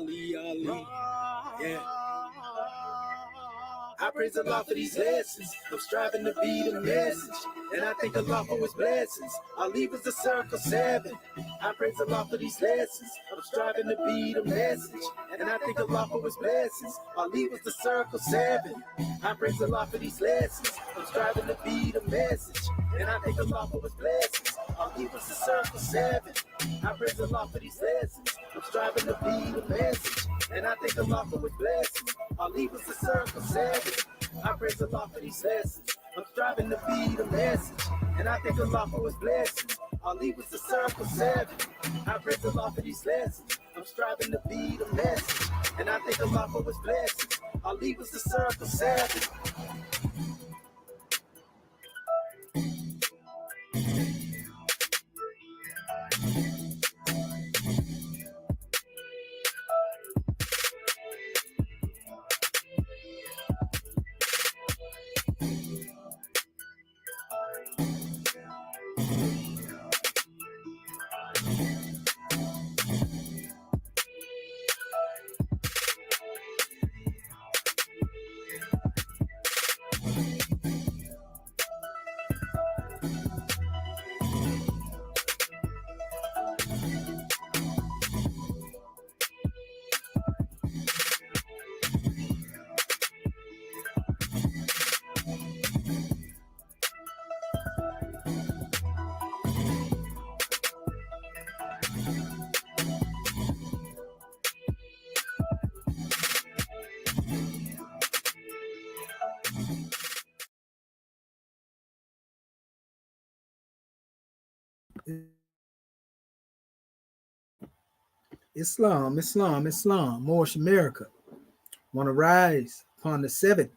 Ali, Ali. Yeah. I praise Allah for these lessons. I'm striving to be the message. And I thank Allah for his blessings. Ali was the circle 7. I praise Allah for these lessons. I'm striving to be the message. And I thank Allah for his blessings. Ali was the circle 7. I praise Allah for these lessons. I'm striving to be the message. And I thank Allah for his blessings. Ali was the circle 7. I praise Allah for these lessons. I'm striving to be the message. And I thank Allah for his blessings. Ali was the circle 7. I praise Allah for these lessons. I'm striving to be the message. And I thank Allah for his blessings. Ali was the circle 7. I praise Allah for these lessons. I'm striving to be the message. And I thank Allah for his blessings. Ali was the circle 7. Islam, Islam, Islam, Moorish America, want to rise upon the 7th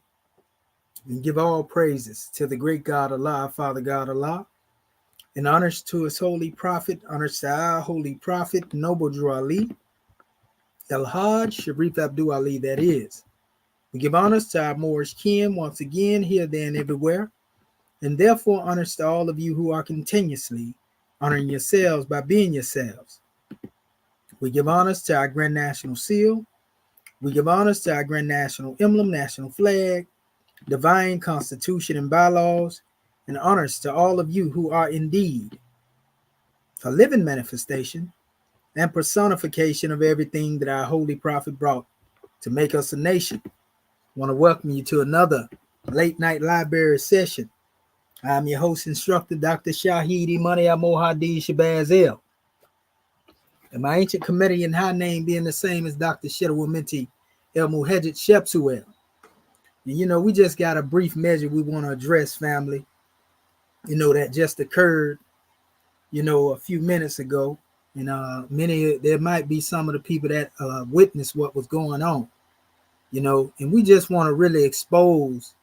and give all praises to the great God Allah, Father God Allah, and honors to his holy prophet, honors to our holy prophet, Noble Drew Ali, El-Hajj Sharif Abdul Ali, that is. We give honors to our Moorish kin once again, here, there, and everywhere, and therefore honors to all of you who are continuously honoring yourselves by being yourselves. We give honors to our Grand National Seal. We give honors to our Grand National Emblem, National Flag, Divine Constitution and Bylaws, and honors to all of you who are indeed a living manifestation and personification of everything that our Holy Prophet brought to make us a nation. I want to welcome you to another late night library session. I'm your host instructor, Dr. Shahid Imani Mohadi Shabazel. And my ancient Comedian high name being the same as Dr. Shedawamenti El Muhajid Shepsuel. And you know, we just got a brief measure we want to address, family. You know, that just occurred, you know, a few minutes ago. And there might be some of the people that witnessed what was going on, you know, and we just want to really expose,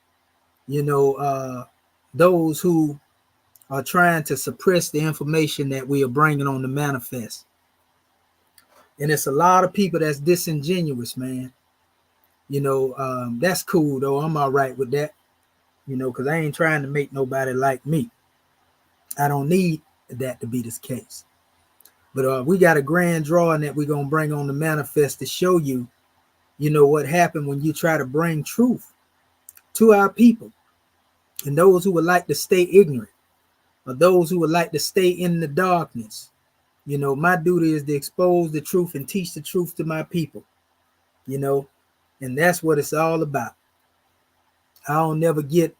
you know, those who are trying to suppress the information that we are bringing on the manifest. And it's a lot of people that's disingenuous, man. You know, that's cool, though. I'm all right with that, you know, because I ain't trying to make nobody like me. I don't need that to be this case. But we got a grand drawing that we're going to bring on the manifest to show you, you know, what happened when you try to bring truth to our people. And those who would like to stay ignorant, or those who would like to stay in the darkness. You know, my duty is to expose the truth and teach the truth to my people, you know, and that's what it's all about. I don't never get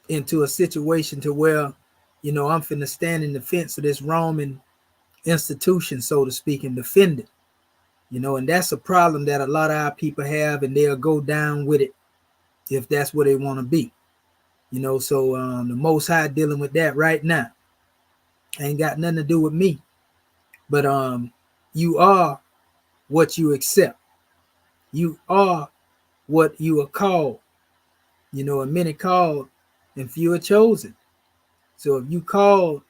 into a situation to where, you know, I'm finna stand in defense of this Roman institution, so to speak, and defend it, you know, and that's a problem that a lot of our people have, and they'll go down with it if that's what they want to be, you know. So the Most High dealing with that right now. Ain't got nothing to do with me, but you are what you accept. You are what you are called, you know, and many called and few are chosen. So if you called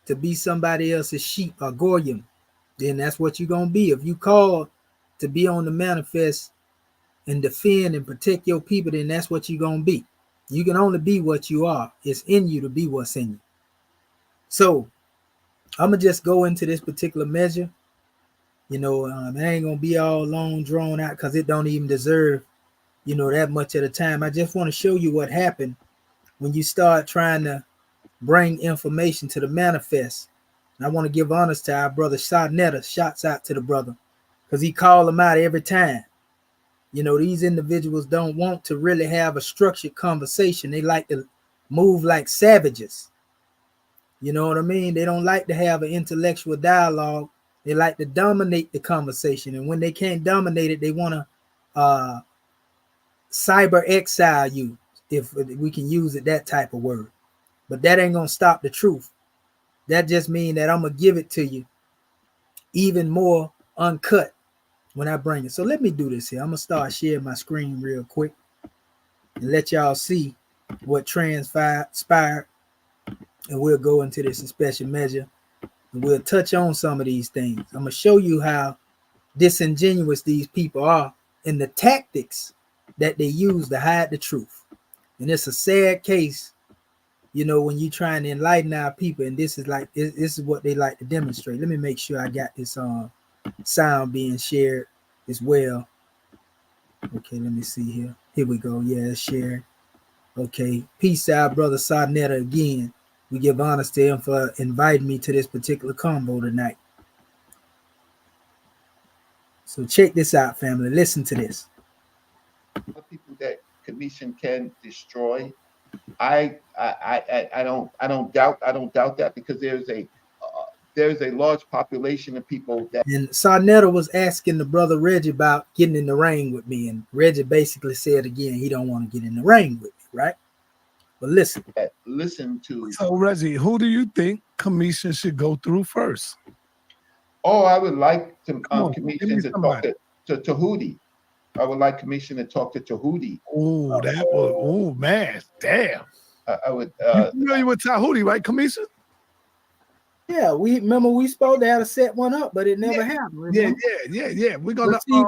to be somebody else's sheep or goyim, then that's what you're going to be. If you called to be on the manifest and defend and protect your people, then that's what you're going to be. You can only be what you are. It's in you to be what's in you. So I'm going to just go into this particular measure You know, it ain't gonna be all long drawn out because it don't even deserve, you know, that much at a time. I just want to show you what happened when you start trying to bring information to the manifest. And I want to give honors to our brother Shotnetta. Shots out to the brother because he called them out every time. You know, these individuals don't want to really have a structured conversation. They like to move like savages. You know what I mean? They don't like to have an intellectual dialogue. They like to dominate the conversation. And when they can't dominate it, they want to cyber exile you, if we can use it, that type of word. But that ain't going to stop the truth. That just means that I'm going to give it to you even more uncut when I bring it. So let me do this here. I'm going to start sharing my screen real quick and let y'all see what transpired. And we'll go into this in special measure. And we'll touch on some of these things. I'm going to show you how disingenuous these people are and the tactics that they use to hide the truth. And it's a sad case, you know, when you're trying to enlighten our people. And this is what they like to demonstrate. Let me make sure I got this sound being shared as well. Okay, let me see here. Here we go. Yeah, it's shared. Okay, peace out, brother Sarnetta again. We give honors to him for inviting me to this particular combo tonight. So check this out, family. Listen to this. People that commission can destroy. I don't doubt that, because there's a large population of people that. And Sarnetta was asking the brother Reggie about getting in the ring with me, and Reggie basically said again he don't want to get in the ring with me, right? But listen To. So Reggie, who do you think commission should go through first? Oh, I would like to commission to talk to Tahuti. I would like commission to talk to Tahuti. Oh, that was, oh man, damn. I would. You familiar with Tahuti, right, commission? Yeah, we supposed to have to set one up, but it never happened. Yeah. We're gonna see.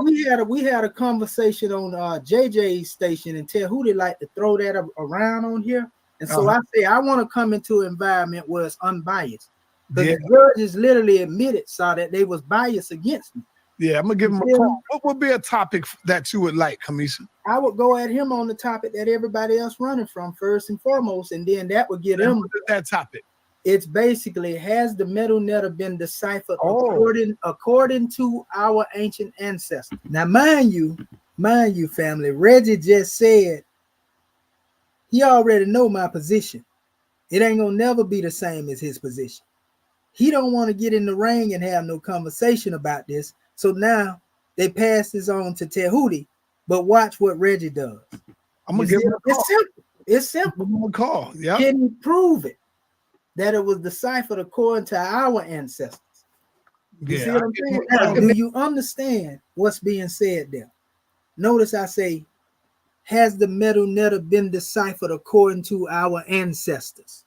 We had a conversation on JJ's station, and Tahuti like to throw that around on here. And so I say I want to come into an environment where it's unbiased. Because the judges literally admitted, that they was biased against me. Yeah, I'm gonna give him a call. What would be a topic that you would like, Commission? I would go at him on the topic that everybody else running from first and foremost, and then that would get him that topic. It's basically, has the metal netter been deciphered according to our ancient ancestors? Now, mind you, family, Reggie just said he already know my position. It ain't gonna never be the same as his position. He don't want to get in the ring and have no conversation about this. So now they pass this on to Tahuti. But watch what Reggie does. I'm gonna give him a call. It's simple. I'm gonna call. Yeah. Can you prove it that it was deciphered according to our ancestors? You see what I'm saying? Now, do you understand what's being said there? Notice I say, has the metal netter been deciphered according to our ancestors?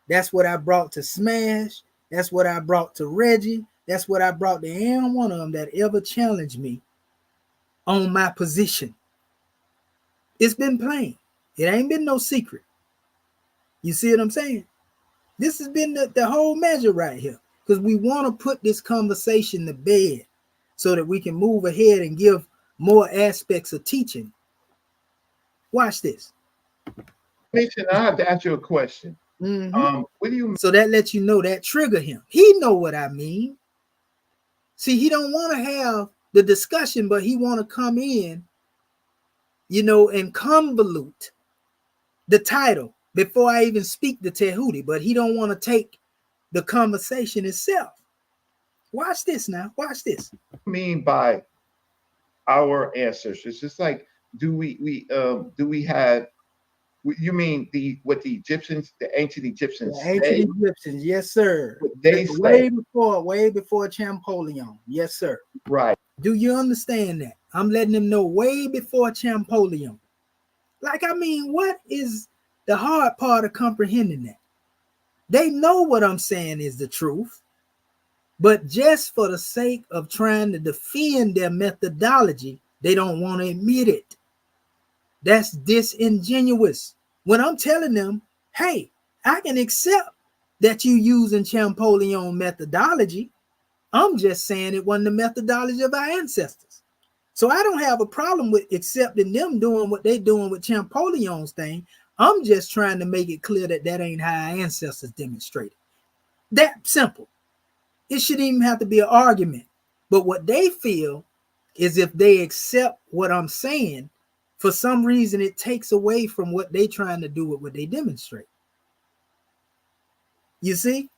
That's what I brought to Smash. That's what I brought to Reggie. That's what I brought to any one of them that ever challenged me on my position. It's been plain. It ain't been no secret. You see what I'm saying? This has been the whole measure right here, because we want to put this conversation to bed so that we can move ahead and give more aspects of teaching. Watch this. I have to ask you a question. Mm-hmm. What do you mean? So that lets you know that trigger him. He know what I mean. See, he don't want to have the discussion, but he want to come in, and convolute the title before I even speak to Tahuti, but he don't want to take the conversation itself. Watch this now. Watch this. What do you mean by our ancestors? It's just like, do we have? You mean the Egyptians, the ancient Egyptians? The ancient Egyptians, yes, sir. They way before Champollion, yes, sir. Right. Do you understand that? I'm letting them know way before Champollion. What is the hard part of comprehending that? They know what I'm saying is the truth, but just for the sake of trying to defend their methodology, they don't want to admit it. That's disingenuous. When I'm telling them, hey, I can accept that you using Champollion methodology. I'm just saying it wasn't the methodology of our ancestors. So I don't have a problem with accepting them doing what they're doing with Champollion's thing. I'm just trying to make it clear that that ain't how our ancestors demonstrated. That simple. It shouldn't even have to be an argument. But what they feel is if they accept what I'm saying, for some reason it takes away from what they're trying to do with what they demonstrate. You see?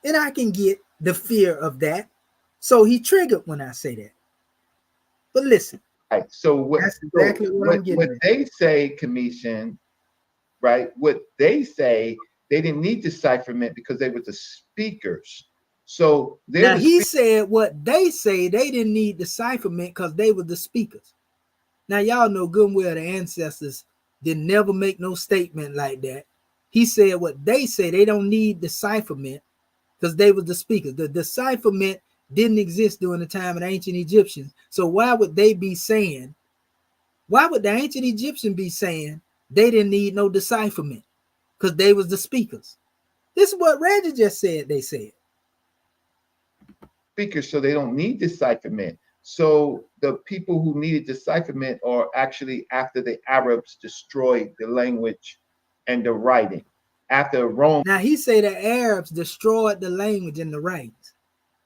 And I can get the fear of that. So he triggered when I say that. But listen. Right. So what, That's exactly what I'm getting what at. they say, Commission, right? What they say, they didn't need decipherment because they were the speakers. So now he said what they say, they didn't need decipherment because they were the speakers. Now y'all know good and well the ancestors did never make no statement like that. He said what they say, they don't need decipherment because they were the speakers. The decipherment didn't exist during the time of the ancient Egyptians. So why would they be saying, why would the ancient Egyptian be saying they didn't need no decipherment? Because they was the speakers. This is what Reggie just said they said. Speakers, so they don't need decipherment. So the people who needed decipherment are actually after the Arabs destroyed the language and the writing. After Rome. Now he say the Arabs destroyed the language and the writings.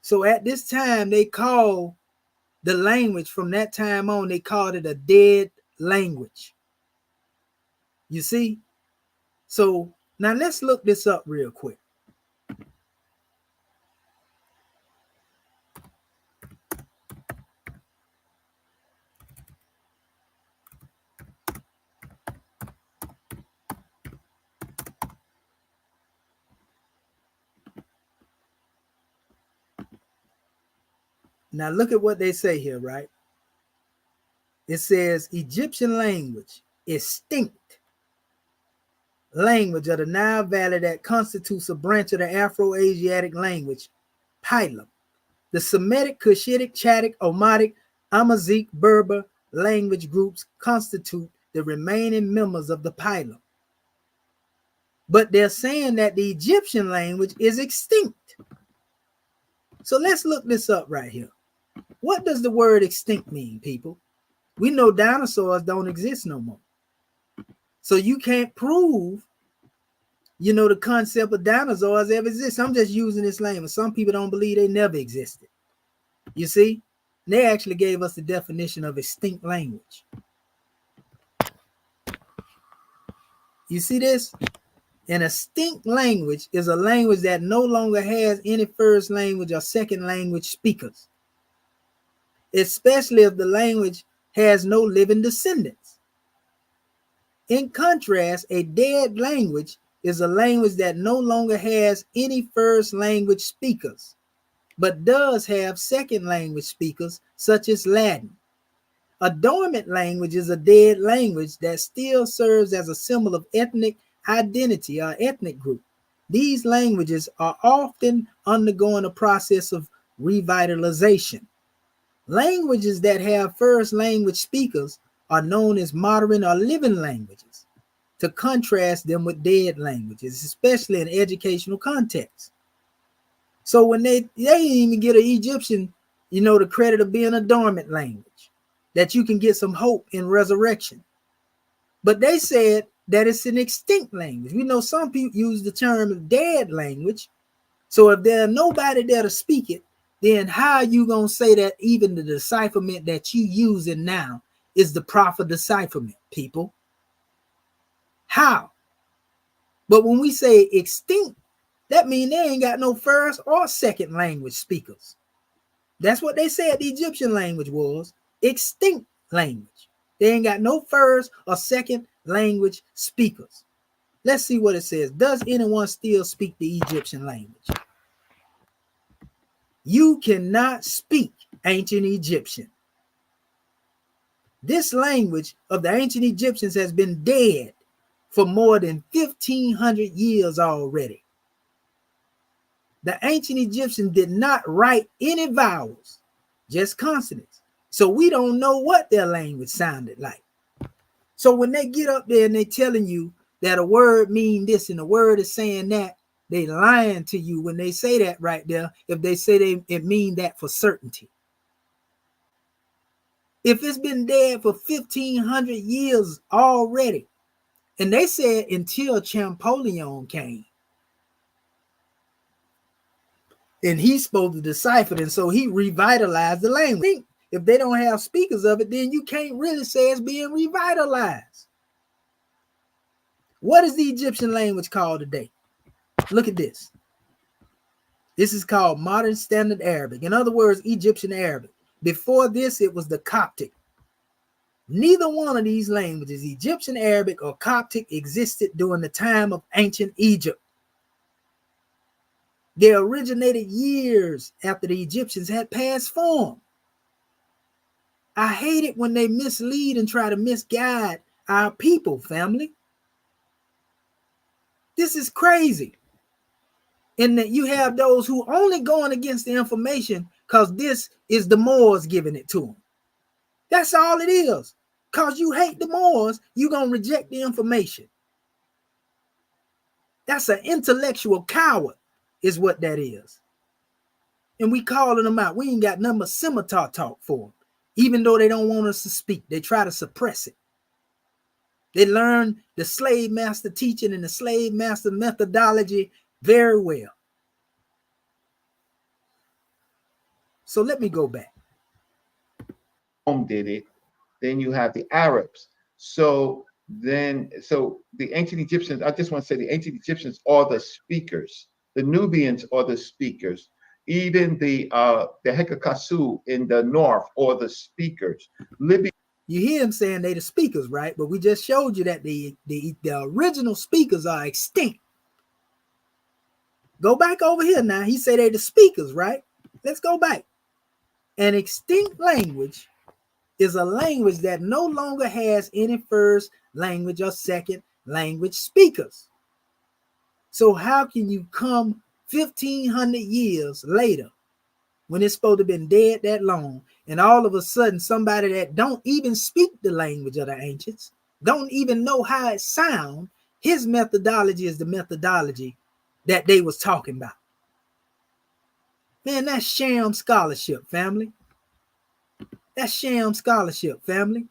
So at this time they call the language from that time on, they called it a dead language. You see? So now let's look this up real quick. Now look at what they say here, right? It says Egyptian language, extinct language of the Nile Valley that constitutes a branch of the Afro-Asiatic language, Pylam. The Semitic, Cushitic, Chadic, Omatic, Amazigh, Berber language groups constitute the remaining members of the Pylam. But they're saying that the Egyptian language is extinct. So let's look this up right here. What does the word extinct mean, people? We know dinosaurs don't exist no more. So you can't prove, the concept of dinosaurs ever exists. I'm just using this language. Some people don't believe they never existed. You see? They actually gave us the definition of extinct language. You see this? An extinct language is a language that no longer has any first language or second language speakers, especially if the language has no living descendants. In contrast, a dead language is a language that no longer has any first language speakers, but does have second language speakers, such as Latin. A dormant language is a dead language that still serves as a symbol of ethnic identity or ethnic group. These languages are often undergoing a process of revitalization. Languages that have first language speakers are known as modern or living languages, to contrast them with dead languages, especially in educational contexts. So when they didn't even get an Egyptian, the credit of being a dormant language, that you can get some hope in resurrection. But they said that it's an extinct language. We know some people use the term dead language. So if there's nobody there to speak it, then how are you going to say that even the decipherment that you using now is the proper decipherment, people? How? But when we say extinct, that means they ain't got no first or second language speakers. That's what they said the Egyptian language was, extinct language. They ain't got no first or second language speakers. Let's see what it says. Does anyone still speak the Egyptian language? You cannot speak ancient Egyptian. This language of the ancient Egyptians has been dead for more than 1,500 years already. The ancient Egyptians did not write any vowels, just consonants. So we don't know what their language sounded like. So when they get up there and they're telling you that a word means this and a word is saying that, They lying to you when they say that right there. If they say it mean that for certainty. If it's been dead for 1,500 years already, and they said until Champollion came, and he's supposed to decipher it, and so he revitalized the language. If they don't have speakers of it, then you can't really say it's being revitalized. What is the Egyptian language called today? Look at this. This is called Modern Standard Arabic. In other words, Egyptian Arabic. Before this, it was the Coptic. Neither one of these languages, Egyptian Arabic or Coptic, existed during the time of ancient Egypt. They originated years after the Egyptians had passed form. I hate it when they mislead and try to misguide our people, family. This is crazy. And that you have those who only going against the information because this is the Moors giving it to them. That's all it is. Because you hate the Moors, you're going to reject the information. That's an intellectual coward is what that is. And we calling them out. We ain't got nothing but scimitar talk for them. Even though they don't want us to speak, they try to suppress it. They learn the slave master teaching and the slave master methodology very well. So let me go back. Did it. Then you have the Arabs. So the ancient Egyptians, I just want to say the ancient Egyptians are the speakers. The Nubians are the speakers. Even the Hekakasu in the north are the speakers. Libya. You hear him saying they the speakers, right? But we just showed you that the original speakers are extinct. Go back over here now. He said they the speakers, right? Let's go back. An extinct language is a language that no longer has any first language or second language speakers. So how can you come 1,500 years later when it's supposed to have been dead that long, and all of a sudden somebody that don't even speak the language of the ancients, don't even know how it sounds, his methodology is the methodology that they was talking about? Man, that's sham scholarship, family. That's sham scholarship, family.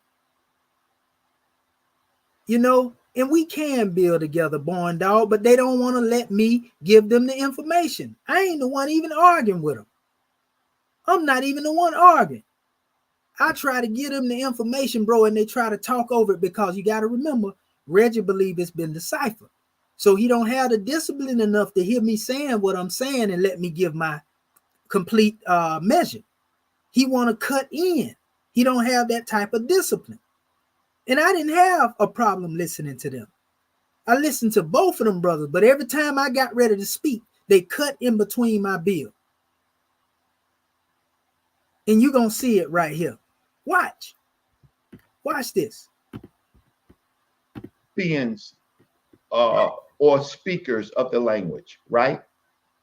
You know, and we can build together, born dog, but they don't want to let me give them the information. I ain't the one even arguing with them. I'm not even the one arguing. I try to give them the information, bro, and they try to talk over it because you got to remember, Reggie believe it's been deciphered. So he don't have the discipline enough to hear me saying what I'm saying and let me give my complete measure. He want to cut in. He don't have that type of discipline. And I didn't have a problem listening to them. I listened to both of them brothers, but every time I got ready to speak, they cut in between my bill. And you're going to see it right here. Watch. Watch this. Beings or speakers of the language, right?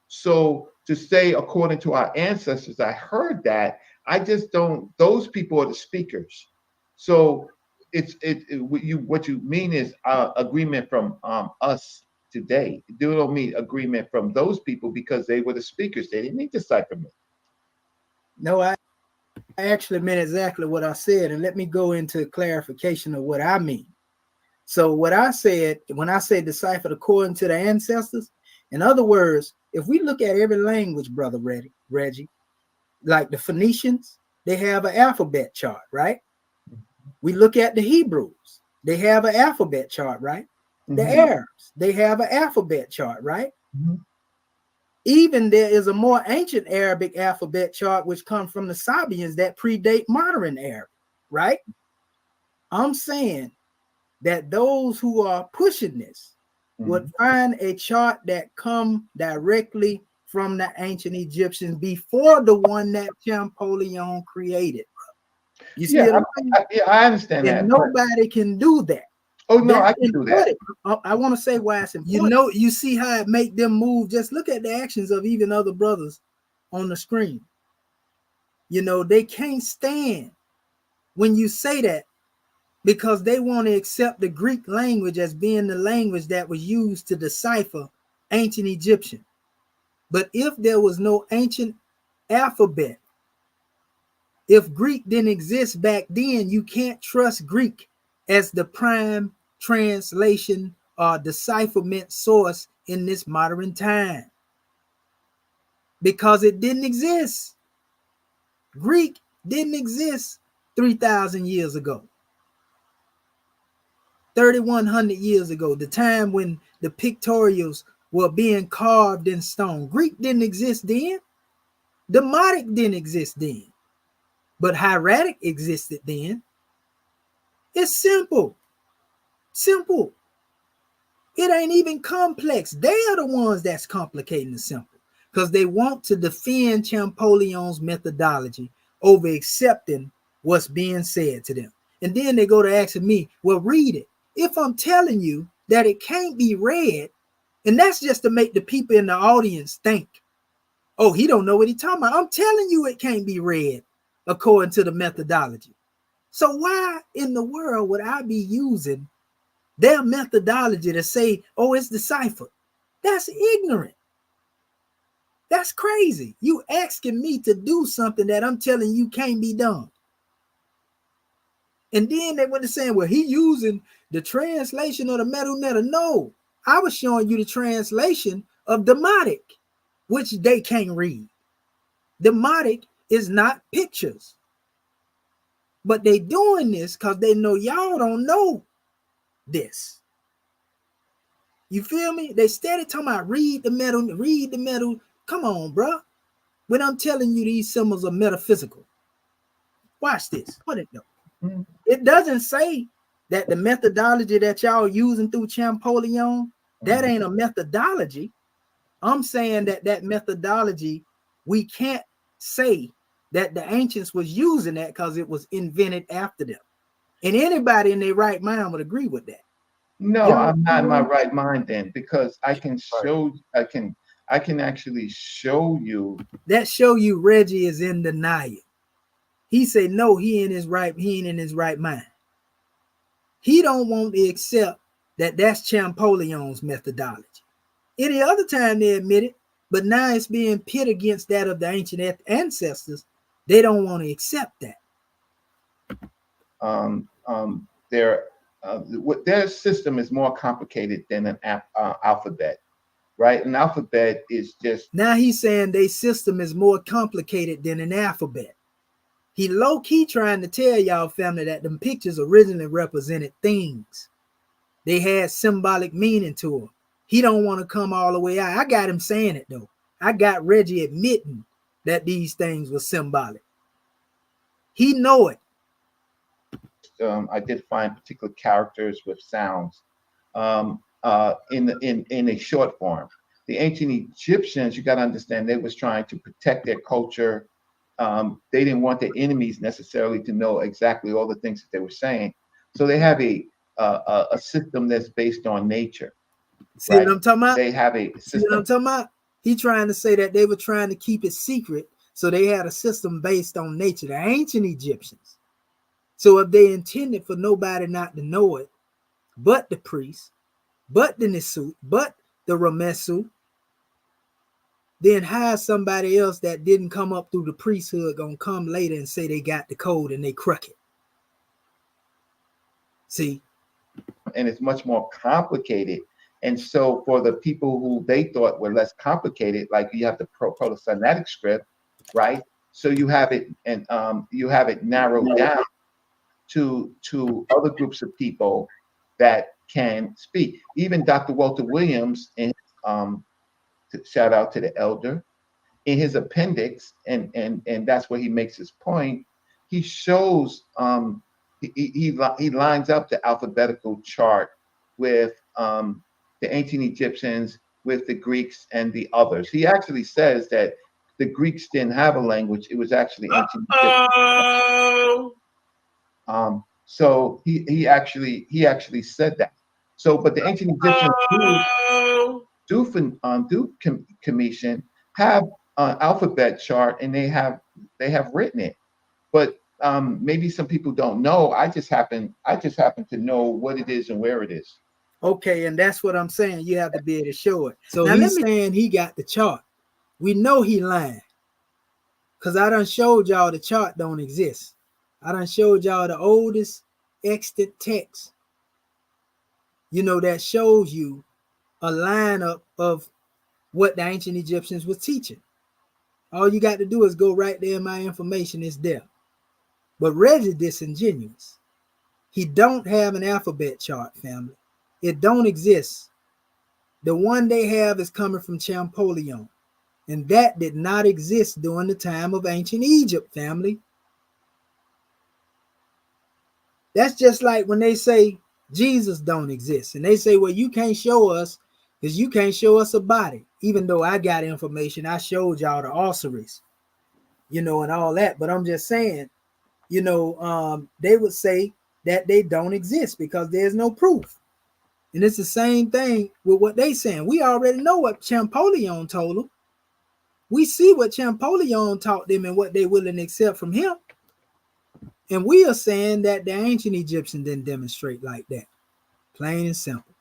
So to say, according to our ancestors, I heard that, I just don't, those people are the speakers. So what you mean is agreement from us today. You don't mean agreement from those people because they were the speakers. They didn't need decipherment. No, I actually meant exactly what I said, and let me go into clarification of what I mean. So what I said, when I say deciphered according to the ancestors, in other words, if we look at every language, brother Reggie, like the Phoenicians, they have an alphabet chart, right? We look at the Hebrews, they have an alphabet chart, right? The Arabs, they have an alphabet chart, right? Even there is a more ancient Arabic alphabet chart which comes from the Sabians that predate modern Arabic, right? I'm saying that those who are pushing this would find a chart that come directly from the ancient Egyptians before the one that Champollion created. You see what I'm saying? I understand and that. Nobody can do that. Oh no, I can do that. I want to say why it's important. You know, you see how it make them move. Just look at the actions of even other brothers on the screen. You know, they can't stand when you say that because they want to accept the Greek language as being the language that was used to decipher ancient Egyptian. But if there was no ancient alphabet, if Greek didn't exist back then, you can't trust Greek as the prime translation or decipherment source in this modern time, because it didn't exist. Greek didn't exist 3,000 years ago, 3,100 years ago, the time when the pictorials were being carved in stone. Greek didn't exist then. Demotic didn't exist then. But hieratic existed then. It's simple. Simple. It ain't even complex. They are the ones that's complicating the simple, because they want to defend Champollion's methodology over accepting what's being said to them. And then they go to asking me, well, read it. If I'm telling you that it can't be read, and that's just to make the people in the audience think, oh, he don't know what he's talking about. I'm telling you it can't be read according to the methodology. So why in the world would I be using their methodology to say, oh, it's deciphered? That's ignorant. That's crazy. You asking me to do something that I'm telling you can't be done. And then they went to saying, well, he using the translation of the metal netta. No, I was showing you the translation of Demotic, which they can't read. Demotic is not pictures. But they doing this because they know y'all don't know this. You feel me? They steady talking about read the metal, read the metal. Come on, bro. When I'm telling you these symbols are metaphysical. Watch this. What it do? Mm-hmm. It doesn't say that the methodology that y'all using through Champollion, that ain't a methodology. I'm saying that that methodology, we can't say that the ancients was using that because it was invented after them. And anybody in their right mind would agree with that. No, you know, I'm not in my right mind then, because I can show, I can actually show you. That show you Reggie is in denial. He said no, he ain't in his right mind. He don't want to accept that that's Champollion's methodology. Any other time they admit it, but now it's being pit against that of the ancient ancestors. They don't want to accept that. Their system is more complicated than an alphabet, right? An alphabet is just. Now he's saying their system is more complicated than an alphabet. He low-key trying to tell y'all, family, that them pictures originally represented things. They had symbolic meaning to them. He don't want to come all the way out. I got him saying it, though. I got Reggie admitting that these things were symbolic. He know it. Identifying particular characters with sounds in a short form. The ancient Egyptians, you got to understand, they was trying to protect their culture. They didn't want their enemies necessarily to know exactly all the things that they were saying. So they have a system that's based on nature. See right? What I'm talking about? They have a system. See what I'm talking about? He trying to say that they were trying to keep it secret, so they had a system based on nature. The ancient Egyptians. So if they intended for nobody not to know it, but the priest, but the Nisut, but the Ramesu, then hire somebody else that didn't come up through the priesthood gonna come later and say they got the code and they crooked. See? And it's much more complicated. And so for the people who they thought were less complicated, like you have the Proto-Sinaitic script, right? So you have it, and you have it narrowed down to other groups of people that can speak. Even Dr. Walter Williams, in shout out to the elder, in his appendix, and that's where he makes his point. He shows he lines up the alphabetical chart with the ancient Egyptians, with the Greeks and the others. He actually says that the Greeks didn't have a language; it was actually ancient Egyptian. So he actually said that. So, but the ancient Egyptians do commission have an alphabet chart, and they have written it. But maybe some people don't know. I just happen to know what it is and where it is. Okay, and that's what I'm saying. You have to be able to show it. So Now he's saying he got the chart. We know he lying. Because I done showed y'all the chart don't exist. I done showed y'all the oldest extant text, that shows you a lineup of what the ancient Egyptians were teaching. All you got to do is go right there. My information is there. But Reggie disingenuous. He don't have an alphabet chart, family. It don't exist. The one they have is coming from Champollion. And that did not exist during the time of ancient Egypt, family. That's just like when they say Jesus don't exist. And they say, well, you can't show us because you can't show us a body. Even though I got information, I showed y'all the ossuaries, and all that. But I'm just saying, they would say that they don't exist because there's no proof. And it's the same thing with what they saying. We already know what Champollion told them. We see what Champollion taught them and what they willing to accept from him. And we are saying that the ancient Egyptian didn't demonstrate like that. Plain and simple.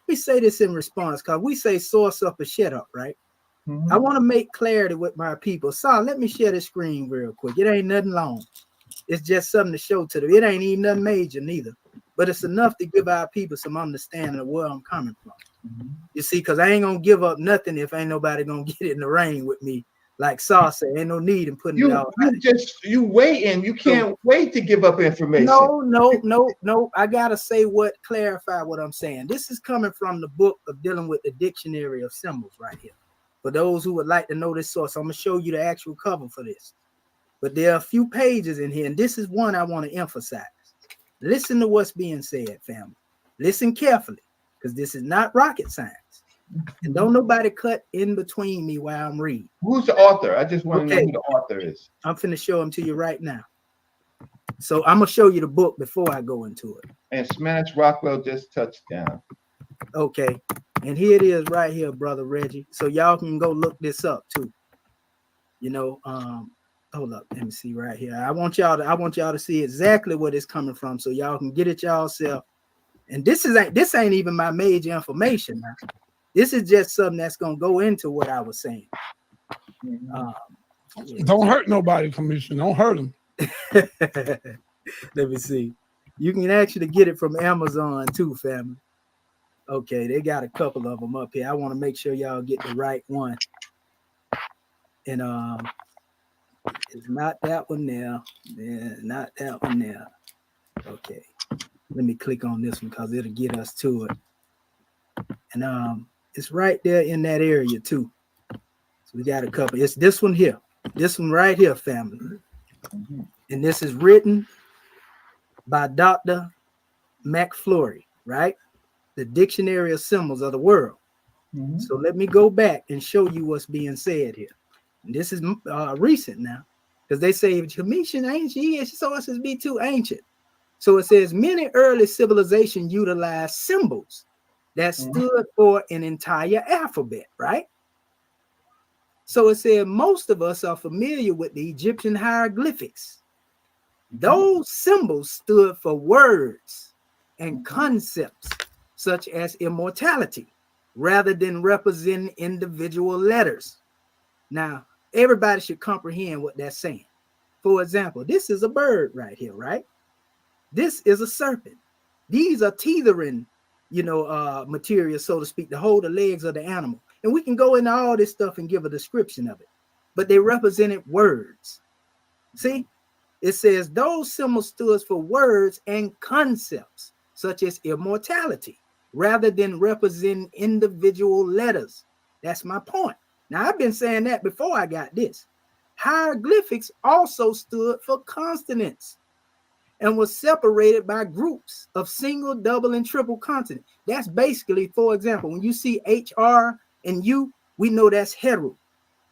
We say this in response because we say source up or shut up, right? I want to make clarity with my people. So let me share the screen real quick. It ain't nothing long. It's just something to show to them. It ain't even nothing major neither. But it's enough to give our people some understanding of where I'm coming from. You see, because I ain't going to give up nothing if ain't nobody going to get it in the rain with me. Like Saw said, ain't no need in putting it out. You waiting. You can't wait to give up information. No. I gotta say clarify what I'm saying. This is coming from the book of dealing with the dictionary of symbols right here. For those who would like to know this source, I'm gonna show you the actual cover for this. But there are a few pages in here, and this is one I want to emphasize. Listen to what's being said, family. Listen carefully, because this is not rocket science. And don't nobody cut in between me while I'm reading. Who's the author? I just want to know who the author is. I'm finna show him to you right now. So I'm gonna show you the book before I go into it. And Smash Rockwell just touched down. Okay, and here it is right here, brother Reggie. So y'all can go look this up too. Hold up, let me see right here. I want y'all to see exactly where it's coming from, so y'all can get it y'allself. And this ain't even my major information now. This is just something that's gonna go into what I was saying. Don't hurt nobody, Commissioner. Don't hurt them. Let me see. You can actually get it from Amazon too, family. Okay, they got a couple of them up here. I want to make sure y'all get the right one. And it's not that one there. Yeah, not that one there. Okay, let me click on this one because it'll get us to it. And it's right there in that area too. So we got a couple. It's this one here. This one right here, family. And this is written by Dr. McFlurry, right? The Dictionary of Symbols of the World. So let me go back and show you what's being said here. And this is recent now, because they say Commission ancient sources be too ancient. So it says many early civilizations utilized symbols that stood for an entire alphabet, right? So it said most of us are familiar with the Egyptian hieroglyphics. Those symbols stood for words and concepts such as immortality, rather than representing individual letters. Now, everybody should comprehend what that's saying. For example, this is a bird right here, right? This is a serpent. These are tethering, material, so to speak, to hold the legs of the animal. And we can go into all this stuff and give a description of it, but they represented words. See, it says those symbols stood for words and concepts such as immortality, rather than representing individual letters. That's my point. Now, I've been saying that before I got this. Hieroglyphics also stood for consonants and was separated by groups of single, double, and triple consonant. That's basically, for example, when you see HR and U, we know that's hetero.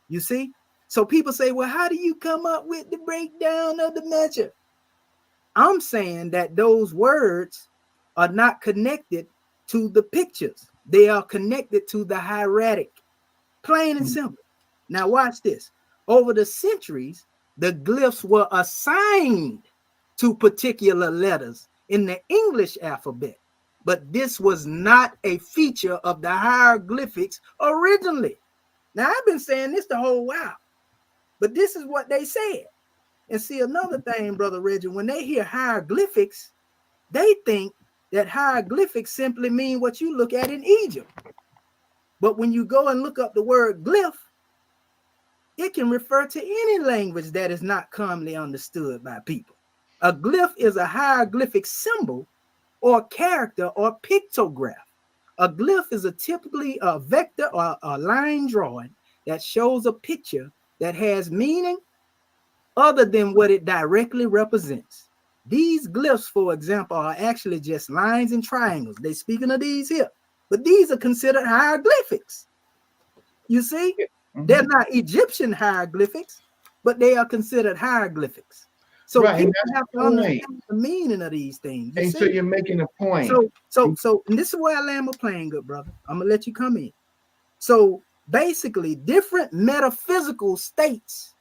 You see? So people say, well, how do you come up with the breakdown of the measure? I'm saying that those words are not connected to the pictures. They are connected to the hieratic, plain and simple. Now watch this. Over the centuries, the glyphs were assigned to particular letters in the English alphabet, but this was not a feature of the hieroglyphics originally. Now, I've been saying this the whole while, but this is what they said. And see, another thing, Brother Reggie, when they hear hieroglyphics, they think that hieroglyphics simply mean what you look at in Egypt. But when you go and look up the word glyph, it can refer to any language that is not commonly understood by people. A glyph is a hieroglyphic symbol or character or pictograph. A glyph is typically a vector or a line drawing that shows a picture that has meaning other than what it directly represents. These glyphs, for example, are actually just lines and triangles. They're speaking of these here, but these are considered hieroglyphics. You see, they're not Egyptian hieroglyphics, but they are considered hieroglyphics. So people have to understand the meaning of these things. And so you're making a point. So, and this is where I land my plane, good brother. I'm gonna let you come in. So basically, different metaphysical states,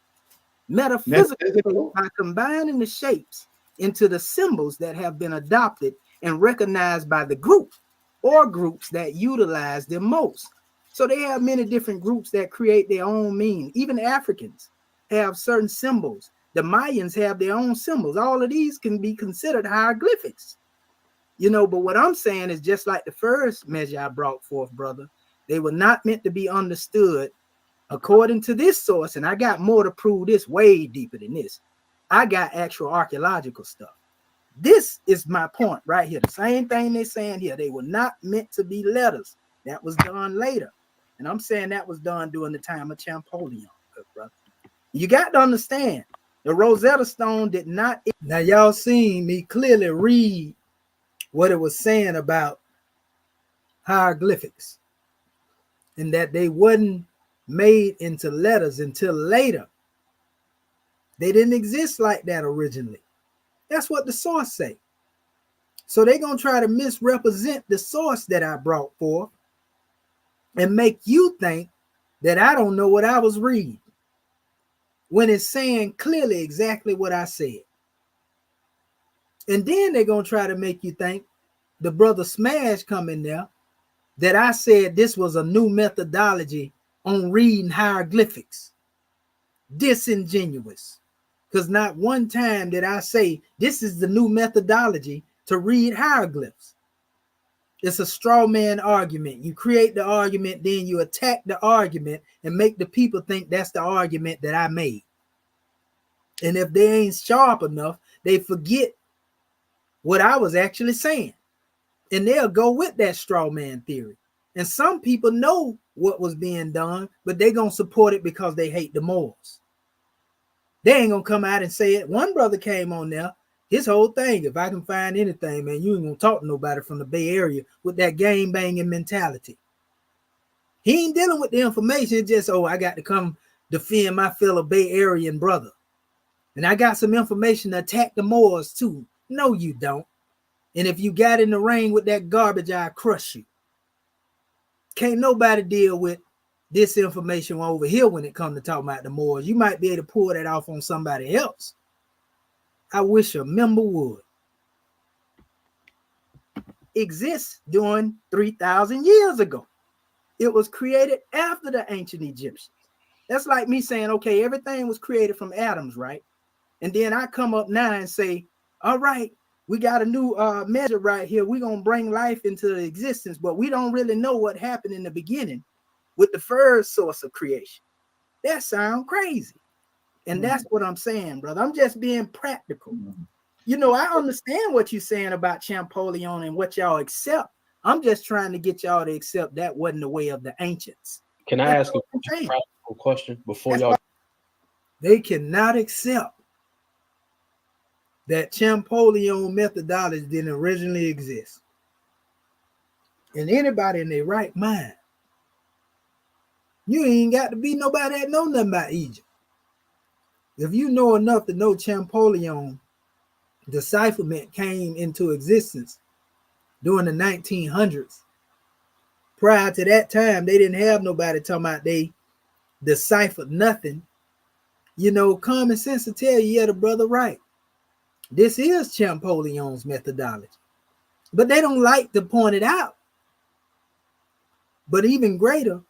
metaphysical, by combining the shapes into the symbols that have been adopted and recognized by the group or groups that utilize them most. So they have many different groups that create their own meaning. Even Africans have certain symbols. The Mayans have their own symbols. All of these can be considered hieroglyphics. You know, but what I'm saying is just like the first measure I brought forth, brother, they were not meant to be understood according to this source. And I got more to prove this way deeper than this. I got actual archaeological stuff. This is my point right here. The same thing they're saying here. They were not meant to be letters. That was done later. And I'm saying that was done during the time of Champollion, good brother. You got to understand, the Rosetta Stone did not. Now, y'all seen me clearly read what it was saying about hieroglyphics and that they wasn't made into letters until later. They didn't exist like that originally. That's what the source say. So they're going to try to misrepresent the source that I brought forth and make you think that I don't know what I was reading when it's saying clearly exactly what I said. And then they're going to try to make you think, the brother Smash come in there, that I said this was a new methodology on reading hieroglyphics. Disingenuous. Because not one time did I say this is the new methodology to read hieroglyphs. It's a straw man argument. You create the argument, then you attack the argument and make the people think that's the argument that I made. And if they ain't sharp enough, they forget what I was actually saying. And they'll go with that straw man theory. And some people know what was being done, but they're going to support it because they hate the Moors. They ain't going to come out and say it. One brother came on there. His whole thing, if I can find anything, man, you ain't gonna talk to nobody from the Bay Area with that game banging mentality. He ain't dealing with the information. It's just, I got to come defend my fellow Bay Arean brother. And I got some information to attack the Moors too. No, you don't. And if you got in the ring with that garbage, I'll crush you. Can't nobody deal with this information over here when it comes to talking about the Moors. You might be able to pull that off on somebody else. I wish a member would. Exists during 3,000 years ago. It was created after the ancient Egyptians. That's like me saying, okay, everything was created from atoms, right? And then I come up now and say, all right, we got a new measure right here. We're going to bring life into existence, but we don't really know what happened in the beginning with the first source of creation. That sounds crazy. And that's what I'm saying, brother. I'm just being practical. You know, I understand what you're saying about Champollion and what y'all accept. I'm just trying to get y'all to accept that wasn't the way of the ancients. Can I ask a practical question before y'all? They cannot accept that Champollion methodology didn't originally exist. And anybody in their right mind, you ain't got to be nobody that know nothing about Egypt. If you know enough to know Champollion decipherment came into existence during the 1900s. Prior to that time, they didn't have nobody talking about they deciphered nothing. You know, common sense will tell you, yeah, the brother right. This is Champollion's methodology. But they don't like to point it out. But even greater,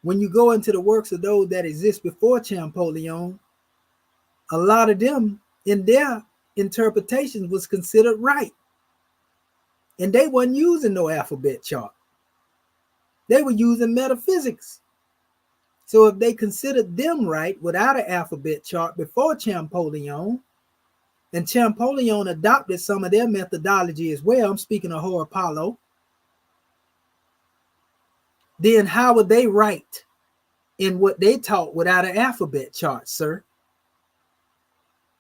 when you go into the works of those that exist before Champollion, a lot of them in their interpretations was considered right. And they weren't using no alphabet chart. They were using metaphysics. So if they considered them right without an alphabet chart before Champollion, and Champollion adopted some of their methodology as well, I'm speaking of Horopolo, then how were they right in what they taught without an alphabet chart, sir?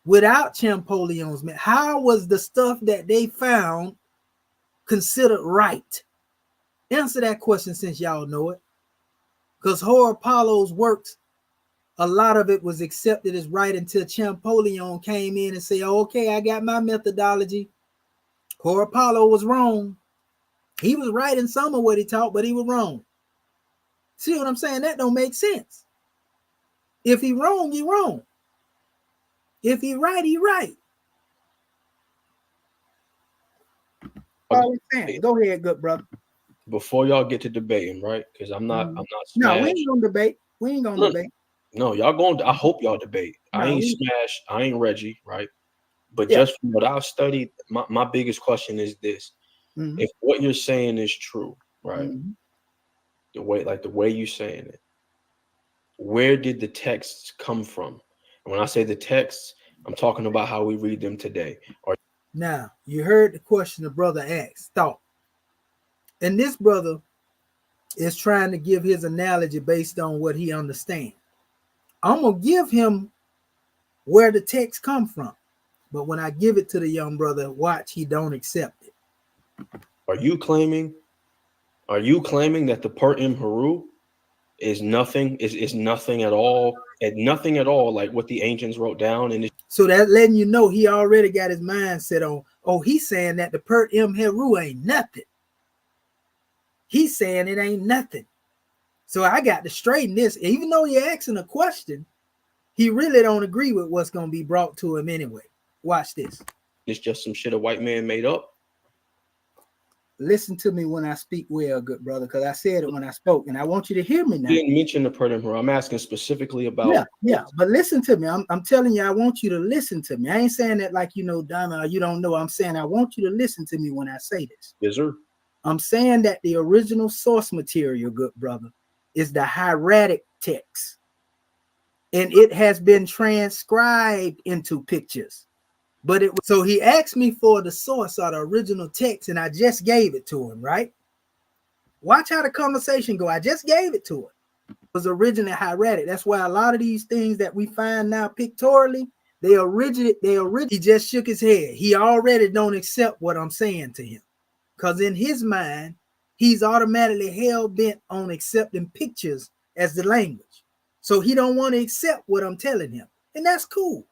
Without Champollion's, how was the stuff that they found considered right? Answer that question since y'all know it. Because Horopolo's works, a lot of it was accepted as right until Champollion came in and said, okay, I got my methodology. Horopolo was wrong. He was right in some of what he taught, but he was wrong. See what I'm saying? That don't make sense. If he wrong, he wrong. If he right, he right. All I'm saying. Go ahead, good brother. Before y'all get to debating, right? Because I'm not smashed. No, we ain't gonna debate. We ain't gonna debate. No, y'all going to, I hope y'all debate. No, I ain't smashed. I ain't Reggie, right? But just from what I've studied, my biggest question is this. If what you're saying is true, right? The way you're saying it, where did the texts come from? And when I say the texts, I'm talking about how we read them today. Now, you heard the question the brother asked, thought. And this brother is trying to give his analogy based on what he understands. I'm going to give him where the text come from. But when I give it to the young brother, watch, he don't accept it. Are you claiming that the Per Im Haru is nothing, is nothing at all, and nothing at all like what the ancients wrote down? And so that letting you know he already got his mind set on, he's saying that the Per Im Haru ain't nothing. He's saying it ain't nothing. So I got to straighten this. Even though you're asking a question, he really don't agree with what's going to be brought to him anyway. Watch this. It's just some shit a white man made up. Listen to me when I speak well, good brother, because I said it when I spoke, and I want you to hear me now. You didn't mention the Per Im Haru. I'm asking specifically about. Yeah, but listen to me. I'm telling you, I want you to listen to me. I ain't saying that like you know, Donna, or you don't know. I'm saying I want you to listen to me when I say this. Yes, sir. I'm saying that the original source material, good brother, is the hieratic text. And it has been transcribed into pictures. But it was, so he asked me for the source or the original text, and I just gave it to him, right? Watch how the conversation go. I just gave it to him. It was originally hieratic. That's why a lot of these things that we find now pictorially, he just shook his head. He already don't accept what I'm saying to him. Because in his mind, he's automatically hell-bent on accepting pictures as the language. So he don't want to accept what I'm telling him. And that's cool.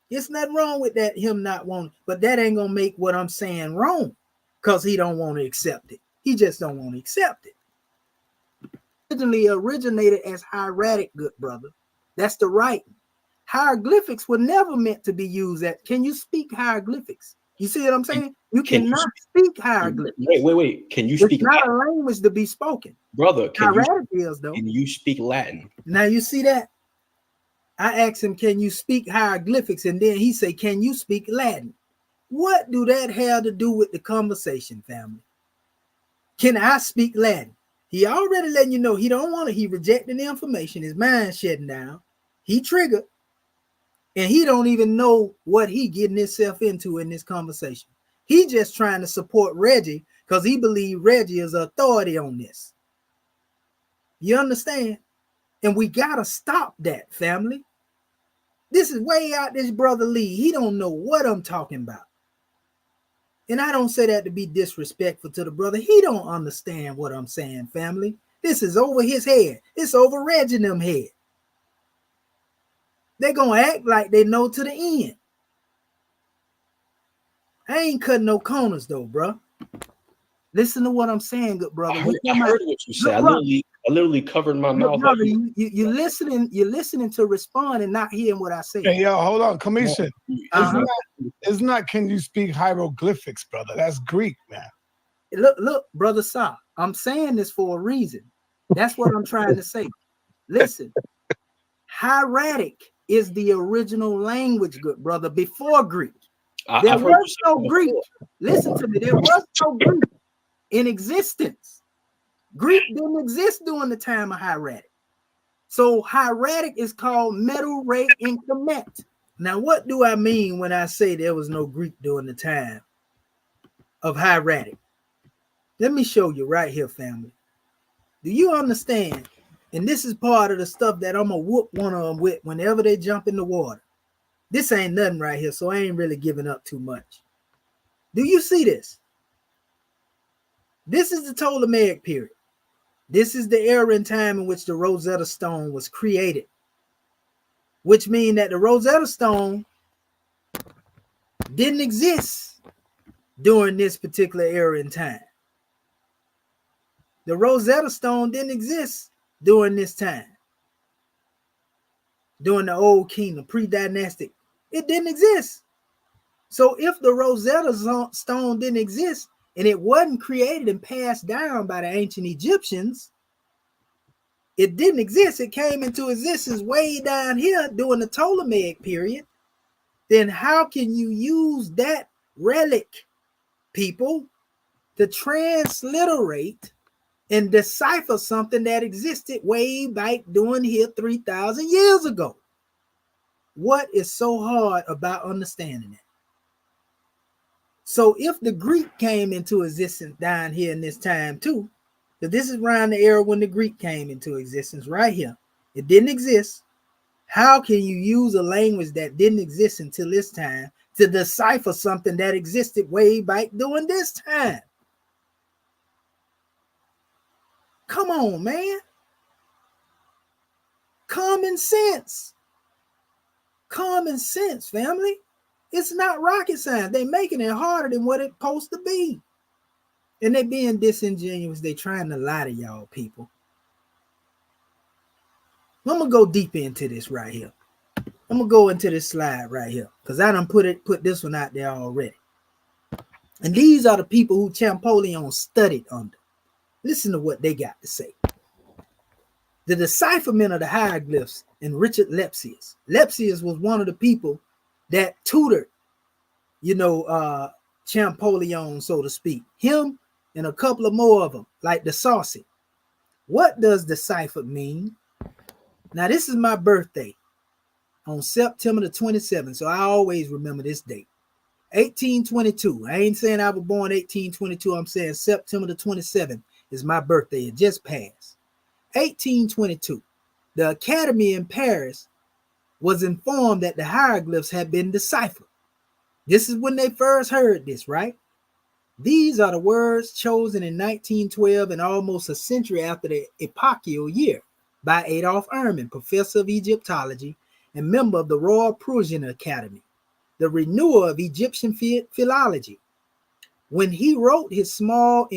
It's nothing wrong with that, him not wanting, but that ain't going to make what I'm saying wrong because he don't want to accept it. He just don't want to accept it. Originally originated as hieratic, good brother. That's the writing. Hieroglyphics were never meant to be used at. Can you speak hieroglyphics? You see what I'm saying? You cannot speak hieroglyphics. Wait. Can you speak? It's not a language to be spoken. Brother, can you speak Latin? Now you see that? I asked him, can you speak hieroglyphics? And then he said, can you speak Latin? What do that have to do with the conversation, family? Can I speak Latin? He already letting you know he don't want it. He rejecting the information. His mind shutting down. He triggered. And he don't even know what he getting himself into in this conversation. He just trying to support Reggie because he believes Reggie is authority on this. You understand? And we got to stop that, family. This is way out this brother Lee. He don't know what I'm talking about. And I don't say that to be disrespectful to the brother. He don't understand what I'm saying, family. This is over his head. It's over Reggie and them head. They're going to act like they know to the end. I ain't cutting no corners though, bro. Listen to what I'm saying, good brother. I heard what you said. I I literally covered my mouth. Brother, you're listening to respond and not hearing what I say. Hey, yo, hold on, Commission. Uh-huh. It's not can you speak hieroglyphics, brother? That's Greek, man. Look, brother Sa, I'm saying this for a reason. That's what I'm trying to say. Listen, hieratic is the original language, good brother, before Greek. There was no Greek. Listen to me. There was no Greek in existence. Greek didn't exist during the time of hieratic. So hieratic is called metal ray increment. Now, what do I mean when I say there was no Greek during the time of hieratic? Let me show you right here, family. Do you understand? And this is part of the stuff that I'm going to whoop one of them with whenever they jump in the water. This ain't nothing right here, so I ain't really giving up too much. Do you see this? This is the Ptolemaic period. This is the era in time in which the Rosetta Stone was created, which means that the Rosetta Stone didn't exist during this particular era in time. The Rosetta Stone didn't exist during this time. During the Old Kingdom, pre-dynastic, it didn't exist. So if the Rosetta Stone didn't exist and it wasn't created and passed down by the ancient Egyptians, it didn't exist. It came into existence way down here during the Ptolemaic period. Then how can you use that relic, people, to transliterate and decipher something that existed way back during here 3,000 years ago? What is so hard about understanding it? So if the Greek came into existence down here in this time too, because this is around the era when the Greek came into existence right here. It didn't exist. How can you use a language that didn't exist until this time to decipher something that existed way back during this time? Come on, man. Common sense. Common sense, family. It's not rocket science. They're making it harder than what it's supposed to be. And they're being disingenuous. They're trying to lie to y'all people. I'm going to go deep into this right here. I'm going to go into this slide right here because I done put this one out there already. And these are the people who Champollion studied under. Listen to what they got to say. The decipherment of the hieroglyphs and Richard Lepsius. Lepsius was one of the people that tutored, Champollion, so to speak. Him and a couple of more of them, like the Saucy. What does decipher mean? Now, this is my birthday on September the 27th, so I always remember this date. 1822. I ain't saying I was born 1822. I'm saying September the 27th is my birthday. It just passed. 1822. The Academy in Paris was informed that the hieroglyphs had been deciphered. This is when they first heard this, right? These are the words chosen in 1912 and almost a century after the epochal year by Adolf Erman, professor of Egyptology and member of the Royal Prussian Academy, the renewer of Egyptian philology. When he wrote his small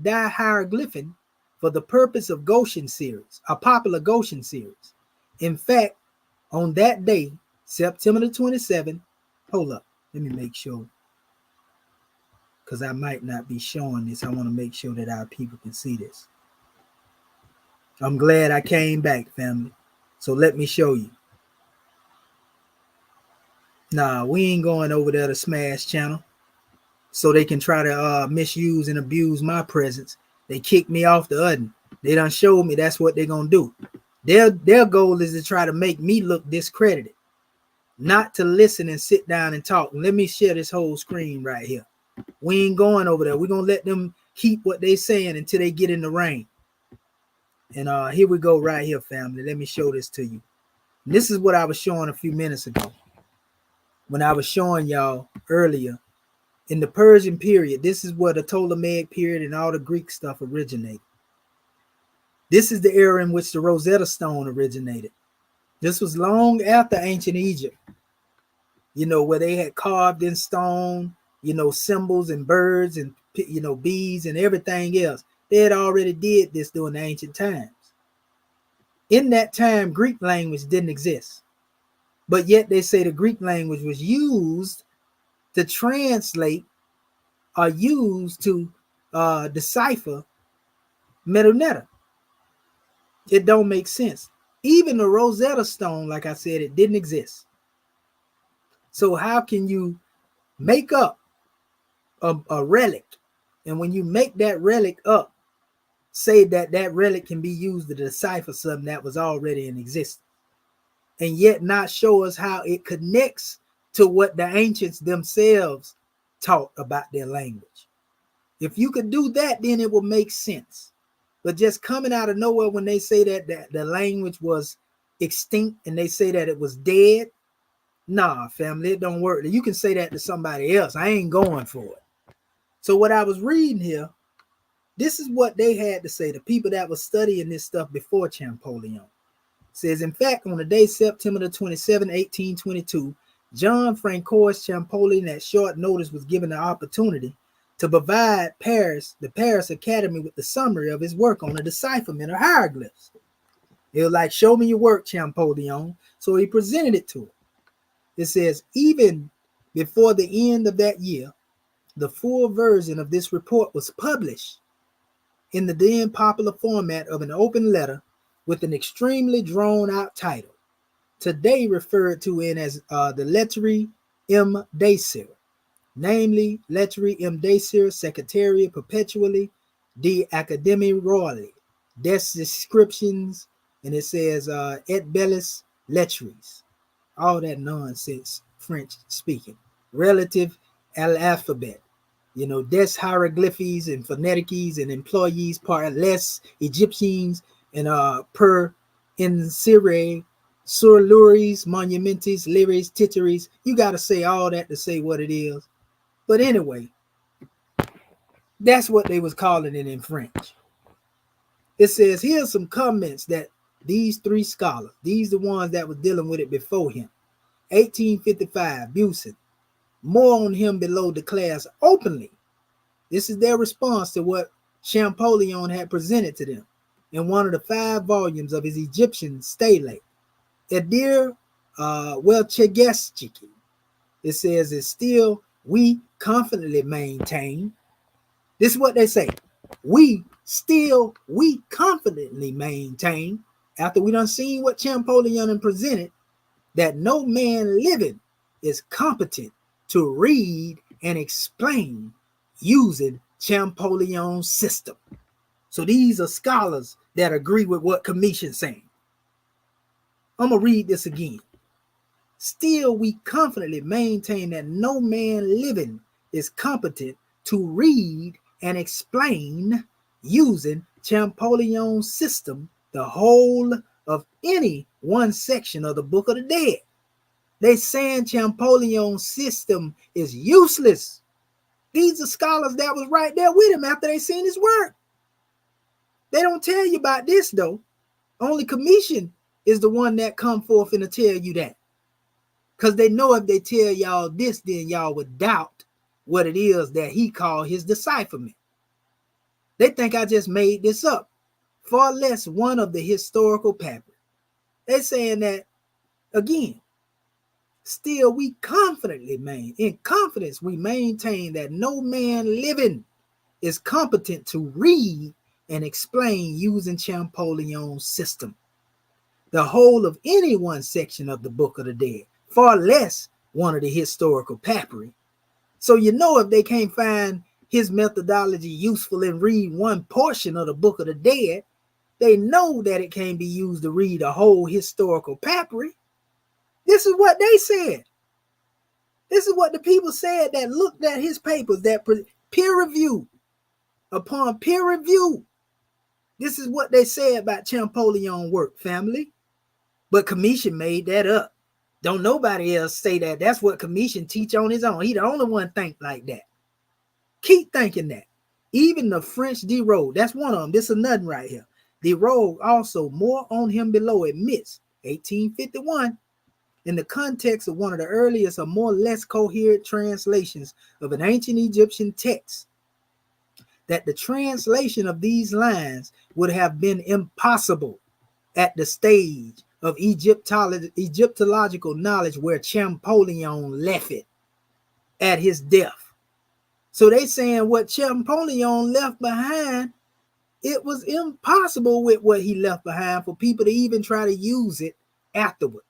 dihieroglyphin for the purpose of Goshen series, a popular Goshen series. In fact, on that day, September the 27th, hold up, let me make sure, because I might not be showing this. I want to make sure that our people can see this. I'm glad I came back, family. So let me show you. Nah, we ain't going over there to Smash Channel so they can try to misuse and abuse my presence. They kicked me off the Udden. They done showed me that's what they're going to do. Their goal is to try to make me look discredited, not to listen and sit down and talk. Let me share this whole screen right here. We ain't going over there. We're going to let them keep what they saying until they get in the rain. And here we go right here, family. Let me show this to you. And this is what I was showing a few minutes ago when I was showing y'all earlier. In the Persian period, this is where the Ptolemaic period and all the Greek stuff originated. This is the era in which the Rosetta Stone originated. This was long after ancient Egypt, where they had carved in stone, symbols and birds and, bees and everything else. They had already did this during the ancient times. In that time, Greek language didn't exist. But yet they say the Greek language was used to translate or used to decipher Metanetta. It don't make sense. Even the Rosetta Stone, like I said, it didn't exist. So how can you make up a relic? And when you make that relic up, say that that relic can be used to decipher something that was already in existence, and yet not show us how it connects to what the ancients themselves taught about their language. If you could do that, then it would make sense. But just coming out of nowhere when they say that the language was extinct and they say that it was dead, nah, family, it don't work. You can say that to somebody else. I ain't going for it. So what I was reading here, this is what they had to say, the people that were studying this stuff before Champollion. Says, in fact, on the day September the 27th, 1822, John Francois Champollion at short notice was given the opportunity to provide the Paris Academy with the summary of his work on the decipherment of hieroglyphs. It was like, show me your work, Champollion. So he presented it to him. It says, even before the end of that year, the full version of this report was published in the then popular format of an open letter with an extremely drawn-out title, today referred to in as the Lettre M. Dacier, namely Lettre M. Dacier, Secretariat Perpetually de Académie Royale, des Descriptions, and it says Et Belles Lettres, all that nonsense French speaking, relative al alphabet, des hieroglyphies and phonetics and employees par les Egyptians and per insere sur luris monumentis liris titeris. You got to say all that to say what it is. But anyway, that's what they was calling it in French. It says, here's some comments that these three scholars, these the ones that was dealing with it before him. 1855, Busson. More on him below declares openly. This is their response to what Champollion had presented to them in one of the 5 volumes of his Egyptian stele. Edir Welchegestiki. It says, it's still we confidently maintain. This is what they say. We confidently maintain, after we done seen what Champollion presented, that no man living is competent to read and explain using Champollion's system. So these are scholars that agree with what Commission's saying. I'm going to read this again. Still, we confidently maintain that no man living is competent to read and explain using Champollion's system the whole of any one section of the Book of the Dead. They saying Champollion's system is useless. These are scholars that was right there with him after they seen his work. They don't tell you about this though. Only Commission is the one that come forth and to tell you that. Because they know if they tell y'all this, then y'all would doubt what it is that he called his decipherment. They think I just made this up. Far less one of the historical papers. They're saying that, again, still we confidently in confidence we maintain that no man living is competent to read and explain using Champollion's system the whole of any one section of the Book of the Dead, far less one of the historical papyri. So if they can't find his methodology useful in reading one portion of the Book of the Dead, they know that it can't be used to read a whole historical papyri. This is what they said. This is what the people said that looked at his papers, that peer review upon peer review. This is what they said about Champollion work, family. But Commission made that up. Don't nobody else say that. That's what Commission teach on his own. He the only one think like that. Keep thinking that. Even the French Diderot, that's one of them. This is nothing right here. Diderot also, more on him below, admits, 1851, in the context of one of the earliest or more or less coherent translations of an ancient Egyptian text, that the translation of these lines would have been impossible at the stage of Egyptological knowledge where Champollion left it at his death. So they saying what Champollion left behind, it was impossible with what he left behind for people to even try to use it afterward.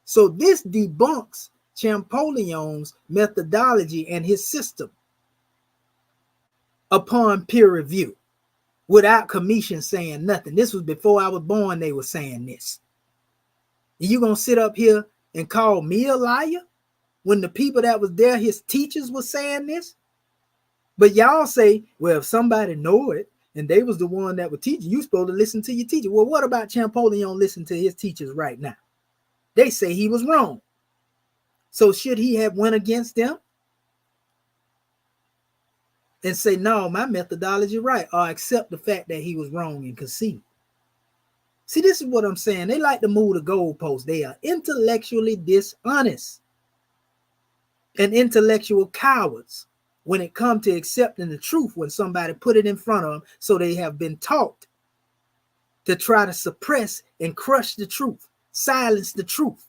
So this debunks Champollion's methodology and his system upon peer review without commission saying nothing. This was before I was born, they were saying this. And you gonna sit up here and call me a liar when the people that was there, his teachers, were saying this? But y'all say, well, if somebody know it and they was the one that would teach you, supposed to listen to your teacher. Well, what about Champollion listen to his teachers right now? They say he was wrong. So should he have went against them and say, no, my methodology right, or accept the fact that he was wrong and concede? See, this is what I'm saying. They like to move the goalposts. They are intellectually dishonest and intellectual cowards when it comes to accepting the truth when somebody put it in front of them. So they have been taught to try to suppress and crush the truth, silence the truth,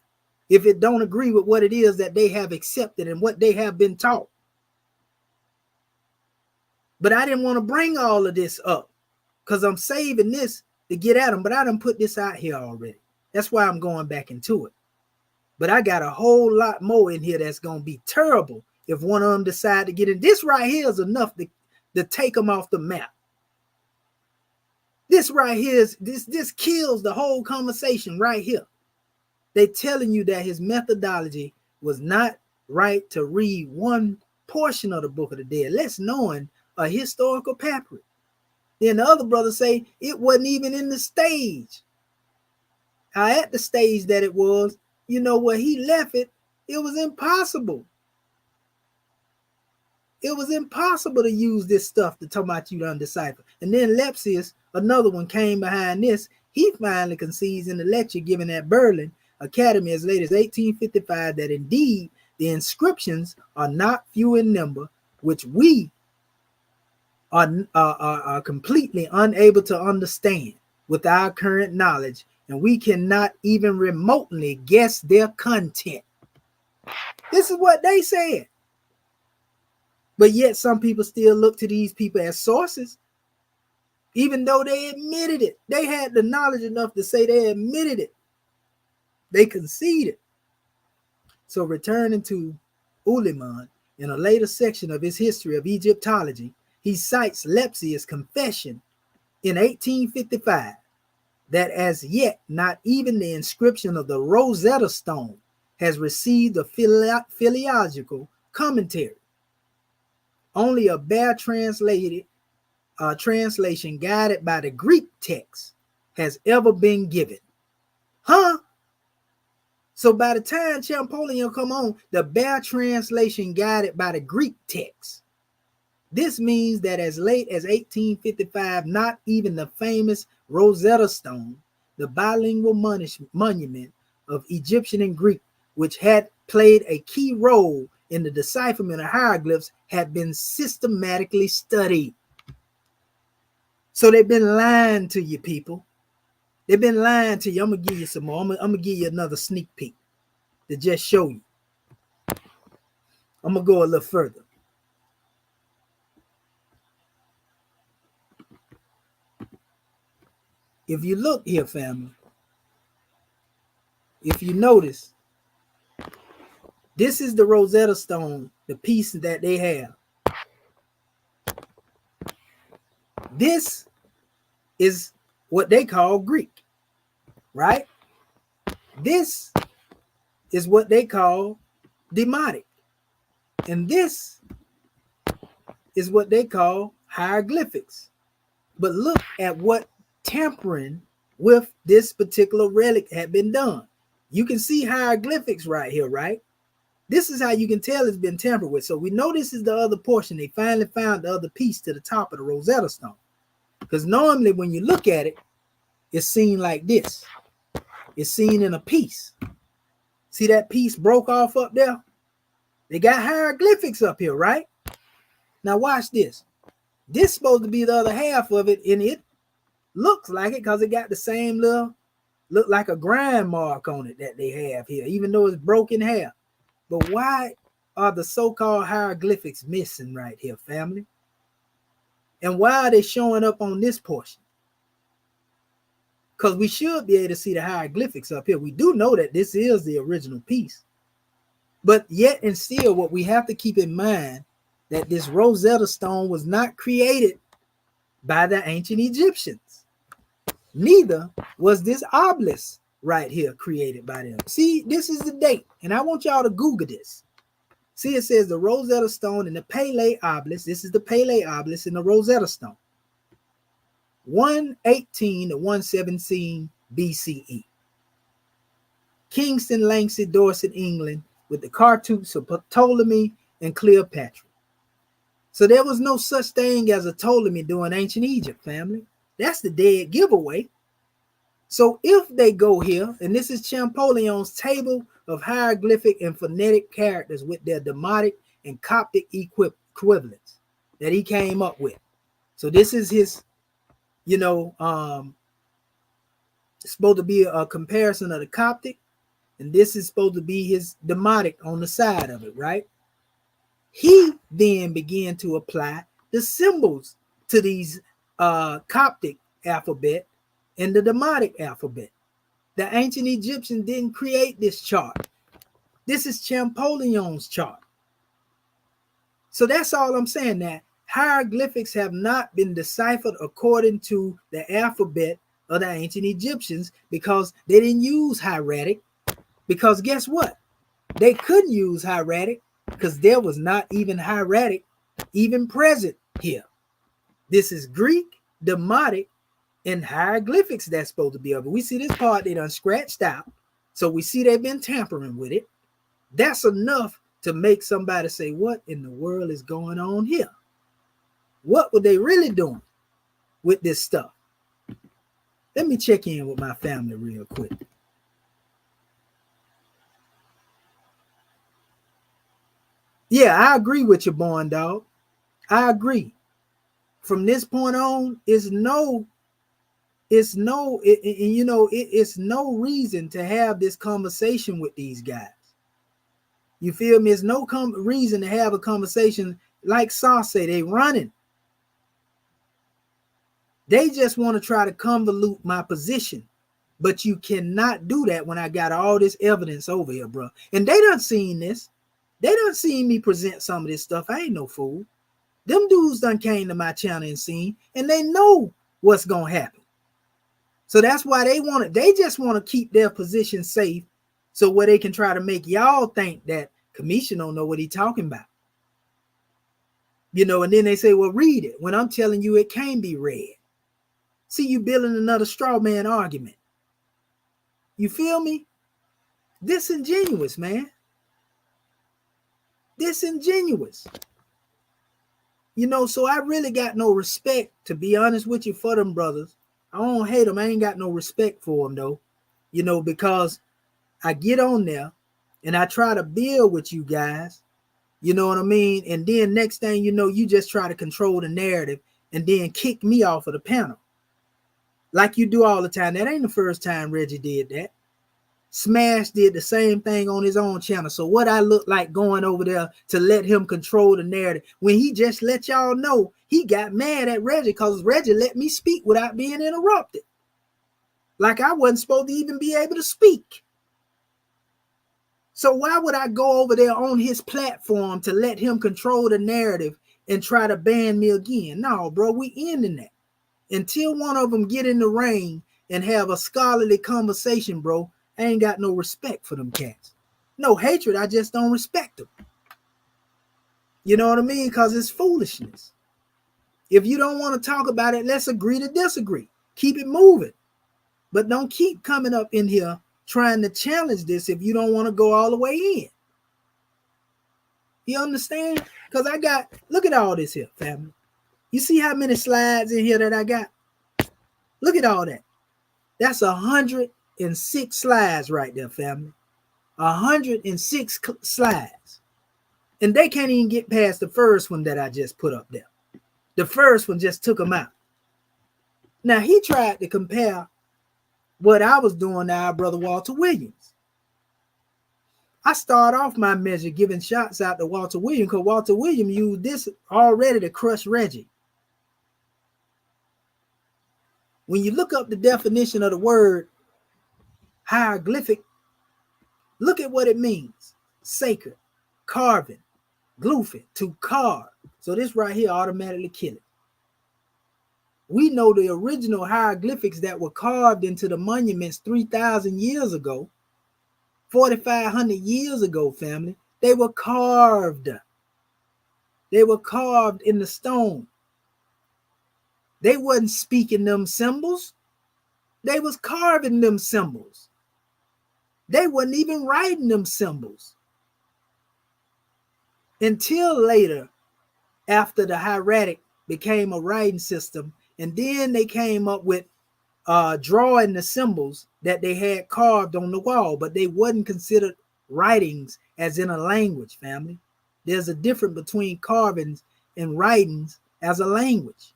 if it don't agree with what it is that they have accepted and what they have been taught. But I didn't want to bring all of this up because I'm saving this to get at them, but I done put this out here already. That's why I'm going back into it. But I got a whole lot more in here that's going to be terrible if one of them decide to get in. This right here is enough to take them off the map. This right here is this kills the whole conversation right here. They telling you that his methodology was not right to read one portion of the Book of the Dead, less knowing a historical papyrus. Then the other brothers say it wasn't even in the stage. At the stage that it was, you know, where he left it, it was impossible. It was impossible to use this stuff to talk about you to undecipher. And then Lepsius, another one, came behind this. He finally concedes in the lecture given at Berlin Academy as late as 1855 that indeed the inscriptions are not few in number, which we are completely unable to understand with our current knowledge, and we cannot even remotely guess their content. This is what they said. But yet some people still look to these people as sources, even though they admitted it. They had the knowledge enough to say they admitted it. They conceded. So returning to Uliman, in a later section of his history of Egyptology, he cites Lepsius' confession in 1855 that as yet not even the inscription of the Rosetta Stone has received a philological commentary. Only a bare translation guided by the Greek text has ever been given. So by the time Champollion come on, the bare translation guided by the Greek text. This means that as late as 1855, not even the famous Rosetta Stone, the bilingual monument of Egyptian and Greek, which had played a key role in the decipherment of hieroglyphs, had been systematically studied. So they've been lying to you, people. They've been lying to you. I'm going to give you some more. I'm going to give you another sneak peek to just show you. I'm going to go a little further. If you look here, family, if you notice, this is the Rosetta Stone, the piece that they have. This is what they call Greek, right? This is what they call Demotic. And this is what they call hieroglyphics. But look at what tampering with this particular relic had been done. You can see hieroglyphics right here, right? This is how you can tell it's been tampered with. So we know this is the other portion. They finally found the other piece to the top of the Rosetta Stone. Because normally when you look at it, it's seen like this. It's seen in a piece. See that piece broke off up there? They got hieroglyphics up here, right? Now watch this. This supposed to be the other half of it, and it looks like it because it got the same little, look like a grind mark on it that they have here, even though it's broken half. But why are the so-called hieroglyphics missing right here, family? And why are they showing up on this portion? Because we should be able to see the hieroglyphics up here. We do know that this is the original piece. But yet and still, what we have to keep in mind, that this Rosetta Stone was not created by the ancient Egyptians. Neither was this obelisk right here created by them. See, this is the date, and I want y'all to Google this. See, it says the Rosetta Stone and the Pele obelisk. This is the Pele obelisk and the Rosetta Stone. 118 to 117 BCE. Kingston, Langston, Dorset, England, with the cartouches of Ptolemy and Cleopatra. So there was no such thing as a Ptolemy during ancient Egypt, family. That's the dead giveaway. So if they go here, and this is Champollion's table of hieroglyphic and phonetic characters with their Demotic and Coptic equivalents that he came up with. So this is his, it's supposed to be a comparison of the Coptic, and this is supposed to be his Demotic on the side of it, right? He then began to apply the symbols to these Coptic alphabet and the Demotic alphabet. The ancient Egyptians didn't create this chart. This is Champollion's chart. So that's all I'm saying. That hieroglyphics have not been deciphered according to the alphabet of the ancient Egyptians because they didn't use hieratic. Because guess what? They couldn't use hieratic because there was not even hieratic even present here. This is Greek, Demotic, and hieroglyphics that's supposed to be over. We see this part they done scratched out. So we see they've been tampering with it. That's enough to make somebody say, what in the world is going on here? What were they really doing with this stuff? Let me check in with my family real quick. Yeah, I agree with you, born dog. I agree. From this point on, it's no reason to have this conversation with these guys. You feel me? It's no reason to have a conversation. Like Saw say, they running. They just want to try to convolute my position. But you cannot do that when I got all this evidence over here, bro. And they done seen this. They done seen me present some of this stuff. I ain't no fool. Them dudes done came to my channel and seen, and they know what's going to happen. So that's why they just want to keep their position safe so where they can try to make y'all think that Kamisha don't know what he talking about. And then they say, well, read it. When I'm telling you it can't be read. See, you building another straw man argument. You feel me? Disingenuous, man. Disingenuous. So I really got no respect, to be honest with you, for them brothers. I don't hate them. I ain't got no respect for them, though. Because I get on there and I try to build with you guys. You know what I mean? And then next thing you know, you just try to control the narrative and then kick me off of the panel. Like you do all the time. That ain't the first time Reggie did that. Smash did the same thing on his own channel. So what I look like going over there to let him control the narrative when he just let y'all know he got mad at Reggie because Reggie let me speak without being interrupted. Like I wasn't supposed to even be able to speak. So why would I go over there on his platform to let him control the narrative and try to ban me again? No, bro, we ending that. Until one of them get in the ring and have a scholarly conversation, bro, I ain't got no respect for them cats. No hatred, I just don't respect them. You know what I mean? Because it's foolishness. If you don't want to talk about it, let's agree to disagree. Keep it moving. But don't keep coming up in here trying to challenge this if you don't want to go all the way in. You understand? Because look at all this here, family. You see how many slides in here that I got? Look at all that. That's 106 slides right there, family. 106 slides. And they can't even get past the first one that I just put up there. The first one just took him out. Now, he tried to compare what I was doing to our brother Walter Williams. I start off my measure giving shots out to Walter Williams because Walter Williams used this already to crush Reggie. When you look up the definition of the word hieroglyphic, look at what it means. Sacred, carving, glyphin, to carve. So this right here automatically kill it. We know the original hieroglyphics that were carved into the monuments 3,000 years ago, 4,500 years ago, family. They were carved. They were carved in the stone. They wasn't speaking them symbols. They was carving them symbols. They wasn't even writing them symbols. Until later, after the hieratic became a writing system, and then they came up with drawing the symbols that they had carved on the wall, but they wasn't considered writings as in a language, family. There's a difference between carvings and writings as a language.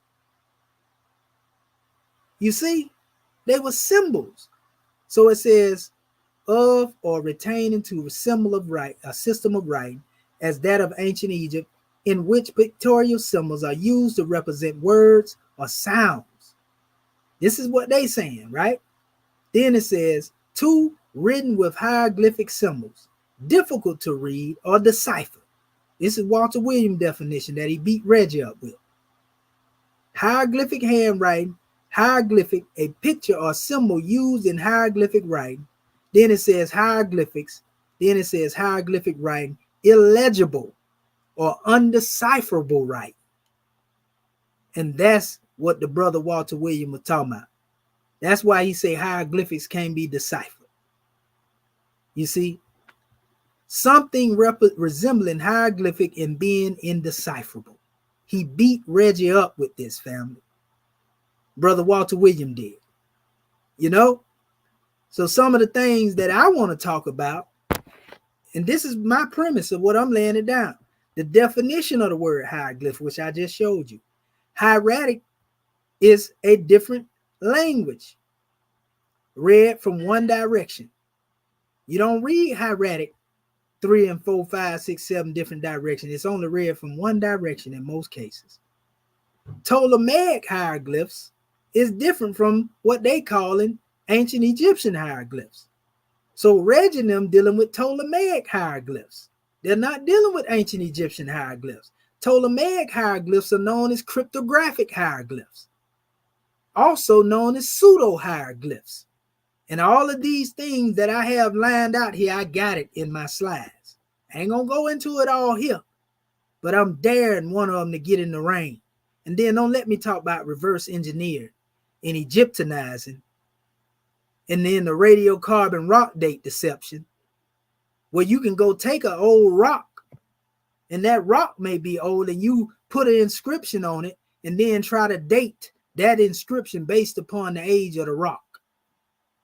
You see, they were symbols. So it says, of or retaining to a symbol of right, a system of writing, as that of ancient Egypt, in which pictorial symbols are used to represent words or sounds. This is what they saying, right? Then it says, two, written with hieroglyphic symbols, difficult to read or decipher. This is Walter Williams' definition that he beat Reggie up with. Hieroglyphic handwriting, hieroglyphic, a picture or symbol used in hieroglyphic writing. Then it says hieroglyphics. Then it says hieroglyphic writing, illegible or undecipherable writing. And that's what the brother Walter Williams was talking about. That's why he say hieroglyphics can't be deciphered. You see, something resembling hieroglyphic in being indecipherable. He beat Reggie up with this, family. Brother Walter Williams did. You know? So some of the things that I want to talk about, and this is my premise of what I'm laying it down. The definition of the word hieroglyph, which I just showed you. Hieratic is a different language, read from one direction. You don't read hieratic 3 and 4, 5, 6, 7 different directions. It's only read from one direction in most cases. Ptolemaic hieroglyphs is different from what they call in ancient Egyptian hieroglyphs. So Reggie and them dealing with Ptolemaic hieroglyphs. They're not dealing with ancient Egyptian hieroglyphs. Ptolemaic hieroglyphs are known as cryptographic hieroglyphs, also known as pseudo hieroglyphs. And all of these things that I have lined out here, I got it in my slides. I ain't gonna go into it all here, but I'm daring one of them to get in the rain. And then don't let me talk about reverse engineering and Egyptianizing, and then the radiocarbon rock date deception, where you can go take an old rock, and that rock may be old, and you put an inscription on it, and then try to date that inscription based upon the age of the rock.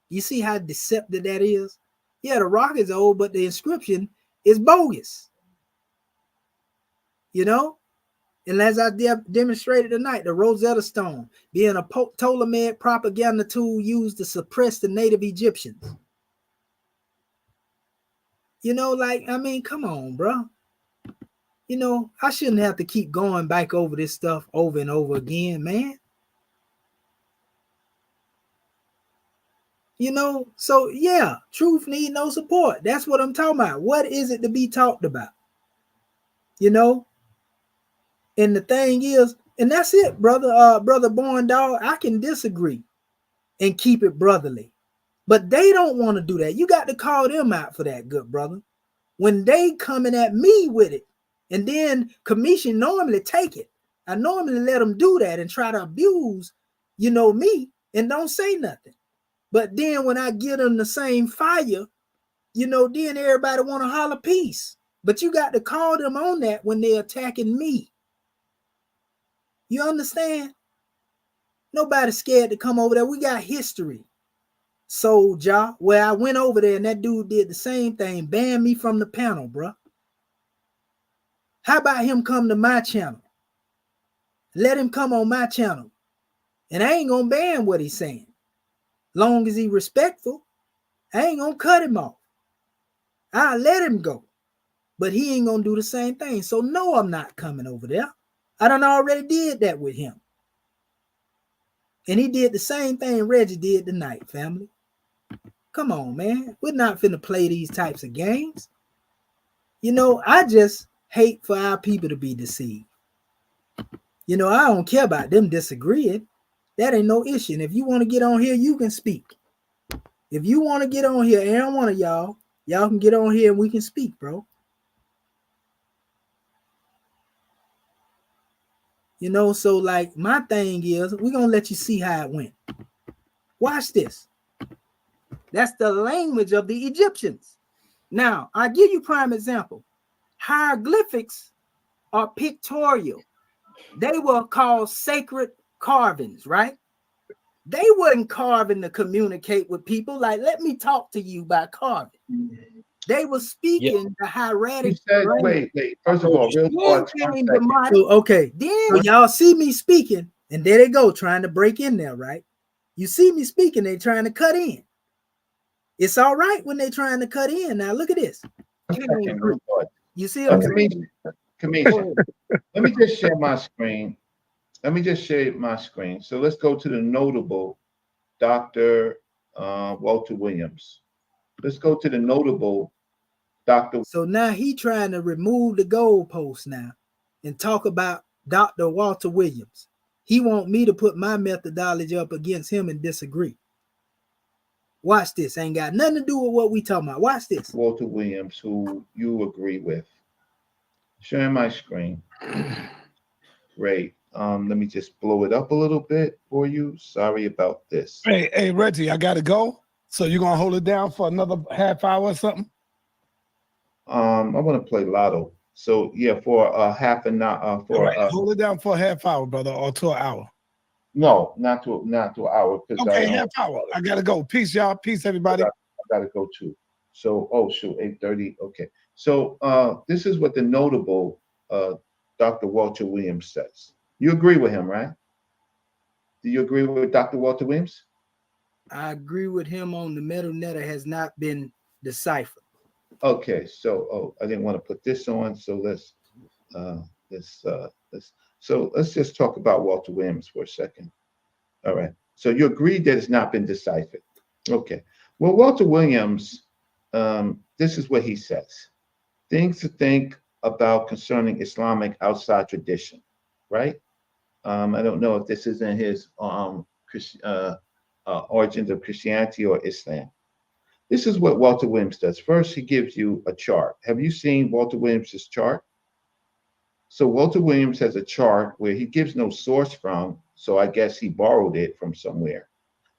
You see how deceptive that is? Yeah, the rock is old, but the inscription is bogus. You know? And as I demonstrated tonight, the Rosetta Stone being a Ptolemaic propaganda tool used to suppress the native Egyptians. You know, like, I mean, come on, bro. You know, I shouldn't have to keep going back over this stuff over and over again, man. You know, so yeah, truth need no support. That's what I'm talking about. What is it to be talked about? You know? And the thing is, and that's it, brother, brother Born Dog, I can disagree and keep it brotherly. But they don't want to do that. You got to call them out for that, good brother. When they coming at me with it, and then commission normally take it. I normally let them do that and try to abuse, you know, me and don't say nothing. But then when I give them the same fire, you know, then everybody want to holler peace. But you got to call them on that when they're attacking me. You understand? Nobody's scared to come over there. We got history. Soldier, where I went over there and that dude did the same thing, banned me from the panel, bro. How about him come to my channel? Let him come on my channel. And I ain't gonna ban what he's saying. Long as he respectful, I ain't gonna cut him off. I'll let him go. But he ain't gonna do the same thing. So no, I'm not coming over there. I done already did that with him. And he did the same thing Reggie did tonight, family. Come on, man. We're not finna play these types of games. You know, I just hate for our people to be deceived. You know, I don't care about them disagreeing. That ain't no issue. And if you want to get on here, you can speak. If you want to get on here, and one of y'all can get on here and we can speak, bro. You know, so like my thing is, we're going to let you see how it went. Watch this. That's the language of the Egyptians. Now, I give you prime example. Hieroglyphics are pictorial. They were called sacred carvings, right? They wasn't carving to communicate with people. Like, let me talk to you by carving. They were speaking the hieratic. Wait. First of all, real quick. So, okay. Then y'all see me speaking, and there they go, trying to break in there, right? You see me speaking, they trying to cut in. It's all right when they're trying to cut in. Now, look at this. You see what I'm saying? Kamisha, let me just share my screen. So let's go to the notable Dr. Walter Williams. Let's go to the notable Dr. So now he trying to remove the goalpost now and talk about Dr. Walter Williams. He want me to put my methodology up against him and disagree. Watch this. Ain't got nothing to do with what we talking about. Watch this. Walter Williams, who you agree with. Sharing my screen. Great. Let me just blow it up a little bit for you. Sorry about this. Hey, Reggie, I gotta go. So you're gonna hold it down for another half hour or something? I want to play Lotto. So yeah, for a half an hour. Hold it down for a half hour, brother, or to an hour. No, not to an hour. Okay, half hour. I gotta go. Peace, y'all. Peace, everybody. I gotta go too. So, 8:30. Okay. So this is what the notable Dr. Walter Williams says. You agree with him, right? Do you agree with Dr. Walter Williams? I agree with him on the metal netter has not been deciphered. Okay, so I didn't want to put this on, so let's just talk about Walter Williams for a second. All right. So you agree that it's not been deciphered. Okay. Well, Walter Williams, this is what he says. Things to think about concerning Islamic outside tradition, right? I don't know if this is in his origins of Christianity or Islam. This is what Walter Williams does. First, he gives you a chart. Have you seen Walter Williams's chart? So Walter Williams has a chart where he gives no source from, so I guess he borrowed it from somewhere.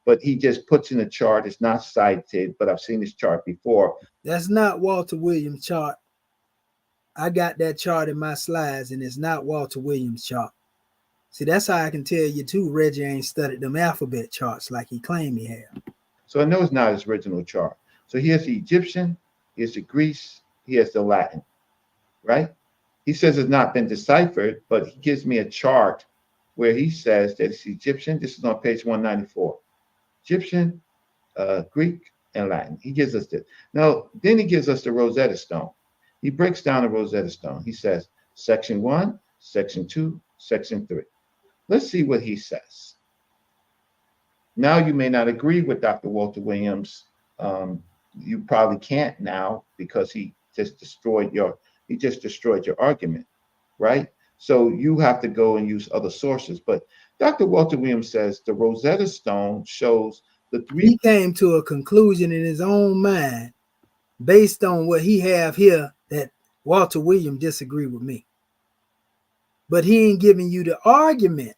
But he just puts in a chart. It's not cited, but I've seen this chart before. That's not Walter Williams' chart. I got that chart in my slides, and it's not Walter Williams' chart. See, that's how I can tell you, too, Reggie ain't studied them alphabet charts like he claimed he had. So I know it's not his original chart. So he has the Egyptian, he has the Greece, he has the Latin, right? He says it's not been deciphered, but he gives me a chart where he says that it's Egyptian. This is on page 194. Egyptian, Greek, and Latin. He gives us this. Now, then he gives us the Rosetta Stone. He breaks down the Rosetta Stone. He says section 1, section 2, section 3. Let's see what he says. Now, you may not agree with Dr. Walter Williams. You probably can't now because he just destroyed your argument, right? So you have to go and use other sources. But Dr. Walter Williams says the Rosetta Stone shows the three. He came to a conclusion in his own mind based on what he have here that Walter Williams disagree with me. But he ain't giving you the argument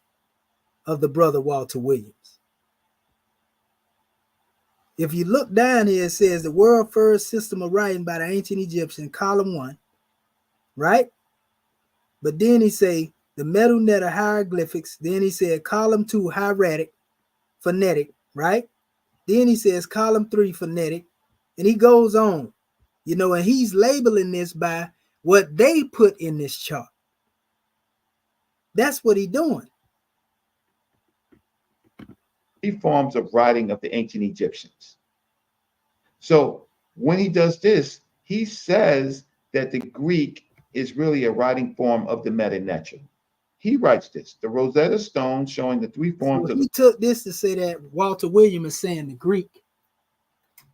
of the brother Walter Williams. If you look down here, it says the world first system of writing by the ancient Egyptians, column 1, right? But then he say the metal netter hieroglyphics. Then he said column 2 hieratic, phonetic, right? Then he says column 3 phonetic, and he goes on, you know, and he's labeling this by what they put in this chart. That's what he's doing. forms of writing of the ancient Egyptians. So when he does this, he says that the Greek is really a writing form of the Meta-Neter. He writes this, the Rosetta Stone showing the three forms So of he took this to say that Walter Williams is saying the Greek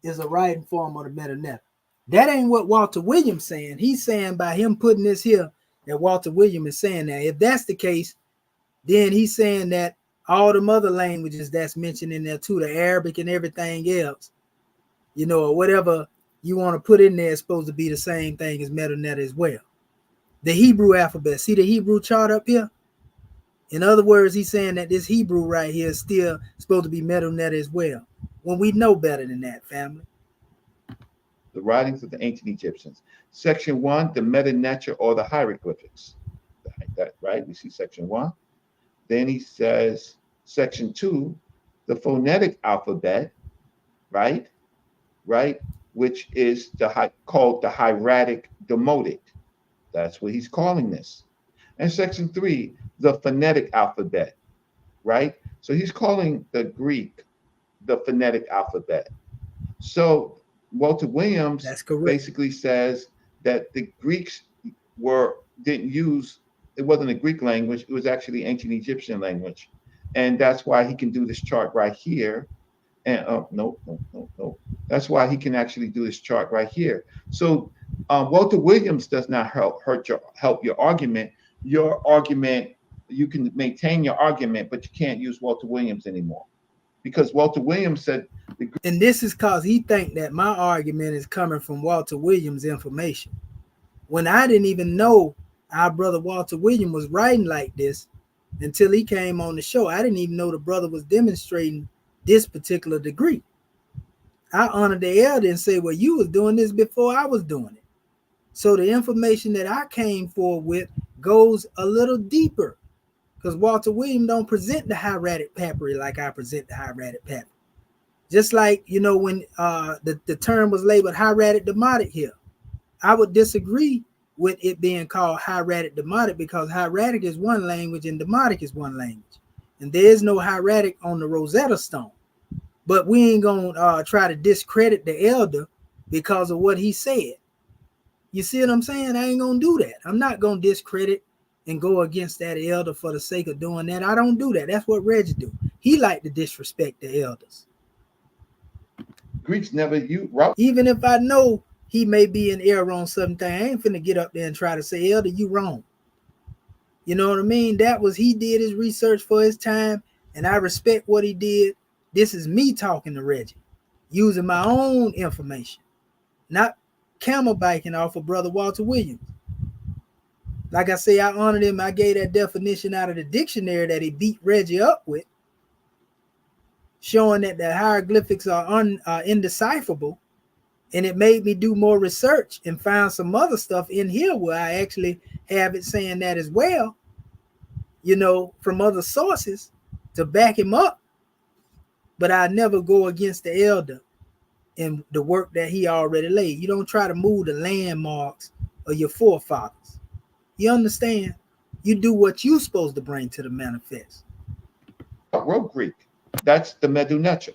is a writing form of the Meta-Neter. That ain't what Walter Williams saying. He's saying by him putting this here that Walter Williams is saying that. If that's the case, then he's saying that all the other languages that's mentioned in there too, the Arabic and everything else, you know, or whatever you want to put in there is supposed to be the same thing as Meta-Neter as well. The Hebrew alphabet, see the Hebrew chart up here? In other words, he's saying that this Hebrew right here is still supposed to be Meta-Neter as well, when we know better than that, family. The writings of the ancient Egyptians. Section 1, the Meta-Neter or the hieroglyphics. That, right? We see section 1. Then he says section 2, the phonetic alphabet, right? Right? Which is called the hieratic demotic. That's what he's calling this. And section 3, the phonetic alphabet, right? So he's calling the Greek the phonetic alphabet. So Walter Williams basically says that the Greeks didn't use, it wasn't a Greek language, it was actually ancient Egyptian language. And that's why he can do this chart right here. And no. That's why he can actually do this chart right here. So Walter Williams does not help your argument. Your argument, you can maintain your argument, but you can't use Walter Williams anymore. Because Walter Williams said, and this is because he think that my argument is coming from Walter Williams' information. When I didn't even know our brother Walter Williams was writing like this until he came on the show. I didn't even know the brother was demonstrating this particular degree. I honored the elder and say, well, you was doing this before I was doing it. So the information that I came forward with goes a little deeper, because Walter Williams don't present the hieratic papyri like I present the hieratic papyri. Just like, you know, when the term was labeled hieratic demotic here, I would disagree with it being called hieratic demotic, because hieratic is one language and demotic is one language. And there is no hieratic on the Rosetta Stone. But we ain't gonna try to discredit the elder because of what he said. You see what I'm saying? I ain't gonna do that. I'm not gonna discredit and go against that elder for the sake of doing that. I don't do that. That's what Reggie do. He like to disrespect the elders. Greeks never use. Even if I know he may be in error on something, I ain't finna get up there and try to say, elder, you wrong. You know what I mean? He did his research for his time, and I respect what he did. This is me talking to Reggie, using my own information, not camel biking off of Brother Walter Williams. Like I say, I honored him. I gave that definition out of the dictionary that he beat Reggie up with, showing that the hieroglyphics are indecipherable. And it made me do more research and find some other stuff in here where I actually have it saying that as well, you know, from other sources to back him up. But I never go against the elder and the work that he already laid. You don't try to move the landmarks of your forefathers. You understand? You do what you're supposed to bring to the manifest. Wrote Greek. That's the Meta-Neter.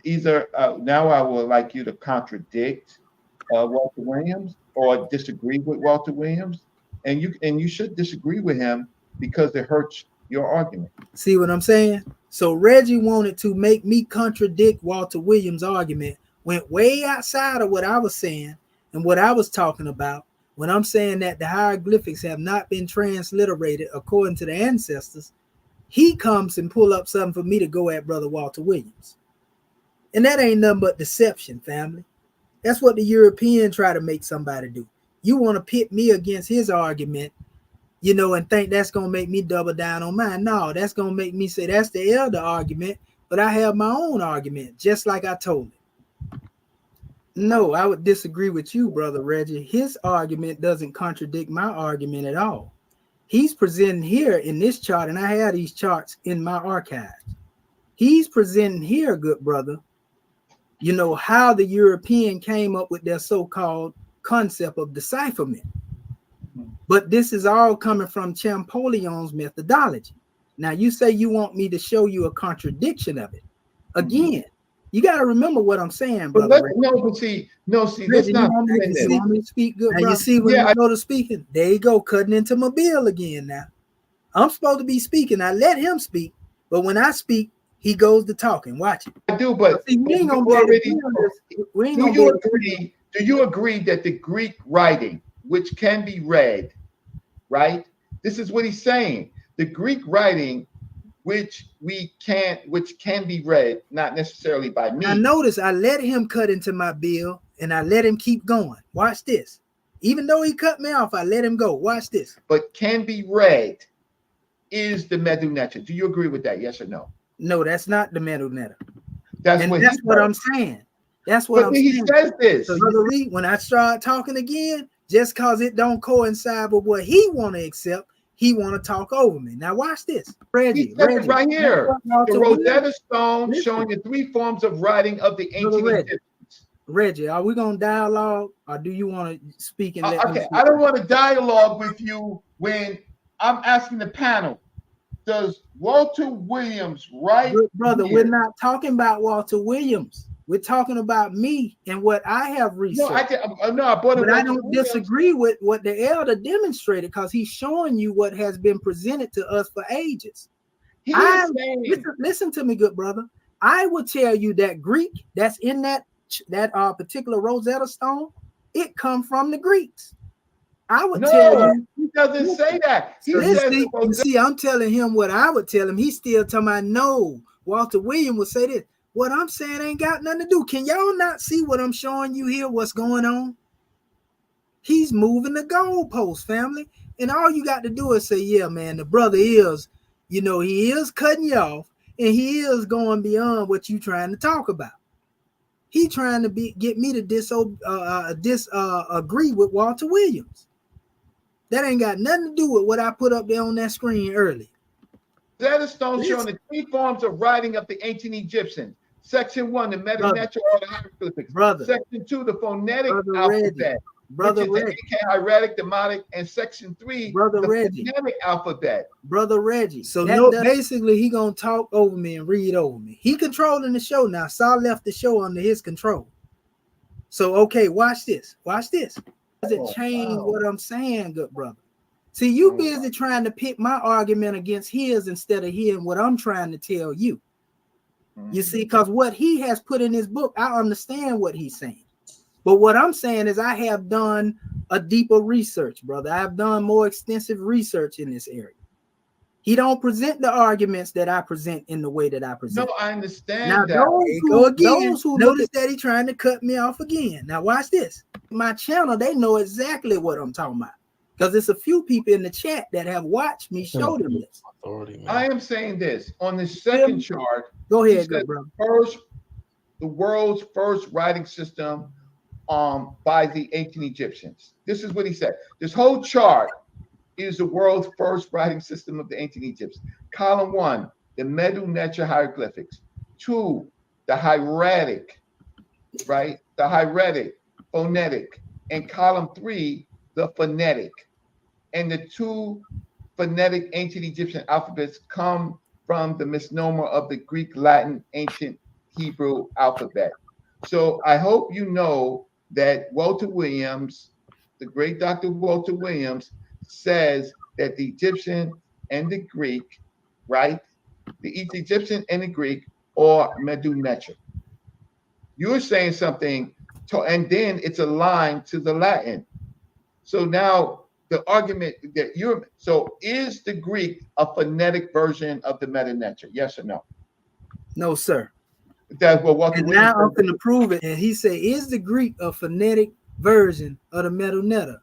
Either now I would like you to contradict Walter Williams or disagree with Walter Williams, and you should disagree with him because it hurts your argument. See what I'm saying? So Reggie wanted to make me contradict Walter Williams' argument, went way outside of what I was saying and what I was talking about when I'm saying that the hieroglyphics have not been transliterated according to the ancestors. He comes and pull up something for me to go at Brother Walter Williams. And that ain't nothing but deception, family. That's what the European try to make somebody do. You want to pit me against his argument, you know, and think that's going to make me double down on mine. No, that's going to make me say that's the elder argument, but I have my own argument, just like I told him. No, I would disagree with you, Brother Reggie. His argument doesn't contradict my argument at all. He's presenting here in this chart, and I have these charts in my archives. He's presenting here, good brother, you know, how the European came up with their so-called concept of decipherment. But this is all coming from Champollion's methodology. Now you say you want me to show you a contradiction of it. Again, you got to remember what I'm saying, brother. See, let's not. You want me to speak good, brother? You see when I go to speaking, there you go, cutting into my bill again. Now I'm supposed to be speaking. I let him speak, but when I speak, he goes to talking. Watch it. I do, but see, we ain't gonna do you agree that the Greek writing, which can be read, right? This is what he's saying. The Greek writing, which can be read, not necessarily by me. Now notice I let him cut into my bill and I let him keep going. Watch this. Even though he cut me off, I let him go. Watch this. But can be read is the Medu Neter. Do you agree with that? Yes or no? No, that's not the Medu Neter. That's what I'm saying. That's what I'm saying. He says this. So Brother Lee, when I start talking again, just cause it don't coincide with what he want to accept, he want to talk over me. Now watch this. Reggie, right here. The Rosetta Stone showing the 3 forms of writing of the ancient Egyptians. Reggie, are we gonna dialogue, or do you want to speak and let okay, I don't want to dialogue with you when I'm asking the panel. Does Walter Williams write? Brother, we're not talking about Walter Williams. We're talking about me and what I have researched. But I don't disagree with what the elder demonstrated, because he's showing you what has been presented to us for ages. Listen to me, good brother. I will tell you that Greek that's in that particular Rosetta Stone, it come from the Greeks. I would tell you. He doesn't say that. See, I'm telling him what I would tell him. He's still telling me, no. Walter Williams would say this. What I'm saying ain't got nothing to do. Can y'all not see what I'm showing you here? What's going on? He's moving the goalpost, family. And all you got to do is say, yeah, man, the brother is, he is cutting you off, and he is going beyond what you trying to talk about. He trying to get me to disagree with Walter Williams. That ain't got nothing to do with what I put up there on that screen earlier. Rosetta Stone showing the 3 forms of writing of the ancient Egyptians. Section 1, the Medu Neter or the hieroglyphics. Section 2, the phonetic alphabet. Brother Reggie. Hieratic, Demotic, and Section 3, the phonetic alphabet. Brother Reggie. So basically, he gonna talk over me and read over me. He controlling the show now. Saul left the show under his control. So okay, watch this. Watch this. Does it change what I'm saying, good brother? See, you busy trying to pick my argument against his instead of hearing what I'm trying to tell you. You see, because what he has put in his book, I understand what he's saying. But what I'm saying is I have done a deeper research, brother. I've done more extensive research in this area. He don't present the arguments that I present in the way that I present. No, I understand now, that. Those who notice that he's trying to cut me off again. Now, watch this. My channel, they know exactly what I'm talking about. Because there's a few people in the chat that have watched me show them this. I am saying this. On the second chart, go ahead, good brother. The world's first writing system by the ancient Egyptians. This is what he said. This whole chart is the world's first writing system of the ancient Egyptians. Column 1, the Medu Neter hieroglyphics. 2, the hieratic, right? The hieratic, phonetic. And column 3, the phonetic. And the 2 phonetic ancient Egyptian alphabets come from the misnomer of the Greek, Latin, ancient Hebrew alphabet. So I hope you know that Walter Williams, the great Dr. Walter Williams, says that the Egyptian and the Greek, right? The Egyptian and the Greek are Medu Neter. You're saying something, and then it's aligned to the Latin. So now the argument that is the Greek a phonetic version of the Medu Neter? Yes or no? No, sir. That's what Walter Williams now I'm going to prove it. And he said, is the Greek a phonetic version of the Medu Neter?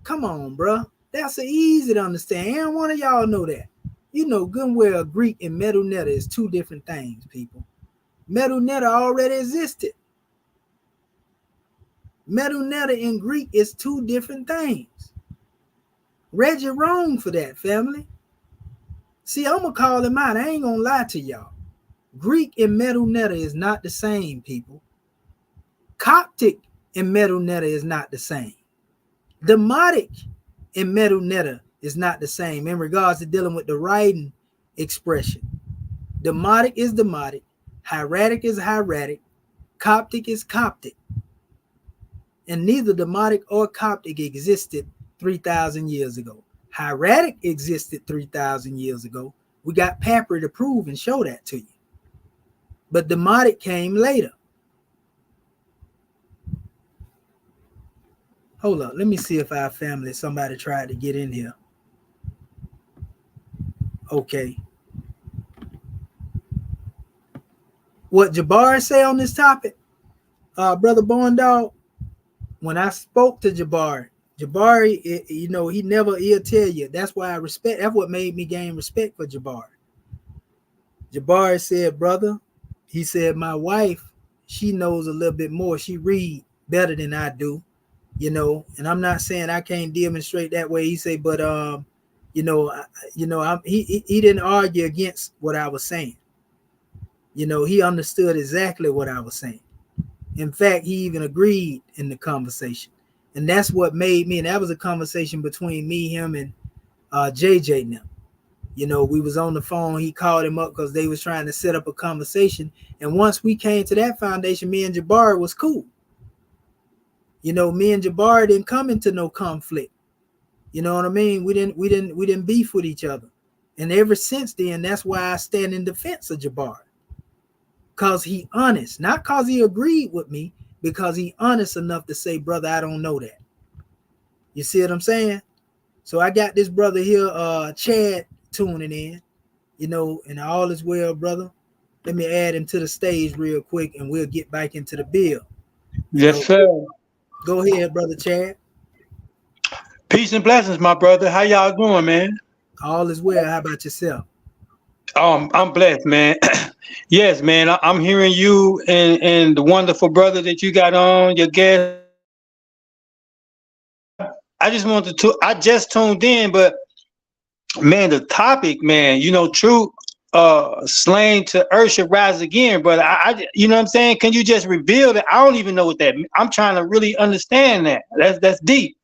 Come on, bro. That's easy to understand. Every one of y'all know that. You know good and well Greek and Medu Neter is 2 different things, people. Medu Neter already existed. Medu Neter in Greek is 2 different things. Reggie wrong for that, family. See, I'm going to call him out. I ain't going to lie to y'all. Greek and Medu Neter is not the same, people. Coptic and Medu Neter is not the same. Demotic and medu netta is not the same in regards to dealing with the writing expression. Demotic is Demotic, hieratic is hieratic, Coptic is Coptic. And neither Demotic or Coptic existed 3,000 years ago. Hieratic existed 3,000 years ago. We got Papyri to prove and show that to you. But Demotic came later. Hold up, let me see if our family, somebody tried to get in here. Okay. What Jabari say on this topic, Brother Born Dog, when I spoke to Jabari, he'll tell you. That's why I respect, that's what made me gain respect for Jabari. Jabari said, brother, he said, my wife, she knows a little bit more. She read better than I do, and I'm not saying I can't demonstrate that way. He said, but, he didn't argue against what I was saying. He understood exactly what I was saying. In fact, he even agreed in the conversation. And that's what made me, and that was a conversation between me, him, and JJ now. We was on the phone. He called him up because they was trying to set up a conversation. And once we came to that foundation, me and Jabari was cool. Me and Jabari didn't come into no conflict. You know what I mean? We didn't beef with each other. And ever since then, that's why I stand in defense of Jabari. Because he honest, not because he agreed with me, because he honest enough to say, brother, I don't know that. You see what I'm saying? So I got this brother here, Chad, tuning in, and all is well, brother. Let me add him to the stage real quick and we'll get back into the bill. Yes, sir. Go ahead, brother Chad. Peace and blessings, my brother. How y'all doing, man? All is well. How about yourself? I'm blessed, man. Yes, man. I'm hearing you and the wonderful brother that you got on, your guest. I just tuned in, but man, the topic, man, truth slain to earth should rise again, brother. I you know what I'm saying? Can you just reveal that? I don't even know what that means. I'm trying to really understand that. That's deep.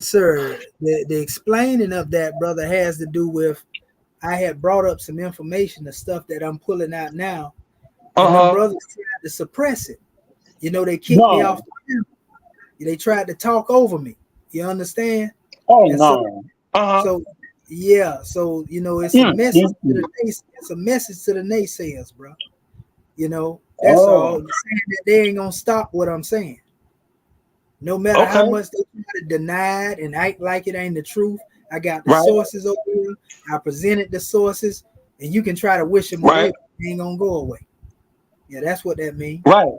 Sir, the explaining of that, brother, has to do with I had brought up some information, the stuff that I'm pulling out now. And the brothers tried to suppress it. They kicked me off the panel. They tried to talk over me. You understand? Oh, and no. So it's a message to the it's a message to the naysayers, bro. That's all. Saying that they ain't gonna stop what I'm saying. No matter how much they try to deny it and act like it ain't the truth. I got the sources over here. I presented the sources, and you can try to wish them away, but they ain't gonna go away. Yeah, that's what that means. Right.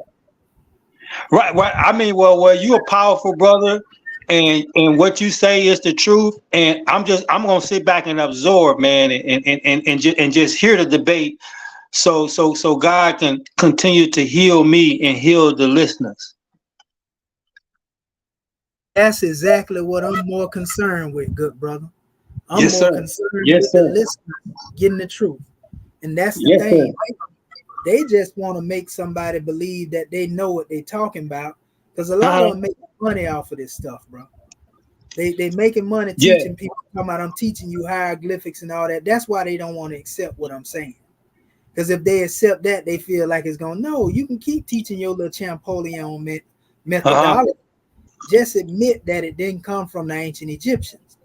I mean, well, you a powerful brother, and what you say is the truth. And I'm gonna sit back and absorb, man, and just hear the debate, so God can continue to heal me and heal the listeners. That's exactly what I'm more concerned with, good brother. I'm more concerned with the listeners getting the truth. And that's the thing. They just want to make somebody believe that they know what they're talking about. Because a lot of them make money off of this stuff, bro. They making money teaching people, talking about I'm teaching you hieroglyphics and all that. That's why they don't want to accept what I'm saying. Because if they accept that, they feel like it's going, no, you can keep teaching your little Champollion methodology. Just admit that it didn't come from the ancient Egyptians.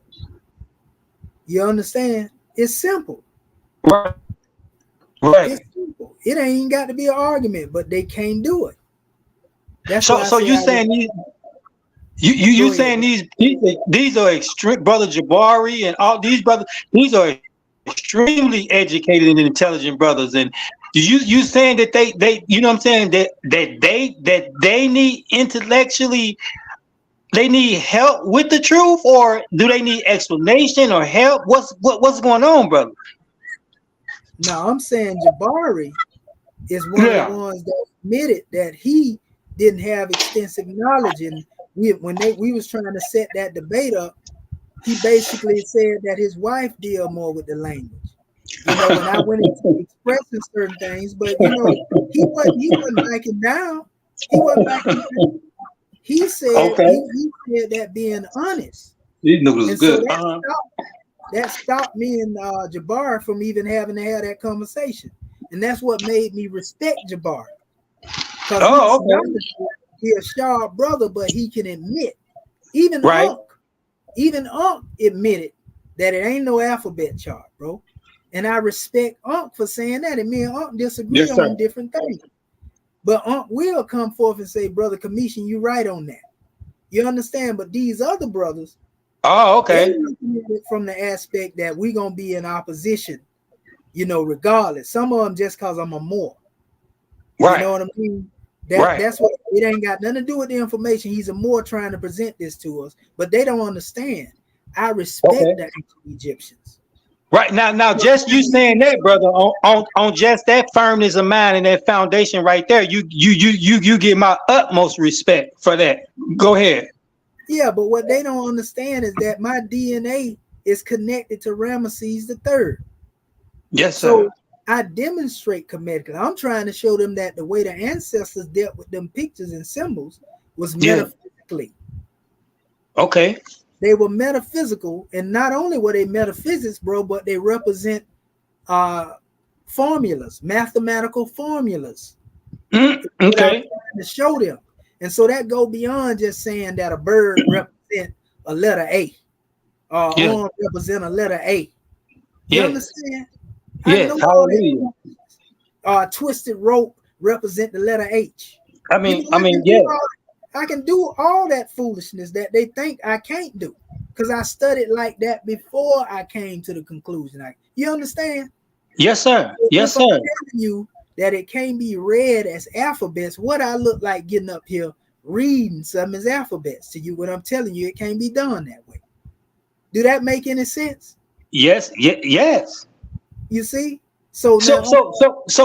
You understand? It's simple. Right. It's simple. It ain't got to be an argument, but they can't do it. That's so you saying you saying these are extreme, brother Jabari and all these brothers. These are extremely educated and intelligent brothers, and you saying that they you know what I'm saying that they need intellectually. They need help with the truth, or do they need explanation or help? What's going on, brother? No, I'm saying Jabari is one of the ones that admitted that he didn't have extensive knowledge. And when we was trying to set that debate up, he basically said that his wife deal more with the language. And I went into expressing certain things, but he wasn't backing down. He wasn't backing down. He said, Okay. he said that being honest. These noodles And good. so that stopped me and Jabbar from even having to have that conversation. And that's what made me respect Jabbar. Because he's a sharp brother, but he can admit, even Unc admitted that it ain't no alphabet chart, bro. And I respect Unc for saying that. And me and Unc disagree on different things. But Unc will come forth and say, Brother Commission, you right on that. You understand? But these other brothers, they're looking at it from the aspect that we're going to be in opposition, you know, regardless. Some of them just because I'm a Moor. You know what I mean? That's what it ain't got nothing to do with the information. He's a Moor trying to present this to us, but they don't understand. I respect the ancient Egyptians. Right now, just you saying that, brother, on just that firmness of mind and that foundation right there, you get my utmost respect for that. Go ahead. Yeah, but what they don't understand is that my DNA is connected to Ramesses III. Yes, sir. So I demonstrate Kemetically. I'm trying to show them that the way the ancestors dealt with them pictures and symbols was metaphysically. Okay. They were metaphysical, and not only were they metaphysics, bro, but they represent formulas, mathematical formulas. Okay. I'm trying to show them. And so that go beyond just saying that a bird represent a letter A, or arm represent a letter A. You understand? Yeah. Hallelujah. Twisted rope represent the letter H. I can do all that foolishness that they think I can't do, because I studied like that before I came to the conclusion. You understand? Yes, sir. Yes, sir. I'm telling you that it can't be read as alphabets. What I look like getting up here reading some as alphabets to you, when I'm telling you it can't be done that way. Do that make any sense? Yes. Yes. You see? So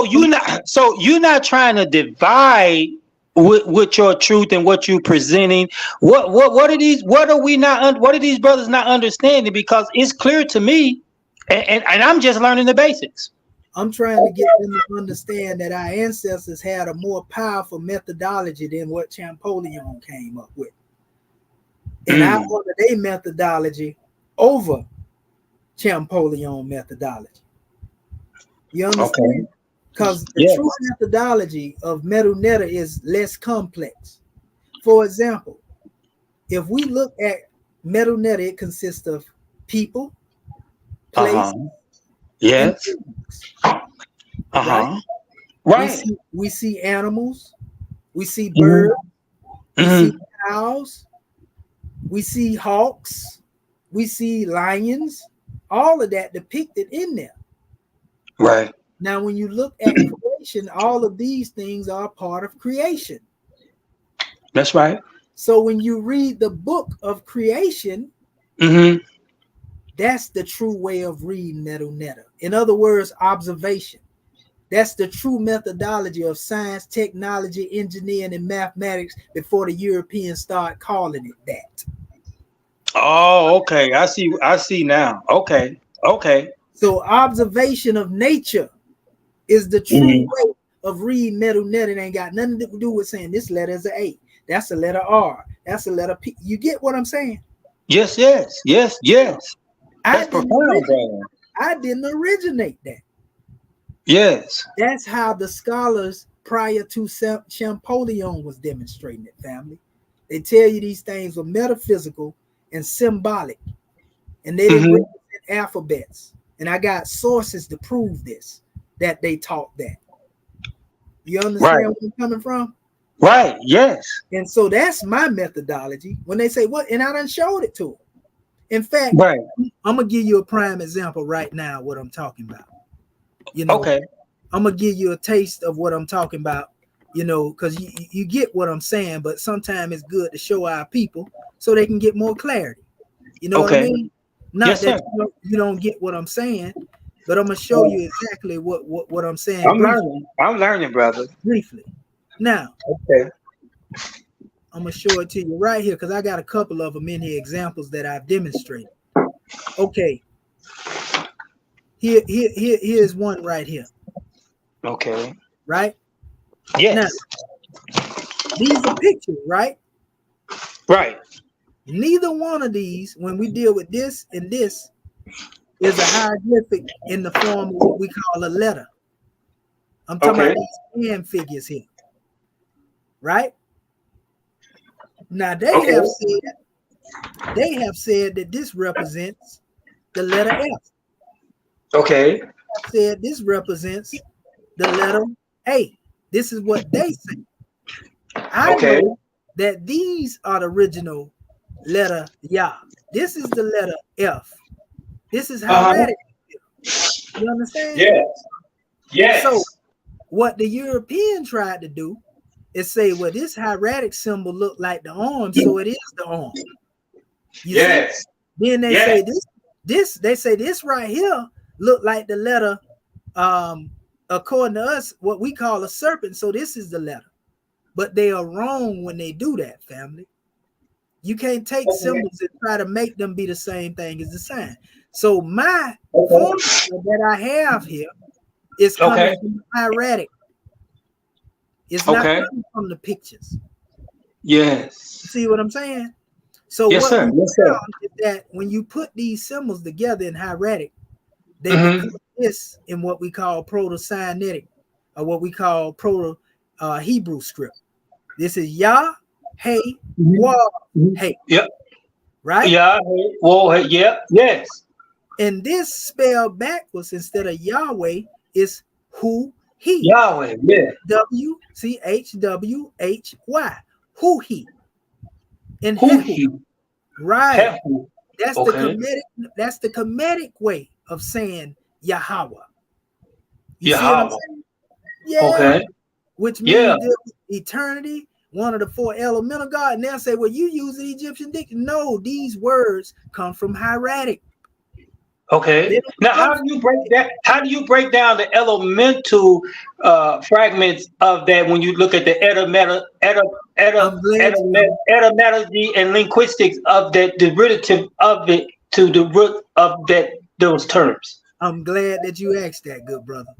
you're not trying to divide with your truth and what you presenting. What are these brothers not understanding? Because it's clear to me, and I'm just learning the basics. I'm trying to get them to understand that our ancestors had a more powerful methodology than what Champollion came up with. And I order their methodology over Champollion methodology. You understand? Because the true methodology of Medu Neter is less complex. For example, if we look at Medu Neter, it consists of people, place, and things. Right? We see animals, we see birds, we see cows, we see hawks, we see lions, all of that depicted in there. Right. Now, when you look at creation, all of these things are part of creation. That's right. So when you read the book of creation, that's the true way of reading Medu Neter. In other words, observation. That's the true methodology of science, technology, engineering, and mathematics before the Europeans start calling it that. Oh, okay. I see now. Okay. So observation of nature is the true way of reading Medu Neter. It ain't got nothing to do with saying this letter is an A, that's a letter R, that's a letter P. You get what I'm saying? Yes. That's profound, brother. I didn't originate that. Yes. That's how the scholars prior to Champollion was demonstrating it, family. They tell you these things were metaphysical and symbolic, and they didn't represent alphabets. And I got sources to prove this, that they taught that. You understand where I'm coming from? Right, yes. And so that's my methodology. When they say what, and I done showed it to them. In fact, I'm gonna give you a prime example right now what I'm talking about. You know, I'm gonna give you a taste of what I'm talking about, you know, because you get what I'm saying, but sometimes it's good to show our people so they can get more clarity. You know what I mean? Not that you don't get what I'm saying, but I'm gonna show you exactly what I'm saying. I'm learning, brother. Briefly. Now, I'm gonna show it to you right here because I got a couple of them in here, examples that I've demonstrated. Okay. Here's one right here. Okay. Right? Yes. Now, these are pictures, right? Right. Neither one of these, when we deal with this and this, is a hieroglyphic in the form of what we call a letter. I'm talking about these hand figures here, right? Now they have said that this represents the letter F. Okay. They have said this represents the letter A. This is what they say. I know that these are the original letter Yah. This is the letter F. This is hieratic. You understand? Yes. Yes. So what the European tried to do is say, well, this hieratic symbol look like the arm, so it is the arm. You see? Then they say this right here look like the letter, according to us, what we call a serpent. So this is the letter. But they are wrong when they do that, family. You can't take symbols and try to make them be the same thing as the sign. So my formula that I have here is coming from hieratic. It's not coming from the pictures. Yes. See what I'm saying? So what we found is that when you put these symbols together in hieratic, they become this in what we call proto-Sinaitic, or what we call proto-Hebrew script. This is Yah, Hey, Wav, Hey. Yep. Right? Yah, Hey, Wav, Hey. Yep. Yes. And this spelled backwards instead of Yahweh is Hu, He. Yahweh, yeah. WCHWHY. Hu, He. And Hu, He. Right. Hehu. That's the Kemetic way of saying Yahweh. You see what I'm saying? Yeah. Which means eternity, one of the four elemental gods. And they'll say, well, you use the Egyptian dictionary. No, these words come from hieratic. Okay. Now, how do you break that? How do you break down the elemental fragments of that when you look at the etymology and linguistics of that derivative of it to the root of those terms? I'm glad that you asked that, good brother.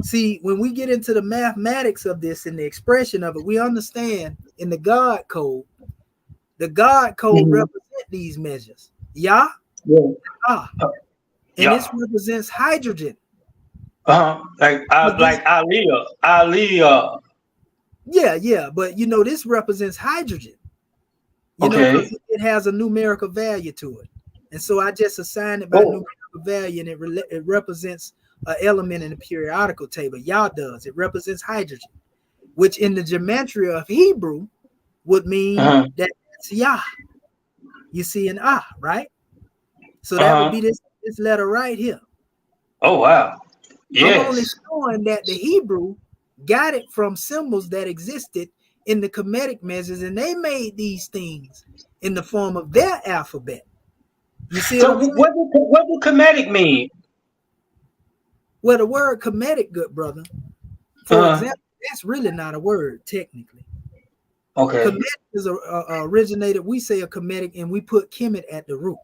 See, when we get into the mathematics of this and the expression of it, we understand in the God code represents these measures. Yah, and this represents hydrogen. Like Aliyah. Yeah, but you know, this represents hydrogen. You know, it has a numerical value to it. And so I just assigned it by numerical value, and it represents an element in the periodical table. Yah does. It represents hydrogen, which in the gematria of Hebrew would mean that it's Yah. You see an right? So that would be this letter right here. Oh, wow. Yes. I'm only showing that the Hebrew got it from symbols that existed in the Kemetic measures, and they made these things in the form of their alphabet. You see so what do Kemetic mean? Well, the word Kemetic, good brother, for example, that's really not a word technically. Okay. Kemetic is originated, we say a Kemetic, and we put Kemet at the root.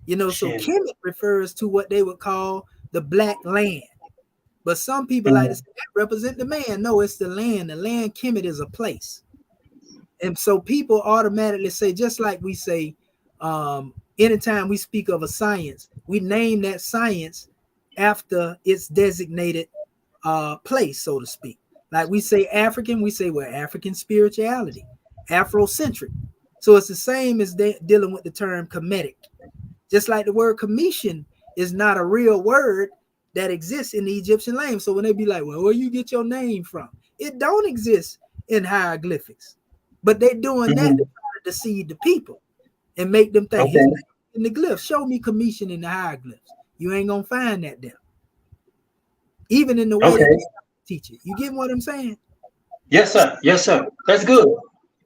You know, so Kemet refers to what they would call the black land. But some people like to say that represent the man. No, it's the land. The land, Kemet, is a place. And so people automatically say, just like we say, anytime we speak of a science, we name that science after its designated place, so to speak. Like we say African, we say we're African spirituality, Afrocentric. So it's the same as dealing with the term Kemetic. Just like the word Commission is not a real word that exists in the Egyptian language. So when they be like, well, where you get your name from? It don't exist in hieroglyphics. But they're doing that to try to deceive the people and make them think his name in the glyphs. Show me Commission in the hieroglyphs. You ain't gonna find that there. Even in the way that they teach it. You get what I'm saying? Yes, sir. Yes, sir. That's good.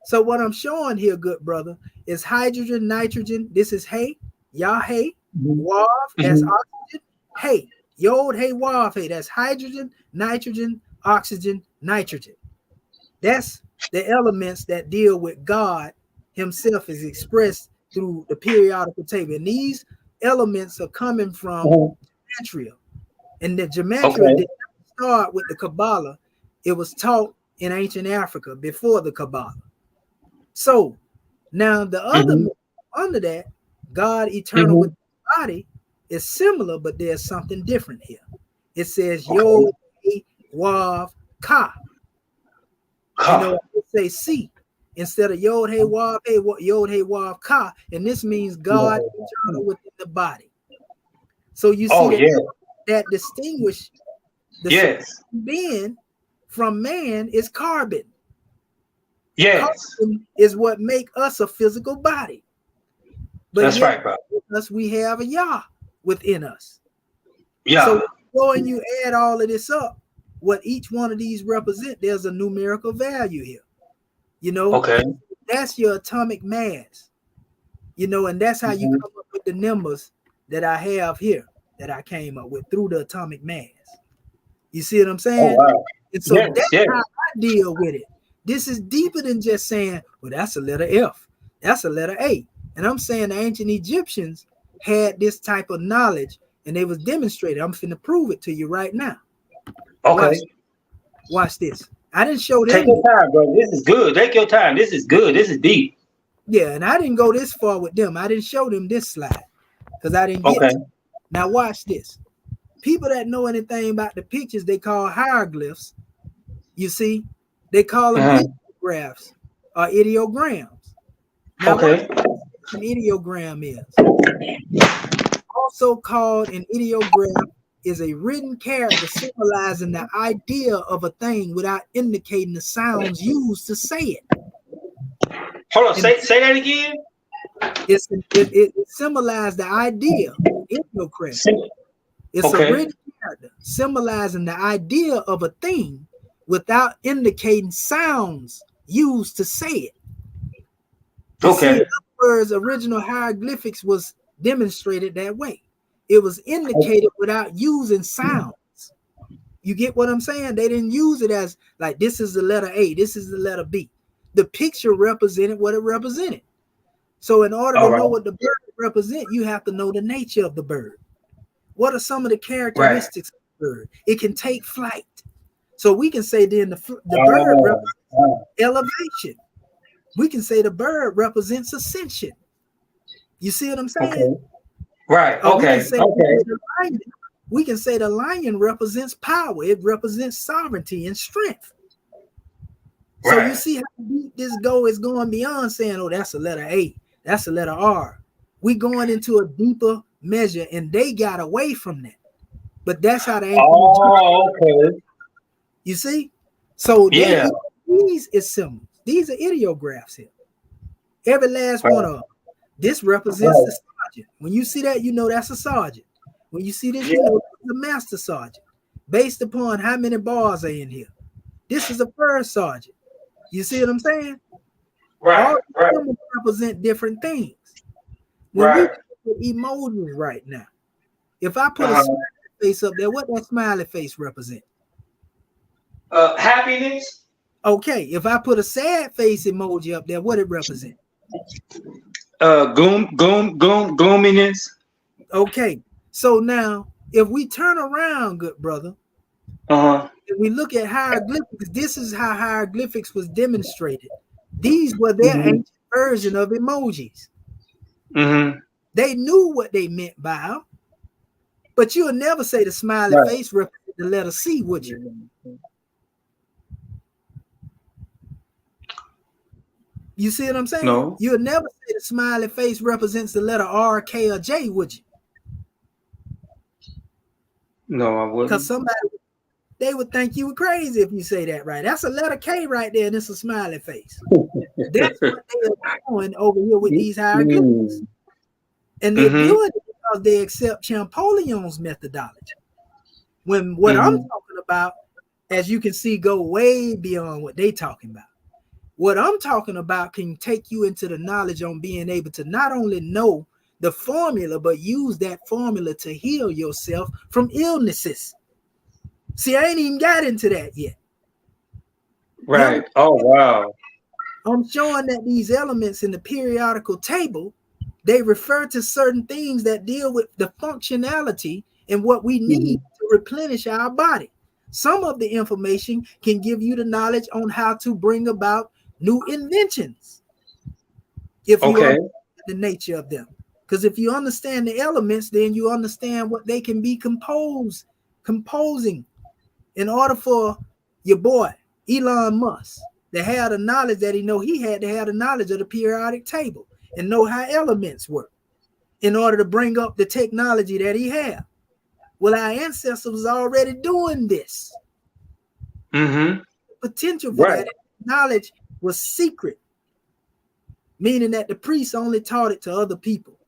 So what I'm showing here, good brother, is hydrogen, nitrogen. This is Hey, Yah, Hey, Wav, that's oxygen. Hey, Yod, Hey, Wav, Hey, that's hydrogen, nitrogen, oxygen, nitrogen. That's the elements that deal with God himself is expressed through the periodical table. And these elements are coming from gematria. And the gematria did not start with the Kabbalah. It was taught in ancient Africa before the Kabbalah. So Now, the other under that, God eternal with the body is similar, but there's something different here. It says Yod, He, Wav, Ka. You know, it say C instead of Yod, He, Wav, He, Yod, He, Wav, Ka, and this means God eternal within the body. So you see that distinguish the being from man is carbon. Carbon is what make us a physical body. But that's right, bro. Us, we have a Yah within us. Yeah. So when you add all of this up, what each one of these represent, there's a numerical value here. You know, that's your atomic mass. You know, and that's how you come up with the numbers that I have here, that I came up with through the atomic mass. You see what I'm saying? Oh, wow. And so that's how I deal with it. This is deeper than just saying, well, that's a letter F, that's a letter A. And I'm saying the ancient Egyptians had this type of knowledge and they was demonstrated. I'm finna prove it to you right now. Okay. Watch this. I didn't show them. Take your time, bro. This is good. Take your time. This is good. This is deep. Yeah, and I didn't go this far with them. I didn't show them this slide because I didn't get it. Now watch this. People that know anything about the pictures, they call hieroglyphs. You see, they call them ideographs or ideograms. Now, what an ideogram is, also called an ideogram, is a written character symbolizing the idea of a thing without indicating the sounds used to say it. Hold on, say that again. It symbolizes the idea. It's a written character symbolizing the idea of a thing without indicating sounds used to say it. See, in other words, original hieroglyphics was demonstrated that way. It was indicated without using sounds. You get what I'm saying? They didn't use it as like, this is the letter A, this is the letter B. The picture represented what it represented. So in order to know what the bird represents, you have to know the nature of the bird. What are some of the characteristics of the bird? It can take flight. So we can say then the bird represents elevation. We can say the bird represents ascension. You see what I'm saying? Right. We can say the lion represents power. It represents sovereignty and strength. So you see how deep this is going beyond saying, oh, that's a letter A, that's a letter R. We going into a deeper measure, and they got away from that. But that's how they. You see? So these is symbols. These are ideographs here. Every last one of them. This represents the sergeant. When you see that, you know that's a sergeant. When you see this, you know that's the master sergeant. Based upon how many bars are in here. This is a first sergeant. You see what I'm saying? All symbols represent different things. When we put emojis right now, if I put a smiley face up there, what that smiley face represent? Happiness. Okay, if I put a sad face emoji up there, what it represent? Goominess. Okay, so now if we turn around, good brother, if we look at hieroglyphics, this is how hieroglyphics was demonstrated. These were their ancient version of emojis. They knew what they meant by them, but you'll never say the smiley face represents the letter C, would you? You see what I'm saying? No. You'll never say the smiley face represents the letter R, K, or J, would you? No, I wouldn't. Because they would think you were crazy if you say that, right? That's a letter K right there, and it's a smiley face. That's what they are doing over here with these hieroglyphics. And they're doing it because they accept Champollion's methodology. When what I'm talking about, as you can see, go way beyond what they're talking about. What I'm talking about can take you into the knowledge on being able to not only know the formula, but use that formula to heal yourself from illnesses. See, I ain't even got into that yet. Right. Oh, wow. I'm showing that these elements in the periodical table, they refer to certain things that deal with the functionality and what we need to replenish our body. Some of the information can give you the knowledge on how to bring about new inventions. if you understand the nature of them. Because if you understand the elements, then you understand what they can be composing. In order for your boy Elon Musk to have the knowledge that he had to have the knowledge of the periodic table and know how elements work in order to bring up the technology that he had. Well, our ancestors was already doing this. Potential for that knowledge was secret, meaning that the priests only taught it to other people.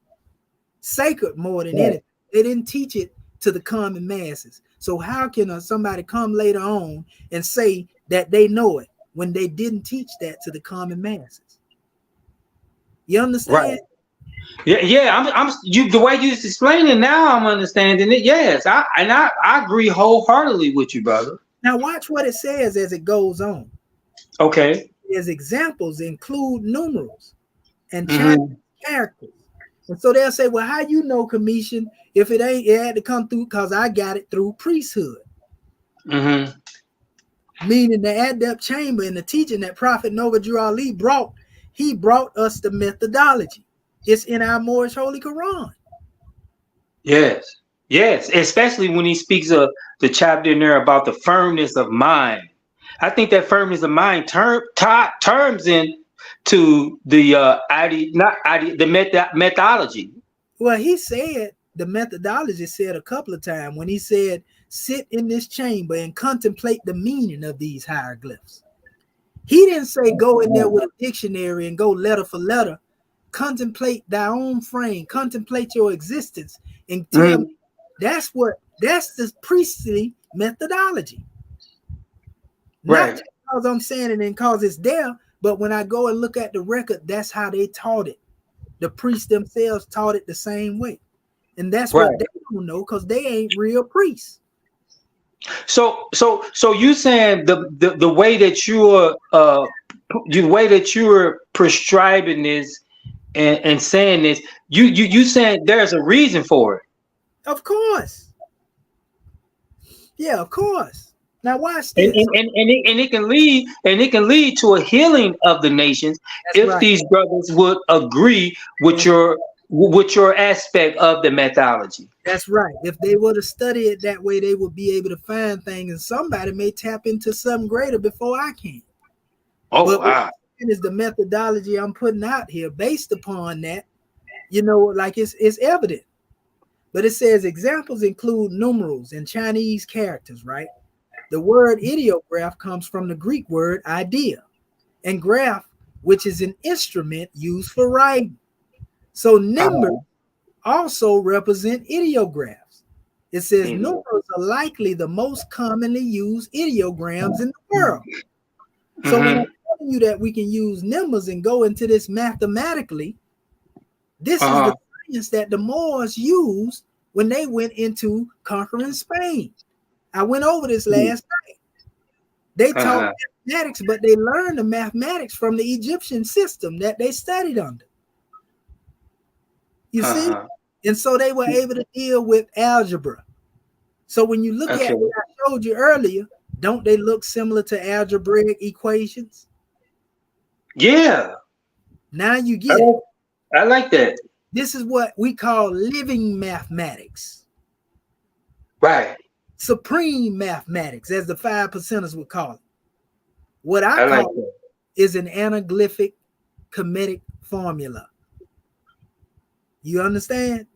Sacred more than anything. They didn't teach it to the common masses. So how can somebody come later on and say that they know it when they didn't teach that to the common masses? You understand? Right. Yeah. I'm the way you explain it now, I'm understanding it. Yes, I agree wholeheartedly with you, brother. Now watch what it says as it goes on. Okay. As examples include numerals and Chinese characters. And so they'll say, well, how you know, Commission, if it had to come through because I got it through priesthood. Meaning the adept chamber and the teaching that Prophet Noble Ali brought, he brought us the methodology. It's in our Moorish Holy Quran. Yes, especially when he speaks of the chapter in there about the firmness of mind. I think that firmness of mind terms in to the methodology. Well, he said the methodology said a couple of times when he said, sit in this chamber and contemplate the meaning of these hieroglyphs. He didn't say go in there with a dictionary and go letter for letter. Contemplate thy own frame, contemplate your existence, and tell me that's the priestly methodology. Not because I'm saying it and because it's there, but when I go and look at the record, that's how they taught it. The priests themselves taught it the same way. And that's what they don't know because they ain't real priests. So you saying the way that you're prescribing this and saying this, you saying there's a reason for it. Of course. Yeah, of course. Now watch this. And it can lead to a healing of the nations. That's if these brothers would agree with your aspect of the methodology. That's right. If they were to study it that way, they would be able to find things, and somebody may tap into something greater before I can. Oh, wow. Is the methodology I'm putting out here based upon that, like it's evident. But it says examples include numerals and Chinese characters, right? The word ideograph comes from the Greek word idea, and graph, which is an instrument used for writing. So numbers also represent ideographs. It says numbers are likely the most commonly used ideograms in the world. So when I'm telling you that we can use numbers and go into this mathematically, this is the science that the Moors used when they went into conquering Spain. I went over this last night. They taught mathematics, but they learned the mathematics from the Egyptian system that they studied under. You see? And so they were able to deal with algebra. So when you look at what I showed you earlier, don't they look similar to algebraic equations? Yeah. Now you get it. I like that. This is what we call living mathematics. Right. Supreme mathematics, as the 5%ers would call it. What I call it is an anaglyphic comedic formula. You understand?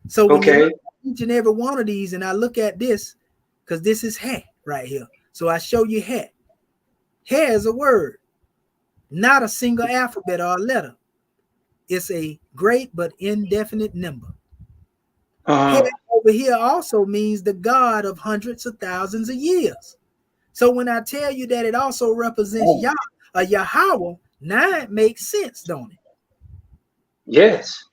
So when you look at each and every one of these, and I look at this, because this is ha right here. So I show you ha. Ha is a word, not a single alphabet or a letter. It's a great but indefinite number. Ha over here also means the God of hundreds of thousands of years. So when I tell you that it also represents Yah or Yahweh, now it makes sense, don't it? Yes.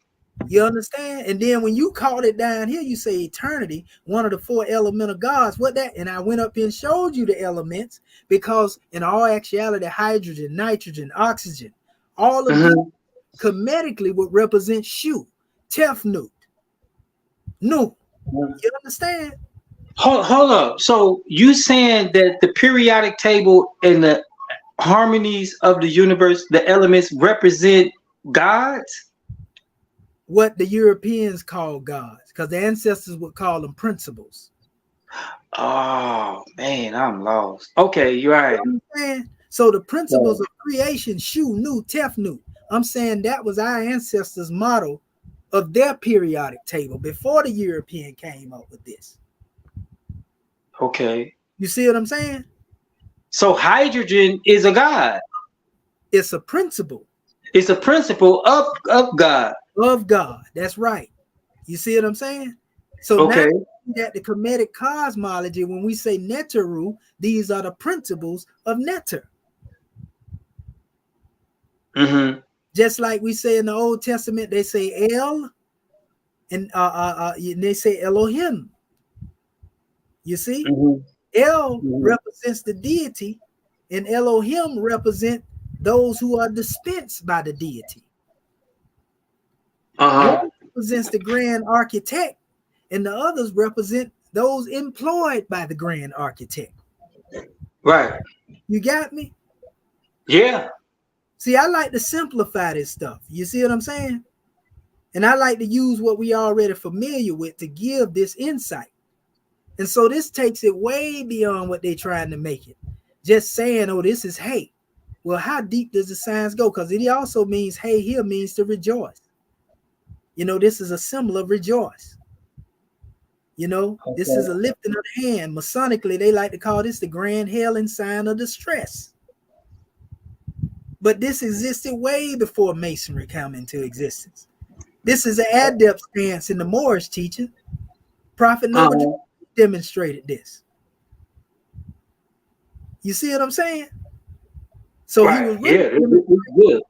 You understand? And then when you call it down here, you say eternity, one of the 4 elemental gods. What that? And I went up and showed you the elements because in all actuality, hydrogen, nitrogen, oxygen, all of these comedically would represent Shu, Tefnut, Nu. You understand? Hold up. So you saying that the periodic table and the harmonies of the universe, the elements represent gods? What the Europeans call gods, because the ancestors would call them principles. Oh man, I'm lost. Okay, you're right. You know what I'm saying? So the principles of creation, Shu, Nu, Tefnu. I'm saying that was our ancestors' model of their periodic table before the European came up with this. Okay. You see what I'm saying? So hydrogen is a god. It's a principle. It's a principle of God. Of God. That's right. You see what I'm saying? So okay. Now that the Kemetic cosmology, when we say Neteru, these are the principles of Neter. Mm-hmm. Just like we say in the Old Testament, they say El, and they say Elohim. You see? Mm-hmm. El represents the deity, and Elohim represent those who are dispensed by the deity. One represents the grand architect, and the others represent those employed by the grand architect. Right. You got me? Yeah. See, I like to simplify this stuff. You see what I'm saying? And I like to use what we already familiar with to give this insight. And so this takes it way beyond what they're trying to make it. Just saying, oh, this is hate. Well, how deep does the science go? Because it also means, hey, here means to rejoice. You know, this is a symbol of rejoice. You know, this is a lifting of the hand. Masonically, they like to call this the grand hailing sign of distress. But this existed way before Masonry came into existence. This is an adept stance in the Moorish teaching. Prophet Noah demonstrated this. You see what I'm saying? So he was really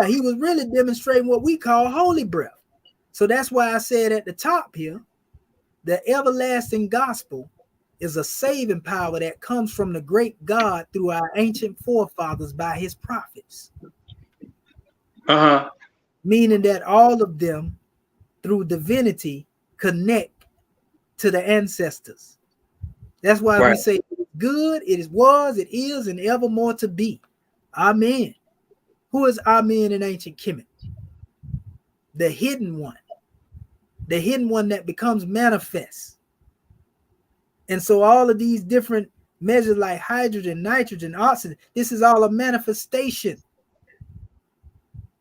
he was really demonstrating what we call holy breath. So that's why I said at the top here, the everlasting gospel is a saving power that comes from the great God through our ancient forefathers by his prophets. Meaning that all of them, through divinity, connect to the ancestors. That's why we say it is good, it was, it is, and evermore to be. Amen. Who is Amen in ancient Kemet? The hidden one. The hidden one that becomes manifest. And so all of these different measures like hydrogen, nitrogen, oxygen, this is all a manifestation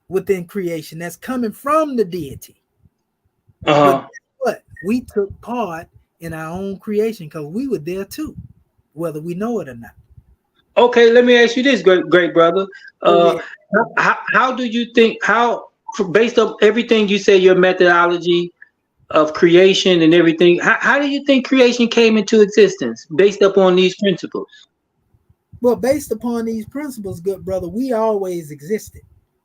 within creation that's coming from the deity. But guess what? We took part in our own creation because we were there too, whether we know it or not. Okay, let me ask you this, great brother. How do you think, based on everything you say, your methodology of creation and everything, how do you think creation came into existence based upon these principles? Well, based upon these principles, good brother, we always existed.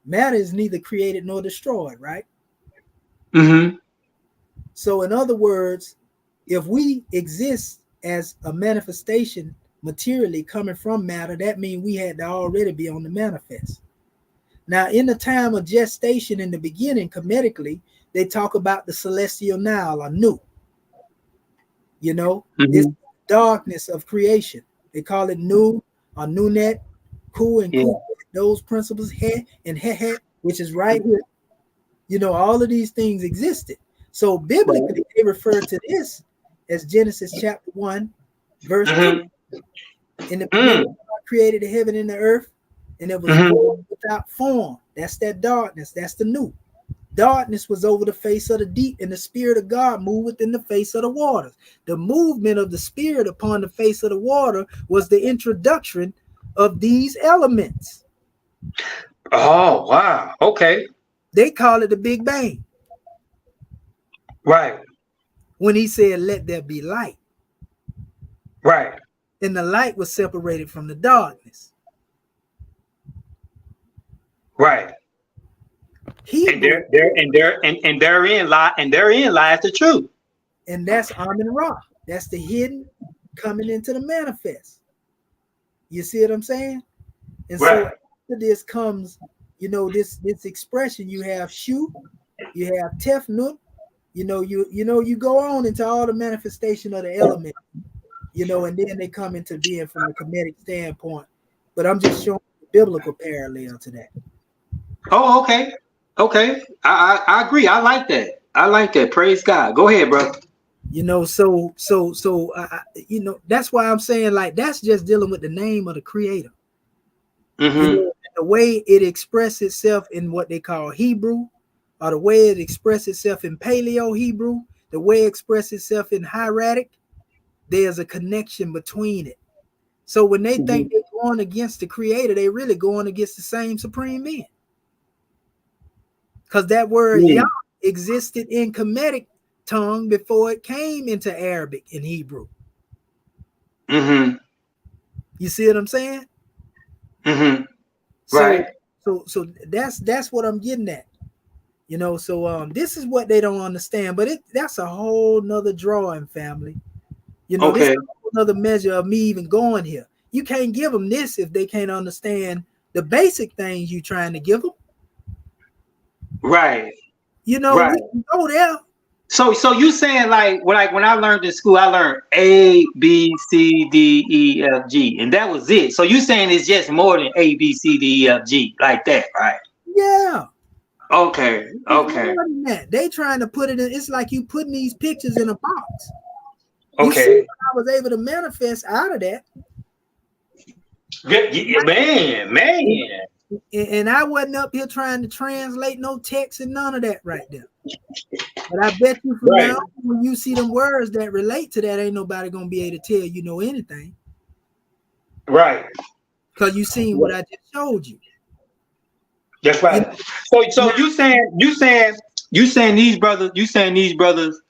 Matter is neither created nor destroyed, right? Mm-hmm. So in other words, if we exist as a manifestation materially coming from matter, that means we had to already be on the manifest. Now, in the time of gestation in the beginning, Kemetically, they talk about the celestial Nile or Nu. You know, this darkness of creation. They call it Nu or Nunet, Ku and Ku, those principles, He and He, which is right here. You know, all of these things existed. So biblically, they refer to this as Genesis chapter 1, verse 2. In the beginning, God created the heaven and the earth, and it was void without form. That's that darkness. That's the Nu. Darkness was over the face of the deep, and the Spirit of God moved within the face of the waters. The movement of the Spirit upon the face of the water was the introduction of these elements. Oh, wow. Okay. They call it the Big Bang. Right. When he said, let there be light. Right. And the light was separated from the darkness. Right. And therein lies the truth. And that's Amun Ra. That's the hidden coming into the manifest. You see what I'm saying? And so after this comes, you know, this expression. You have Shu, you have Tefnut. You know, you go on into all the manifestation of the element. You know, and then they come into being from a Kemetic standpoint. But I'm just showing the biblical parallel to that. Oh, okay. Okay. I agree. I like that. I like that. Praise God. Go ahead, bro. You know, so you know, that's why I'm saying, like, that's just dealing with the name of the creator. You know, the way it expresses itself in what they call Hebrew, or the way it expresses itself in Paleo Hebrew, the way it expresses itself in hieratic, there's a connection between it. So when they think they're going against the creator, they really going against the same supreme being. Because that word Yah existed in Kemetic tongue before it came into Arabic and Hebrew. You see what I'm saying? Right. So that's what I'm getting at. You know, so this is what they don't understand, but that's a whole nother drawing, family. You know, this is another measure of me even going here. You can't give them this if they can't understand the basic things you're trying to give them. Right. You know, we can go there. So you saying like when I learned in school, I learned A, B, C, D, E, F, G, and that was it. So you saying it's just more than A, B, C, D, E, F, G, like that, right? Yeah. Okay. Okay. They trying to put it in. It's like you putting these pictures in a box. Okay. You see what I was able to manifest out of that. Man. And I wasn't up here trying to translate no text and none of that right there. But I bet you from now on, when you see them words that relate to that, ain't nobody gonna be able to tell you know anything. Right. Because you seen what I just showed you. That's right. So you saying these brothers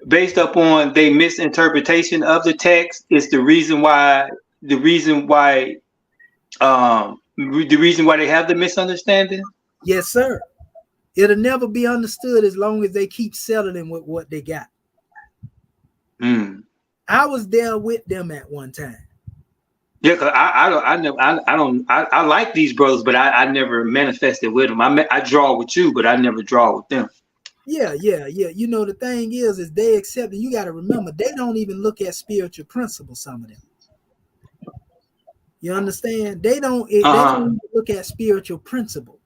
based upon their misinterpretation of the text is the reason why they have the misunderstanding? Yes, sir. It'll never be understood as long as they keep settling with what they got. I was there with them at one time. Yeah, cause I like these brothers, but I never manifested with them. I draw with you, but I never draw with them. Yeah. You know, the thing is they accept, and you got to remember, they don't even look at spiritual principles. Some of them. You understand? They don't even look at spiritual principle.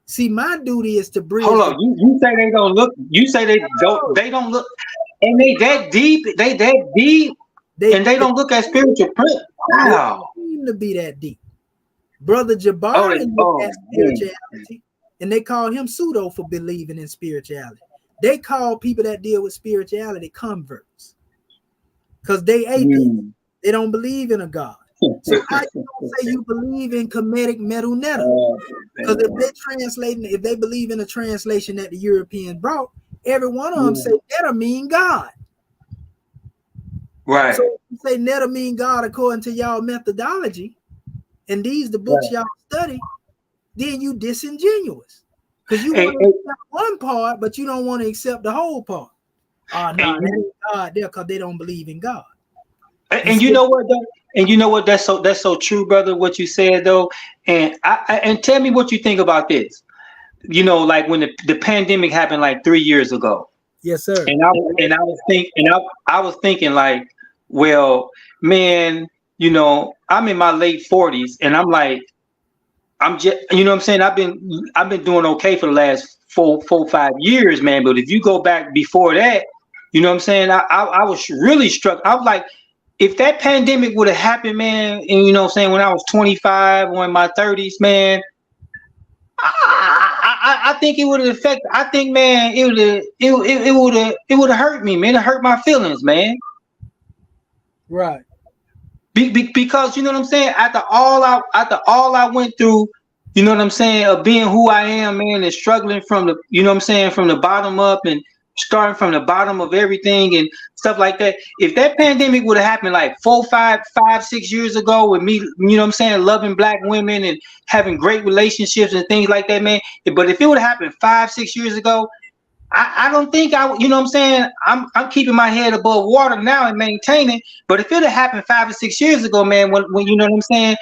See, my duty is to bridge. Hold on, you say they don't look. You say they don't. They don't look, and they that deep. They that deep, and they don't look at spiritual principle. Wow, they seem to be that deep. Brother Jabari look at spirituality, and they call him pseudo for believing in spirituality. They call people that deal with spirituality converts, because they atheists. They don't believe in a God. So how you gonna say you believe in Kemetic Medunetta? Because if they believe in a translation that the Europeans brought, every one of them say Netta mean God. Right. So if you say Netta mean God according to y'all methodology, and these the books y'all study, then you disingenuous. Because you want to accept one part, but you don't want to accept the whole part. No, that ain't God there because they don't believe in God. And you know what though? And you know what? That's so true, brother. What you said though, and and tell me what you think about this. You know, like when the pandemic happened like 3 years ago. Yes, sir. And I was thinking like, well, man, you know, I'm in my late 40s, and I'm like, I'm just, you know what I'm saying? I've been doing okay for the last 5 years, man. But if you go back before that, you know what I'm saying? I was really struck. I was like, if that pandemic would have happened, man, and you know what I'm saying, when I was 25 or in my 30s, man, I think it would have affected. I think, man, it would have hurt me, man. It hurt my feelings, man. Right. Because you know what I'm saying. After all I went through, you know what I'm saying, of being who I am, man, and struggling from the, you know what I'm saying, from the bottom up and starting from the bottom of everything and stuff like that. If that pandemic would have happened like 6 years ago with me, you know what I'm saying, loving black women and having great relationships and things like that, man. But if it would have happened 6 years ago, I don't think you know what I'm saying, I'm keeping my head above water now and maintaining. But if it had happened 5 or 6 years ago, man, when you know what I'm saying,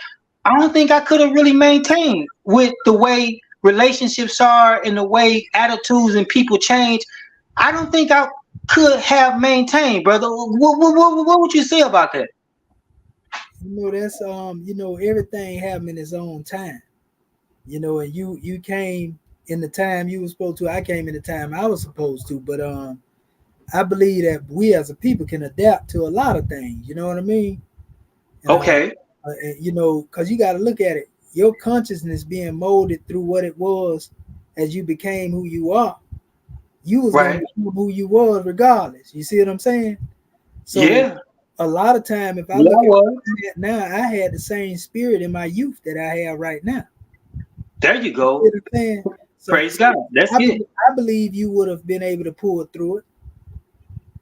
I don't think I could have really maintained with the way relationships are and the way attitudes and people change. I don't think I could have maintained, brother. What would you say about that? You know, that's you know, everything happened in its own time. you know, and you came in the time you were supposed to. I came in the time I was supposed to. But I believe that we as a people can adapt to a lot of things. You know what I mean? And, Okay. you know, because you got to look at it. Your consciousness being molded through what it was as you became who you are. You was Right. gonna become who you was regardless. You see what I'm saying? So Yeah. a lot of time, if I Yeah, look I was. at it now, I had the same spirit in my youth that I have right now. There you You go. see what I'm saying? So Praise God. That's it. I believe you would have been able to pull through it.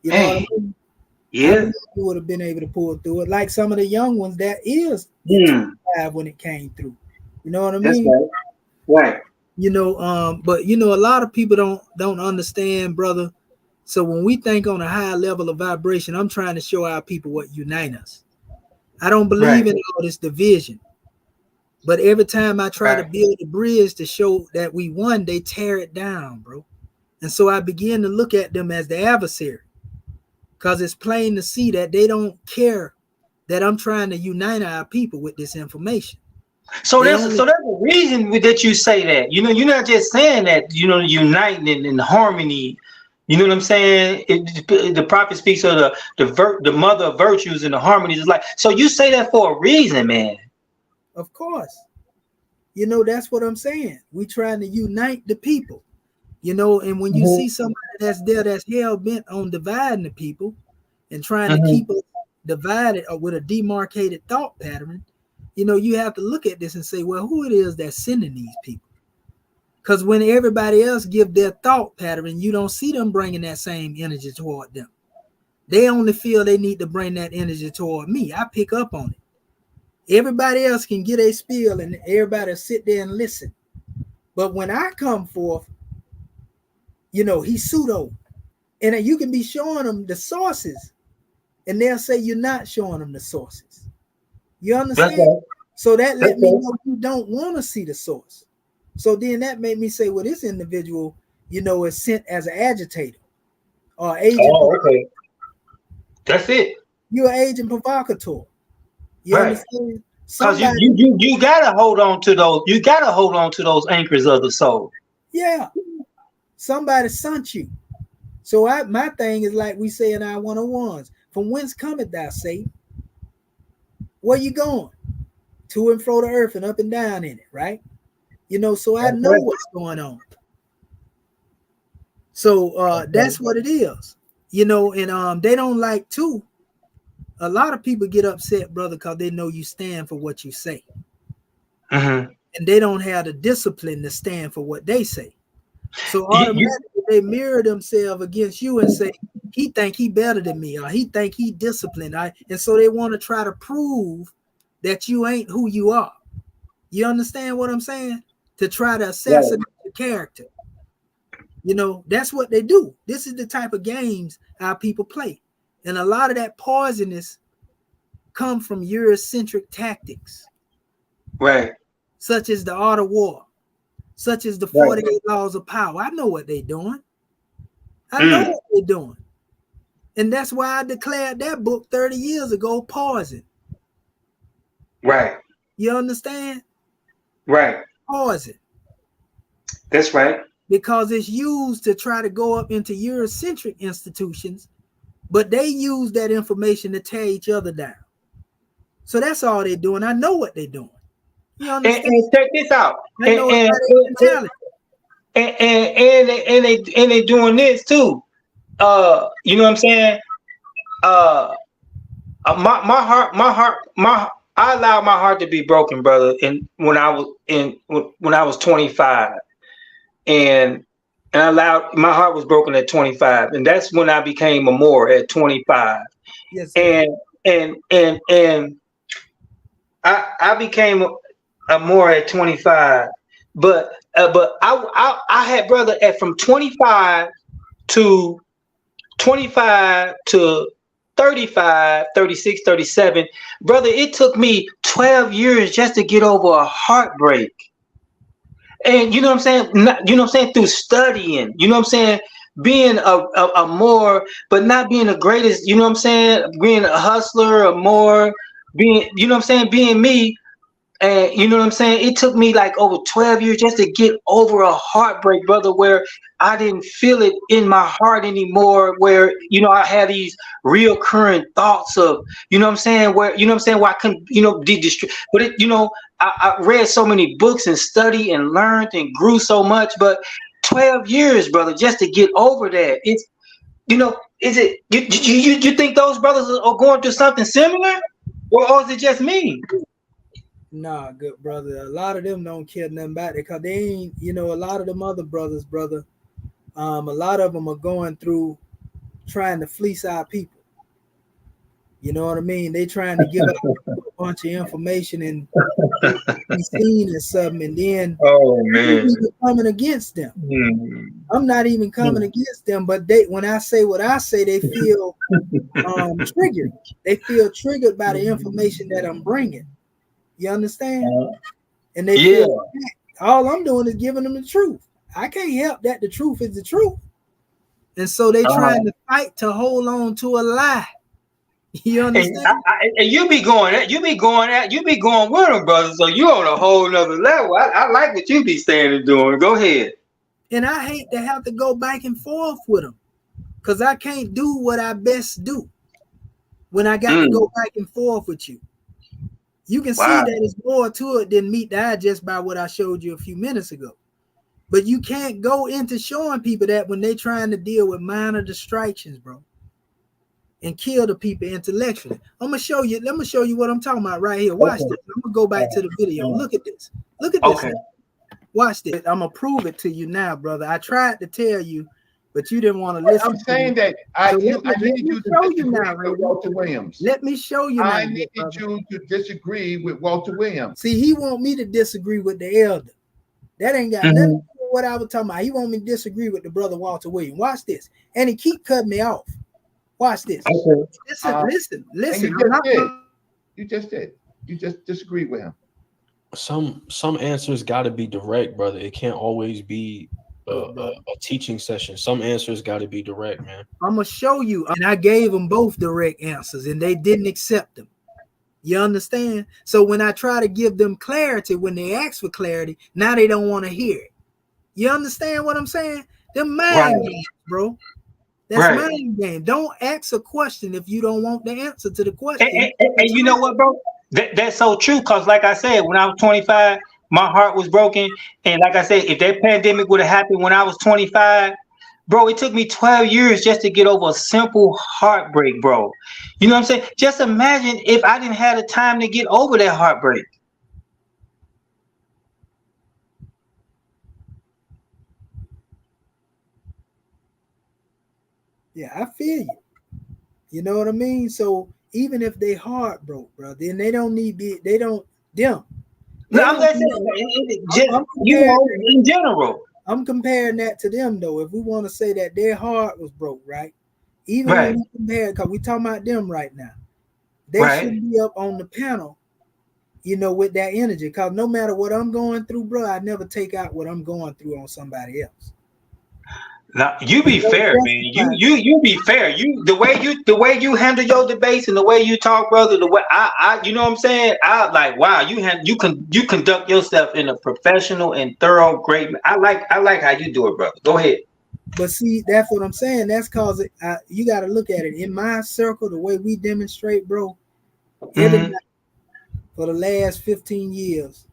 You know what I Hey. mean? I Yeah. believe you would have been able to pull through it, like some of the young ones that is Hmm. 25 when it came through. You know what I That's mean? right. Right. You know, but you know, a lot of people don't understand, brother. So when we think on a high level of vibration, I'm trying to show our people what unite us. I don't believe Right. in all this division, but every time I try to Right. build a bridge to show that we won, they tear it down, bro. And so I begin to look at them as the adversary, because it's plain to see that they don't care that I'm trying to unite our people with this information. So They that's only a reason that you say that. You know, you're not just saying that. You know, uniting in harmony. You know what I'm saying? The prophet speaks of the mother of virtues and the harmonies. It's like, so you say that for a reason, man. Of course. You know, that's what I'm saying. We trying to unite the people. You know, and when you see somebody that's there that's hell bent on dividing the people and trying to keep us divided or with a demarcated thought pattern, you know, you have to look at this and say, well, who it is that's sending these people? Because when everybody else give their thought pattern, you don't see them bringing that same energy toward them. They only feel they need to bring that energy toward me. I pick up on it. Everybody else can get a spiel and everybody sit there and listen. But when I come forth, you know, he's pseudo. And you can be showing them the sources, and they'll say you're not showing them the sources. You understand? Right. So that let me know you don't want to see the source. So then that made me say, well, this individual, you know, is sent as an agitator or agent. Oh, okay. That's it. You're an agent provocateur. You Right. understand? Because you gotta hold on to those. You gotta hold on to those anchors of the soul. Yeah. Somebody sent you. So my thing is like we say in our 101s, from whence cometh thou, Satan? Where you going? To and fro the earth and up and down in it, right? You know, so I know what's going on. So that's what it is. You know, and they don't like to. A lot of people get upset, brother, because they know you stand for what you say. And they don't have the discipline to stand for what they say. So automatically they mirror themselves against you and say, he think he better than me, or he think he disciplined. And so they want to try to prove that you ain't who you are. You understand what I'm saying? To try to assassinate your character. You know, that's what they do. This is the type of games our people play. And a lot of that poisonous come from Eurocentric tactics. Right. Such as the art of war. Such as the 48 laws of power. I know what they're doing. I know what they're doing. And that's why I declared that book 30 years ago poison. Right. You understand? Right. Poison. That's right. Because it's used to try to go up into Eurocentric institutions, but they use that information to tear each other down. So that's all they're doing. I know what they're doing. You understand? And check this out. I know And they doing this too. You know what I'm saying? I allowed my heart to be broken, brother. And when I was 25, and I allowed my heart was broken at 25, and that's when I became a Moor at 25. Yes. And I became a Moor at 25, but I had, brother, from 25 to 35, 36, 37, brother, it took me 12 years just to get over a heartbreak. And you know what I'm saying? You know what I'm saying? Through studying, you know what I'm saying? Being a Moor, but not being the greatest, you know what I'm saying? Being a hustler, a Moor, being, you know what I'm saying? Being me. And you know what I'm saying? It took me like over 12 years just to get over a heartbreak, brother, where I didn't feel it in my heart anymore, where, you know, I had these reoccurring thoughts of, you know what I'm saying, where, you know what I'm saying, where I couldn't, you know, but it, you know, I read so many books and studied and learned and grew so much, but 12 years, brother, just to get over that. It's, you know, is it, you think those brothers are going through something similar, or is it just me? Nah, good brother. A lot of them don't care nothing about it because they ain't, you know, a lot of them other brothers, brother. A lot of them are going through trying to fleece our people. You know what I mean? They trying to give out a bunch of information and be seen as something, and then I'm coming against them. I'm not even coming against them, but they, when I say what I say, they feel triggered. They feel triggered by the information that I'm bringing. You understand? And they feel all I'm doing is giving them the truth. I can't help that the truth is the truth. And so they trying to fight to hold on to a lie. You understand? And you be going with them, brother. So you on a whole nother level. I like what you be saying and doing. Go ahead. And I hate to have to go back and forth with them because I can't do what I best do when I got to go back and forth with you. You can see that there's more to it than meet the eye just by what I showed you a few minutes ago. But you can't go into showing people that when they're trying to deal with minor distractions, bro, and kill the people intellectually. Let me show you what I'm talking about right here. Watch this. I'm gonna go back to the video. Look at this. Look at this. Okay. Watch this. I'm gonna prove it to you now, brother. I tried to tell you, but you didn't want to listen. I'm saying that I need you to disagree with Walter Williams. Let me show you. I need you to disagree with Walter Williams. See, he want me to disagree with the elder. That ain't got nothing to do with what I was talking about. He want me to disagree with the brother Walter Williams. Watch this, and he keep cutting me off. Watch this. Listen. You just did. You just disagreed with him. Some answers got to be direct, brother. It can't always be a teaching session. Some answers got to be direct, man. I'm gonna show you, and I gave them both direct answers, and they didn't accept them. You understand? So when I try to give them clarity, when they ask for clarity, now they don't want to hear it. You understand what I'm saying? Them mind games, bro. That's mind game. Don't ask a question if you don't want the answer to the question. And you know what, bro? That's so true. Because like I said, when I was 25, my heart was broken. And like I said, if that pandemic would have happened when I was 25, bro, it took me 12 years just to get over a simple heartbreak, bro. You know what I'm saying? Just imagine if I didn't have the time to get over that heartbreak. Yeah, I feel you. You know what I mean? So even if they heart broke, bro, then they don't need them. No, I'm just saying, in general. I'm comparing that to them though. If we want to say that their heart was broke, right? Even when we compare, because we talking about them right now, they should be up on the panel, you know, with that energy. Because no matter what I'm going through, bro, I never take out what I'm going through on somebody else. Now you be fair, man. You be fair. The way you handle your debates and the way you talk, brother. The way I you know what I'm saying. I like wow. You conduct yourself in a professional and thorough, great. I like how you do it, brother. Go ahead. But see, that's what I'm saying. That's cause you got to look at it in my circle. The way we demonstrate, bro. Every night for the last 15 years,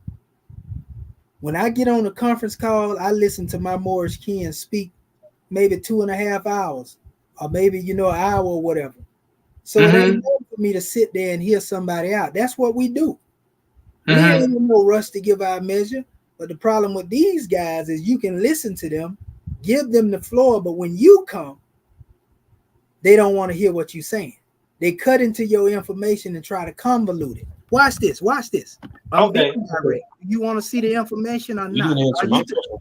when I get on a conference call, I listen to my Moorish kin speak. Maybe 2.5 hours, or maybe an hour or whatever. So it ain't no for me to sit there and hear somebody out. That's what we do. We ain't in no rush to give our measure. But the problem with these guys is you can listen to them, give them the floor, but when you come, they don't want to hear what you're saying. They cut into your information and try to convolute it. Watch this. Okay. You want to see the information or not?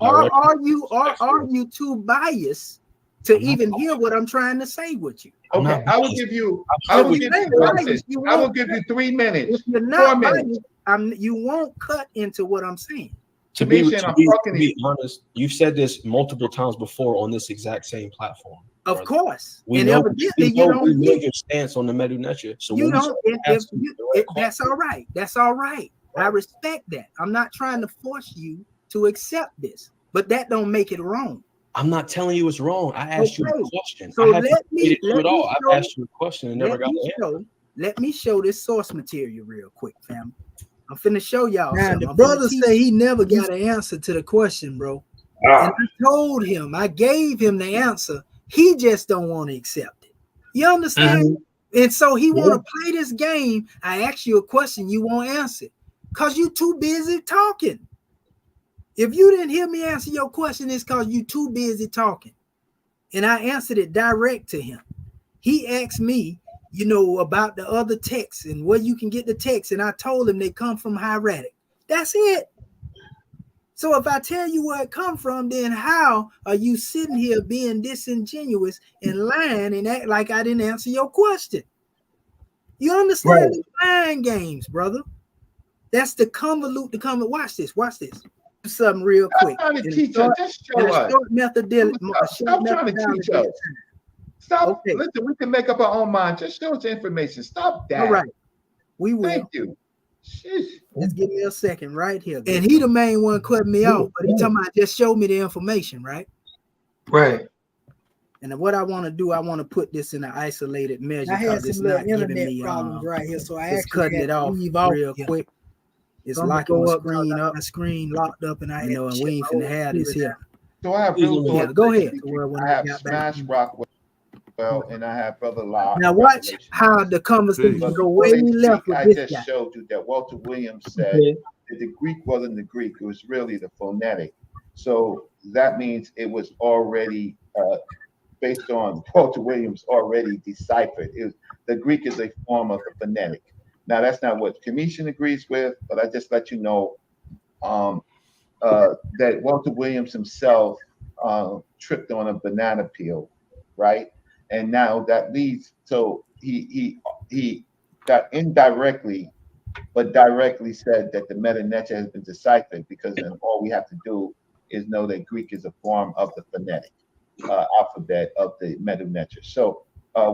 Are you too biased to even hear what I'm trying to say with you? Okay, I will give you 3 minutes. If you're not biased, you won't cut into what I'm saying. To be honest, you've said this multiple times before on this exact same platform. Of course. We know your stance on the Medu Netra. So that's all right. That's all right. I respect that. I'm not trying to force you to accept this, but that don't make it wrong. I'm not telling you it's wrong. I asked you a question. So I let me I asked you a question and never got an answer. Let me show this source material real quick, fam. I'm finna show y'all. Now, the I'm brother say he never got an answer to the question, bro. And I told him, I gave him the answer. He just don't want to accept it. You understand? And so he want to play this game. I ask you a question, you won't answer it because you too busy talking. If you didn't hear me answer your question, it's because you too busy talking. And I answered it direct to him. He asked me, you know, about the other texts and where you can get the text. And I told him they come from hieratic. That's it. So if I tell you where it come from, then how are you sitting here being disingenuous and lying and act like I didn't answer your question? You understand the mind games, brother? That's the convolute to come and watch this. Watch this. Do something real quick. Stop trying to teach us. Just show us. Stop trying to teach us. Stop. Okay. Listen, we can make up our own mind. Just show us the information. Stop that. All right. We will. Thank you. Sheesh. Just give me a second right here. And he the main one cutting me off, but he talking about just show me the information, right? Right. And what I want to do, I want to put this in an isolated measure. I had some little internet problems right here, so I actually cutting it off real quick. It's locking my screen up. My screen locked up, and and we ain't finna have this here. So I have go ahead. I have Smash Rockwell, and I have Brother Law. Now watch how the conversation go way left with this guy. I just showed you that Walter Williams said that the Greek wasn't the Greek; it was really the phonetic. So that means it was already based on Walter Williams already deciphered. The Greek is a form of the phonetic. Now, that's not what Commission agrees with, but I just let you know that Walter Williams himself tripped on a banana peel, right? And now that leads, so he got indirectly, but directly said that the Meta Necha has been deciphered because then all we have to do is know that Greek is a form of the phonetic alphabet of the Meta Necha. So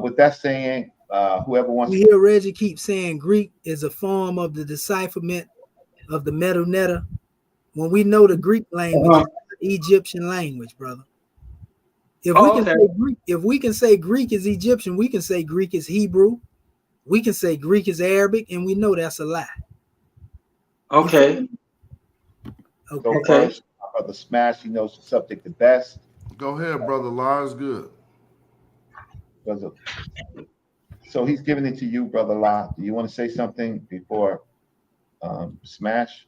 with that saying, whoever wants we hear Reggie keep saying Greek is a form of the decipherment of the Meta Necha when we know the Greek language is Egyptian language, brother. If we can say Greek is Egyptian, we can say Greek is Hebrew, we can say Greek is Arabic, and we know that's a lie. Okay. So first, Brother Smash, he knows the subject the best. Go ahead, Brother Law, is good. So he's giving it to you, Brother La. Do you want to say something before Smash?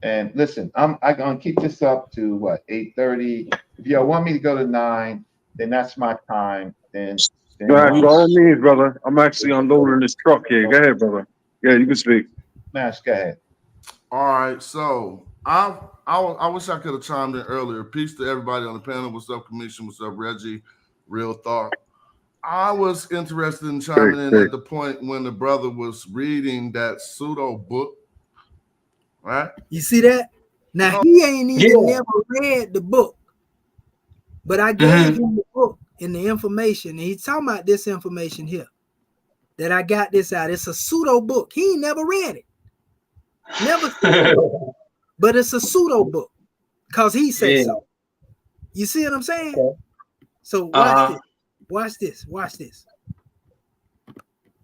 And listen, I'm gonna keep this up to what 8:30. If y'all want me to go to 9, then that's my time. Then go ahead, by all means, brother. I'm actually unloading this truck here. Go ahead, brother. Yeah, you can speak. Smash, go ahead. All right, so I wish I could have chimed in earlier. Peace to everybody on the panel. What's up, Commission? What's up, Reggie? Real Thought. I was interested in chiming in at the point when the brother was reading that pseudo book, right? You see that? Now he ain't even never read the book, but I gave him the book and the information, and he's talking about this information here that I got this out. It's a pseudo book. He ain't never read it, never seen it, but it's a pseudo book because he said so. You see what I'm saying? Okay. So watch this. Watch this. Watch this.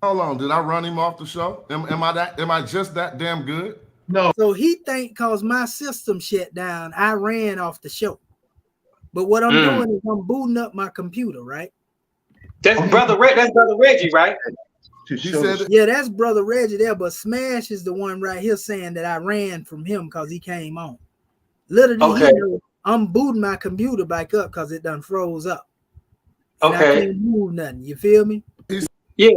Hold on. Did I run him off the show? Am I just that damn good? No. So he think cause my system shut down, I ran off the show. But what I'm doing is I'm booting up my computer, right? That's Brother Reggie, right? Yeah, that's Brother Reggie there, but Smash is the one right here saying that I ran from him because he came on. Literally, I'm booting my computer back up because it done froze up. And I can't move nothing. You feel me? Yeah.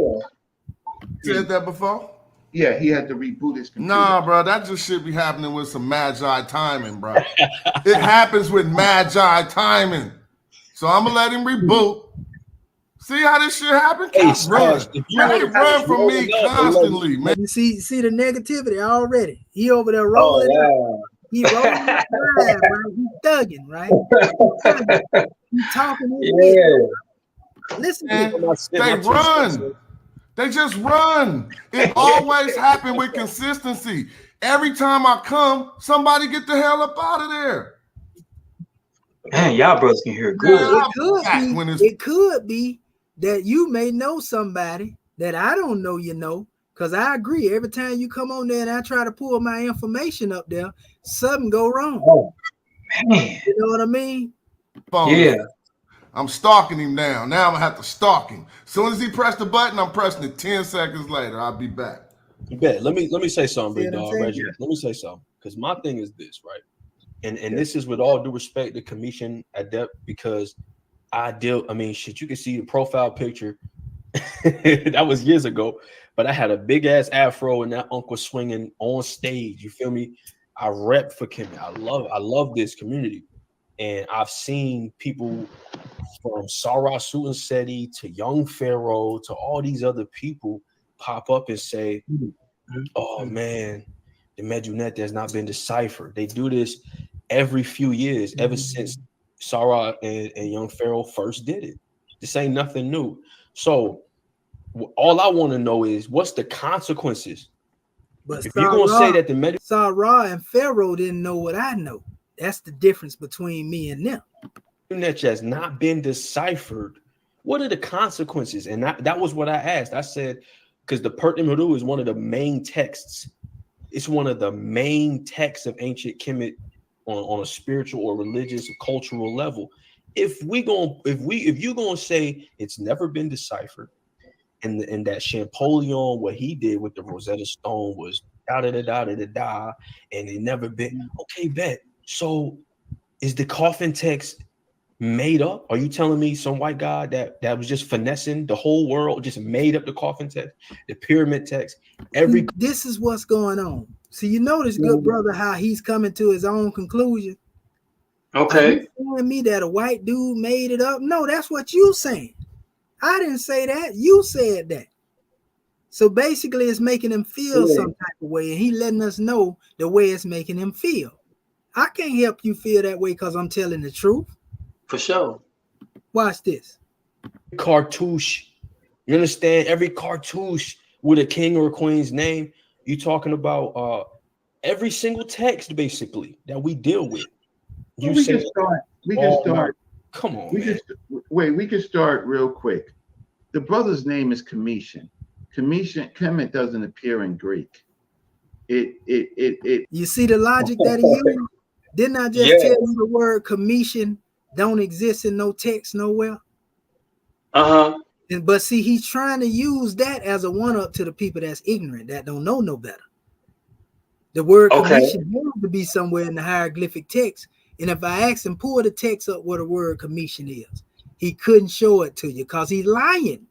Said that before? Yeah, he had to reboot his computer. Nah, bro, that just should be happening with some magi timing, bro. It happens with magi timing. So I'm gonna let him reboot. See how this shit happen? Hey, run from me constantly, man. You see the negativity already. He over there rolling. He rolling his eyes, right? He thugging, right? He talking his head. Listen to they run. They just run. It always happened with consistency. Every time I come, somebody get the hell up out of there. Man, y'all brothers can hear good. It could be that you may know somebody that I don't know you know, because I agree. Every time you come on there and I try to pull my information up there, something go wrong. Oh, man. You know what I mean? Yeah. I'm stalking him now. Now I'm gonna have to stalk him. As soon as he pressed the button, I'm pressing it 10 seconds later. I'll be back. You bet. Let me say something, big dog, Reggie. Let me say something. Because my thing is this, right? And this is with all due respect to Commission Adept, because shit, you can see the profile picture. That was years ago, but I had a big ass afro and that uncle swinging on stage. You feel me? I rep for Kimmy. I love this community, and I've seen people from Sarah Seti to Young Pharaoh to all these other people pop up and say, "Oh man, the Medunet has not been deciphered." They do this every few years, ever since Sarah and Young Pharaoh first did it. This ain't nothing new. So all I want to know is what's the consequences. But if you're gonna say that the Sarah and Pharaoh didn't know what I know, that's the difference between me and them. That has not been deciphered. What are the consequences? And that was what I asked. I said, because the Pertinent Hudu is one of the main texts. It's one of the main texts of ancient Kemet on a spiritual or religious or cultural level. If you're gonna say it's never been deciphered, and that Champollion, what he did with the Rosetta Stone was and it never been okay. Bet. So is the coffin text made up? Are you telling me some white guy that was just finessing the whole world, just made up the coffin text, the pyramid text? This is what's going on. So you notice, good brother, how he's coming to his own conclusion. Okay. Are you telling me that a white dude made it up? No, that's what you saying. I didn't say that. You said that. So basically, it's making him feel some type of way, and he letting us know the way it's making him feel. I can't help you feel that way because I'm telling the truth. For sure. Watch this. Cartouche. You understand? Every cartouche with a king or a queen's name. You talking about every single text basically that we deal with. We can start. Come on, man. We can start real quick. The brother's name is Commission. Kemet doesn't appear in Greek. It. You see the logic that he used? Didn't I just tell you the word commission don't exist in no text nowhere? But see, he's trying to use that as a one-up to the people that's ignorant, that don't know no better. The word commission has to be somewhere in the hieroglyphic text. And if I asked him, pull the text up where the word commission is, he couldn't show it to you because he's lying.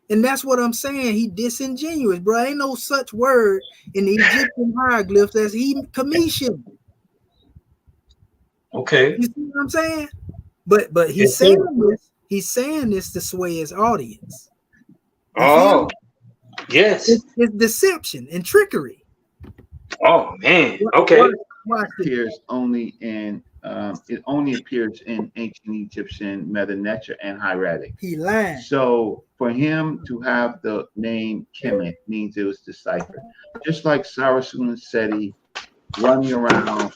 And that's what I'm saying. He disingenuous, bro. Ain't no such word in the Egyptian hieroglyphs as he commissioned. Okay. You see what I'm saying? But he's saying this to sway his audience. Oh, yes. It's deception and trickery. Oh man. Okay. Watch appears only in it only appears in ancient Egyptian, Meta-Neter, and Hieratic. He lied. So for him to have the name Kemet means it was deciphered. Just like Sarasuna Seti running around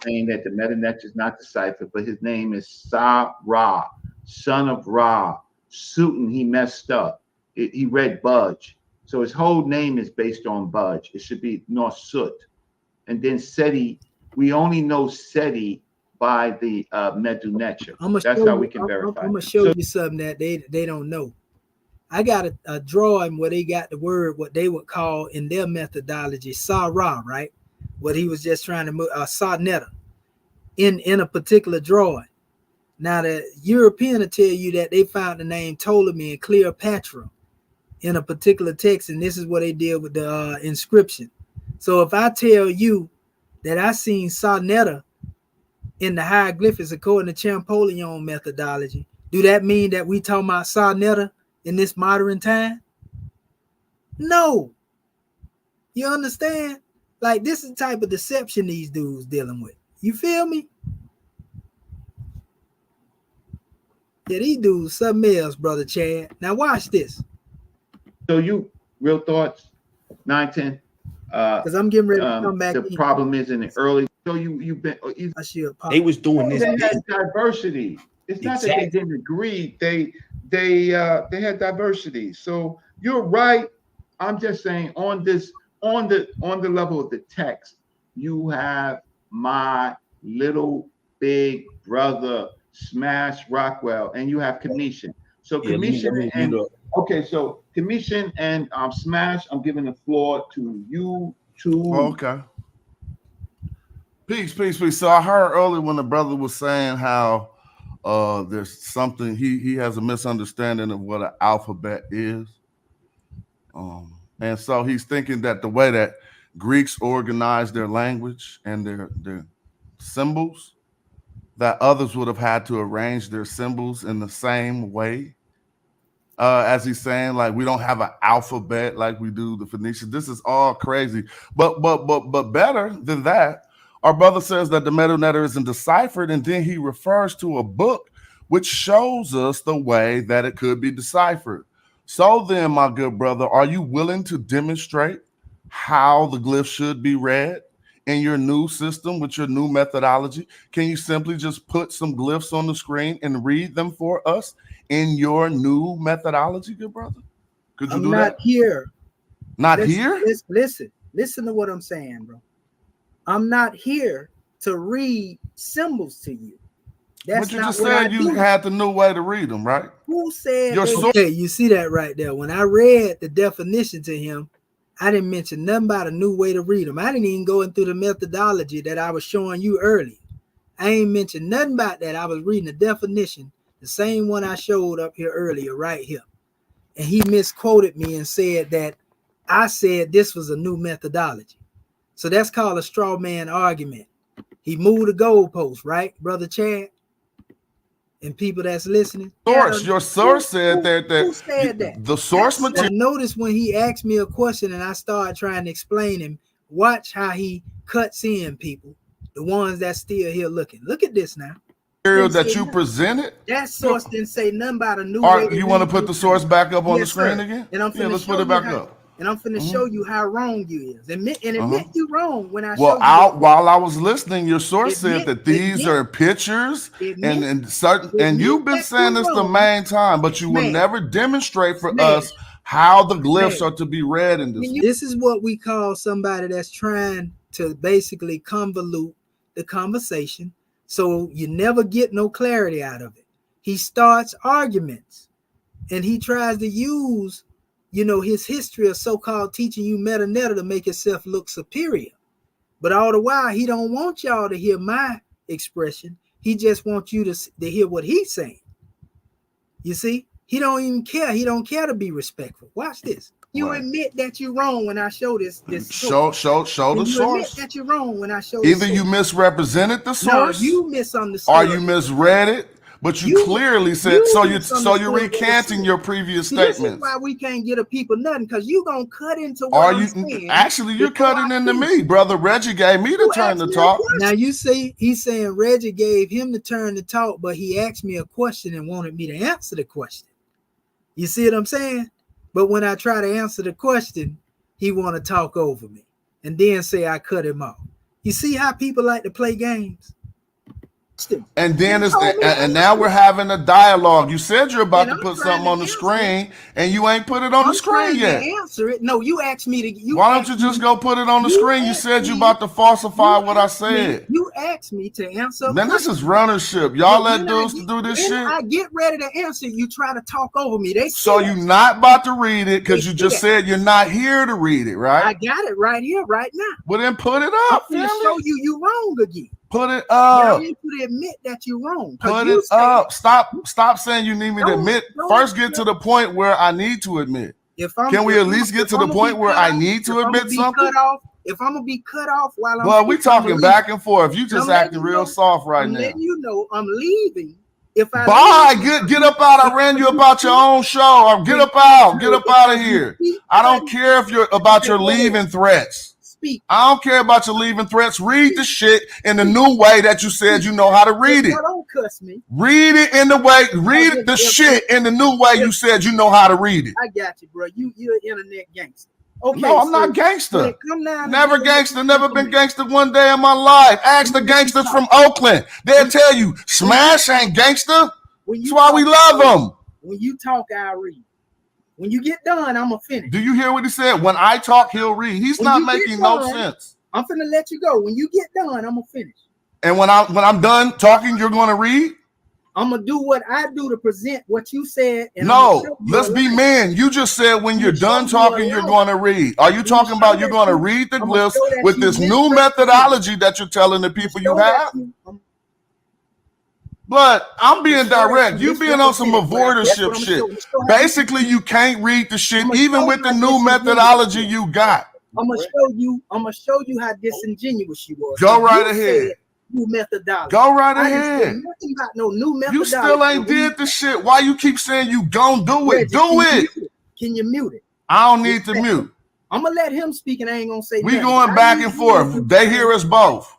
saying that the Meta-Neter is not deciphered, but his name is Sa-Ra, son of Ra. Sutin, he messed up. He read Budge. So his whole name is based on Budge. It should be Norsut. And then Seti, we only know Seti by the Medu-Neter. That's how we can verify. I'm going to show you something that they don't know. I got a drawing where they got the word, what they would call in their methodology, Sa-Ra, right? What he was just trying to move, Sa-Neta, in a particular drawing. Now, the European will tell you that they found the name Ptolemy and Cleopatra in a particular text, and this is what they did with the inscription. So if I tell you that I seen Sa-Neta in the hieroglyphics according to Champollion methodology, do that mean that we talking about Sa-Neta in this modern time? No. You understand? Like, this is the type of deception these dudes dealing with. You feel me? Yeah, these dudes something else, brother Chad. Now watch this. So you real thoughts, 910. Because I'm getting ready to come back. The problem is in the early. So you've been. They was doing this. They had diversity. It's not that they didn't agree. They had diversity. So you're right. I'm just saying on the level of the text, you have my little big brother Smash Rockwell, and you have Commission. So Commission so Commission and Smash, I'm giving the floor to you two. Okay. Peace. So I heard earlier when the brother was saying how there's something he has a misunderstanding of what an alphabet is. And so he's thinking that the way that Greeks organized their language and their symbols, that others would have had to arrange their symbols in the same way. As he's saying, like, we don't have an alphabet like we do the Phoenicians. This is all crazy. But better than that, our brother says that the metal letter isn't deciphered, and then he refers to a book which shows us the way that it could be deciphered. So then, my good brother, are you willing to demonstrate how the glyphs should be read in your new system with your new methodology? Can you simply just put some glyphs on the screen and read them for us in your new methodology, good brother? Could you do that? I'm not here. Not here? Listen to what I'm saying, bro. I'm not here to read symbols to you. But you just said you had the new way to read them, right? Who said okay, you see that right there. When I read the definition to him, I didn't mention nothing about a new way to read them. I didn't even go into the methodology that I was showing you earlier. I ain't mentioned nothing about that. I was reading the definition, the same one I showed up here earlier, right here. And he misquoted me and said that I said this was a new methodology. So that's called a straw man argument. He moved the goalpost, right, Brother Chad? And people that's listening. Your source said that. Who said that? The source material. Notice when he asked me a question and I started trying to explain him, watch how he cuts in people, the ones that's still here looking. Look at this now. Material that you presented? That source didn't say nothing about a new way. You want to put the source back up on the screen again? And I'm let's put it back up. And I'm finna show you how wrong you is. Admit you wrong when I show you. While I was listening, your source said that these are pictures and certain, and you've been saying this the main time, but you will never demonstrate for us how the glyphs are to be read in this. This is what we call somebody that's trying to basically convolute the conversation, so you never get no clarity out of it. He starts arguments, and he tries to use his history of so-called teaching you meta to make himself look superior. But all the while, he don't want y'all to hear my expression. He just wants you to hear what he's saying. You see? He don't even care. He don't care to be respectful. Watch this. You admit that you're wrong when I show this. Show the source. Admit that you're wrong when I show either you misrepresented the source, no, you misunderstood, or you misread it. But you clearly said so. You're recanting your previous statements. This is why we can't get a people nothing, because you gonna cut into. You're cutting into me, brother. Reggie gave me the turn to talk. Now you see, he's saying Reggie gave him the turn to talk, but he asked me a question and wanted me to answer the question. You see what I'm saying? But when I try to answer the question, he want to talk over me and then say I cut him off. You see how people like to play games? And then and now we're having a dialogue. You said you're about to put something on the screen, and you ain't put it on the screen yet. Answer it. No, you asked me to. Why don't you just go put it on the screen? You said you about to falsify what I said. You asked me to answer. Man, this is runnership. Y'all let dudes do this shit. I get ready to answer. You try to talk over me. So you're not about to read it because you just said you're not here to read it, right? I got it right here, right now. Well, then put it up. I'm gonna show you wrong again. Put it up. You need to admit that you're wrong. Put it up. Stop saying you need me to admit. First, get to the point where I need to admit. Can we at least get to the point where I need to admit something? If I'm gonna be cut off while I'm, well, we talking back and forth. You just acting real soft right now. Letting you know I'm leaving. If I bye, get up out. I ran you about your own show. Get up out. Get up out of here. I don't care if you're about your leaving threats. speak. I don't care about your leaving threats. Read the shit in the new way that you said you know how to read it. Don't cuss me. Read it in the way. Read the shit in the new way you said you know how to read it. I got you, bro. You're an internet gangster. Okay, no, I'm not gangster. Come down. Never gangster. Never been gangster one day in my life. Ask the gangsters from Oakland. They'll tell you, Smash ain't gangster. That's why we love them. When you talk, I'll read. When you get done, I'm gonna finish. Do you hear what he said? When I talk, he'll read. He's not making no sense. I'm finna let you go. When you get done, I'm gonna finish. And when I'm done talking, you're gonna read? I'm gonna do what I do to present what you said. And no, let's be men. You just said when you're done talking, you're going to read. Are you talking about you're going to read the glyphs with this new methodology that you're telling the people you have? But I'm being direct. You being on some avoidership shit. Basically, you can't read the shit even with the new methodology you got. I'm gonna show you how disingenuous you was. Go right ahead. New methodology. Go right ahead. Nothing about no new methodology. You still ain't did the shit. Why you keep saying you gon' do it? Do it. Can you mute it? I don't need to mute. I'm gonna let him speak and I ain't gonna say we going back and forth. They hear us both.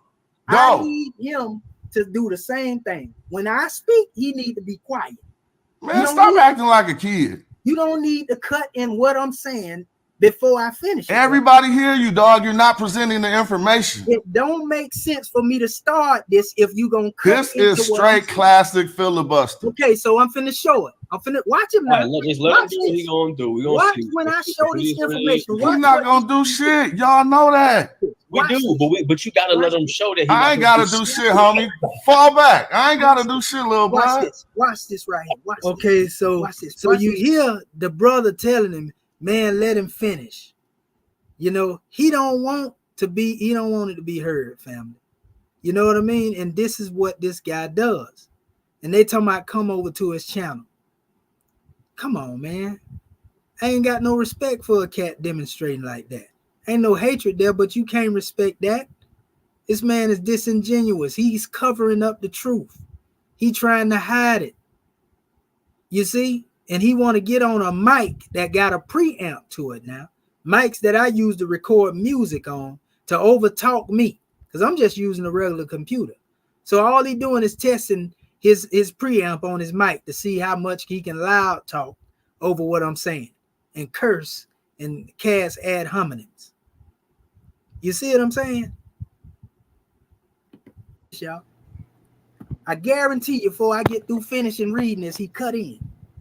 Go. I need him to do the same thing. When I speak, he need to be quiet. Man, stop acting like a kid. You don't need to cut in what I'm saying before I finish. Everybody hear you, dog. You're not presenting the information. It don't make sense for me to start this if you gonna cut. This is straight classic filibuster. Okay, so I'm finna show it. I'm finna watch him now. Right, just let him do what he gonna do. We gonna watch see when I show this information. He's not gonna do shit. Y'all know that. We do, but you gotta let him show that. I ain't gotta do shit, homie. Fall back. I ain't gotta do shit, little boy. Watch this right here. Okay, so watch this. So you hear the brother telling him, man, let him finish. You know, he don't want it to be heard, family. You know what I mean? And this is what this guy does. And they talking about come over to his channel. Come on, man. I ain't got no respect for a cat demonstrating like that. Ain't no hatred there, but you can't respect that. This man is disingenuous. He's covering up the truth. He trying to hide it. You see? And he want to get on a mic that got a preamp to it now. Mics that I use to record music on to overtalk me. Because I'm just using a regular computer. So all he doing is testing his preamp on his mic to see how much he can loud talk over what I'm saying. And curse and cast ad hominems. You see what I'm saying? Y'all. I guarantee you before I get through finishing reading this, he cut in.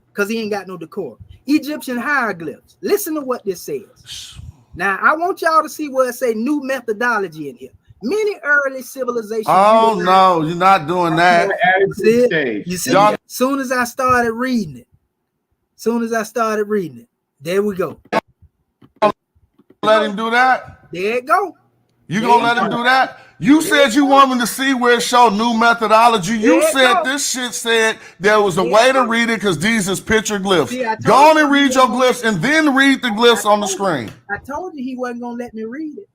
Because he ain't got no decorum. Egyptian hieroglyphs. Listen to what this says. Now, I want y'all to see where it say new methodology in here. Many early civilizations. Oh, no, you're not doing that. You see, as soon as I started reading it, there we go. Let him do that? There it go. You gonna let him do that? You said you want me to see where it showed new methodology. You said this shit said there was a way to read it because these is picture glyphs. Go on and read your glyphs and then read the glyphs on the screen. I told you he wasn't gonna let me read it.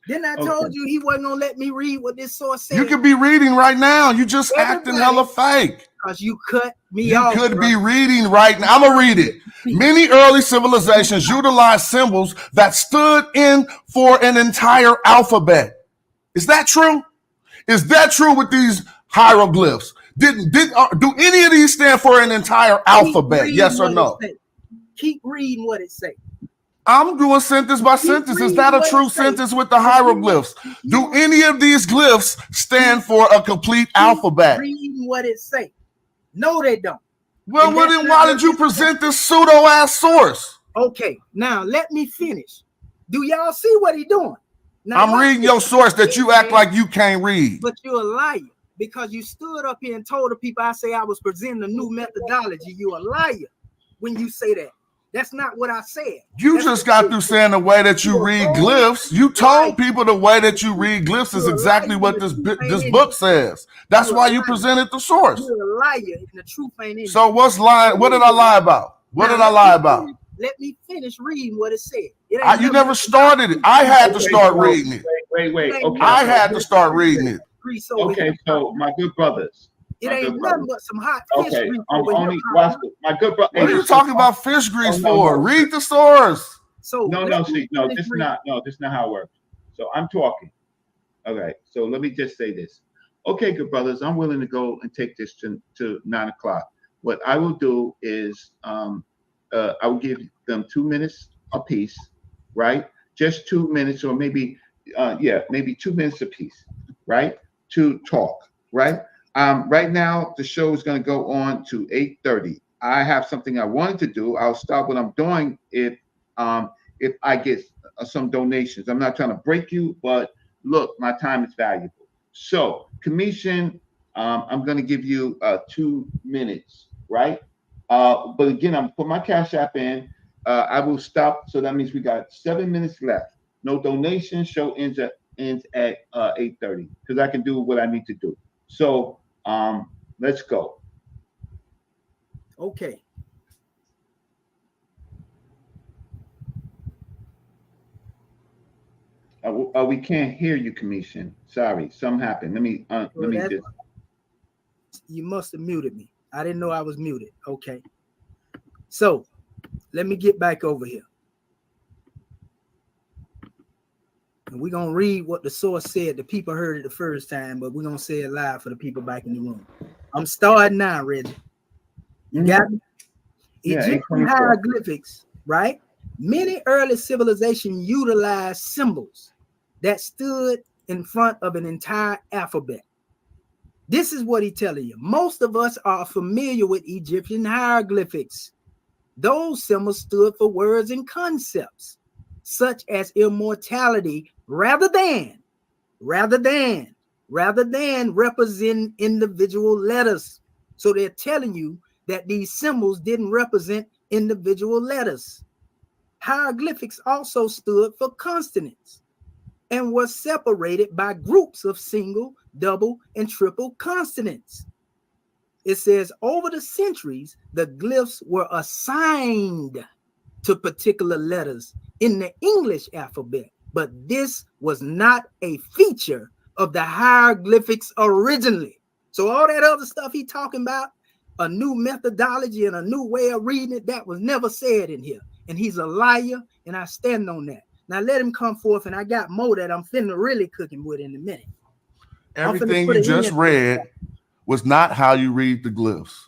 Then I told you he wasn't gonna let me read what this source said. You could be reading right now. You just acting hella fake. Because you cut me off. You could be reading right now. I'm going to read it. Many early civilizations utilized symbols that stood in for an entire alphabet. Is that true? Is that true with these hieroglyphs? Do any of these stand for an entire alphabet? Yes or no? Keep reading what it says. I'm doing sentence by sentence. Is that a true sentence with the hieroglyphs? Do any of these glyphs stand for a complete alphabet? Reading what it says. No, they don't. Well, then why did you present this pseudo-ass source? Okay, now let me finish. Do y'all see what he doing? Now, I'm reading your source that you act like you can't read. But you're a liar because you stood up here and told the people I was presenting a new methodology. You're a liar when you say that. That's not what I said. You just got through saying the way that you read glyphs. You told people the way that you read glyphs is exactly what this book says. That's why you presented the source. You're a liar and the truth ain't in So what's lying? What did I lie about? What did I lie about? Let me finish reading what it said. You never started it. I had to start reading it. Wait. Okay. I had to start reading it. Okay, so my good brothers. It ain't nothing but some hot fish grease. I'm only watching my good brother. What are you talking about fish grease for? Read the source. So no, this is not how it works. So I'm talking. All right. So let me just say this. Okay, good brothers, I'm willing to go and take this to 9 o'clock. What I will do is I will give them 2 minutes apiece, right? Just 2 minutes, or maybe maybe 2 minutes apiece, right? To talk, right? Right now the show is going to go on to 8:30. I have something I wanted to do. I'll stop what I'm doing if I get some donations. I'm not trying to break you, but look, my time is valuable. So, Commission, I'm going to give you 2 minutes, right? But again, I'm put my Cash App in. I will stop. So that means we got 7 minutes left. No donation. Show ends at 8:30 because I can do what I need to do. So let's go. Okay. We can't hear you, Commission. Sorry, something happened. Let me just. You must have muted me. I didn't know I was muted. Okay. So let me get back over here. And we're going to read what the source said. The people heard it the first time, but we're going to say it live for the people back in the room. I'm starting now, Reggie. You got me? Yeah, Egyptian hieroglyphics, right? Many early civilizations utilized symbols that stood in front of an entire alphabet. This is what he's telling you. Most of us are familiar with Egyptian hieroglyphics. Those symbols stood for words and concepts, such as immortality, rather than represent individual letters. So they're telling you that these symbols didn't represent individual letters. Hieroglyphics also stood for consonants and were separated by groups of single, double, and triple consonants. It says over the centuries, the glyphs were assigned to particular letters in the English alphabet, but this was not a feature of the hieroglyphics originally. So all that other stuff he talking about, a new methodology and a new way of reading it, that was never said in here. And he's a liar, and I stand on that. Now let him come forth, and I got more that I'm finna really cooking with in a minute. Everything you just read was not how you read the glyphs.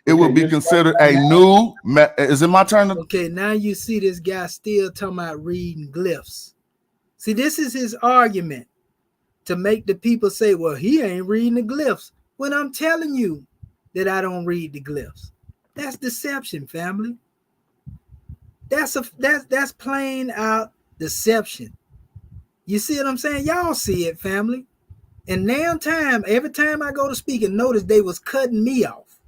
It would be considered a new. Is it my turn? Okay, now you see this guy still talking about reading glyphs. See, this is his argument to make the people say, well, he ain't reading the glyphs. When I'm telling you that I don't read the glyphs, that's deception, family. That's plain out deception. You see what I'm saying? Y'all see it, family. And now every time I go to speak and notice they was cutting me off.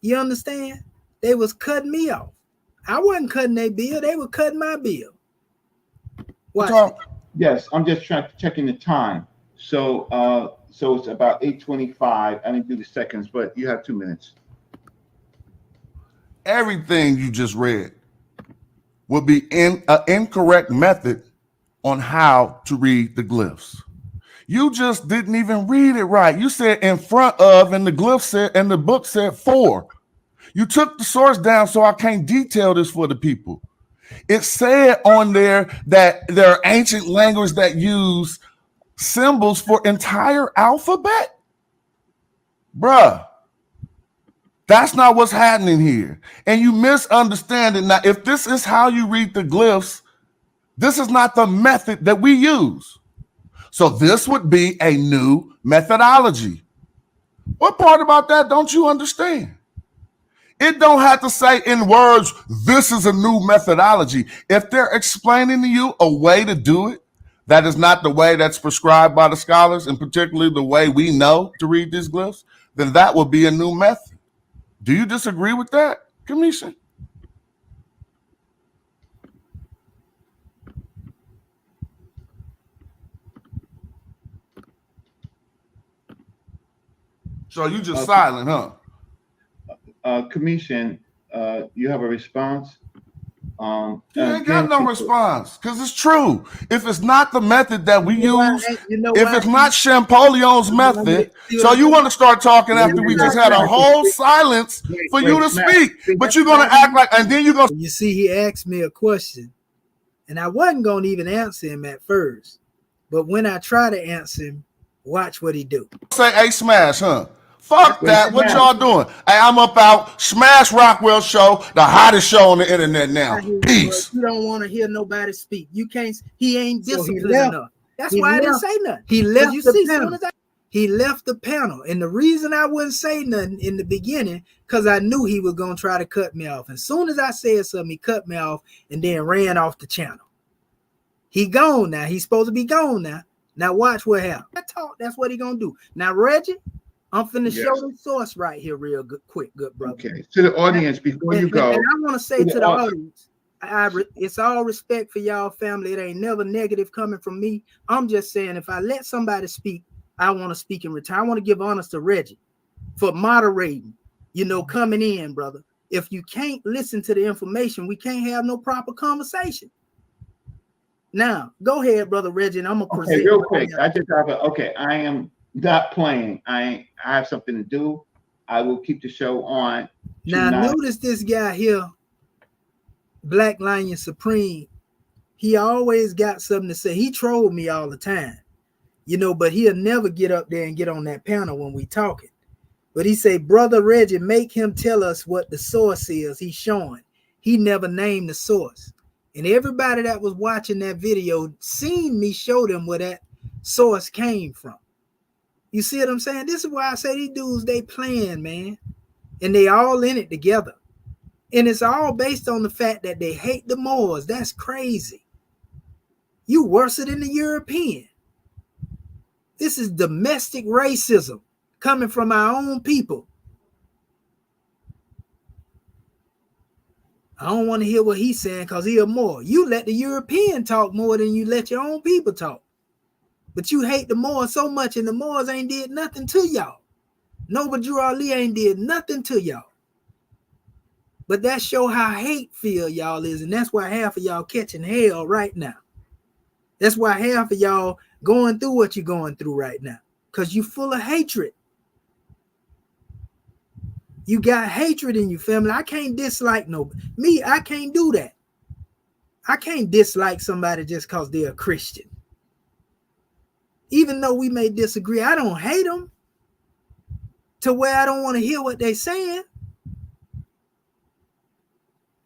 You understand? They was cutting me off. I wasn't cutting their bill. They were cutting my bill. What? Yes, I'm just checking the time. So it's about 8:25. I didn't do the seconds, but you have 2 minutes. Everything you just read would be in an incorrect method on how to read the glyphs. You just didn't even read it right. You said in front of, and the glyph said, and the book said for. You took the source down, so I can't detail this for the people. It said on there that there are ancient languages that use symbols for entire alphabet. Bruh, that's not what's happening here. And you misunderstand it. Now, if this is how you read the glyphs, this is not the method that we use. So this would be a new methodology. What part about that don't you understand? It don't have to say in words, this is a new methodology. If they're explaining to you a way to do it, that is not the way that's prescribed by the scholars, and particularly the way we know to read these glyphs, then that would be a new method. Do you disagree with that, Commission? So you just silent, huh? Commission, you have a response? You ain't got no response because it's true. If it's not the method that we use, if it's not Champollion's method, so you want to start talking after we just had a whole silence for you to speak, but you're going to act like, and then you're going to. You see, he asked me a question, And I wasn't going to even answer him at first. But when I try to answer him, watch what he do. Say, hey, Smash, huh? Fuck Wait, that. What Smash. y'all doing? Hey, I'm up out. Smash Rockwell show, the hottest show on the internet now. I hear you, Peace. bro. You don't want to hear nobody speak. You can't. He ain't So he disciplined left. enough. That's He why I didn't left. say nothing. He left you the see, panel. Soon as he left the panel. And the reason I wouldn't say nothing in the beginning, because I knew he was going to try to cut me off. And soon as I said something, he cut me off and then ran off the channel. He gone now. He's supposed to be gone now. Now watch what happens. I talk. That's what he going to do. Now, Reggie, I'm finna show the source right here real good, quick, good brother. Okay. To the audience, before you go. And I want to say to the audience, it's all respect for y'all family. It ain't never negative coming from me. I'm just saying, if I let somebody speak, I want to speak in return. I want to give honors to Reggie for moderating, coming in, brother. If you can't listen to the information, we can't have no proper conversation. Now, go ahead, brother Reggie, and I'm going to present. Real quick. I just have I am not playing. I have something to do. I will keep the show on. Now, notice this guy here, Black Lion Supreme. He always got something to say. He trolled me all the time, but he'll never get up there and get on that panel when we talking. But he say, brother Reggie, make him tell us what the source is he's showing. He never named the source. And everybody that was watching that video seen me show them where that source came from. You see what I'm saying? This is why I say these dudes, they playing, man. And they all in it together. And it's all based on the fact that they hate the Moors. That's crazy. You worse than the European. This is domestic racism coming from our own people. I don't want to hear what he's saying because he a Moor. You let the European talk more than you let your own people talk. But you hate the Moors so much, and the Moors ain't did nothing to y'all. Noble Drew Ali ain't did nothing to y'all. But that show how hateful y'all is, and that's why half of y'all catching hell right now. That's why half of y'all going through what you're going through right now, because you full of hatred. You got hatred in your family. I can't dislike nobody. Me, I can't do that. I can't dislike somebody just because they're a Christian. Even though we may disagree, I don't hate them to where I don't want to hear what they're saying.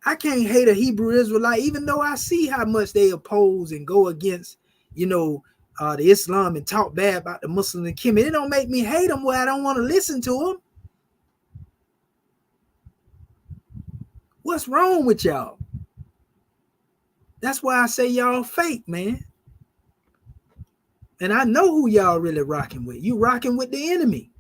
I can't hate a Hebrew Israelite, even though I see how much they oppose and go against, the Islam and talk bad about the Muslims and Kemet. It don't make me hate them where I don't want to listen to them. What's wrong with y'all? That's why I say y'all fake, man. And I know who y'all really rocking with. You rocking with the enemy.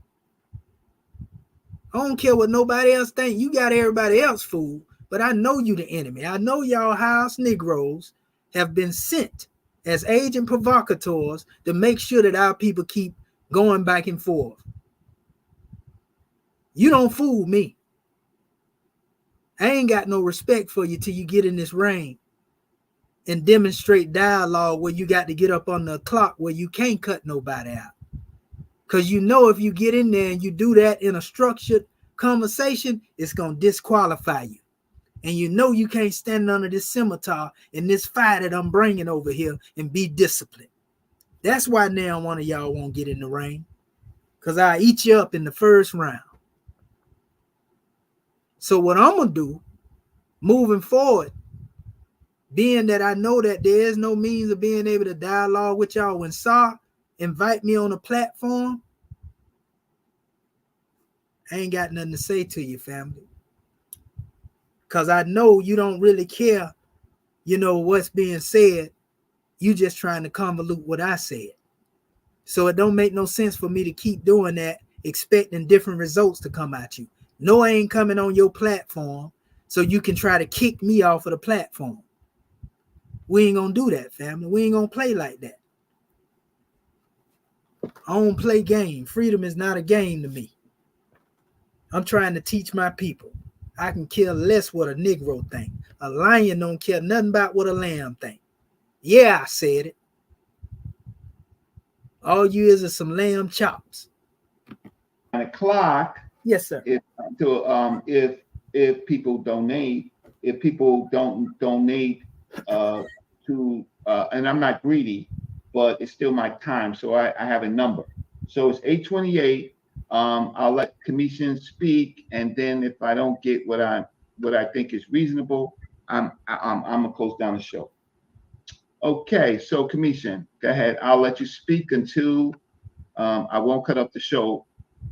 I don't care what nobody else think. You got everybody else fooled, but I know you the enemy. I know y'all house Negroes have been sent as agent provocateurs to make sure that our people keep going back and forth. You don't fool me. I ain't got no respect for you till you get in this ring and demonstrate dialogue where you got to get up on the clock where you can't cut nobody out. Because if you get in there and you do that in a structured conversation, it's going to disqualify you. And you can't stand under this scimitar and this fire that I'm bringing over here and be disciplined. That's why now one of y'all won't get in the ring. Because I eat you up in the first round. So what I'm going to do, moving forward, being that I know that there is no means of being able to dialogue with y'all when Saw invite me on a platform, I ain't got nothing to say to you, family. Because I know you don't really care, what's being said. You just trying to convolute what I said. So it don't make no sense for me to keep doing that, expecting different results to come at you. No, I ain't coming on your platform so you can try to kick me off of the platform. We ain't gonna do that, family. We ain't gonna play like that. I don't play game. Freedom is not a game to me. I'm trying to teach my people. I can care less what a Negro think. A lion don't care nothing about what a lamb think. Yeah, I said it. All you is some lamb chops. 9 o'clock. Yes, sir. If people donate, if people don't donate and I'm not greedy, but it's still my time, so I have a number. So it's 8:28. I'll let Commission speak, and then if I don't get what I think is reasonable, I'm gonna close down the show. Okay, so Commission, go ahead. I'll let you speak until I won't cut up the show,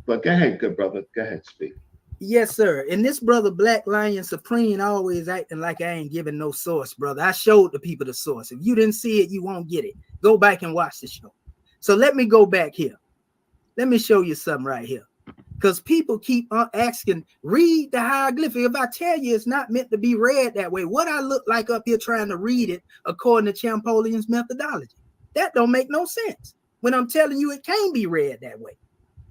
but go ahead, good brother. Go ahead, speak. Yes, sir. And this brother Black Lion Supreme always acting like I ain't giving no source, brother. I showed the people the source. If you didn't see it, you won't get it. Go back and watch the show. So let me go back here. Let me show you something right here. Because people keep asking, read the hieroglyphic. If I tell you it's not meant to be read that way, what I look like up here trying to read it according to Champolion's methodology? That don't make no sense when I'm telling you it can't be read that way.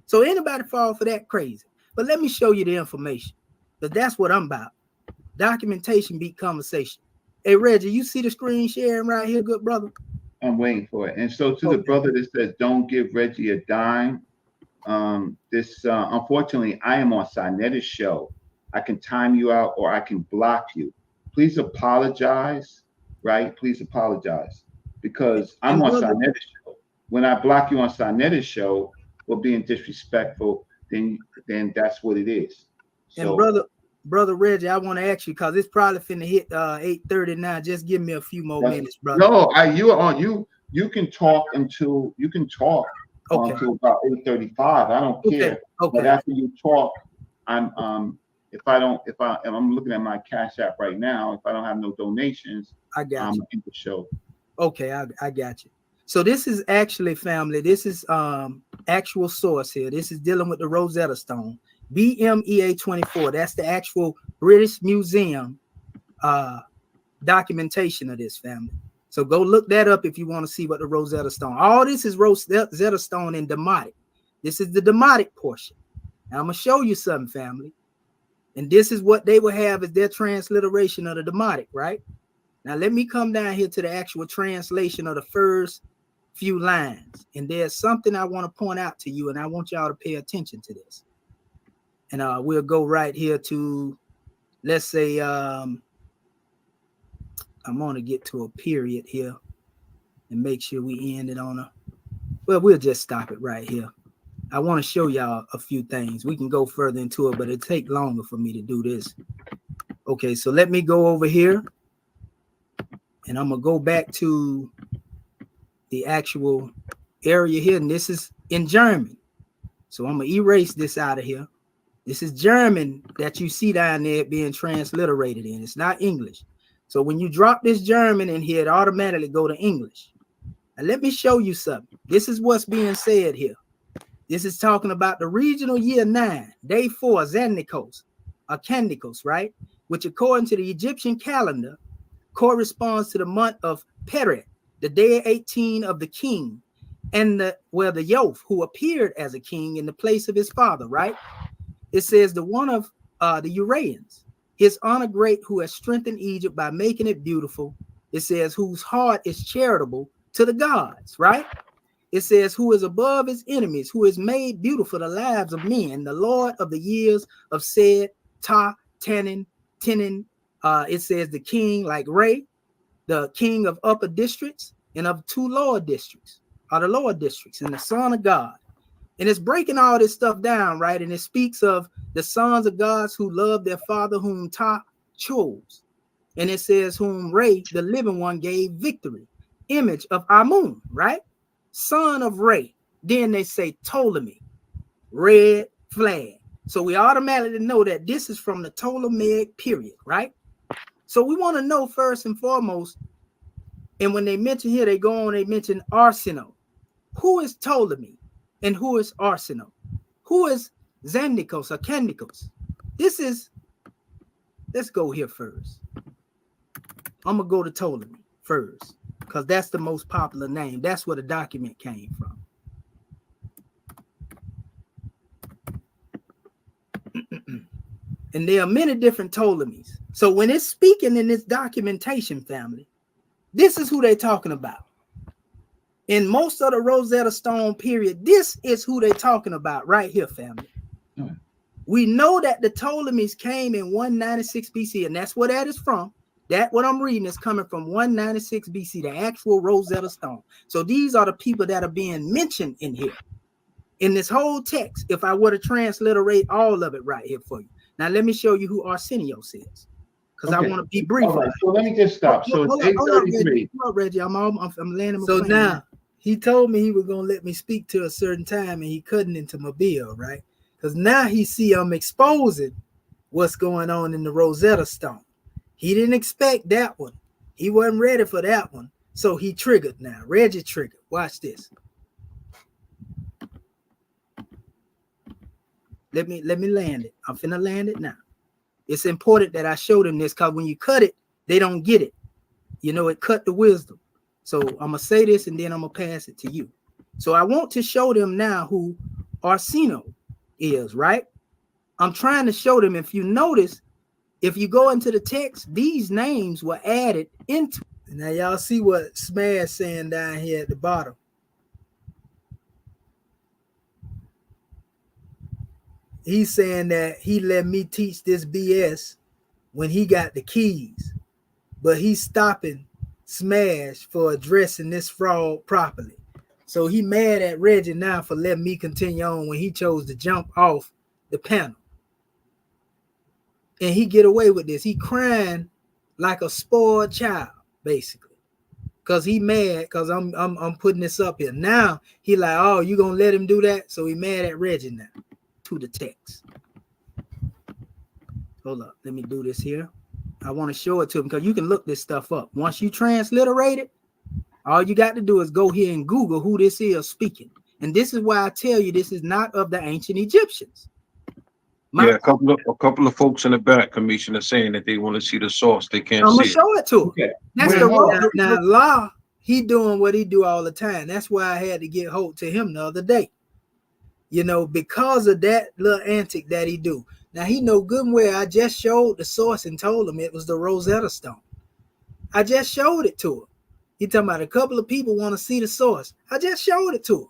So anybody fall for that crazy. But let me show you the information, because that's what I'm about. Documentation beat conversation. Hey, Reggie, you see the screen sharing right here, good brother? I'm waiting for it. And so to the brother that says, don't give Reggie a dime, unfortunately, I am on Sinetta's show. I can time you out or I can block you. Please apologize, right? Please apologize, because I'm on Sinetta's show. When I block you on Sinetta's show for being disrespectful, then that's what it is. So, and brother Reggie, I want to ask you, because it's probably finna hit 8:30 now. Just give me a few more minutes, brother. No, you are on. You can talk until about 8:35. I don't care. Okay. But after you talk, I'm looking at my Cash App right now. If I don't have no donations, I got you. In the show. Okay, I got you. So this is actually, family, this is actual source here. This is dealing with the Rosetta Stone, BMEA 24. That's the actual British Museum documentation of this, family. So go look that up if you want to see what the Rosetta Stone. All this is Rosetta Stone and Demotic. This is the Demotic portion. Now I'm going to show you something, family. And this is what they will have as their transliteration of the Demotic, right? Now let me come down here to the actual translation of the first few lines, and there's something I want to point out to you, and I want y'all to pay attention to this. And we'll go right here to, let's say, I'm going to get to a period here and make sure we end it on a, well, we'll just stop it right here. I want to show y'all a few things. We can go further into it, but it'll take longer for me to do this. Okay, so let me go over here, and I'm going to go back to the actual area here, and this is in German. So I'm gonna erase this out of here. This is German that you see down there being transliterated in. It's not English. So when you drop this German in here, it automatically go to English. And let me show you something. This is what's being said here. This is talking about the regional year 9, day 4, Xannikos, or Candikos, right? Which according to the Egyptian calendar corresponds to the month of Peret, the day 18 of the king, and the Yoth, who appeared as a king in the place of his father, right? It says the one of the Uraeans, his honor great, who has strengthened Egypt by making it beautiful. It says whose heart is charitable to the gods, right? It says who is above his enemies, who has made beautiful the lives of men, the Lord of the years of Sed, Ta, Tanin, Tenin. It says the king like Ray, the king of upper districts and of 2 lower districts, or the lower districts, and the son of God. And it's breaking all this stuff down, right? And it speaks of the sons of gods who love their father, whom Ta chose. And it says whom Ray, the living one, gave victory. Image of Amun, right? Son of Ray. Then they say Ptolemy, red flag. So we automatically know that this is from the Ptolemaic period, right? So we want to know first and foremost, and when they mention here, they go on, they mention Arsinoe. Who is Ptolemy and who is Arsinoe? Who is Xannikos or Candikos? This is, let's go here first. I'm going to go to Ptolemy first, because that's the most popular name. That's where the document came from. And there are many different Ptolemies. So when it's speaking in this documentation, family, this is who they're talking about. In most of the Rosetta Stone period, this is who they're talking about right here, family. We know that the Ptolemies came in 196 BC, and that's where that is from. That what I'm reading is coming from 196 BC, the actual Rosetta Stone. So these are the people that are being mentioned in here. In this whole text, if I were to transliterate all of it right here for you. Now, let me show you who Arsenio's is, because I want to be brief. All right, so let me just stop. So it's 8:33. Hold on, Reggie. I'm landing. So now, he told me he was going to let me speak to a certain time, and he couldn't into my bill, right? Because now he see I'm exposing what's going on in the Rosetta Stone. He didn't expect that one. He wasn't ready for that one. So he triggered now. Reggie triggered. Watch this. Let me land it. I'm finna land it now. It's important that I show them this, because when you cut it, they don't get it. You know, it cut the wisdom. So I'm gonna say this and then I'm gonna pass it to you. So I want to show them now who Arsino is, right? I'm trying to show them. If you notice, if you go into the text, these names were added into. Now y'all see what Smash saying down here at the bottom. He's saying that he let me teach this BS when he got the keys, but he's stopping Smash for addressing this fraud properly. So he mad at Reggie now for letting me continue on when he chose to jump off the panel. And he get away with this. He crying like a spoiled child, basically, because he mad because I'm putting this up here. Now he like, oh, you gonna let him do that? So he mad at Reggie now. To the text. Hold up, let me do this here. I want to show it to him because you can look this stuff up. Once you transliterate it, all you got to do is go here and Google who this is speaking. And this is why I tell you this is not of the ancient Egyptians. A couple of folks in the back, Commissioner, saying that they want to see the source. They can't I'm see gonna show it to him. Okay. That's the road. Now, Law, he doing what he do all the time. That's why I had to get hold to him the other day. You know, because of that little antic that he do. Now, he know good and well I just showed the source and told him it was the Rosetta Stone. I just showed it to him. He talking about a couple of people want to see the source. I just showed it to him.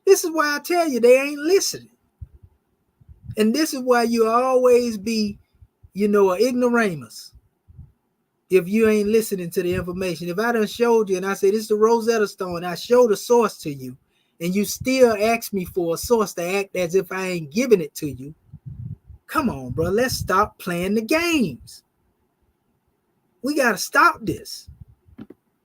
This is why I tell you they ain't listening. And this is why you always be, you know, an ignoramus if you ain't listening to the information. If I done showed you and I say this is the Rosetta Stone and I show the source to you, and you still ask me for a source to act as if I ain't giving it to you. Come on, bro. Let's stop playing the games. We got to stop this.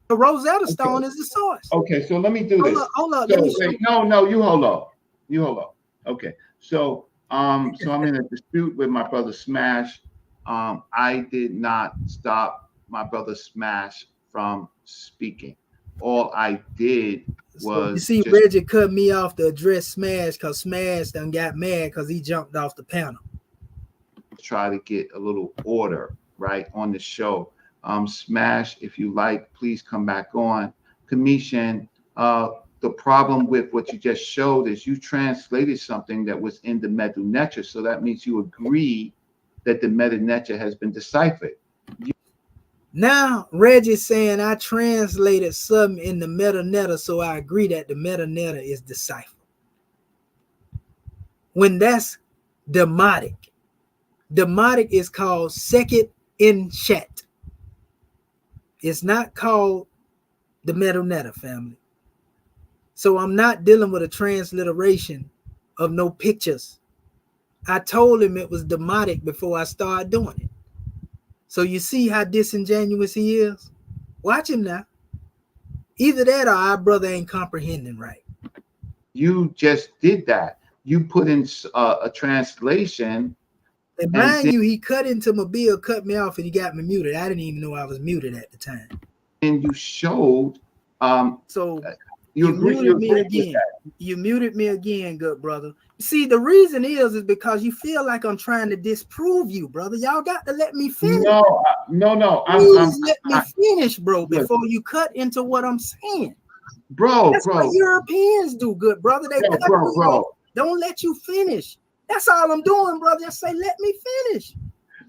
The Rosetta Stone is the source. Okay, so let me do this. Hold up. So, no, you hold up. Okay, so I'm in a dispute with my brother Smash. I did not stop my brother Smash from speaking. All I did was, you see, Reggie cut me off to address Smash because Smash done got mad because he jumped off the panel. Try to get a little order right on the show. Smash, if you like, please come back on. Commission, the problem with what you just showed is you translated something that was in the Medu Neter, so that means you agree that the Medu Neter has been deciphered. Now, Reggie's saying I translated something in the Medu Neter, so I agree that the Medu Neter is deciphered. When that's demotic. Demotic is called Sekhet Inshet. It's not called the Medu Neter, family. So I'm not dealing with a transliteration of no pictures. I told him it was demotic before I started doing it. So you see how disingenuous he is? Watch him now. Either that or our brother ain't comprehending right. You just did that. You put in a translation. And mind you, he cut into my bill, cut me off, and he got me muted. I didn't even know I was muted at the time. And you showed. So you muted me again. You muted me again, good brother. See, the reason is because you feel like I'm trying to disprove you, brother. Y'all got to let me finish. No. Please let me finish, bro, before you cut into what I'm saying. That's what Europeans do, good brother. They cut me off. Don't let you finish. That's all I'm doing, brother. Just say, let me finish.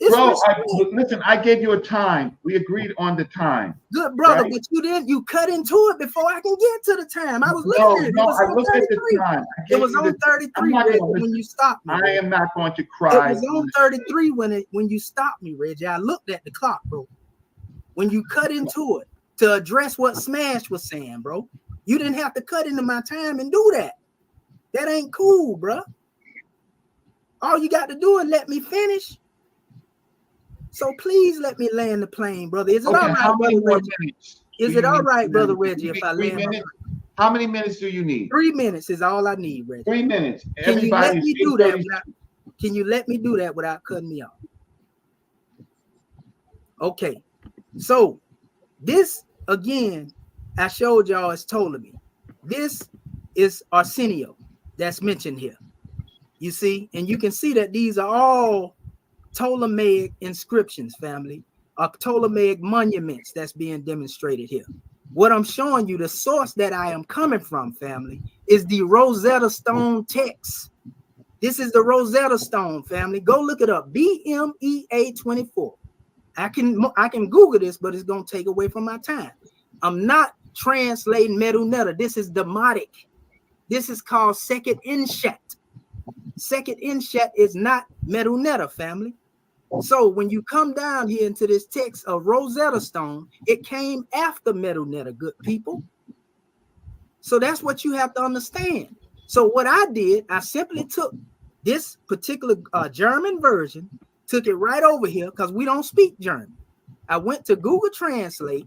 Listen, I gave you a time. We agreed on the time. Good brother, right? But you cut into it before I can get to the time. I was looking at it. I looked at the time. It was on 33 when you stopped me. I am not going to cry. It was on 33 when you stopped me, Reggie. I looked at the clock, bro. when you cut into it to address what Smash was saying, bro. You didn't have to cut into my time and do that. That ain't cool, bro. All you got to do is let me finish. So please let me land the plane, brother. Is it all right, brother Reggie? Is it all right, brother Reggie, if I land? 3 minutes? How many minutes do you need? 3 minutes is all I need, Reggie. 3 minutes. Can you let me do that? Can you let me do that without cutting me off? Okay. So this again, I showed y'all is Ptolemy. This is Arsenio that's mentioned here. You see, and you can see that these are all Ptolemaic inscriptions, family, Ptolemaic monuments that's being demonstrated here. What I'm showing you, the source that I am coming from, family, is the Rosetta Stone text. This is the Rosetta Stone, family. Go look it up, BMEA 24. I can Google this, but it's gonna take away from my time. I'm not translating Medunetta. This is Demotic. This is called Second Inshat. Second Inshat is not Medunetta, family. So when you come down here into this text of Rosetta Stone, it came after Medunetta, good people. So that's what you have to understand. So what I did, I simply took this particular German version, took it right over here because we don't speak German. I went to Google Translate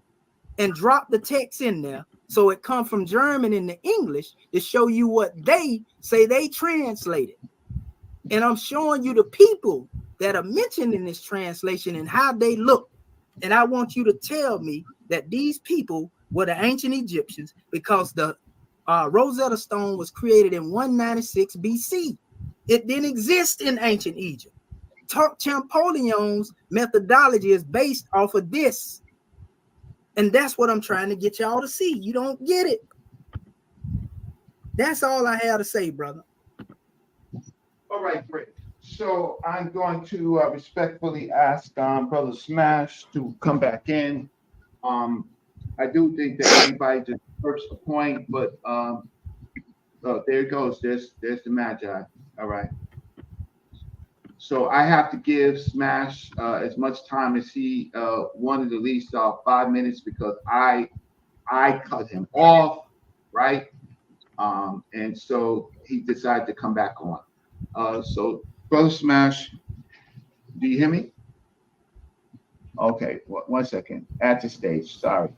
and dropped the text in there. So it comes from German into English to show you what they say they translated. And I'm showing you the people that are mentioned in this translation and how they look. And I want you to tell me that these people were the ancient Egyptians because the Rosetta Stone was created in 196 BC. It didn't exist in ancient Egypt. Champollion's methodology is based off of this. And that's what I'm trying to get y'all to see. You don't get it. That's all I have to say, brother. All right, great. So I'm going to respectfully ask Brother Smash to come back in. I do think that everybody just first the point, but oh, there it goes. There's the Magi. All right. So I have to give Smash as much time as he wanted, at least 5 minutes, because I cut him off, right? And so he decided to come back on. So Brother Smash, do you hear me? Okay, 1 second. At the stage, sorry.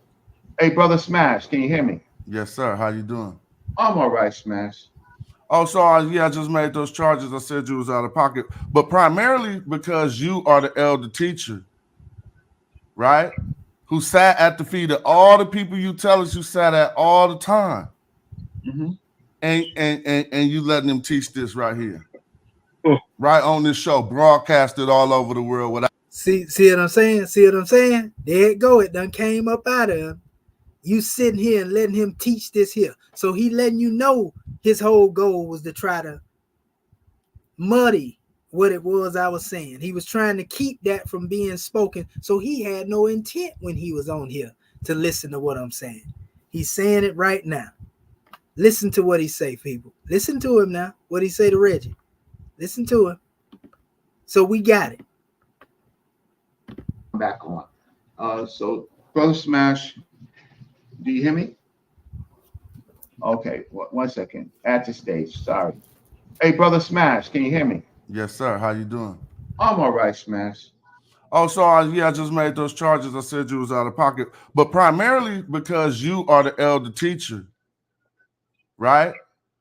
Hey, Brother Smash, can you hear me? Yes, sir. How you doing? I'm all right, Smash. Oh, so I just made those charges. I said you was out of pocket, but primarily because you are the elder teacher, right? Who sat at the feet of all the people you tell us you sat at all the time, and you letting them teach this right here, right on this show, broadcasted all over the world. Without see what I'm saying? See what I'm saying? There it go. It done came up out of him. You sitting here and letting him teach this here. So he letting you know his whole goal was to try to muddy what it was I was saying. He was trying to keep that from being spoken. So he had no intent when he was on here to listen to what I'm saying. He's saying it right now. Listen to what he say, people. Listen to him now. What he say to Reggie. Listen to him. So we got it. Back on. So Brother Smash, do you hear me? Okay, 1 second. At the stage, sorry. Hey, Brother Smash, can you hear me? Yes, sir. How you doing? I'm all right, Smash. Oh, so I just made those charges. I said you was out of pocket, but primarily because you are the elder teacher, right?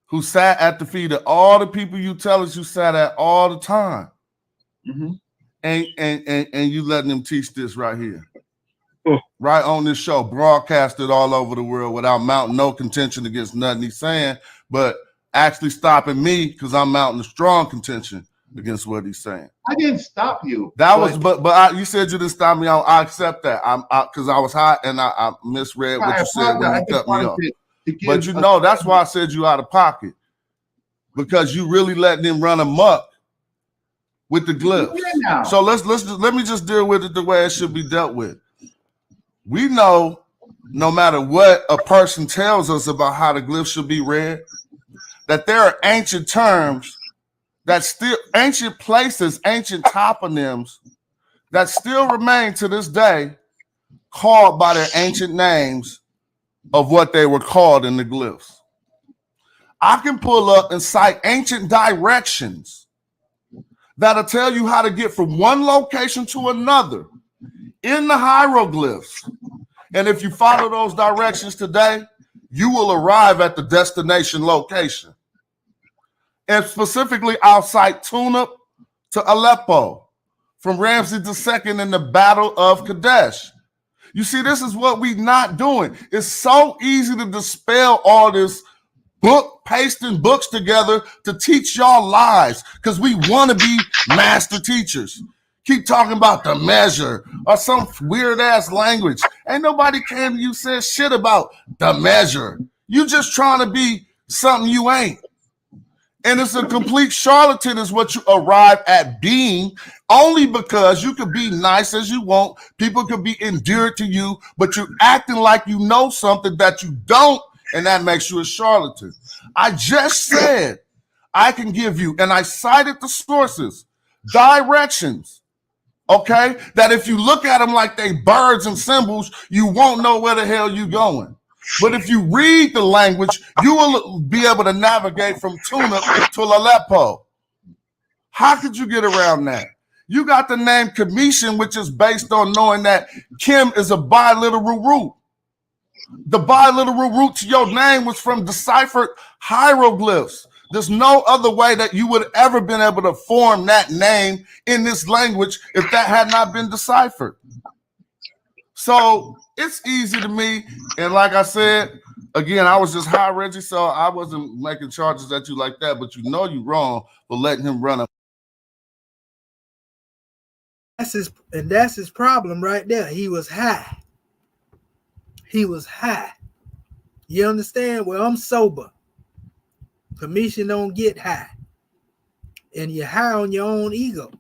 Who sat at the feet of all the people you tell us you sat at all the time, and you letting them teach this right here, right on this show, broadcasted all over the world without mounting no contention against nothing he's saying, but actually stopping me because I'm mounting a strong contention against what he's saying. I didn't stop you. That was, but you said you didn't stop me. I accept that. I'm because I was hot and I misread what you said when you cut me off. But you know that's why I said you out of pocket, because you really letting them run amok with the glyphs. So let me just deal with it the way it should be dealt with. We know no matter what a person tells us about how the glyphs should be read, that there are ancient terms that still, ancient places, ancient toponyms that still remain to this day called by their ancient names of what they were called in the glyphs. I can pull up and cite ancient directions that'll tell you how to get from one location to another in the hieroglyphs. And if you follow those directions today, you will arrive at the destination location. And specifically, I'll cite Tunip to Aleppo from Ramses II in the Battle of Kadesh. You see, this is what we're not doing. It's so easy to dispel all this pasting books together to teach y'all lies because we want to be master teachers. Keep talking about the measure or some weird ass language. Ain't nobody came to you said shit about the measure. You just trying to be something you ain't. And it's a complete charlatan is what you arrive at being only because you could be nice as you want. People could be endeared to you, but you're acting like you know something that you don't, and that makes you a charlatan. I just said I can give you, and I cited the sources, directions, okay, that if you look at them like they birds and symbols, you won't know where the hell you're going. But if you read the language, you will be able to navigate from Tunip to Aleppo. How could you get around that? You got the name Commission, which is based on knowing that Kim is a biliteral root. The biliteral root to your name was from deciphered hieroglyphs. There's no other way that you would ever been able to form that name in this language if that had not been deciphered. So it's easy to me. And like I said, again, I was just high, Reggie, so I wasn't making charges at you like that, but you know you're wrong for letting him run up. That's his problem right there. He was high. He was high. You understand? Well, I'm sober. Commission don't get high. And you're high on your own ego.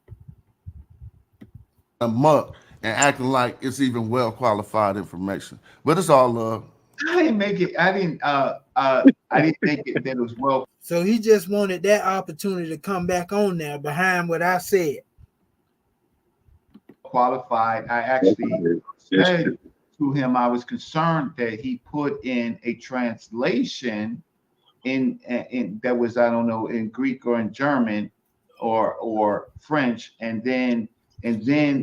Muck and acting like it's even well qualified information. But it's all love. I didn't make it. I didn't think it that it was well. So he just wanted that opportunity to come back on there behind what I said. Qualified. I actually said to him I was concerned that he put in a translation in that was, I don't know, in Greek or in German or French, and then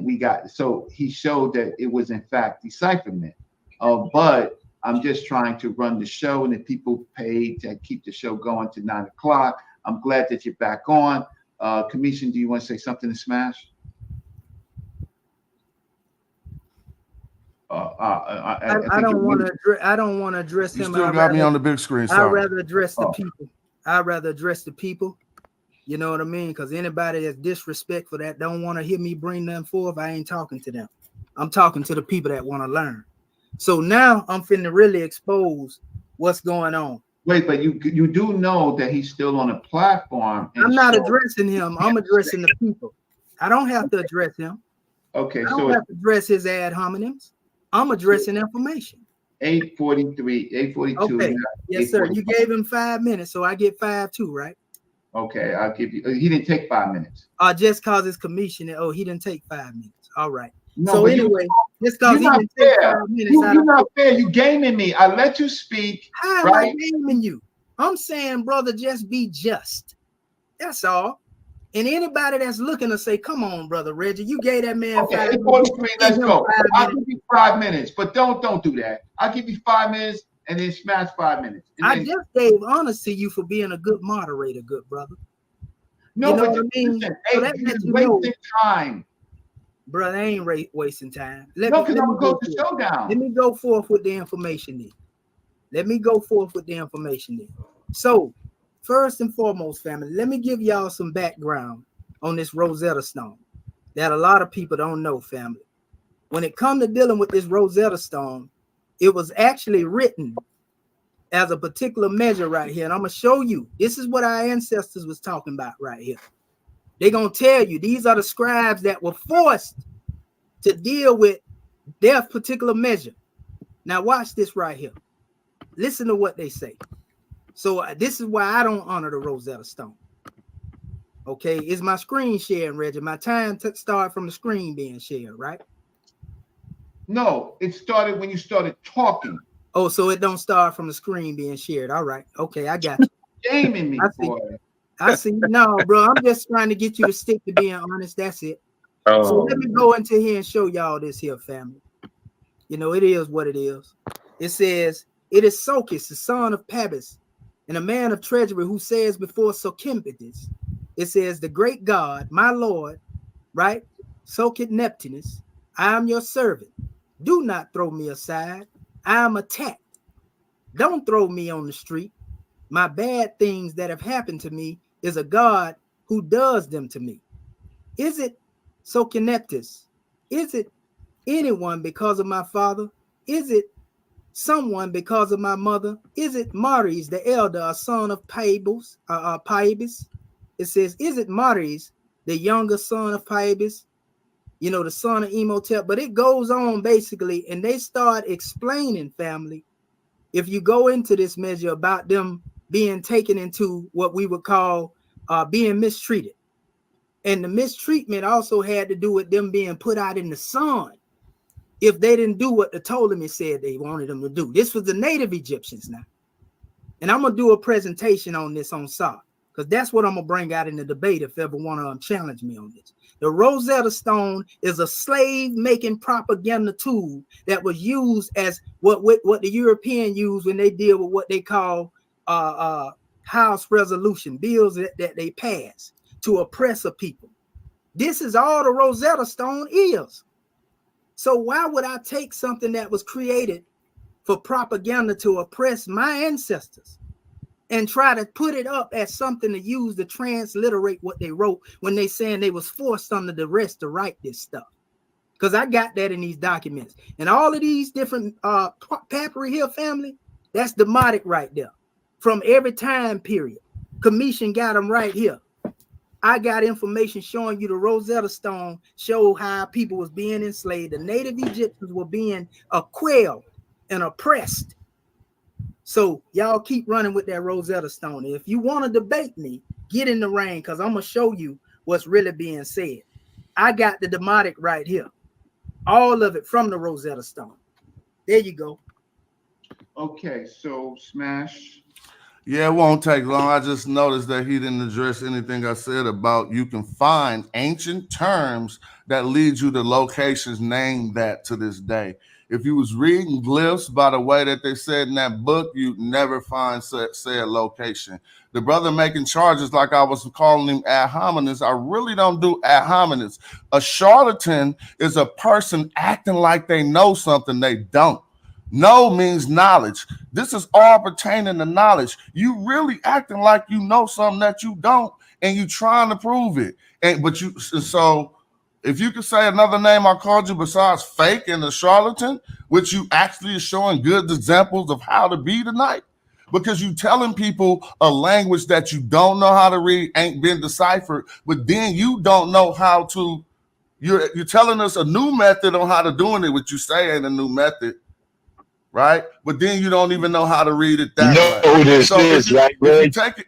we got, so he showed that it was in fact decipherment. But I'm just trying to run the show, and if people pay to keep the show going to 9 o'clock, I'm glad that you're back on. Commission, do you want to say something to Smash? I don't want to address him. You still got me on the big screen. Sorry. I'd rather address the people. I'd rather address the people. You know what I mean? Because anybody that's disrespectful that don't want to hear me bring them forth, I ain't talking to them. I'm talking to the people that want to learn. So now I'm finna really expose what's going on. Wait, but you do know that he's still on a platform. I'm not addressing him. I'm addressing the people. I don't have to address him. Okay, I don't have to address his ad hominems. I'm addressing information. 8:43, 8:42. Okay. Yes, sir. You gave him 5 minutes, so I get 5 too, right? Okay, I'll give you. He didn't take 5 minutes. Just cause it's commission. Oh, he didn't take 5 minutes. All right. No, so anyway, just cause he didn't take 5 minutes. You're not fair. You gaming me. I let you speak. How am I gaming you? I'm saying, brother, just be just. That's all. And anybody that's looking to say, come on, brother Reggie, you gave that man 5 minutes. Let's go. I'll give you 5 minutes, but don't do that. I'll give you 5 minutes and then Smash 5 minutes. I just gave honors to you for being a good moderator, good brother. No, you know but what I mean? Listen, so you're wasting time. Brother, I ain't wasting time. Because I'm going to close the show down. Let me go forth with the information then. So, first and foremost, family, let me give y'all some background on this Rosetta Stone that a lot of people don't know, family. When it comes to dealing with this Rosetta Stone, it was actually written as a particular measure right here. And I'm going to show you. This is what our ancestors was talking about right here. They're going to tell you these are the scribes that were forced to deal with their particular measure. Now watch this right here. Listen to what they say. So this is why I don't honor the Rosetta Stone. Okay, it's my screen sharing, Reggie. My time start from the screen being shared, right? No, it started when you started talking. Oh, so it don't start from the screen being shared. All right. Okay, I got you. Shaming me, I see. boy. I see. No, bro, I'm just trying to get you to stick to being honest. That's it. So Oh, let me go into here and show y'all this here, family. You know, it is what it is. It says, it is Sokis, the son of Pabis, and a man of treasury, who says before Sokimpitis, it says, the great God, my Lord, right? Sokit Neptunus, I am your servant. Do not throw me aside. I am attacked. Don't throw me on the street. My bad things that have happened to me is a God who does them to me. Is it Sokineptus? Is it anyone because of my father? Is it someone because of my mother? Is it Maris, the elder, a son of Paibus? It says, is it Maris, the younger son of Paibus? You know, the son of Emotep. But it goes on basically, and they start explaining, family, if you go into this measure about them being taken into what we would call being mistreated. And the mistreatment also had to do with them being put out in the sun if they didn't do what the Ptolemy said they wanted them to do. This was the native Egyptians now. And I'm going to do a presentation on this on SAR, because that's what I'm going to bring out in the debate if ever want to challenge me on this. The Rosetta Stone is a slave-making propaganda tool that was used as what the European used when they deal with what they call House resolution, bills that they pass to oppress a people. This is all the Rosetta Stone is. So why would I take something that was created for propaganda to oppress my ancestors and try to put it up as something to use to transliterate what they wrote when they saying they was forced under the rest to write this stuff? Because I got that in these documents. And all of these different papyri here, family, that's demotic right there. From every time period. Commission got them right here. I got information showing you the Rosetta Stone show how people was being enslaved. The native Egyptians were being quailed and oppressed. So y'all keep running with that Rosetta Stone. If you want to debate me, get in the ring, because I'm going to show you what's really being said. I got the demotic right here. All of it from the Rosetta Stone. There you go. Okay, so Smash. Yeah, it won't take long. I just noticed that he didn't address anything I said about you can find ancient terms that lead you to locations named that to this day. If you was reading glyphs by the way that they said in that book, you'd never find said location. The brother making charges like I was calling him ad hominems. I really don't do ad hominems. A charlatan is a person acting like they know something they don't. Know means knowledge. This is all pertaining to knowledge. You really acting like you know something that you don't, and you trying to prove it. So if you could say another name I called you besides fake and a charlatan, which you actually is showing good examples of how to be tonight, because you telling people a language that you don't know how to read, ain't been deciphered, but then you don't know how to. You're telling us a new method on how to doing it, which you say ain't a new method. Right, but then you don't even know how to read it that way. Who this is, right, if you take it,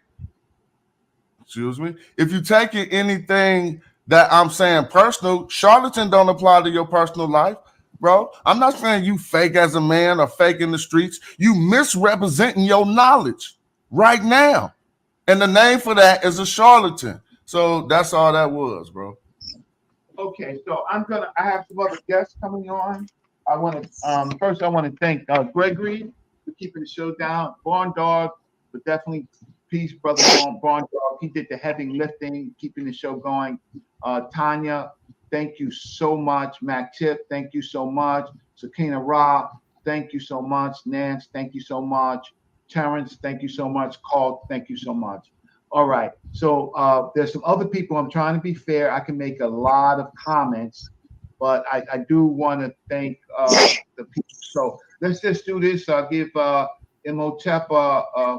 excuse me, if you take it anything that I'm saying personal, charlatan don't apply to your personal life, bro. I'm not saying you fake as a man or fake in the streets. You misrepresenting your knowledge right now, and the name for that is a charlatan. So that's all that was, bro. Okay, so I have some other guests coming on. I want to first I want to thank Gregory for keeping the show down. Barn Dog, but definitely peace, brother. Barn Dog, he did the heavy lifting, keeping the show going. Tanya, thank you so much. Mac Tip, thank you so much. Sakina Ra, thank you so much. Nance, thank you so much. Terrence, thank you so much. Carl, thank you so much. All right, so there's some other people. I'm trying to be fair. I can make a lot of comments, but I do want to thank the people. So let's just do this. I'll give Imhotep,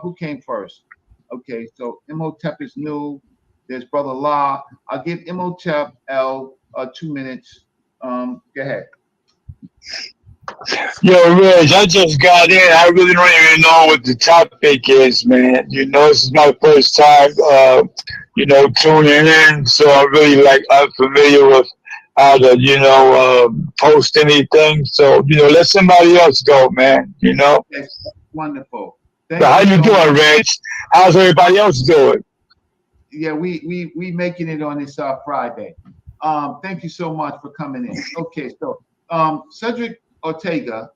who came first? Okay, so Imhotep is new. There's Brother La. I'll give Imhotep L 2 minutes. Go ahead. Yo, Reg, I just got in. I really don't even know what the topic is, man. You know, this is my first time, tuning in. So I'm really unfamiliar with how to, post anything. So, let somebody else go, man. That's wonderful. So how you doing, Rich? How's everybody else doing? Yeah, we making it on this Friday. Thank you so much for coming in. Okay, so Cedric Ortega,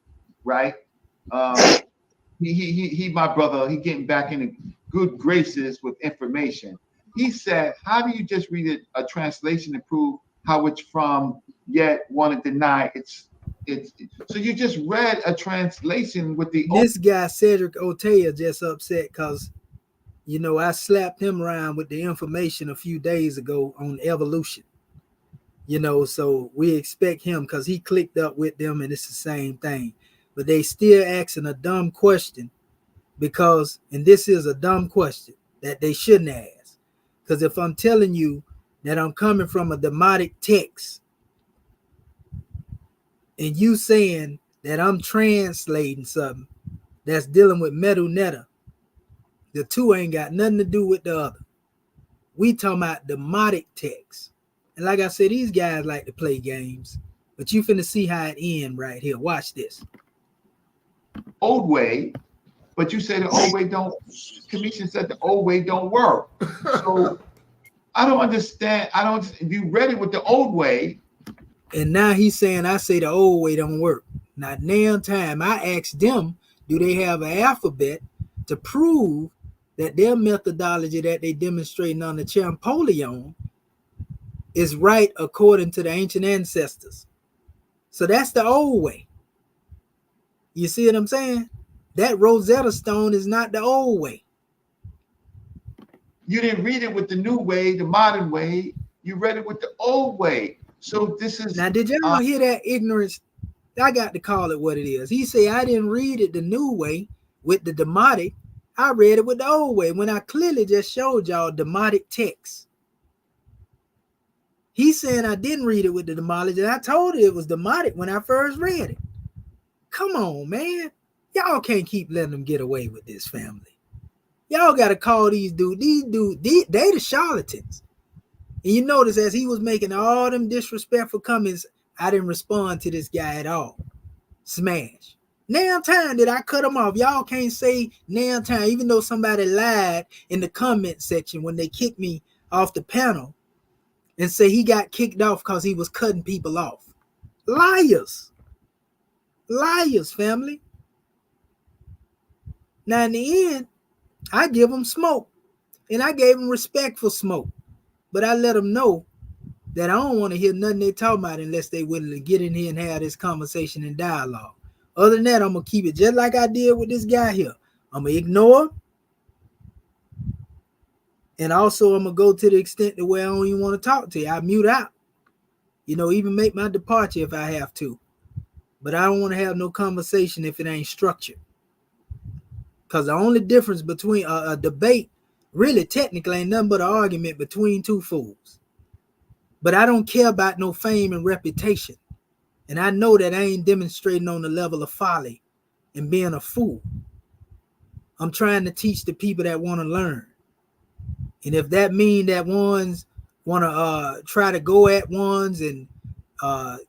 right? He my brother. He getting back into good graces with information. He said, "How do you just read a translation to prove how it's from, yet want to deny it's?" So you just read a translation with the this guy Cedric Ortega just upset because I slapped him around with the information a few days ago on evolution. So we expect him because he clicked up with them and it's the same thing. But they still asking a dumb question because, and this is a dumb question that they shouldn't ask. Because if I'm telling you that I'm coming from a demotic text and you saying that I'm translating something that's dealing with metal netta, the two ain't got nothing to do with the other. We talking about demotic text. And like I said, these guys like to play games, but you finna see how it end right here. Watch this. old way, but you say the old way don't. Commission said the old way don't work. So I don't understand. You read it with the old way, and now he's saying I say the old way don't work. Now damn time I asked them, do they have an alphabet to prove that their methodology that they demonstrating on the Champollion is right according to the ancient ancestors. So that's the old way. You see what I'm saying? That Rosetta Stone is not the old way. You didn't read it with the new way, the modern way. You read it with the old way. So this is now. Did y'all hear that ignorance? I got to call it what it is. He said I didn't read it the new way with the demotic. I read it with the old way when I clearly just showed y'all demotic text. He's saying I didn't read it with the demotic, and I told you it was demotic when I first read it. Come on, man. Y'all can't keep letting them get away with this, family. Y'all got to call these dudes. They the charlatans. And you notice as he was making all them disrespectful comments, I didn't respond to this guy at all. Smash. Now time did I cut him off. Y'all can't say now time, even though somebody lied in the comment section when they kicked me off the panel and say he got kicked off because he was cutting people off. Liars. Liars, family. Now in the end, I give them smoke. And I gave them respectful smoke. But I let them know that I don't want to hear nothing they talk about unless they willing to get in here and have this conversation and dialogue. Other than that, I'm going to keep it just like I did with this guy here. I'm going to ignore him. And also, I'm going to go to the extent to where I don't even want to talk to you. I mute out. Even make my departure if I have to. But I don't want to have no conversation if it ain't structured. Because the only difference between a debate really technically ain't nothing but an argument between two fools. But I don't care about no fame and reputation. And I know that I ain't demonstrating on the level of folly and being a fool. I'm trying to teach the people that want to learn. And if that mean that ones want to try to go at ones and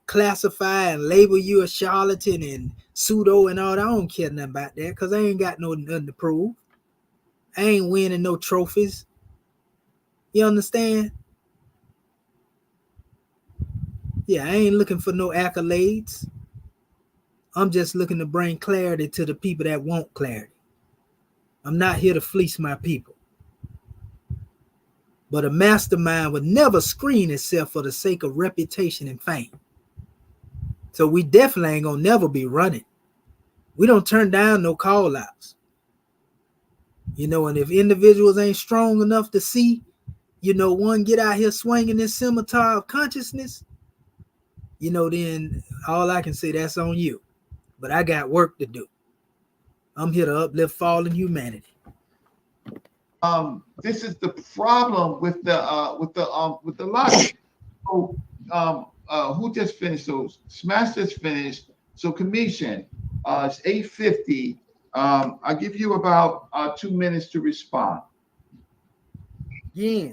classify and label you a charlatan and pseudo and all that, I don't care nothing about that because I ain't got nothing to prove. I ain't winning no trophies. You understand? Yeah, I ain't looking for no accolades. I'm just looking to bring clarity to the people that want clarity. I'm not here to fleece my people. But a mastermind would never screen itself for the sake of reputation and fame. So we definitely ain't gonna never be running. We don't turn down no call outs. And if individuals ain't strong enough to see, one get out here swinging this scimitar of consciousness, then all I can say, that's on you. But I got work to do. I'm here to uplift fallen humanity. This is the problem with the logic. So who just finished? So Smash just finished. So Commission, it's 8:50. I'll give you about 2 minutes to respond. Yeah.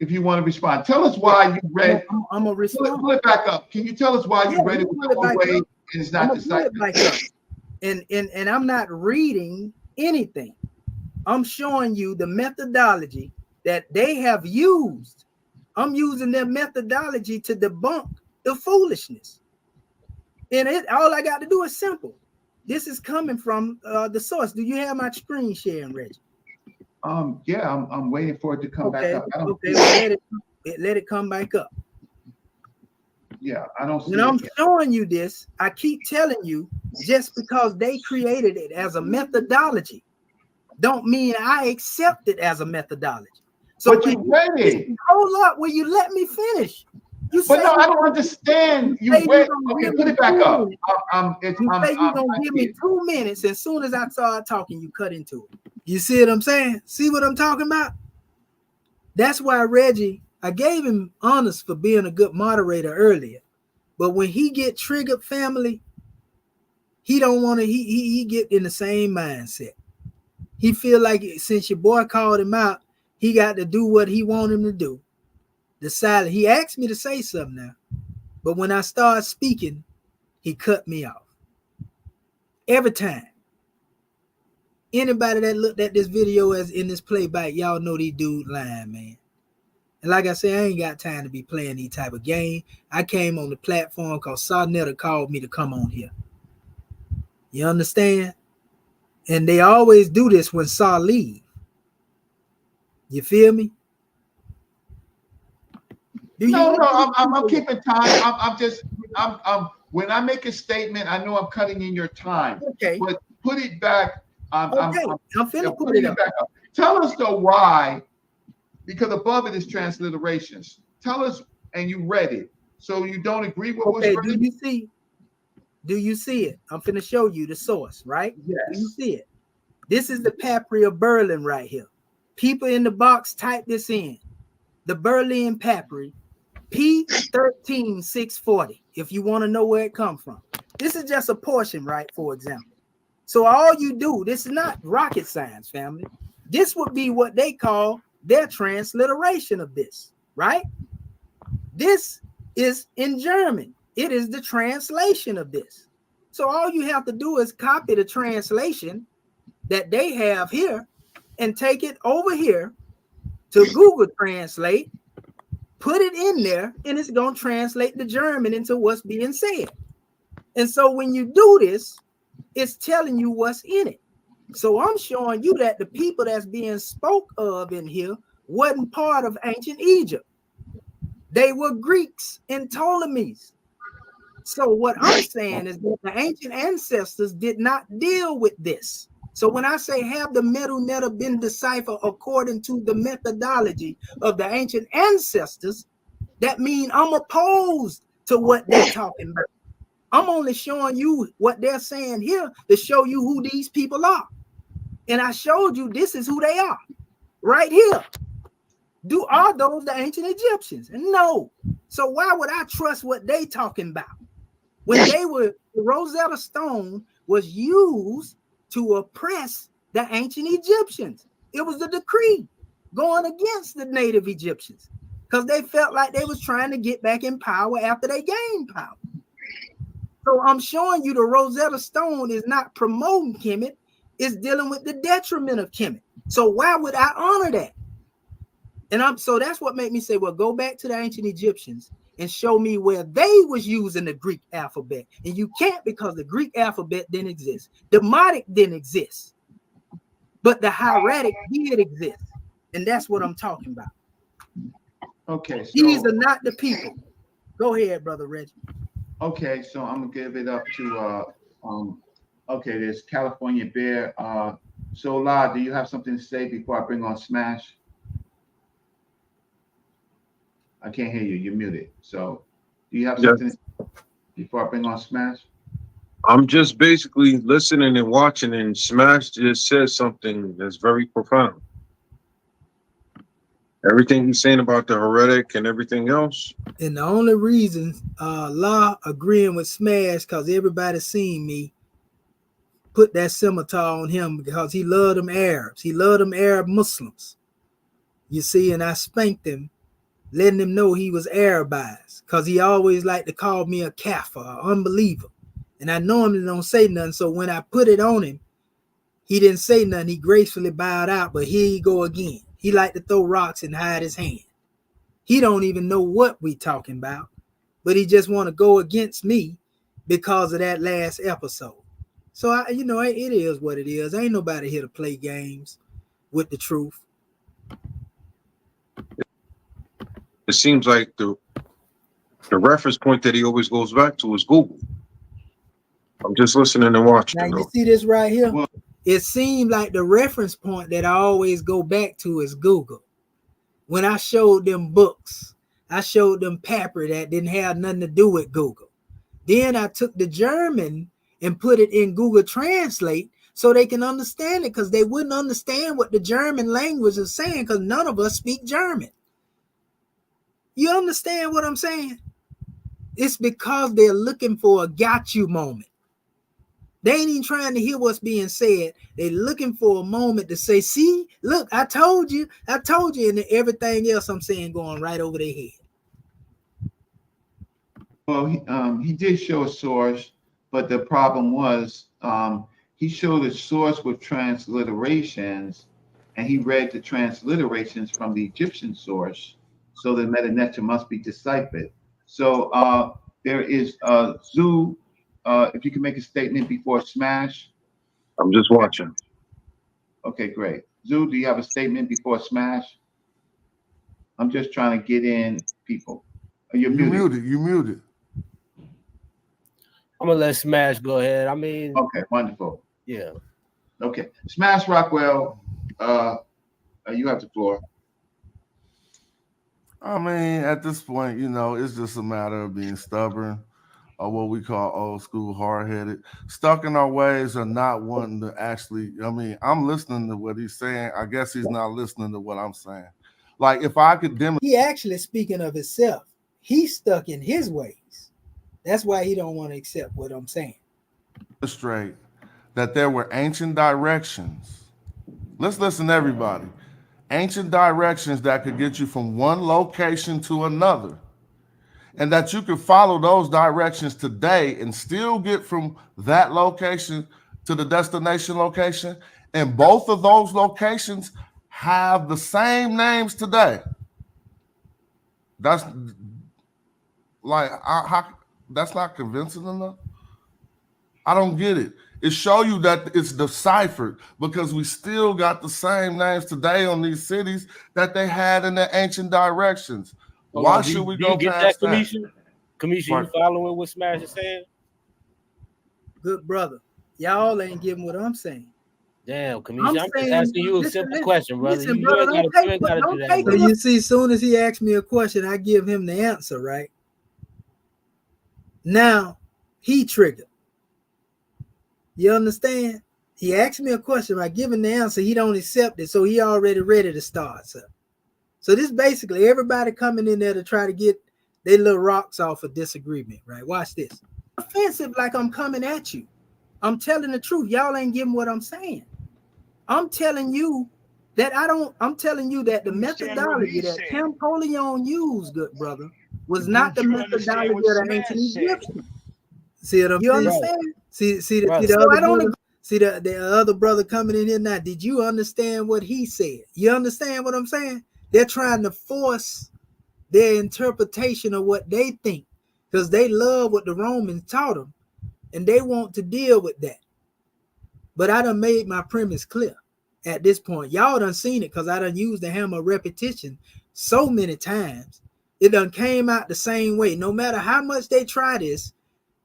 if you want to respond. Tell us why you read. I'm gonna respond. Pull it back up. Can you tell us why you read it the whole way and it's not deciphered? And I'm not reading anything. I'm showing you the methodology that they have used. I'm using their methodology to debunk the foolishness. And all I got to do is simple. This is coming from the source. Do you have my screen sharing, Reggie? Yeah, I'm waiting for it to come back up. Okay, well, let it come back up. Yeah, I don't see when I'm showing you this, I keep telling you, just because they created it as a methodology, don't mean I accept it as a methodology. So but you read it. Hold up, will you let me finish? But no, I don't understand. You read. Okay, put it back up. You say you're gonna give me 2 minutes. As soon as I start talking, you cut into it. You see what I'm saying? See what I'm talking about? That's why Reggie, I gave him honors for being a good moderator earlier. But when he get triggered, family, he don't want to, he get in the same mindset. He feel like since your boy called him out, he got to do what he want him to do. The silent. He asked me to say something now, but when I start speaking, he cut me off. Every time. Anybody that looked at this video as in this playback, y'all know these dude lying, man. And like I said, I ain't got time to be playing these type of game. I came on the platform because Sarnetta called me to come on here. You understand? And they always do this when Saw leave. You feel me? I'm keeping time. I'm when I make a statement, I know I'm cutting in your time. Okay. But put it back. I'm finna put it back up. Tell us though why, because above it is transliterations. Tell us, and you read it, so you don't agree with what's written. Do you see it? I'm finna show you the source, right? Yes. Do you see it? This is the Papyri of Berlin right here. People in the box, type this in. The Berlin Papyri, P13640, if you want to know where it comes from. This is just a portion, right, for example. So all you do, this is not rocket science, family. This would be what they call their transliteration of this, right? This is in German. It is the translation of this. So all you have to do is copy the translation that they have here and take it over here to Google Translate, put it in there, and it's going to translate the German into what's being said. And so when you do this, it's telling you what's in it. So I'm showing you that the people that's being spoke of in here wasn't part of ancient Egypt. They were Greeks and Ptolemies. So what I'm saying is that the ancient ancestors did not deal with this. So when I say have the metal never been deciphered according to the methodology of the ancient ancestors, that means I'm opposed to what they're talking about. I'm only showing you what they're saying here to show you who these people are. And I showed you this is who they are right here. Are those the ancient Egyptians? No. So why would I trust what they talking about? When the Rosetta Stone was used to oppress the ancient Egyptians. It was the decree going against the native Egyptians because they felt like they was trying to get back in power after they gained power. So I'm showing you the Rosetta Stone is not promoting Kemet, it's dealing with the detriment of Kemet. So why would I honor that? And so that's what made me say, well, go back to the ancient Egyptians and show me where they was using the Greek alphabet. And you can't, because the Greek alphabet didn't exist. Demotic didn't exist. But the hieratic did exist. And that's what I'm talking about. Okay. So, these are not the people. Go ahead, Brother Reggie. Okay, so I'm gonna give it up to okay, there's California Bear. So La, do you have something to say before I bring on Smash? I can't hear you. You're muted. So, do you have something before I bring on Smash? I'm just basically listening and watching, and Smash just says something that's very profound. Everything he's saying about the heretic and everything else. And the only reason La agreeing with Smash, because everybody seen me put that scimitar on him because he loved them Arabs. He loved them Arab Muslims. You see, and I spanked him letting him know he was Arabized, because he always liked to call me a kafir, an unbeliever. And I normally don't say nothing, so when I put it on him, he didn't say nothing. He gracefully bowed out, but here he go again. He liked to throw rocks and hide his hand. He don't even know what we talking about, but he just want to go against me because of that last episode. So, it is what it is. Ain't nobody here to play games with the truth. It seems like the reference point that he always goes back to is Google. I'm just listening and watching. Now, you see this right here? It seemed like the reference point that I always go back to is Google. When I showed them books, I showed them paper that didn't have nothing to do with Google. Then I took the German and put it in Google Translate so they can understand it, because they wouldn't understand what the German language is saying, because none of us speak German. You understand what I'm saying? It's because they're looking for a got you moment. They ain't even trying to hear what's being said. They're looking for a moment to say, see, look, I told you, and everything else I'm saying going right over their head. Well, he did show a source, but the problem was he showed a source with transliterations, and he read the transliterations from the Egyptian source, so the meta-netter must be deciphered. So there is Zoo. If you can make a statement before Smash. I'm just watching. Okay, great. Zoo, do you have a statement before Smash? I'm just trying to get in people. You're muted. You muted. I'm gonna let Smash go ahead. I mean, okay, wonderful. Yeah. Okay, Smash Rockwell, you have the floor. I mean, at this point, it's just a matter of being stubborn, or what we call old school, hard-headed, stuck in our ways, or not wanting to actually. I mean, I'm listening to what he's saying. I guess he's not listening to what I'm saying. Like, if I could demonstrate, he actually speaking of himself. He's stuck in his ways. That's why he don't want to accept what I'm saying. Demonstrate that there were ancient directions. Let's listen, everybody. Ancient directions that could get you from one location to another, and that you can follow those directions today and still get from that location to the destination location. And both of those locations have the same names today. That's like, that's not convincing enough. I don't get it. It shows you that it's deciphered, because we still got the same names today on these cities that they had in the ancient directions. Why should we go past that? Kamisha, you following what Smash is saying? Good brother. Y'all ain't getting what I'm saying. Damn, Kamisha, I'm just asking you a simple question, brother. Listen, brother, don't take it. So you see, as soon as he asks me a question, I give him the answer, right? Now, he triggered. You understand? He asked me a question. I give him the answer. He don't accept it, so he already ready to start. So this basically everybody coming in there to try to get their little rocks off of disagreement, right? Watch this. Offensive, like I'm coming at you. I'm telling the truth. Y'all ain't getting what I'm saying. I'm telling you that I'm telling you that the methodology that Napoleon used, good brother, was not the methodology of the ancient Egyptians. See what I'm saying? You understand? See the other brother coming in here now. Did you understand what he said? You understand what I'm saying? They're trying to force their interpretation of what they think, because they love what the Romans taught them, and they want to deal with that. But I done made my premise clear at this point. Y'all done seen it, because I done used the hammer repetition so many times. It done came out the same way. No matter how much they try this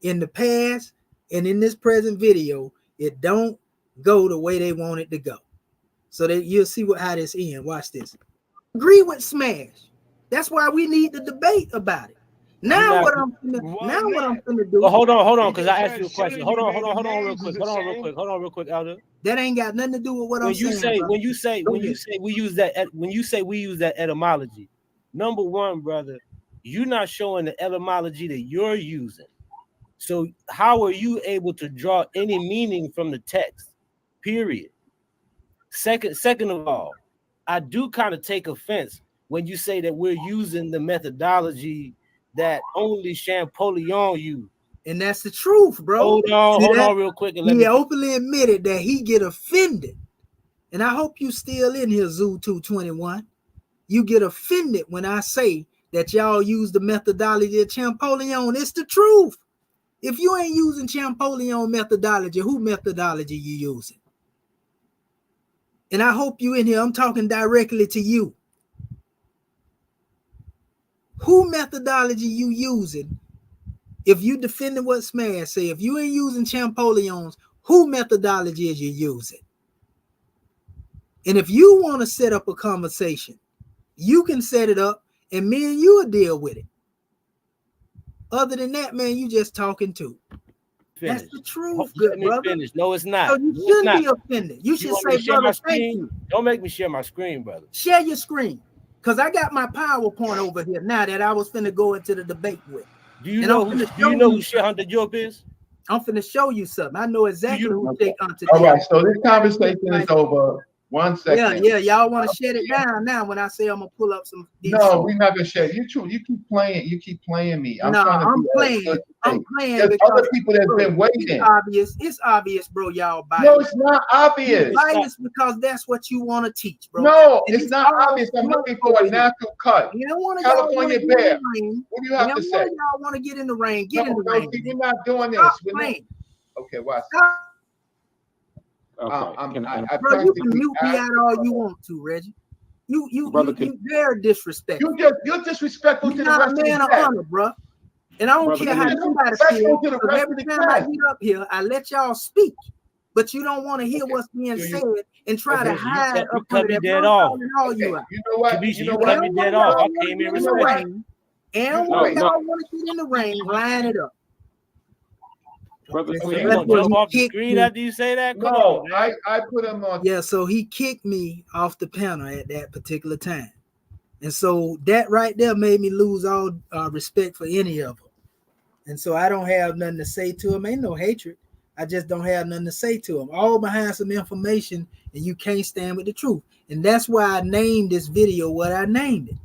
in the past and in this present video, it don't go the way they want it to go. So you'll see how this ends. Watch this. Agree with Smash. That's why we need to debate about it. Now what I'm gonna do. Well, hold on, because I asked you a question. Hold on, real quick, Elder. That ain't got nothing to do with what I'm saying. When you say we use that etymology, number one, brother, you're not showing the etymology that you're using. So how are you able to draw any meaning from the text? Period. Second of all, I do kind of take offense when you say that we're using the methodology that only Champollion used. And that's the truth, bro. Hold on real quick. And he openly admitted that he get offended. And I hope you still in here, Zoo 221. You get offended when I say that y'all use the methodology of Champollion. It's the truth. If you ain't using Champollion methodology, who methodology you using? And I hope you in here, I'm talking directly to you. Who methodology you using? If you defending what Smash say, if you ain't using Champollion's, who methodology is you using? And if you want to set up a conversation, you can set it up and me and you will deal with it. Other than that, man, you just talking too. Finish. That's the truth, good brother. Finish. No, it's not. So you shouldn't be offended. You should say, brother, thank you. Don't make me share my screen, brother. Share your screen. Because I got my PowerPoint over here now that I was finna go into the debate with. Do you know who Shareholder Europe is? I'm finna show you something. I know exactly who they come to. All right, so this conversation is over. 1 second. Yeah, y'all want to shut it down now when I say I'm gonna pull up some. No, we're not gonna shut. You keep playing. You keep playing me. I'm playing. There's other people that's been waiting. It's obvious, bro. Y'all biased. No, it's not obvious. Biased because that's what you want to teach, bro. No, it's not obvious. I'm looking for a natural cut. You don't want to California Bear. What do you have to say? Y'all want to get in the rain? Get in the rain. We're not doing this. Okay, watch. Okay. Bro, you can mute me out all you want to, Reggie. You very disrespectful. You're disrespectful to the rest of the man of honor, bro. And I don't care how nobody feels. Every time I get up here, I let y'all speak, but you don't want to hear what's being said and try to hide up under that. Dead off. You know what? You cut me dead off. I came in respect. And when y'all want to get in the rain, line it up. Brother, so you want to jump off the screen after you say that? Come on, I put him on. Yeah, so he kicked me off the panel at that particular time. And so that right there made me lose all respect for any of them. And so I don't have nothing to say to him. Ain't no hatred. I just don't have nothing to say to him. All behind some information, and you can't stand with the truth. And that's why I named this video what I named it.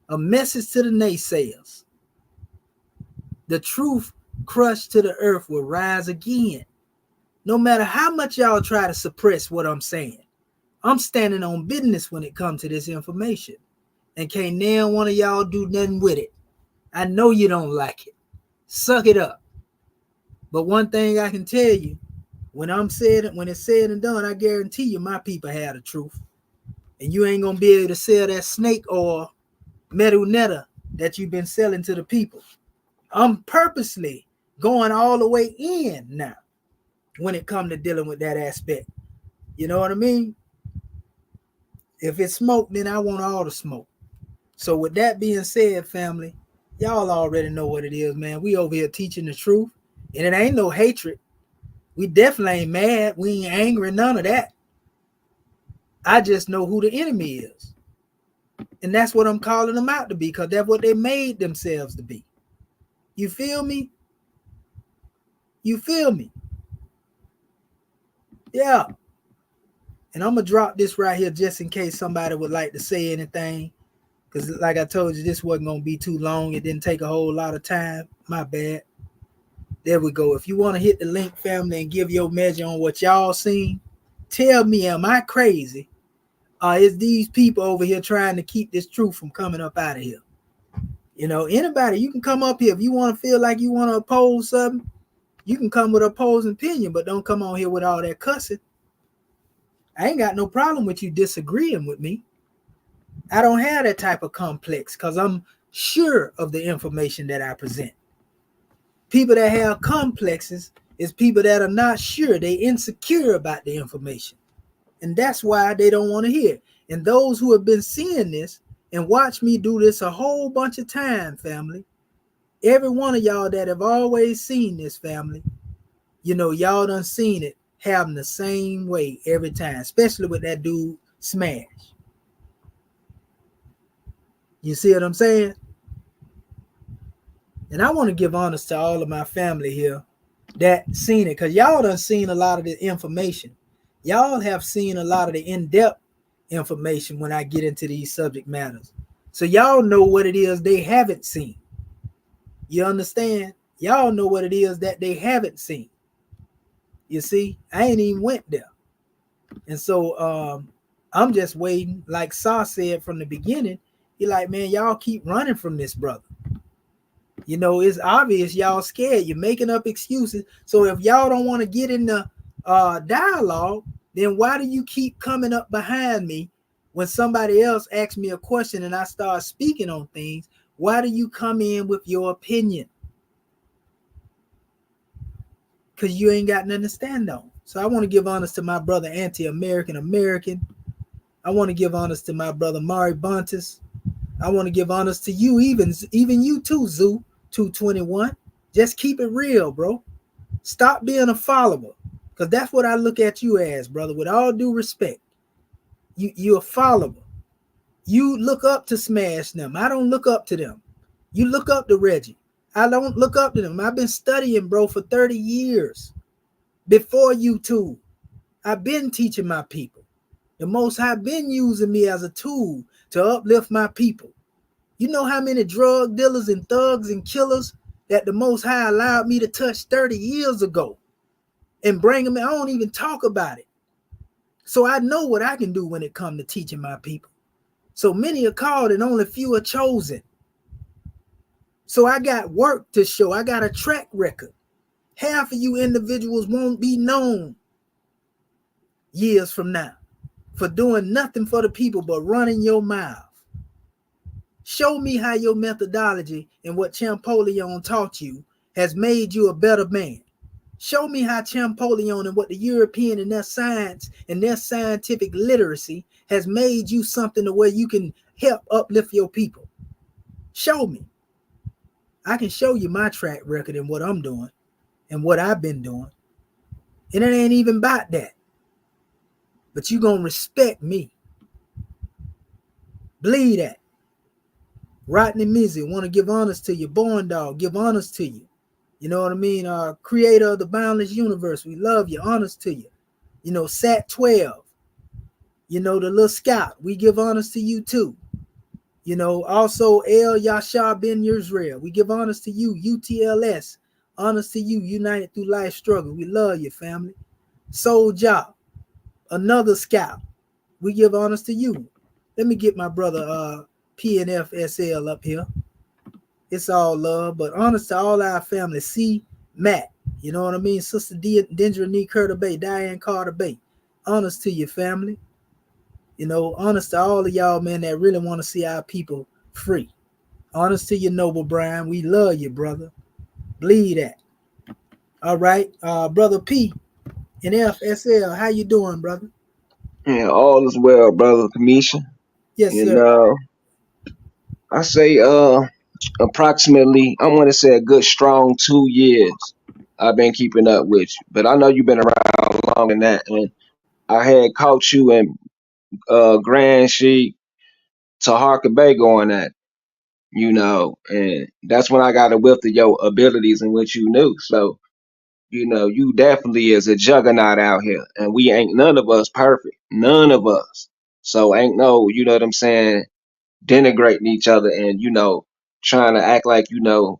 A message to the naysayers. The truth crushed to the earth will rise again. No matter how much y'all try to suppress what I'm saying, I'm standing on business when it comes to this information. And can't now one of y'all do nothing with it. I know you don't like it. Suck it up. But one thing I can tell you, when it's said and done, I guarantee you my people have the truth. And you ain't gonna be able to sell that snake oil metal netta that you've been selling to the people. I'm purposely going all the way in now when it comes to dealing with that aspect. You know what I mean? If it's smoke, then I want all the smoke. So with that being said, family, y'all already know what it is, man. We over here teaching the truth, and it ain't no hatred. We definitely ain't mad. We ain't angry, none of that. I just know who the enemy is. And that's what I'm calling them out to be, because that's what they made themselves to be. You feel me? You feel me? Yeah. And I'm going to drop this right here just in case somebody would like to say anything. Because like I told you, this wasn't going to be too long. It didn't take a whole lot of time. My bad. There we go. If you want to hit the link, family, and give your measure on what y'all seen, tell me, am I crazy? Is these people over here trying to keep this truth from coming up out of here? You know, anybody, you can come up here. If you want to feel like you want to oppose something, you can come with an opposing opinion, but don't come on here with all that cussing. I ain't got no problem with you disagreeing with me. I don't have that type of complex because I'm sure of the information that I present. People that have complexes is people that are not sure. They insecure about the information. And that's why they don't want to hear. And those who have been seeing this and watch me do this a whole bunch of time, family, every one of y'all that have always seen this, family, you know, y'all done seen it happen the same way every time, especially with that dude Smash. You see what I'm saying? And I want to give honors to all of my family here that seen it, because y'all done seen a lot of the information. Y'all have seen a lot of the in-depth information when I get into these subject matters. So y'all know what it is they haven't seen. You understand? Y'all know what it is that they haven't seen. You see, I ain't even went there. And so I'm just waiting. Like Saw said from the beginning, he like, man, y'all keep running from this brother. You know, it's obvious y'all scared. You're making up excuses. So if y'all don't want to get in the dialogue, then why do you keep coming up behind me when somebody else asks me a question and I start speaking on things? Why do you come in with your opinion? Because you ain't got nothing to stand on. So I want to give honors to my brother Anti-American American. I want to give honors to my brother Mari Bontis. I want to give honors to you, even you too, Zoo 221. Just keep it real, bro. Stop being a follower, because that's what I look at you as, brother. With all due respect, you're a follower. You look up to Smash them. I don't look up to them. You look up to Reggie. I don't look up to them. I've been studying, bro, for 30 years. Before YouTube, I've been teaching my people. The Most High been using me as a tool to uplift my people. You know how many drug dealers and thugs and killers that the Most High allowed me to touch 30 years ago and bring them in? I don't even talk about it. So I know what I can do when it comes to teaching my people. So many are called and only few are chosen. So I got work to show. I got a track record. Half of you individuals won't be known years from now for doing nothing for the people but running your mouth. Show me how your methodology and what Champollion taught you has made you a better man. Show me how Champollion and what the European and their science and their scientific literacy has made you something to where you can help uplift your people. Show me. I can show you my track record and what I'm doing and what I've been doing. And it ain't even about that. But you gonna respect me. Believe that. Rodney Mizzy, want to give honors to you. Born Dog, give honors to you. You know what I mean? Creator of the Boundless Universe, we love you. Honors to you. You know, Sat 12. You know, the little scout, we give honors to you too. You know, also El Yashar Ben Yisrael, we give honors to you. UTLS, honors to you. United Through Life Struggle, we love you, family. Soul Job, another scout, we give honors to you. Let me get my brother PNF SL up here. It's all love, but honors to all our family. C. Matt, you know what I mean? Sister Dendra Nee Curter Bay, Diane Carter Bay. Honors to your family. You know, honors to all of y'all, man, that really want to see our people free. Honors to you, Noble Brian. We love you, brother. Believe that. All right. Brother P and FSL, how you doing, brother? Yeah, all is well, brother Kamisha. Yes, You sir. know, I say approximately, I want to say a good strong 2 years I've been keeping up with you. But I know you've been around longer than that. And I had caught you in Grand Sheik to Harker Bay going at, you know, and that's when I got a whiff of your abilities and what you knew. So, you know, you definitely is a juggernaut out here. And we ain't none of us perfect. None of us. So ain't no, you know what I'm saying, denigrating each other and, you know, trying to act like, you know,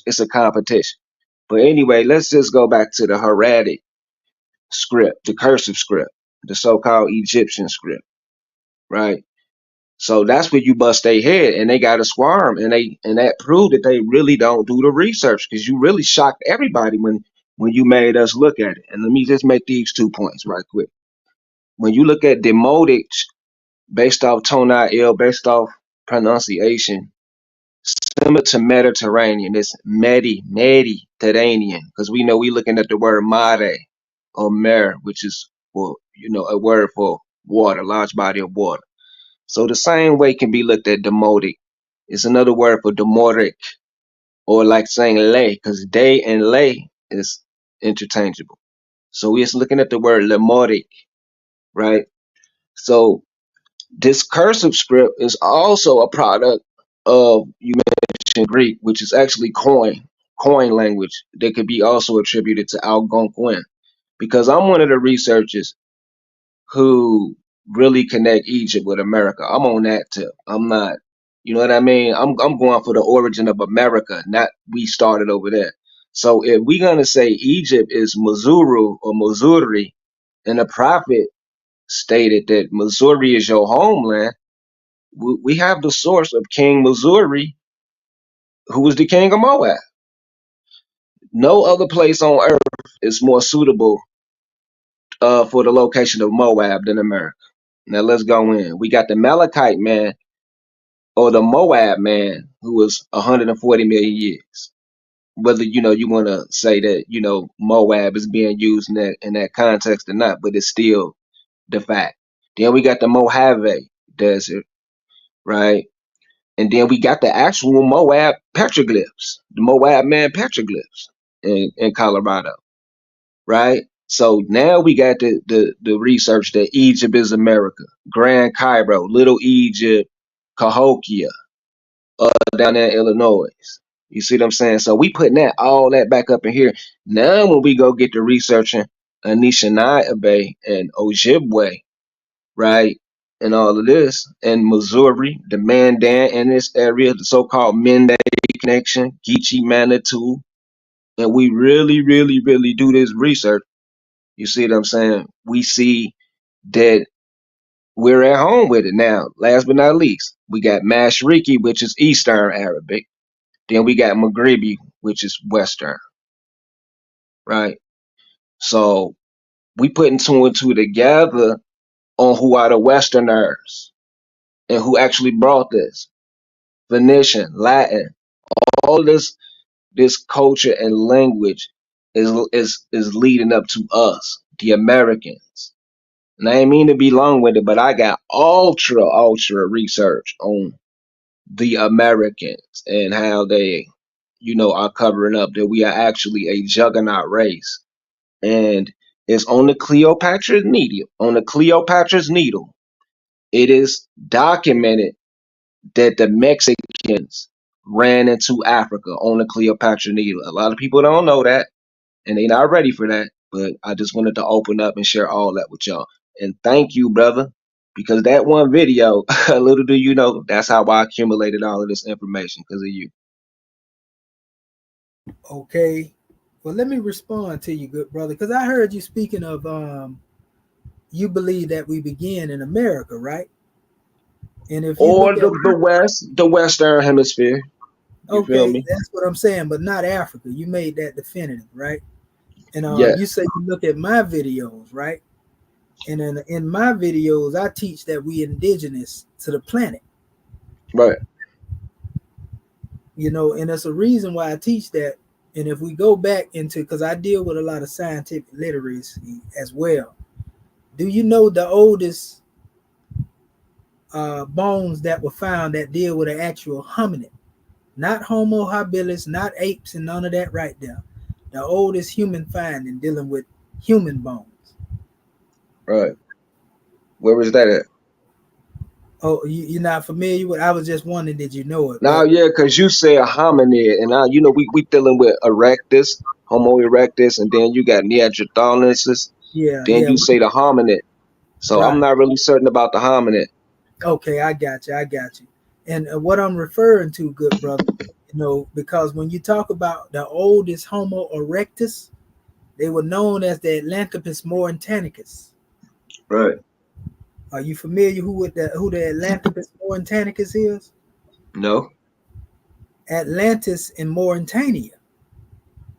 it's a competition. But anyway, let's just go back to the hieratic script, the cursive script, the so-called Egyptian script, right? So that's where you bust their head and they got a swarm and that proved that they really don't do the research because you really shocked everybody when you made us look at it. And let me just make these 2 points right quick. When you look at demotic based off tonal, based off pronunciation, similar to Mediterranean, it's Mediterranean, because we know we looking at the word mare or mer, which is, well, you know, a word for water, large body of water. So the same way can be looked at demotic. It's another word for demotic, or like saying lay, because day and lay is interchangeable. So we're just looking at the word lemotic, right? So this cursive script is also a product of, you mentioned Greek, which is actually coin language that could be also attributed to Algonquin. Because I'm one of the researchers who really connect Egypt with America. I'm on that tip. I'm not, you know what I mean? I'm going for the origin of America, not we started over there. So if we're gonna say Egypt is Missouri or Missouri, and the prophet stated that Missouri is your homeland, we have the source of King Missouri, who was the king of Moab. No other place on earth is more suitable for the location of Moab than America. Now let's go in. We got the Malachite man or the Moab man who was 140 million years. Whether you want to say that Moab is being used in that context or not, but it's still the fact. Then we got the Mojave Desert, right? And then we got the actual Moab petroglyphs, the Moab man petroglyphs in Colorado, right? So now we got the research that Egypt is America, Grand Cairo, Little Egypt, Cahokia, down there in Illinois. You see what I'm saying? So we putting all that back up in here. Now when we go get to researching Anishinaabe and Ojibwe, right? And all of this, and Missouri, the Mandan in this area, the so-called Mende connection, Geechee Manitou, and we really, really, really do this research. You see what I'm saying? We see that we're at home with it now. Last but not least, we got Mashriki, which is Eastern Arabic. Then we got Maghribi, which is Western, right? So we putting two and two together on who are the Westerners and who actually brought this. Phoenician, Latin, all this culture and language is leading up to us, the Americans. And I ain't mean to be long winded, but I got ultra research on the Americans and how they, are covering up that we are actually a juggernaut race. And it's on the Cleopatra's needle. On the Cleopatra's needle, it is documented that the Mexicans ran into Africa on the Cleopatra needle. A lot of people don't know that, and they not ready for that. But I just wanted to open up and share all that with y'all. And thank you, brother, because that one video, little do you know, that's how I accumulated all of this information because of you. Okay. Well, let me respond to you, good brother, because I heard you speaking of you believe that we began in America, right? And if you Or look at the Western Hemisphere. You feel okay, me? that's what I'm saying, but not Africa. You made that definitive, right? And Yes. you say you look at my videos, right? And in my videos, I teach that we indigenous to the planet. Right. And there's a reason why I teach that. And if we go back into, because I deal with a lot of scientific literacy as well. Do you know the oldest bones that were found that deal with an actual hominid? Not Homo habilis, not apes and none of that right there. The oldest human finding dealing with human bones. Right. Where was that at? Oh, you're not familiar with? I was just wondering, did you know it? Now, yeah, because you say a hominid, and now we dealing with erectus, Homo erectus, and then you got Neanderthalensis. Yeah, Then you say the hominid. So right. I'm not really certain about the hominid. Okay, I got you. And what I'm referring to, good brother, because when you talk about the oldest Homo erectus, they were known as the Atlanthropus mauritanikus. Right. Are you familiar who the Atlanthropus mauritanikus is? No. Atlantis in Mauritania.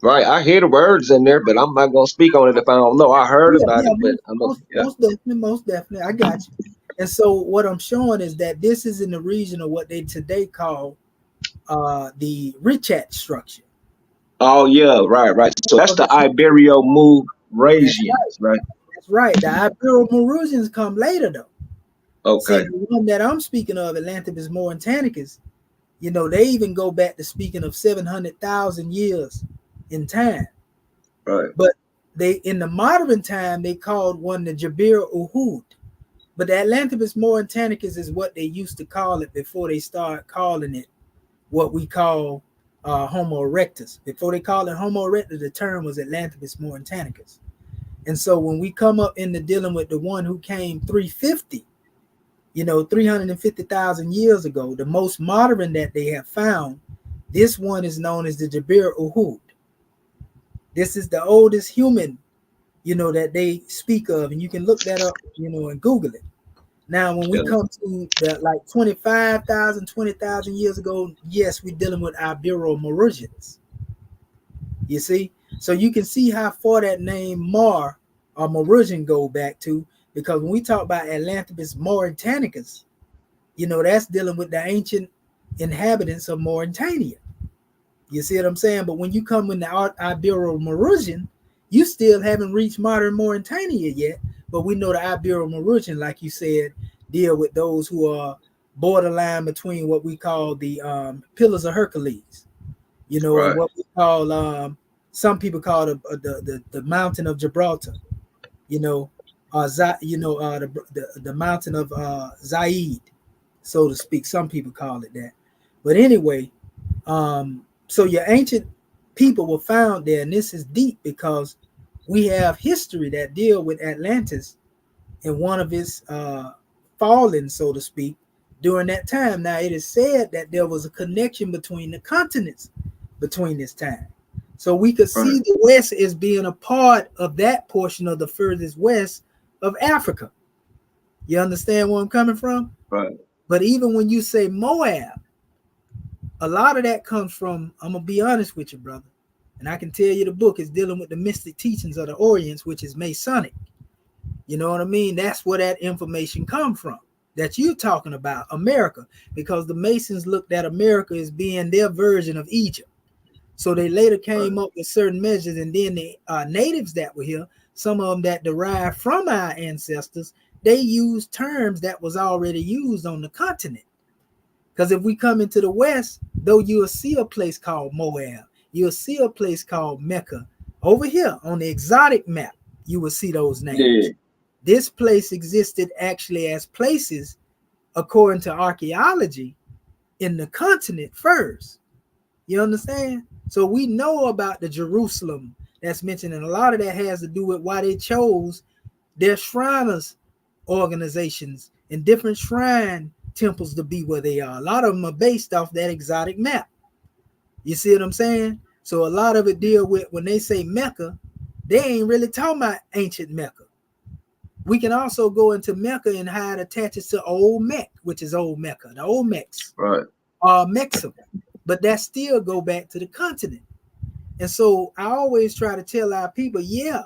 Right. I hear the words in there, but I'm not gonna speak on it if I don't know. I heard about it, but I'm not. Most definitely. I got you. And so what I'm showing is that this is in the region of what they today call the Richat structure. Oh yeah, right. So that's the Ibero-Mauritanians, right? That's right. The Ibero-Mauritanians come later though. Okay. See, the one that I'm speaking of, Atlanthropus mauritanikus, they even go back to speaking of 700,000 years in time. Right. But they, in the modern time, they called one the Jabir Uhud. But the Atlanthropus mauritanikus is what they used to call it before they start calling it what we call Homo erectus. Before they called it Homo erectus, the term was Atlanthropus mauritanikus. And so when we come up into dealing with the one who came 350, 350,000 years ago, the most modern that they have found, this one is known as the Jabir Uhud. This is the oldest human, that they speak of, and you can look that up, and Google it. Now, when we come to the like 25,000, 20,000 years ago, yes, we're dealing with Ibero-Mauritans. You see? So you can see how far that name Mar or Mauritanian go back to, because when we talk about Atlantis Mauritanicus, that's dealing with the ancient inhabitants of Mauritania. You see what I'm saying? But when you come in the Ibero-Mauritanian, you still haven't reached modern Mauritania yet. But we know the Ibero-Mauritanian, like you said, deal with those who are borderline between what we call the Pillars of Hercules, and what we call some people call the Mountain of Gibraltar, the Mountain of Zaid, so to speak. Some people call it that. But anyway, so your ancient people were found there, and this is deep because we have history that deal with Atlantis and one of its fallen, so to speak, during that time. Now, it is said that there was a connection between the continents between this time. So we could see the West as being a part of that portion of the furthest west of Africa. You understand where I'm coming from? Right. But even when you say Moab, a lot of that comes from, I'm going to be honest with you, brother, and I can tell you the book is dealing with the mystic teachings of the Orient, which is Masonic. You know what I mean? That's where that information come from that you're talking about, America, because the Masons looked at America as being their version of Egypt. So they later came up with certain measures, and then the natives that were here, some of them that derived from our ancestors, they used terms that was already used on the continent. Because if we come into the West, though you'll see a place called Moab, you'll see a place called Mecca. Over here on the exotic map, you will see those names. Yeah. This place existed actually as places, according to archaeology, in the continent first. You understand? So we know about the Jerusalem that's mentioned, and a lot of that has to do with why they chose their Shriners organizations and different shrine temples to be where they are. A lot of them are based off that exotic map. You see what I'm saying? So a lot of it deal with, when they say Mecca, they ain't really talking about ancient Mecca. We can also go into Mecca and how it attaches to Old Mecca, which is Old Mecca, the Old Mex, right? Mexico, but that still go back to the continent. And so I always try to tell our people, yeah,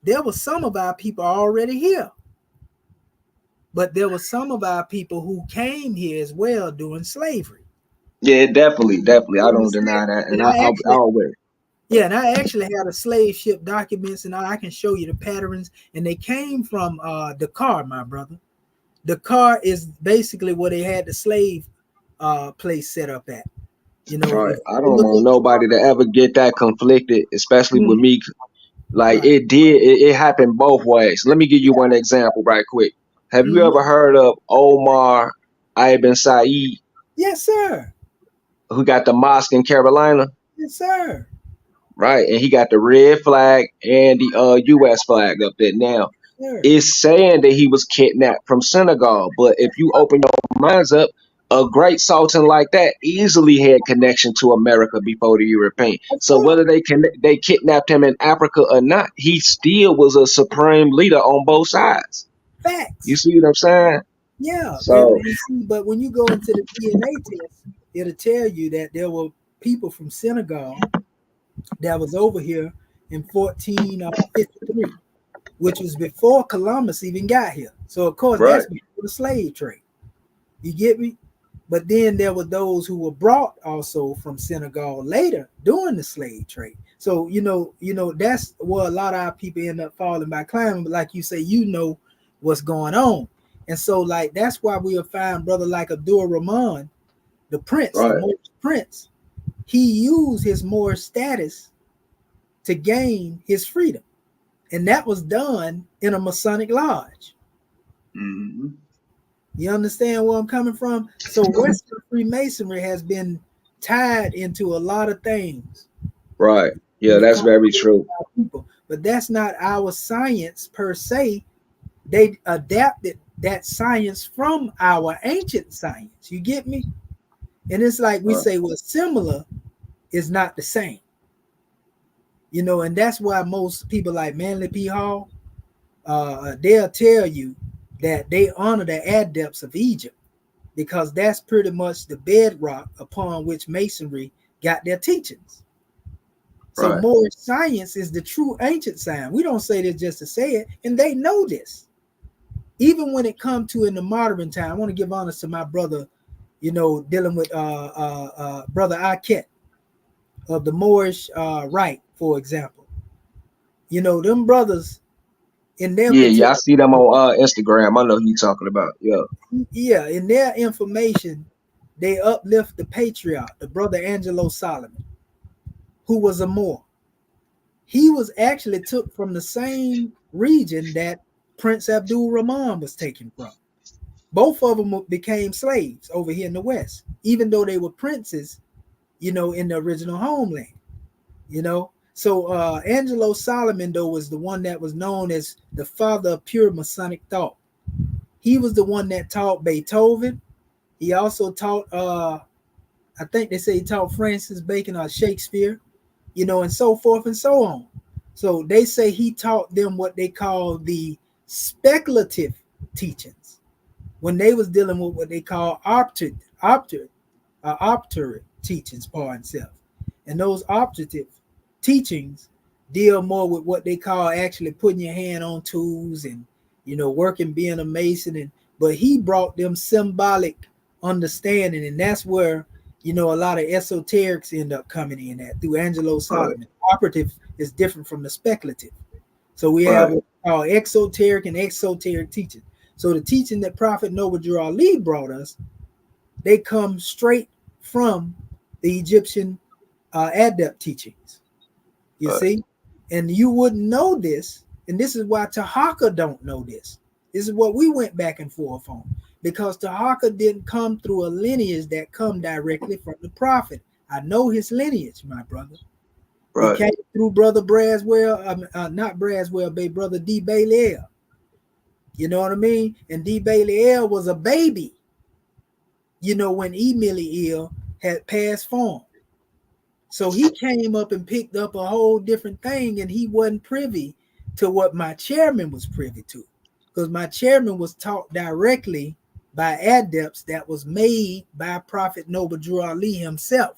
there was some of our people already here, but there was some of our people who came here as well during slavery. Yeah, definitely. I don't deny that, and I always. Yeah, and I actually had a slave ship documents, and I can show you the patterns, and they came from Dakar, my brother. Dakar is basically where they had the slave place set up at. Right. I don't want nobody to ever get that conflicted, especially with me. Like it happened both ways. Let me give you one example right quick. Have you ever heard of Omar Ibn Said? Yes, sir. Who got the mosque in Carolina? Yes, sir. Right, and he got the red flag and the U.S. flag up there. Now, it's saying that he was kidnapped from Senegal, but if you open your minds up, a great sultan like that easily had connection to America before the European. So whether they kidnapped him in Africa or not, he still was a supreme leader on both sides. Facts. You see what I'm saying? Yeah. So, but when you go into the DNA test, it'll tell you that there were people from Senegal that was over here in 1453, which was before Columbus even got here. So of course that's before the slave trade. You get me? But then there were those who were brought also from Senegal later during the slave trade. So you know that's where a lot of our people end up falling by climbing. But like you say, what's going on, and so like that's why we'll find brother like Abdul Rahman, the prince, the Moorish prince. He used his Moorish status to gain his freedom, and that was done in a Masonic lodge. Mm-hmm. You understand where I'm coming from? So Western Freemasonry has been tied into a lot of things. Right. Yeah, that's very true. but that's not our science per se. They adapted that science from our ancient science. You get me? And it's like we say, well, similar is not the same. You know, and that's why most people like Manly P. Hall, they'll tell you that they honor the adepts of Egypt, because that's pretty much the bedrock upon which Masonry got their teachings. So Moorish science is the true ancient science. We don't say this just to say it, and they know this. Even when it comes to in the modern time, I want to give honor to my brother, you know, dealing with brother Aket of the Moorish rite, for example. You know, them brothers in their I see them on Instagram. I know who you talking about. Yeah, in their information, they uplift the patriarch, the brother Angelo Solomon, who was a Moor. He was actually took from the same region that Prince Abdul Rahman was taken from. Both of them became slaves over here in the West, even though they were princes, you know, in the original homeland, you know. So Angelo Solomon, though, was the one that was known as the father of pure Masonic thought. He was the one that taught Beethoven. He also taught, I think they say he taught Francis Bacon or Shakespeare, you know, and so forth and so on. So they say he taught them what they call the speculative teachings, when they was dealing with what they call operative teachings, pardon self. And those operative teachings deal more with what they call actually putting your hand on tools and, you know, working, being a mason. And but he brought them symbolic understanding, and that's where, you know, a lot of esoterics end up coming in at through Angelo Solomon. Operative is different from the speculative. So we have what we call exoteric and exoteric teaching. So the teaching that Prophet Noble Drew Ali brought us, they come straight from the Egyptian adept teachings. You see? And you wouldn't know this, and this is why Tahaka don't know this. This is what we went back and forth on, because Tahaka didn't come through a lineage that come directly from the Prophet. I know his lineage, my brother. He came through brother Braswell, not Braswell, but brother D. Bailey. You know what I mean? And D. Bailey was a baby, you know, when Emily had passed form. So he came up and picked up a whole different thing, and he wasn't privy to what my chairman was privy to, because my chairman was taught directly by adepts that was made by Prophet Noble Drew Ali himself.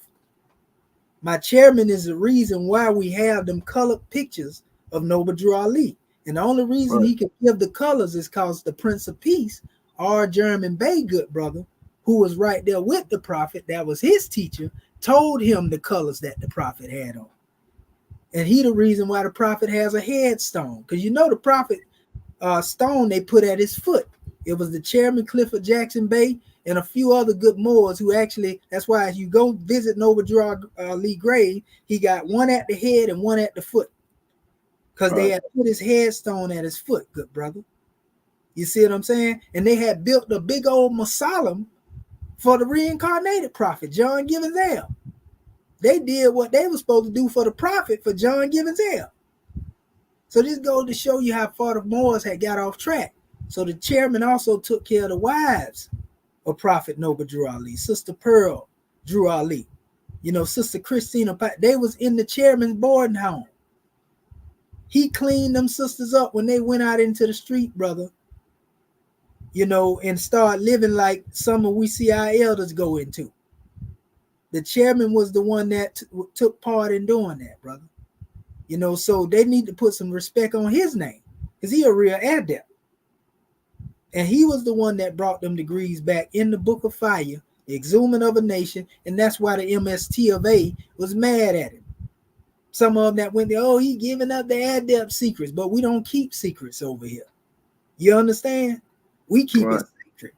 My chairman is the reason why we have them colored pictures of Noble Drew Ali. And the only reason he could give the colors is because the Prince of Peace, our German Bay good brother, who was right there with the Prophet, that was his teacher, told him the colors that the Prophet had on. And he the reason why the Prophet has a headstone. Because you know the Prophet stone they put at his foot. It was the chairman Clifford Jackson Bay and a few other good Moors who actually, that's why if you go visit Noble Drew Ali grave, he got one at the head and one at the foot. Because they had put his headstone at his foot, good brother. You see what I'm saying? And they had built a big old mausoleum for the reincarnated prophet, John Gibbons L. They did what they were supposed to do for the prophet for John Gibbons L. So this goes to show you how far the Moors had got off track. So the chairman also took care of the wives of Prophet Noble Drew Ali, Sister Pearl Drew Ali, you know, Sister Christina. They was in the chairman's boarding home. He cleaned them sisters up when they went out into the street, brother, you know, and start living like some of we see our elders go into. The chairman was the one that took part in doing that, brother. You know, so they need to put some respect on his name, because he a real adept. And he was the one that brought them degrees back in the Book of Fire, the exhuming of a nation, and that's why the MST of A was mad at him. Some of them that went there, oh, he giving up the adept secrets, but we don't keep secrets over here. You understand? We keep it secret.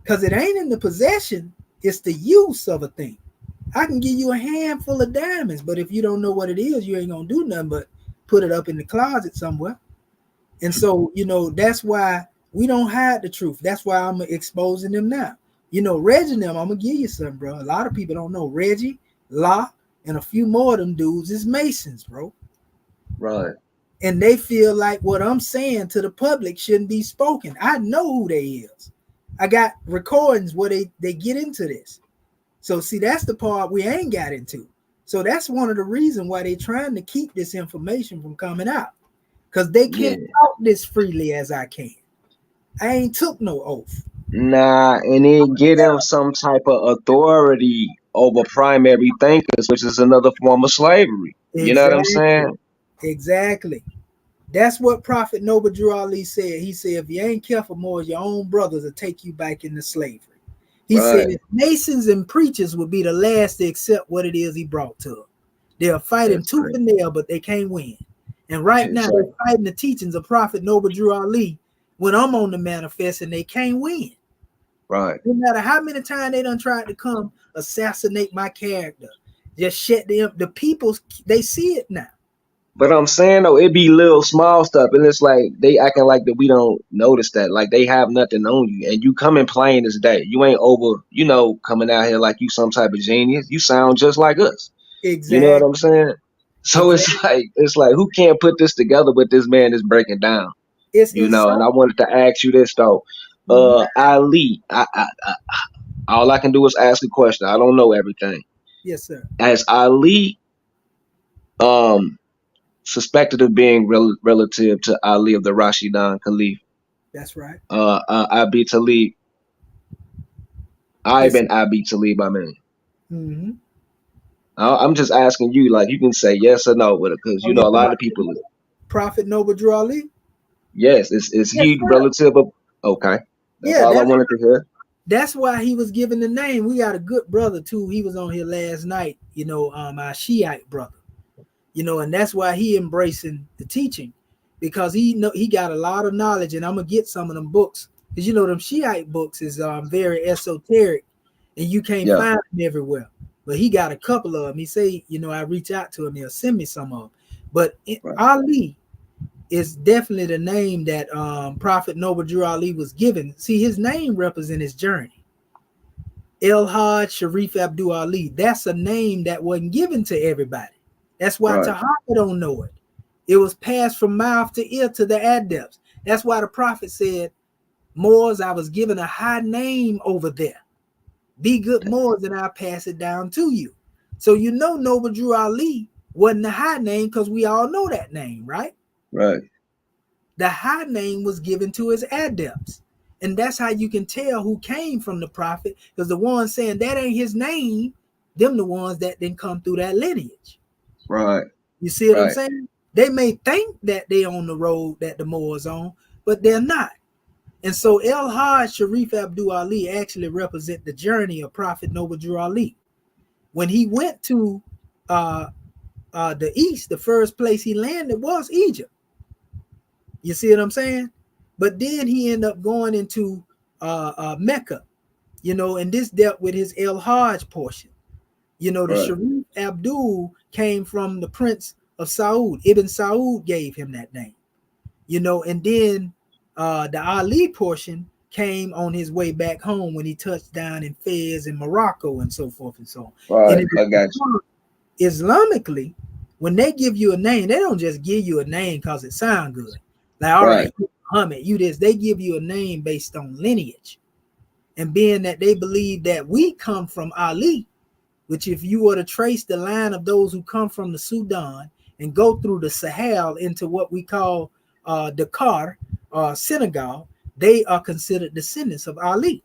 Because it ain't in the possession, it's the use of a thing. I can give you a handful of diamonds, but if you don't know what it is, you ain't going to do nothing but put it up in the closet somewhere. And so, you know, that's why we don't hide the truth. That's why I'm exposing them now. You know, Reggie and them, I'm going to give you something, bro. A lot of people don't know Reggie, La, and a few more of them dudes is Masons, bro. Right. And they feel like what I'm saying to the public shouldn't be spoken. I know who they is. I got recordings where they get into this. So see, that's the part we ain't got into. So that's one of the reasons why they're trying to keep this information from coming out. Because they can't talk this freely as I can. I ain't took no oath. Nah, and it get them some type of authority over primary thinkers, which is another form of slavery. You know what I'm saying? Exactly. That's what Prophet Noble Drew Ali said. He said, if you ain't careful, more your own brothers will take you back into slavery. He said Masons and preachers would be the last to accept what it is he brought to them. They'll fight him tooth and nail, but they can't win. And right now they're fighting the teachings of Prophet Noble Drew Ali when I'm on the manifest and they can't win. Right. No matter how many times they done tried to come assassinate my character, just shut them. The people, they see it now. But I'm saying though, it be little small stuff, and it's like they acting like that we don't notice that, like they have nothing on you, and you coming plain as day. You ain't over, coming out here like you some type of genius. You sound just like us. Exactly. You know what I'm saying? So it's like who can't put this together? What this man is breaking down. And I wanted to ask you this though, Ali. All I can do is ask a question. I don't know everything. Yes, sir. As Ali, suspected of being relative to Ali of the Rashidun Caliph. That's right. Abi Talib. Ibn Abi Talib, I mean. Mm-hmm. I'm just asking you, like, you can say yes or no with it, because, a lot of people. Prophet Noble Drew Ali? Yes. Is he relative of. Okay. That's all I wanted to hear. That's why he was given the name. We got a good brother, too. He was on here last night, our Shiite brother. And that's why he embracing the teaching, because he got a lot of knowledge, and I'm gonna get some of them books, because them Shiite books is very esoteric, and you can't find them everywhere. But he got a couple of them. He say, I reach out to him, he'll send me some of them. But Ali is definitely the name that Prophet Noble Drew Ali was given. See, his name represents his journey. El Hajj Sharif Abdul Ali. That's a name that wasn't given to everybody. That's why Tahaka don't know it. It was passed from mouth to ear to the adepts. That's why the prophet said, Moors, I was given a high name over there. Be good Moors, and I'll pass it down to you. So Noble Drew Ali wasn't a high name, because we all know that name, right? Right. The high name was given to his adepts. And that's how you can tell who came from the prophet, because the ones saying that ain't his name, them the ones that didn't come through that lineage. Right. You see what I'm saying? They may think that they on the road that the Moors on, but they're not. And so El Hajj Sharif Abdul Ali actually represent the journey of Prophet Noble Drew Ali. When he went to the east, the first place he landed was Egypt. You see what I'm saying? But then he ended up going into Mecca, and this dealt with his El Hajj portion. The Sharif Abdul came from the Prince of Saud. Ibn Saud gave him that name. And then the Ali portion came on his way back home when he touched down in Fez in Morocco and so forth and so on. Right, I got you. Islamically, when they give you a name, they don't just give you a name because it sounds good. Like, all right, Muhammad, you this. They give you a name based on lineage. And being that they believe that we come from Ali, which if you were to trace the line of those who come from the Sudan and go through the Sahel into what we call Dakar, Senegal, they are considered descendants of Ali.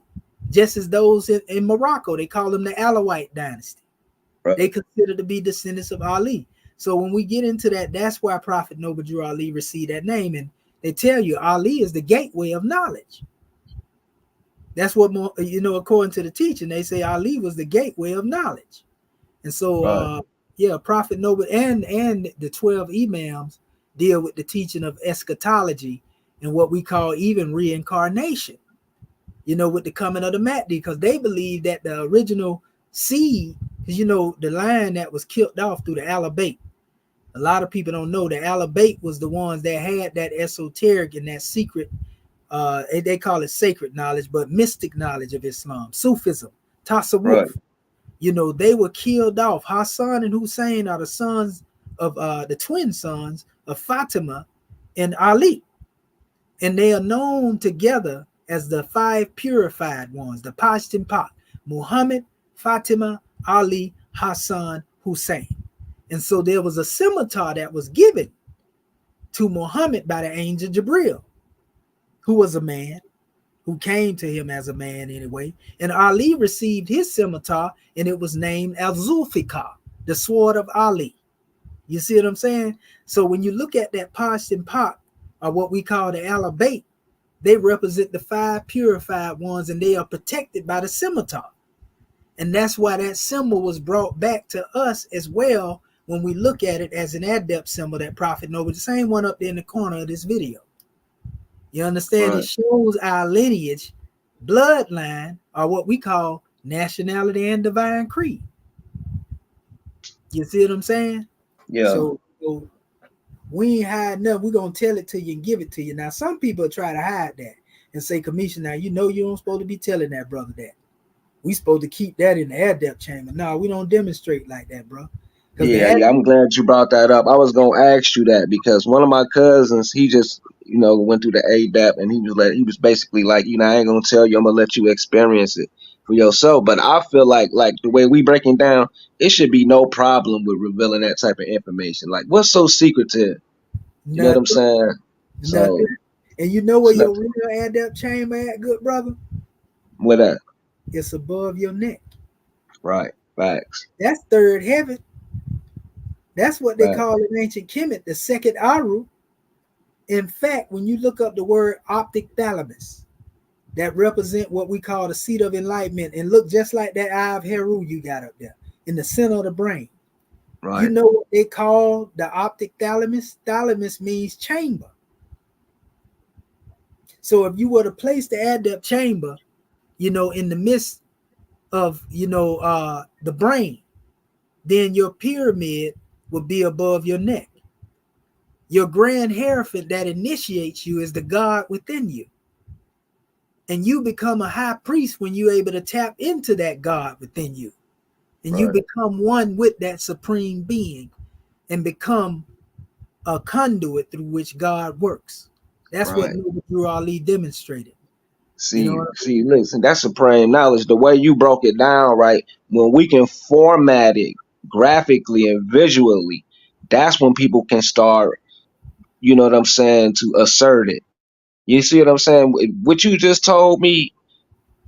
Just as those in Morocco, they call them the Alawite dynasty. They consider to be descendants of Ali. So when we get into that, that's why Prophet Noble Drew Ali received that name. And they tell you Ali is the gateway of knowledge. That's what, according to the teaching, they say Ali was the gateway of knowledge. And so, Prophet Noble and the 12 Imams deal with the teaching of eschatology and what we call even reincarnation, with the coming of the Mahdi, because they believe that the original seed, because, the line that was killed off through the Alabate. A lot of people don't know the Alabate was the ones that had that esoteric and that secret, they call it sacred knowledge, but mystic knowledge of Islam, Sufism, Tasawwuf. They were killed off. Hassan and Hussein are the sons of the twin sons of Fatima and Ali. And they are known together as the 5 purified ones, the Pashtunpak, Muhammad, Fatima, Ali, Hassan, Hussein. And so there was a scimitar that was given to Muhammad by the angel Jibril, who was a man, who came to him as a man anyway. And Ali received his scimitar, and it was named Al-Zulfikar, the sword of Ali. You see what I'm saying? So when you look at that Pashtunpak, or what we call the Alabate, they represent the 5 purified ones, and they are protected by the scimitar. And that's why that symbol was brought back to us as well when we look at it as an adept symbol that Prophet Noble, the same one up there in the corner of this video. You understand? Right. It shows our lineage, bloodline, or what we call nationality and divine creed. You see what I'm saying? Yeah. So we ain't hiding nothing. We're going to tell it to you and give it to you. Now, some people try to hide that and say, Commissioner, you know you don't supposed to be telling that brother that. We supposed to keep that in the adept chamber. No, we don't demonstrate like that, bro. Yeah, I'm glad you brought that up. I was going to ask you that because one of my cousins, he just, went through the ADAP, and he was basically like, I ain't going to tell you, I'm going to let you experience it for yourself. But I feel like the way we breaking down, it should be no problem with revealing that type of information. Like, what's so secretive? You know what I'm saying? So, and you know where your real adept chamber at, good brother? Where that? It's above your neck. Right. Facts. That's third heaven. That's what they call in ancient Kemet, the second Aru. In fact, when you look up the word optic thalamus, that represent what we call the seat of enlightenment, and look just like that eye of Heru you got up there in the center of the brain. Right. You know what they call the optic thalamus? Thalamus means chamber. So if you were to place the adept chamber, in the midst of, the brain, then your pyramid will be above your neck. Your grand hierophant that initiates you is the God within you. And you become a high priest when you're able to tap into that God within you. And you become one with that supreme being and become a conduit through which God works. That's what Noble Drew Ali demonstrated. See, listen, that's supreme knowledge. The way you broke it down, right? When we can format it graphically and visually, that's when people can start, you know what I'm saying, to assert it. You see what I'm saying? What you just told me,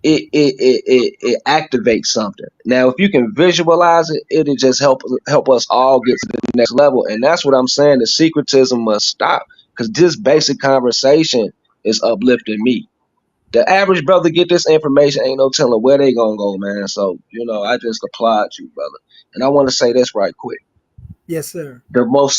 it activates something. Now, if you can visualize it, it'll just help us all get to the next level. And that's what I'm saying. The secretism must stop, because this basic conversation is uplifting me. The average brother get this information, ain't no telling where they gonna go, man. So, I just applaud you, brother. And I want to say this right quick. Yes, sir. The most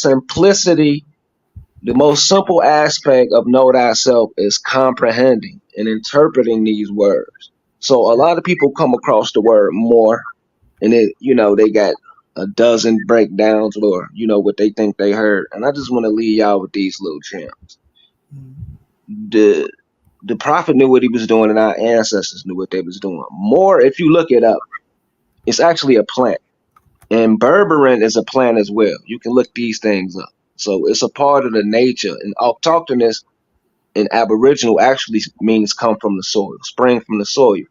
simple aspect of know thyself is comprehending and interpreting these words. So a lot of people come across the word more, and they got a dozen breakdowns or, what they think they heard. And I just want to leave y'all with these little gems. The prophet knew what he was doing, and our ancestors knew what they was doing. More, if you look it up, it's actually a plant. And berberine is a plant as well. You can look these things up. So it's a part of the nature. And autochthonous in Aboriginal actually means come from the soil, spring from the soil.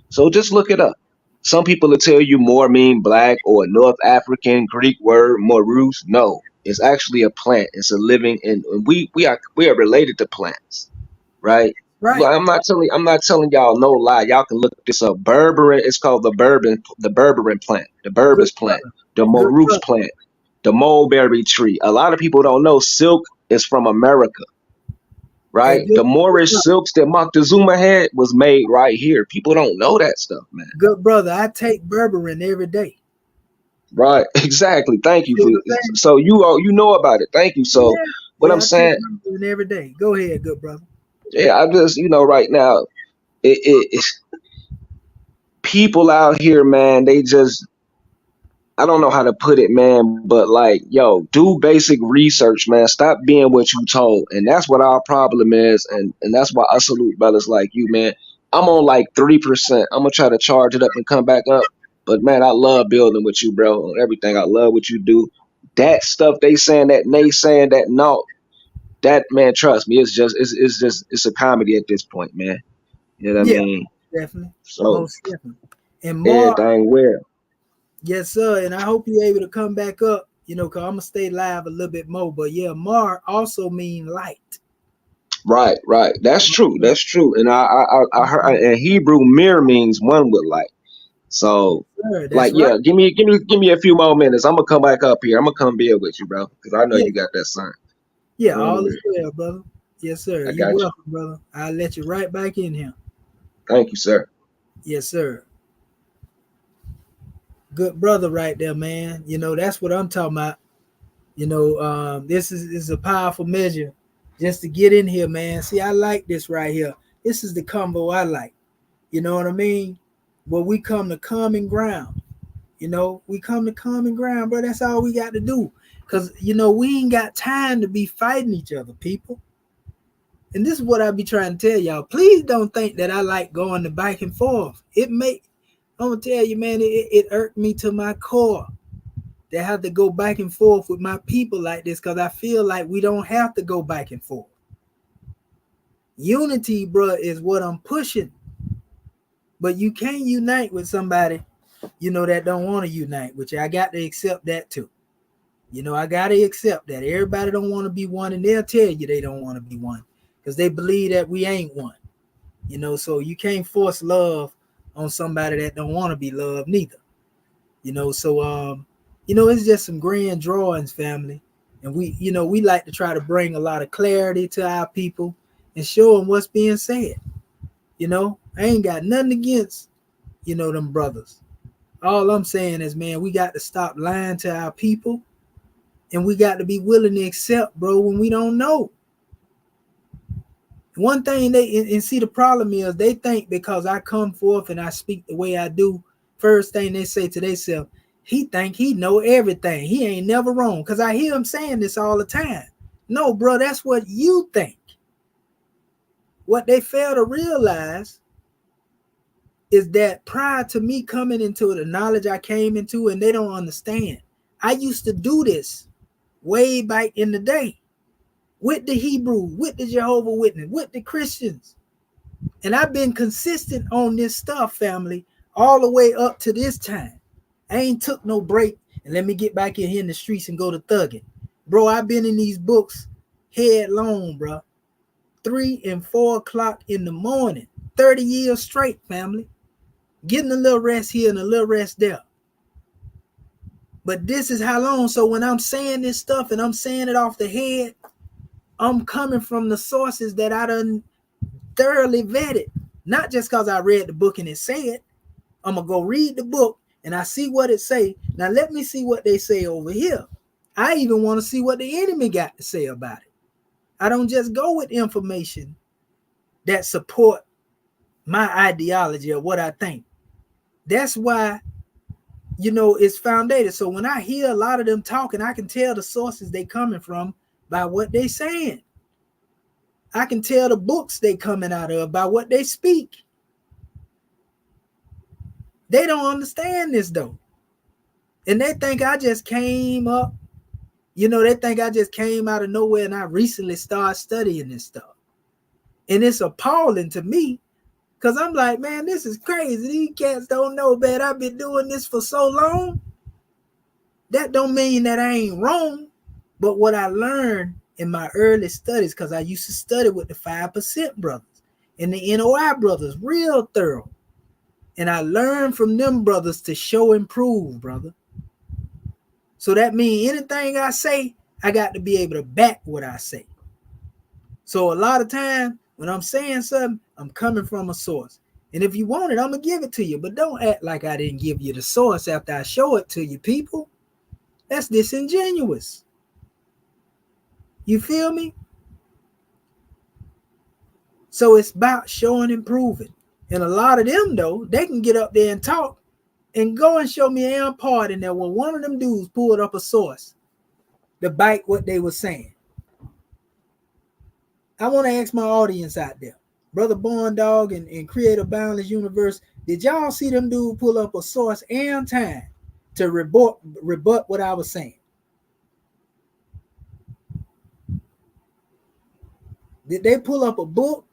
So just look it up. Some people will tell you more mean black or North African Greek word morus. No, it's actually a plant. It's a living, and we are related to plants, right? Right. Well, I'm not telling y'all no lie. Y'all can look this up. Berberine, it's called the berberine plant, the Berbers plant, the morus plant, the mulberry tree. A lot of people don't know silk is from America, right? The Moorish silks that Moctezuma had was made right here. People don't know that stuff, man. Good brother, I take berberine every day. Right, exactly. Thank you. So you know about it. Thank you. So what I'm saying, I take berberine every day. Go ahead, good brother. Yeah, I just, right now, it's people out here, man, they just, I don't know how to put it, man, but do basic research, man. Stop being what you told. And that's what our problem is. And that's why I salute brothers like you, man. I'm on 3%. I'm going to try to charge it up and come back up. But, man, I love building with you, bro, on everything. I love what you do. that stuff they saying, that naysaying, that no, that man, trust me, it's a comedy at this point, man. You know what I Yeah, mean? definitely. So Most definitely. And Mark, everything well. yes, sir. And I hope you're able to come back up, because I'm gonna stay live a little bit more. But yeah, Mar also mean light. Right, right. That's true. That's true. And I heard in Hebrew, mir means one with light. So, Sir, like, that's right. yeah, give me a few more minutes. I'm gonna come back up here. I'm gonna come build with you, bro, because I know Yeah, you got that sign. yeah, Real, all is real. well, brother. Yes, sir. I You got you. welcome, brother. I'll let you right back in here. Thank you, sir. Yes, sir. Good brother right there, man. That's what I'm talking about. This is a powerful measure just to get in here, man. See, I like this right here. This is the combo I like. You know what I mean? Where we come to common ground. We come to common ground, bro. That's all we got to do. Because, we ain't got time to be fighting each other, people. And this is what I be trying to tell y'all. Please don't think that I like going to back and forth. I'm going to tell you, man, it irked me to my core to have to go back and forth with my people like this, because I feel like we don't have to go back and forth. Unity, bro, is what I'm pushing. But you can't unite with somebody, that don't want to unite with you. I got to accept that too. I got to accept that. Everybody don't want to be one, and they'll tell you they don't want to be one because they believe that we ain't one. So you can't force love on somebody that don't want to be loved neither. It's just some grand drawings, family. And we like to try to bring a lot of clarity to our people and show them what's being said. I ain't got nothing against, them brothers. All I'm saying is, man, we got to stop lying to our people, and we got to be willing to accept, bro, when we don't know. One thing and see, the problem is they think because I come forth and I speak the way I do, first thing they say to themselves, he think he know everything. He ain't never wrong. Because I hear him saying this all the time. No, bro, that's what you think. What they fail to realize is that prior to me coming into the knowledge I came into, and they don't understand, I used to do this way back in the day with the Hebrew, with the Jehovah's Witness, with the Christians. And I've been consistent on this stuff, family, all the way up to this time. I ain't took no break and let me get back in here in the streets and go to thugging. Bro, I've been in these books headlong, bro. 3 and 4 o'clock in the morning, 30 years straight, family. Getting a little rest here and a little rest there. But this is how long. So when I'm saying this stuff and I'm saying it off the head, I'm coming from the sources that I done thoroughly vetted. Not just because I read the book and it said. I'm going to go read the book and I see what it say. Now let me see what they say over here. I even want to see what the enemy got to say about it. I don't just go with information that support my ideology or what I think. That's why, it's founded. So when I hear a lot of them talking, I can tell the sources they coming from by what they saying. I can tell the books they coming out of by what they speak. They don't understand this though. And they think I just came up, they think I just came out of nowhere and I recently started studying this stuff. And it's appalling to me because I'm like, man, this is crazy. These cats don't know, man. I've been doing this for so long. That don't mean that I ain't wrong. But what I learned in my early studies, because I used to study with the 5% brothers and the NOI brothers real thorough. And I learned from them brothers to show and prove, brother. So that means anything I say, I got to be able to back what I say. So a lot of time when I'm saying something, I'm coming from a source. And if you want it, I'm going to give it to you. But don't act like I didn't give you the source after I show it to you, people. That's disingenuous. You feel me? So it's about showing and proving. And a lot of them, though, they can get up there and talk and go and show me an part in there where one of them dudes pulled up a source to bite what they were saying. I want to ask my audience out there, Brother Born Dog and Creator Boundless Universe, did y'all see them dudes pull up a source and time to rebut what I was saying? Did they pull up a book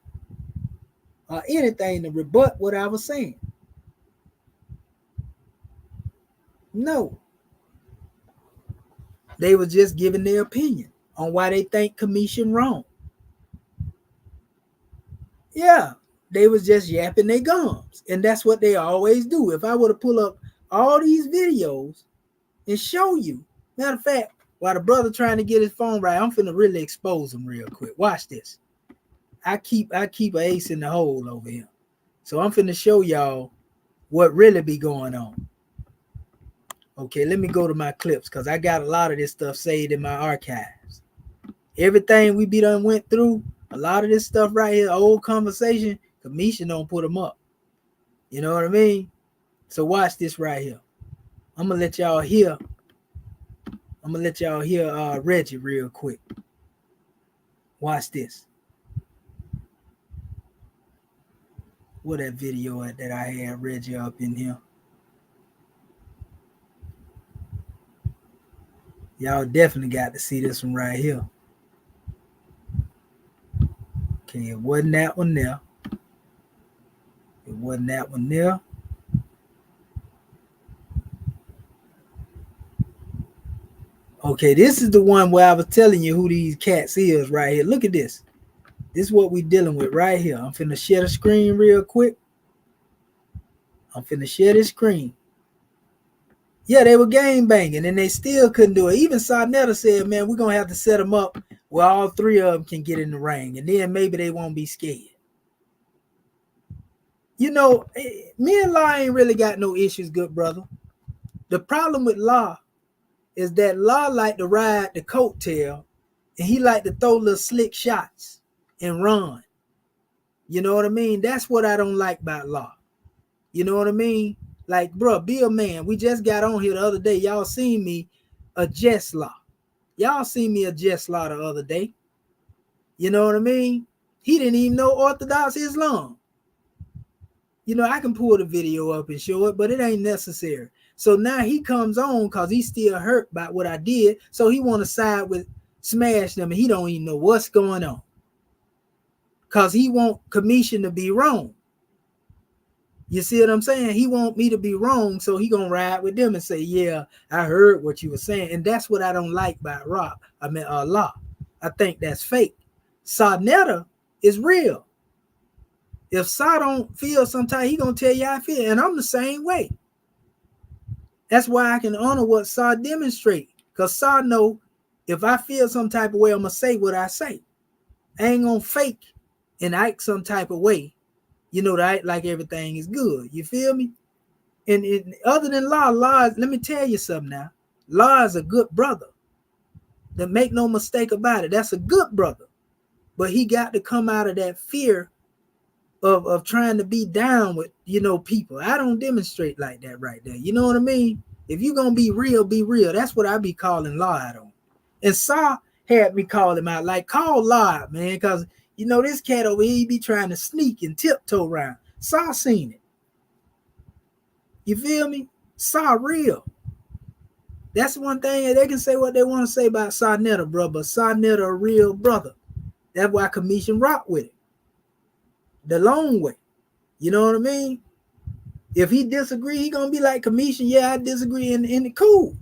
or anything to rebut what I was saying? No. They were just giving their opinion on why they think commission wrong. Yeah, they was just yapping their gums. And that's what they always do. If I were to pull up all these videos and show you, matter of fact, while the brother trying to get his phone right, I'm finna really expose him real quick. Watch this. I keep an ace in the hole over here. So I'm finna show y'all what really be going on. Okay, let me go to my clips because I got a lot of this stuff saved in my archives. Everything we be done went through, a lot of this stuff right here, old conversation, Kamisha don't put them up. You know what I mean? So watch this right here. I'm gonna let y'all hear. Reggie real quick. Watch this. What that video at that I had Reggie up in here? Y'all definitely got to see this one right here. Okay, it wasn't that one there. It wasn't that one there. Okay, this is the one where I was telling you who these cats is right here. Look at this. This is what we dealing with right here. I'm finna share the screen real quick. I'm finna share this screen. Yeah, they were game banging and they still couldn't do it. Even Sarnetta said, man, we're going to have to set them up where all three of them can get in the ring. And then maybe they won't be scared. You know, me and Law ain't really got no issues, good brother. The problem with Law is that Law like to ride the coattail and he like to throw little slick shots and run. You know what I mean? That's what I don't like about Law. You know what I mean? Like, bro, be a man. We just got on here the other day. Y'all seen me adjust Law. Y'all seen me adjust Law the other day. You know what I mean? He didn't even know Orthodox Islam. You know, I can pull the video up and show it, but it ain't necessary. So now he comes on because he's still hurt by what I did. So he want to side with Smash them, and he don't even know what's going on. Because he want Commission to be wrong. You see what I'm saying? He want me to be wrong, so he gonna ride with them and say, yeah, I heard what you were saying. And that's what I don't like about Law. I think that's fake. Sarnetta is real. If Sa don't feel sometimes, he gonna tell you how I feel. And I'm the same way. That's why I can honor what Sa demonstrate. Because Sa know if I feel some type of way, I'm gonna say what I say. I ain't gonna fake and act some type of way. You know, that like everything is good. You feel me? And other than Law, let me tell you something now. Law is a good brother. Then make no mistake about it. That's a good brother. But he got to come out of that fear of trying to be down with, you know, people. I don't demonstrate like that right there. You know what I mean? If you're going to be real, be real. That's what I be calling Law out on. And Saw had me call him out. Like, call Law out, man, because you know, this cat over here, he be trying to sneak and tiptoe around. Saw seen it. You feel me? Saw real. That's one thing. They can say what they want to say about Sarnetta, bro, but Sarnetta a real brother. That's why Commission rock with it. The long way. You know what I mean? If he disagree, he gonna be like Commission. Yeah, I disagree in the cool.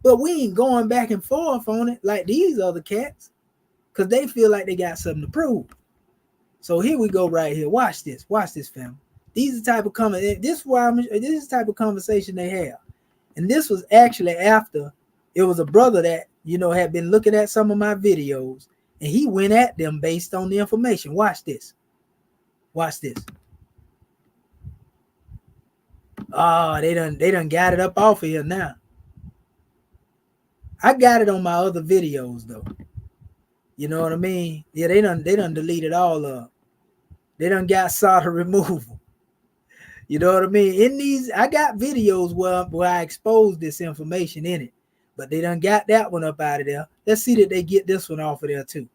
But we ain't going back and forth on it like these other cats. Because they feel like they got something to prove. So here we go right here. Watch this, family. These are the type of this is the type of conversation they have. And this was actually after it was a brother that, you know, had been looking at some of my videos and he went at them based on the information. Watch this. Watch this. Oh, they done got it up off of here now. I got it on my other videos though. You know what I mean? Yeah, they done deleted all of. They done got solder removal. You know what I mean? In these, I got videos where I exposed this information in it, but they done got that one up out of there. Let's see that they get this one off of there too.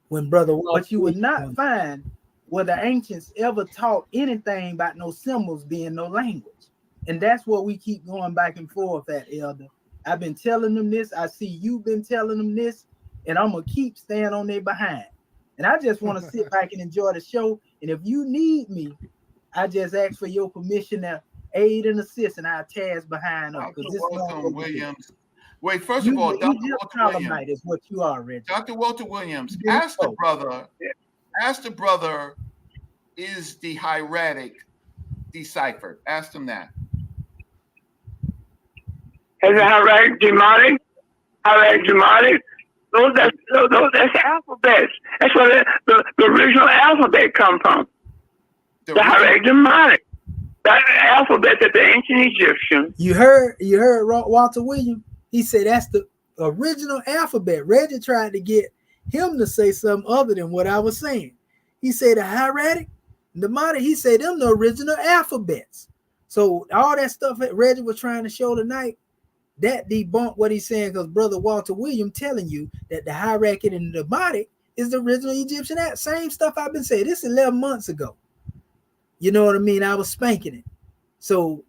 When brother, but you would not find where the ancients ever taught anything about no symbols being no language. And that's what we keep going back and forth at, Elder. I've been telling them this. I see you've been telling them this. and I'm gonna keep staying on their behind. And I just want to sit back and enjoy the show. And if you need me, I just ask for your permission to aid and assist, and I'll task behind up. Dr. Walter Williams. Wait, first You of all, the Dr. Egypt Walter Harlemite Williams. is what you are, Reggie. Dr. Walter Williams, You ask the know. brother, is the hieratic deciphered? Ask him that. Is the hieratic demonic? Hieratic demonic? That's alphabets. That's where the original alphabet come from. The hieratic demonic. That alphabet that the ancient Egyptians. You heard Walter Williams? He said that's the original alphabet. Reggie tried to get him to say something other than what I was saying. He said the hieratic, the modern, he said them the original alphabets. So all that stuff that Reggie was trying to show tonight, that debunked what he's saying, because Brother Walter Williams telling you that the hieratic and the Demotic is the original Egyptian. That same stuff I've been saying. This is 11 months ago. You know what I mean? I was spanking it. So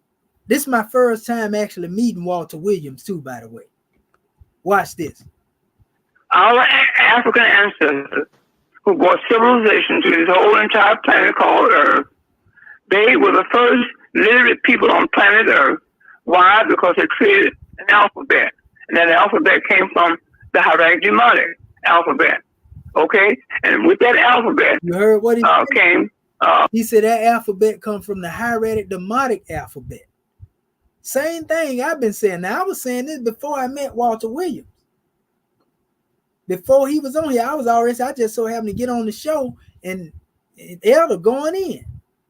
this is my first time actually meeting Walter Williams too, by the way. Watch this. Our African ancestors who brought civilization to this whole entire planet called Earth, they were the first literate people on planet Earth. Why? Because they created an alphabet. And that alphabet came from the hieratic demonic alphabet. Okay? And with that alphabet, you heard what he said? Came. He said that alphabet comes from the hieratic demonic alphabet. Same thing I've been saying. Now, I was saying this before I met Walter Williams. Before he was on here, I just so happened to get on the show and Elder going in.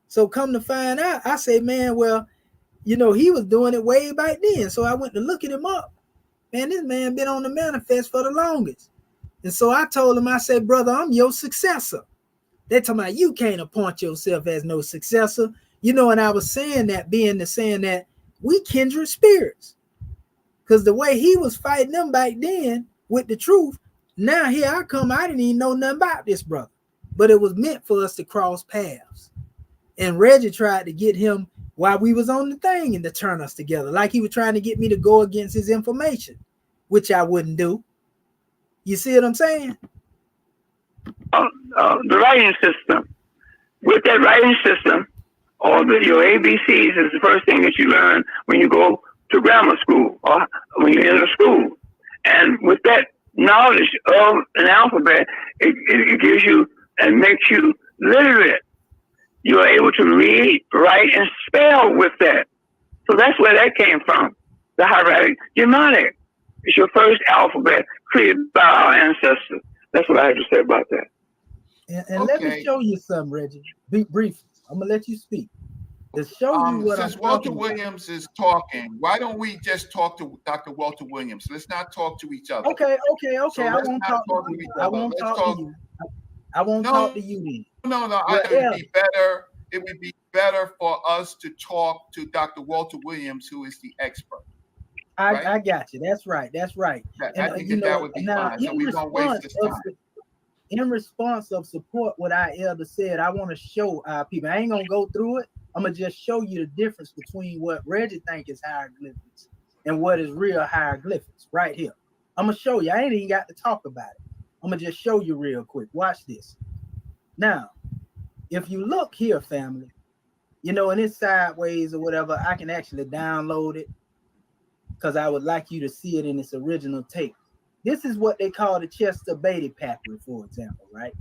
So come to find out, I say, man, well, you know, he was doing it way back then. So I went to look at him up. Man, this man been on the manifest for the longest. And so I told him, I said, brother, I'm your successor. They talking about you can't appoint yourself as no successor. You know, and I was saying that, saying that we kindred spirits. Because the way he was fighting them back then with the truth, now here I come, I didn't even know nothing about this brother. But it was meant for us to cross paths. And Reggie tried to get him while we was on the thing and to turn us together. Like he was trying to get me to go against his information, which I wouldn't do. You see what I'm saying? The writing system. With that writing system, your ABCs is the first thing that you learn when you go to grammar school or when you're in a school. And with that knowledge of an alphabet, it gives you and makes you literate. You are able to read, write, and spell with that. So that's where that came from. The hieratic demonic. It's your first alphabet created by our ancestors. That's what I have to say about that. And let me show you something, Reggie. Be brief. I'm gonna let you speak. To show you what since Walter Williams is talking, why don't we just talk to Dr. Walter Williams? Let's not talk to each other. Okay. So I won't talk to you. I won't talk to you. I won't talk to you then. No. It would be better for us to talk to Dr. Walter Williams, who is the expert. Right? I got you. That's right. I think that would be fine. So we won't waste this time. In response of support what our elder said, I want to show our people. I ain't gonna go through it. I'm gonna just show you the difference between what Reggie think is hieroglyphics and what is real hieroglyphics right here. I'm gonna show you. I ain't even got to talk about it. I'm gonna just show you real quick. Watch this. Now, if you look here, family, you know, and it's sideways or whatever, I can actually download it because I would like you to see it in its original tape. This is what they call the Chester Beatty papyri, for example, right?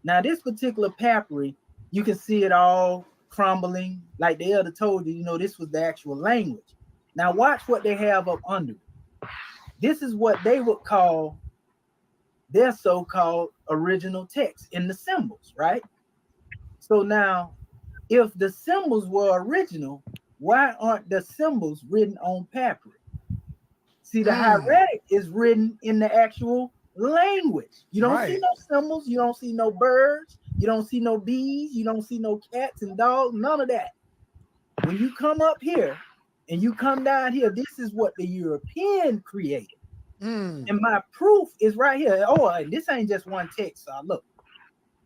Now, this particular papyri, you can see it all crumbling. Like the elder told you, you know, this was the actual language. Now, watch what they have up under it. This is what they would call their so-called original text in the symbols, right? So now, if the symbols were original, why aren't the symbols written on papyri? See, the hieratic is written in the actual language. You don't see no symbols. You don't see no birds. You don't see no bees. You don't see no cats and dogs. None of that. When you come up here and you come down here, this is what the European created. And my proof is right here. Oh, and this ain't just one text. Look.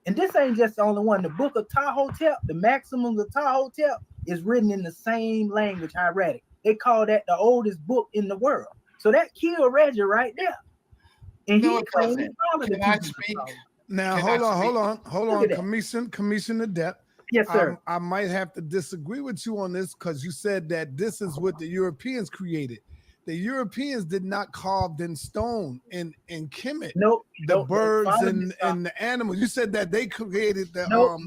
And this ain't just the only one. The book of Tahotep, the Maxims of Tahotep, is written in the same language, hieratic. They call that the oldest book in the world. So that killed Reggie right there. And No, he it claimed doesn't. all of the Can I people speak? saw it. Now, Can I hold speak? on. at that. Commission Adept. Yes, sir. I might have to disagree with you on this because you said that this is what the Europeans created. The Europeans did not carve in stone and Kemet Nope. the Nope. birds Follow me, and the animals. You said that they created the Nope.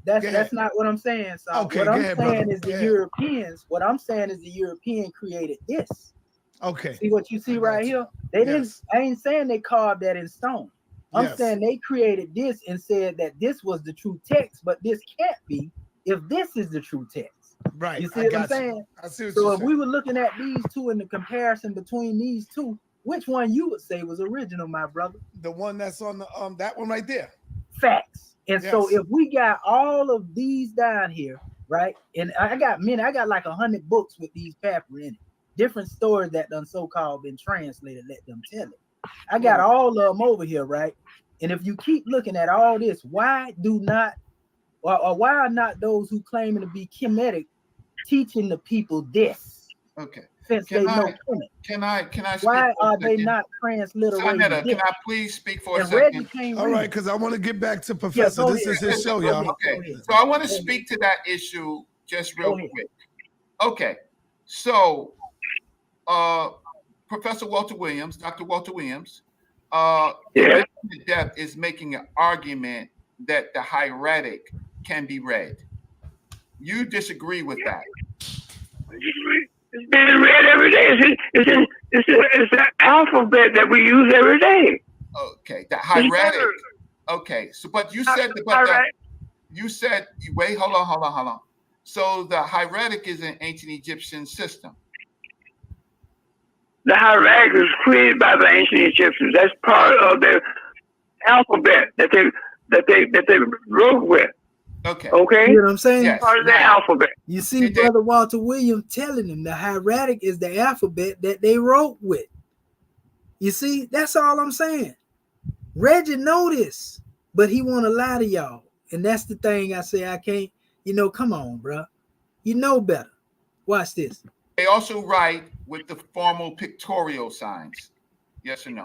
Go ahead. That's not what I'm saying. So Okay, what go I'm ahead, saying brother. is Go the ahead. Europeans. What I'm saying is the European created this. Okay. See what you see I got right you. here? They didn't. Yes. I ain't saying they carved that in stone. I'm Yes. saying they created this and said that this was the true text, but this can't be if this is the true text. Right. You see I what I'm got you. saying? I see what So you're if saying. we were looking at these two and the comparison between these two, which one you would say was original, my brother? The one that's on the that one right there. Facts. And so Yes. if we got all of these down here, right? And I got like 100 books with these papers in it. Different stories that done so-called been translated, let them tell it. I got all of them over here, right? And if you keep looking at all this, why are not those who claiming to be Kemetic teaching the people this? Okay. Since Can they I- know Kemet. Can I speak? Why for a are they second? not transliterating Sinetta, this? can I please speak for a And Reggie second? can't All read right, it. because I want to get back to Professor. go This ahead. is his show, Go y'all. ahead. Okay, so I want to speak to that issue just real ahead. quick. Okay, so Professor Walter Williams, Dr. Walter Williams, Yes. Depth is making an argument that the hieratic can be read. You disagree with that? It's being read every day. It's an alphabet that we use every day. Okay, the hieratic. Okay, so but you said wait, hold on. So the hieratic is an ancient Egyptian system. The hieratic was created by the ancient Egyptians. That's part of their alphabet that they wrote with. Okay. You know what I'm saying? Yes. Part of their alphabet. You see, Brother Walter Williams telling him the hieratic is the alphabet that they wrote with. You see, that's all I'm saying. Reggie know this, but he want to lie to y'all. And that's the thing I say I can't, come on, bro. You know better. Watch this. They also write with the formal pictorial signs. Yes or no?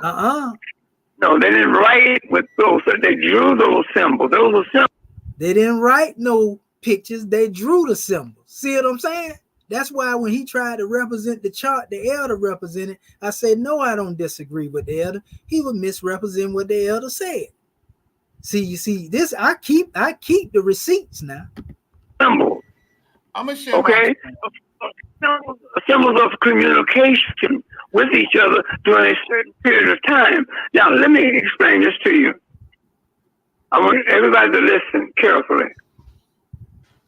No, they didn't write with those. They drew those symbols. Those were symbols. They didn't write no pictures. They drew the symbols. See what I'm saying? That's why when he tried to represent the chart the elder represented, I said, no, I don't disagree with the elder. He would misrepresent what the elder said. See, you see, this I keep the receipts now. Symbols. I'm gonna share. Okay. Symbols of communication with each other during a certain period of time. Now, let me explain this to you. I want everybody to listen carefully.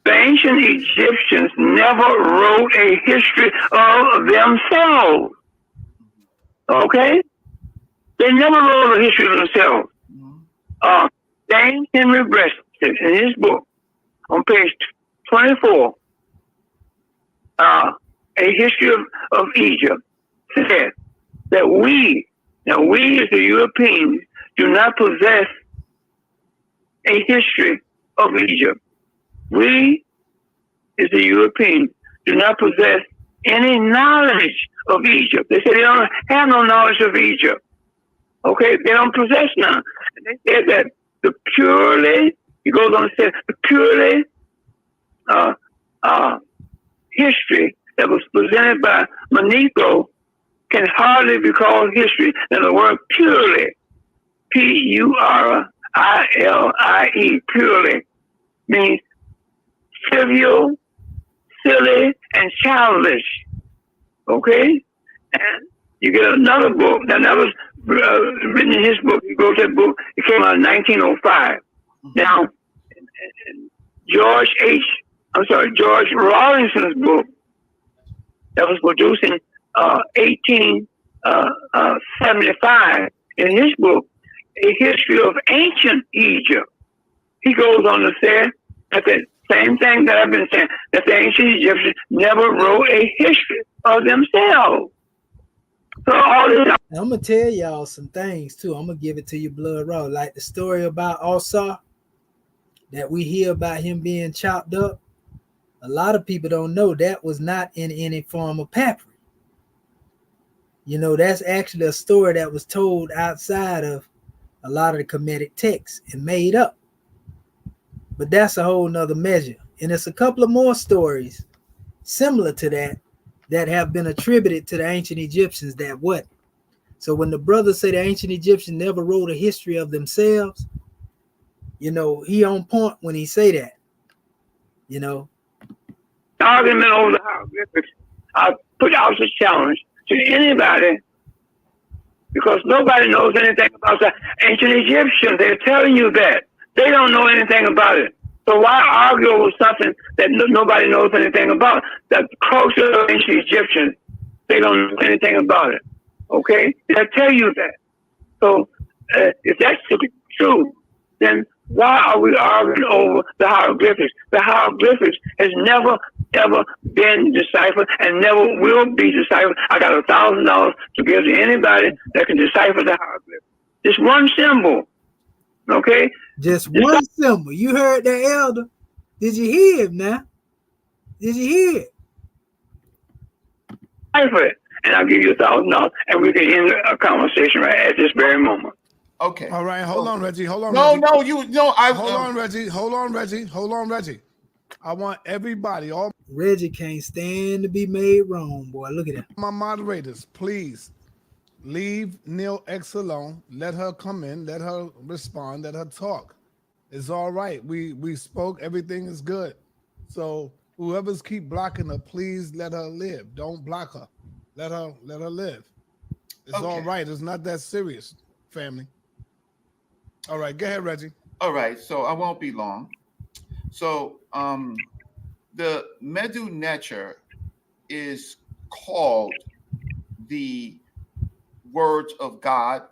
The ancient Egyptians never wrote a history of themselves. Okay? They never wrote a history of themselves. James Henry Breast, in his book, on page 24, A History of Egypt, said that we as the Europeans, do not possess a history of Egypt. We, as the Europeans, do not possess any knowledge of Egypt. They said they don't have no knowledge of Egypt. Okay, they don't possess none. They said that the purely, he goes on to say, the purely history that was presented by Manetho can hardly be called history. And the word purely, P-U-R-I-L-I-E, purely, means trivial, silly, and childish. Okay? And you get another book, that was written in his book. You go to that book, it came out in 1905. Now, George Rawlinson's book that was produced in 1875, in his book, A History of Ancient Egypt, he goes on to say that the same thing that I've been saying, that the ancient Egyptians never wrote a history of themselves. So all this, I'm going to tell y'all some things too. I'm going to give it to you blood raw. Like the story about Asa, that we hear about him being chopped up. A lot of people don't know that was not in any form of papyri. You know, that's actually a story that was told outside of a lot of the Kemetic texts and made up. But that's a whole nother measure. And it's a couple of more stories similar to that have been attributed to the ancient Egyptians that what? So when the brothers say the ancient Egyptians never wrote a history of themselves, you know, he on point when he say that, you know. Argument over the hieroglyphics, I put out this challenge to anybody, because nobody knows anything about the ancient Egyptians. They're telling you that. They don't know anything about it. So why argue over something that nobody knows anything about? The culture of ancient Egyptians, they don't know anything about it. Okay? They'll tell you that. So if that's true, then why are we arguing over the hieroglyphics? The hieroglyphics has never, ever been deciphered and never will be deciphered. I got $1,000 to give to anybody that can decipher the hieroglyphics. Just one symbol. Okay? Just one symbol. You heard that, elder? Did you hear it now? Did you hear it? Decipher it, and I'll give you $1,000, and we can end a conversation right at this very moment. Okay. All right. Hold on, Reggie. Hold on. No, Reggie. Hold on, Reggie. Hold on, Reggie. Hold on, Reggie. I want everybody, all Reggie can't stand to be made wrong, boy. Look at that. my moderators, please leave Neil X alone. Let her come in. Let her respond. Let her talk. It's all right. We spoke. Everything is good. So whoever's keep blocking her, please let her live. Don't block her. Let her live. It's all right. It's not that serious, family. All right, go ahead, Reggie. All right, so I won't be long. So the Medu Neter is called the words of God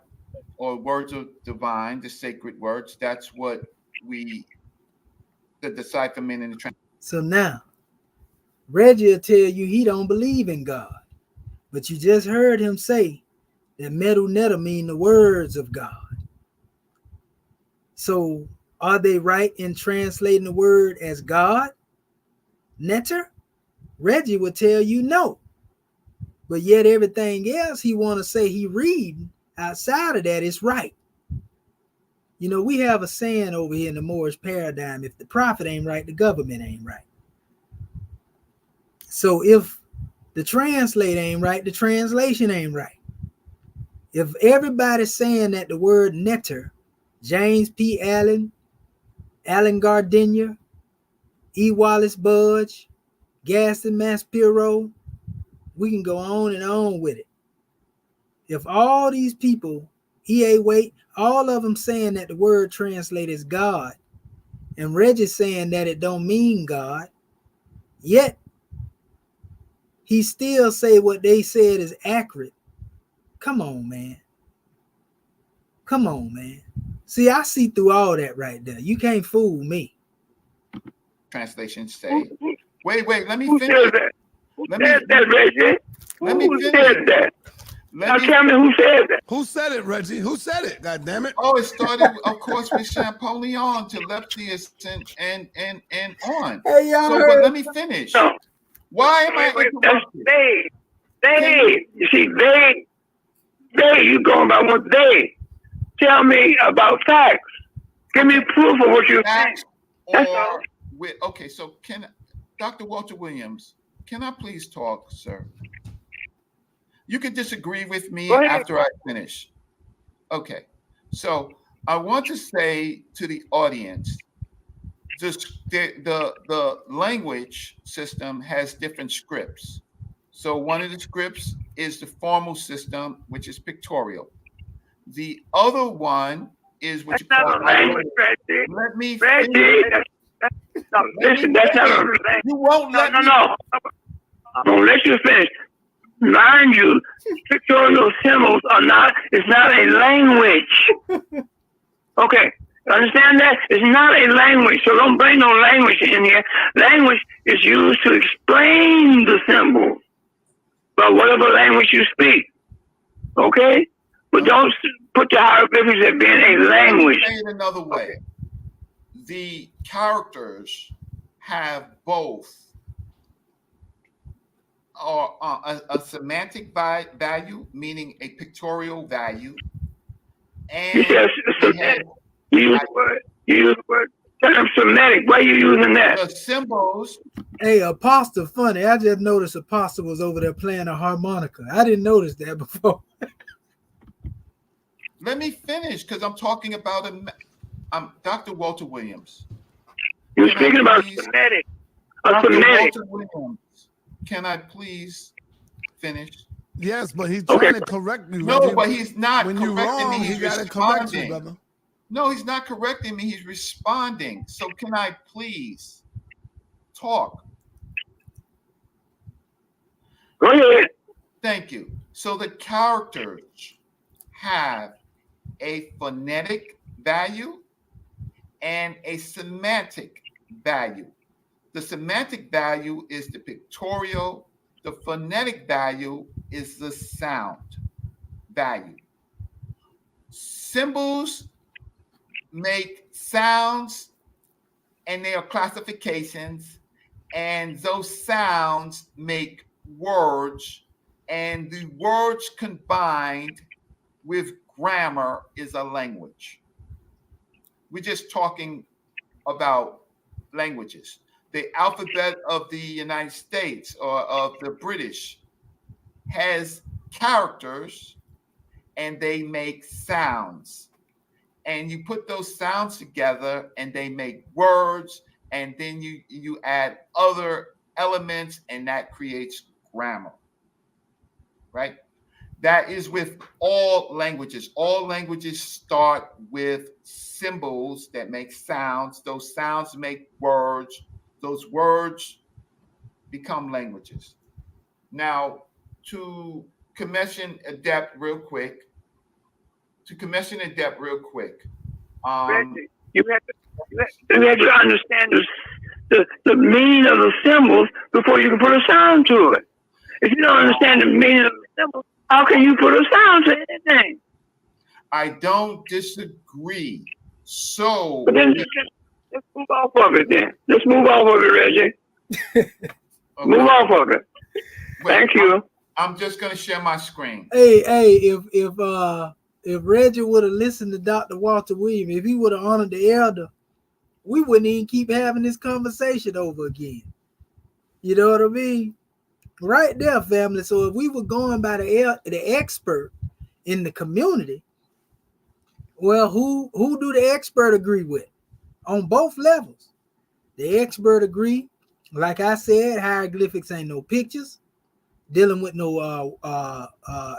or words of divine, the sacred words. That's what the decipherment in the So now, Reggie will tell you he don't believe in God, but you just heard him say that Medu Neter mean the words of God. So are they right in translating the word as God? Neter? Reggie would tell you no. But yet everything else he want to say he reading outside of that is right. You know, we have a saying over here in the Moorish paradigm, if the prophet ain't right, the government ain't right. So if the translate ain't right, the translation ain't right. If everybody's saying that the word neter, James P. Allen, Allen Gardiner, E. Wallace Budge, Gaston Maspero, we can go on and on with it. If all these people, E.A. Waite, all of them saying that the word translated as God, and Reggie saying that it don't mean God, yet he still say what they said is accurate. Come on, man. Come on, man. See, I see through all that right there. You can't fool me. translations say. Wait, let me Who finish. said that? Who said that, Reggie? Let me Who finish. said that? Now tell me who said that. Who said it, Reggie? Who said it? God damn it. Oh, it started, of course, with Champollion to Lepsius and on. Hey, y'all So, heard? but let me finish. No. Why am I That's interrupted? they. You see, they, you going by what they. Tell me about facts. Give me proof of what you're saying. That's all. Okay, so can Dr. Walter Williams, can I please talk, sir? You can disagree with me after I finish. Okay, so I want to say to the audience, the language system has different scripts. So one of the scripts is the formal system, which is pictorial. The other one is what you call language, Reggie. Let me Reggie. finish. No, listen, that's not a language. You won't let me. No. I'm gonna let you finish. Mind you, pictorial symbols are not. It's not a language. Okay, understand that? It's not a language. So don't bring no language in here. Language is used to explain the symbol, but whatever language you speak. Okay, but don't put the hieroglyphics as being a language. Say it another way. The characters have both or a semantic value, meaning a pictorial value. And you said semantic. You use the word term semantic. Why are you using that? The symbols. Hey, Apostle, funny. I just noticed Apostle was over there playing a harmonica. I didn't notice that before. Let me finish, because I'm talking about Dr. Walter Williams. You're speaking about semantic. Dr. Walter Williams, can I please finish? Yes, but he's trying to correct you. No, but he's not when correcting you're wrong, me. he got to correct you, brother. No, he's not correcting me. He's responding. So can I please talk? Go ahead. Thank you. So the characters have a phonetic value and a semantic value. The semantic value is the pictorial. The phonetic value is the sound value. Symbols make sounds, and they are classifications, and those sounds make words, and the words combined with grammar is a language. We're just talking about languages. The alphabet of the United States or of the British has characters, and they make sounds. And you put those sounds together and they make words, and then you add other elements, and that creates grammar, right? That is with all languages. All languages start with symbols that make sounds. Those sounds make words. Those words become languages. Now, to commission adept real quick. Reggie, you have to understand the meaning of the symbols before you can put a sound to it. If you don't understand the meaning of the symbols, how can you put a sound to anything? I don't disagree. So, but then let's move off of it then. Let's move off of it, Reggie. Okay. Move off of it. Thank you. I'm just going to share my screen. Hey, if Reggie would have listened to Dr. Walter Williams, if he would have honored the elder, we wouldn't even keep having this conversation over again. You know what I mean? Right there, family. So if we were going by the expert in the community, well, who do the expert agree with? On both levels. The expert agree, like I said, hieroglyphics ain't no pictures, dealing with no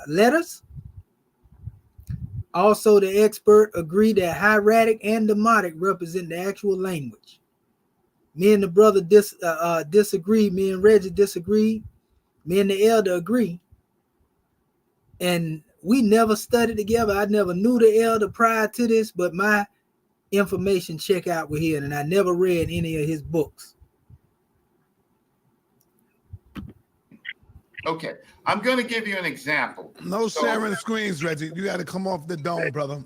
letters. Also, the expert agree that hieratic and demotic represent the actual language. Me and the brother disagree. Me and Reggie disagree. Me and the elder agree. And we never studied together. I never knew the elder prior to this, but my information check out with him, and I never read any of his books. Okay, I'm going to give you an example. No sharing screens, Reggie. You got to come off the dome, brother.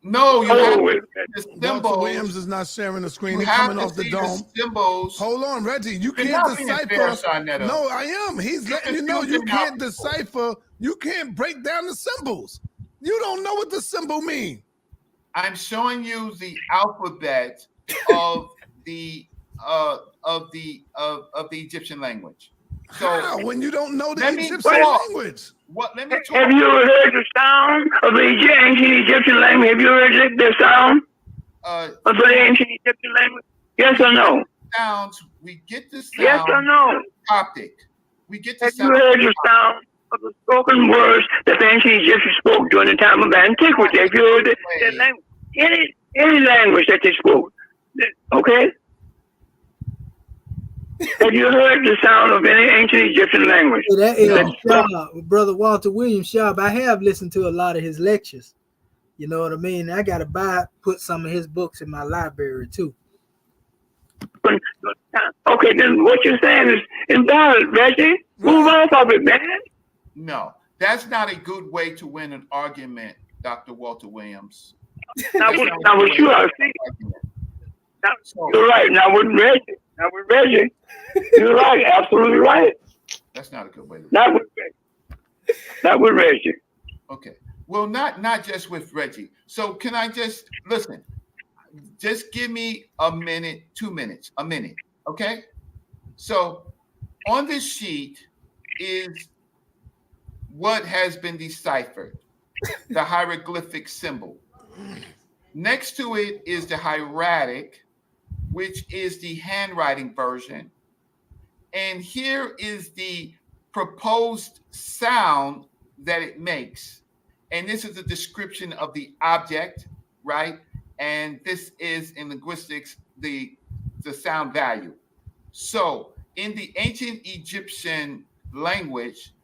No, you have the symbols. Walter Williams is not sharing the screen. He's coming off the dome. Symbols. Hold on, Reggie. You can't decipher. No, I am. He's letting you know you can't decipher. You can't break down the symbols. You don't know what the symbol means. I'm showing you the alphabet of the Egyptian language. So how? When you don't know the Egyptian language? What? Let me talk. Have you ever heard the sound of the ancient Egyptian language? Have you ever heard the sound of the ancient Egyptian language? Yes or no? Sounds. We get the sound. Yes or no? Coptic. We get the Have sound. you heard the sound of the spoken words that the ancient Egyptians spoke during the time of antiquity? Have you heard that language? Any language that they spoke? Okay. Have you heard the sound of any ancient Egyptian language? That is Brother Walter Williams Sharp. I have listened to a lot of his lectures. You know what I mean? I got to put some of his books in my library too. Okay, then what you're saying is invalid, Reggie. Move off of it, man. No, that's not a good way to win an argument, Dr. Walter Williams. Now what you are saying. You're right. Now with Reggie. You're right. Absolutely right. That's not a good way to. Not with Reggie. Not with Reggie. Okay. Well, not just with Reggie. So can I just listen? Just give me a minute, 2 minutes, a minute. Okay. So on this sheet is what has been deciphered, the hieroglyphic symbol. Next to it is the hieratic, which is the handwriting version. And here is the proposed sound that it makes. And this is a description of the object, right? And this is in linguistics, the sound value. So in the ancient Egyptian language,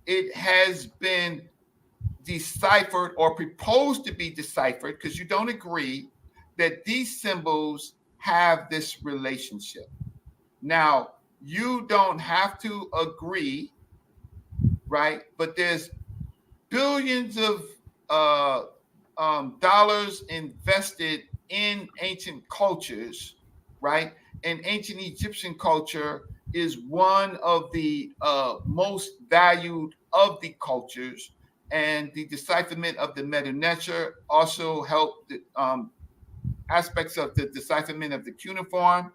it has been deciphered or proposed to be deciphered, because you don't agree, that these symbols have this relationship. Now, you don't have to agree, right? But there's billions of dollars invested in ancient cultures, right? And ancient Egyptian culture is one of the most valued of the cultures. And the decipherment of the Medu Neter also helped aspects of the decipherment of the cuneiform,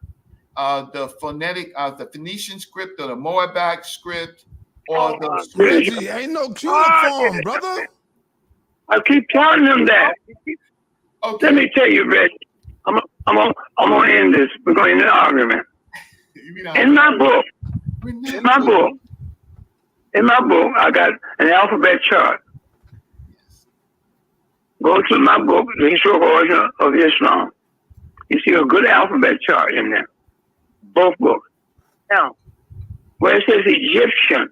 the phonetic, the Phoenician script, or the Moabite script, or the Reggie, ain't no cuneiform, brother. I keep telling them that. Okay. Let me tell you, Reggie. I'm gonna end this. We're going to end the argument. In my book, I got an alphabet chart. Go to my book, The Historical Origin of Islam. You see a good alphabet chart in there. Both books. Now, where it says Egyptian,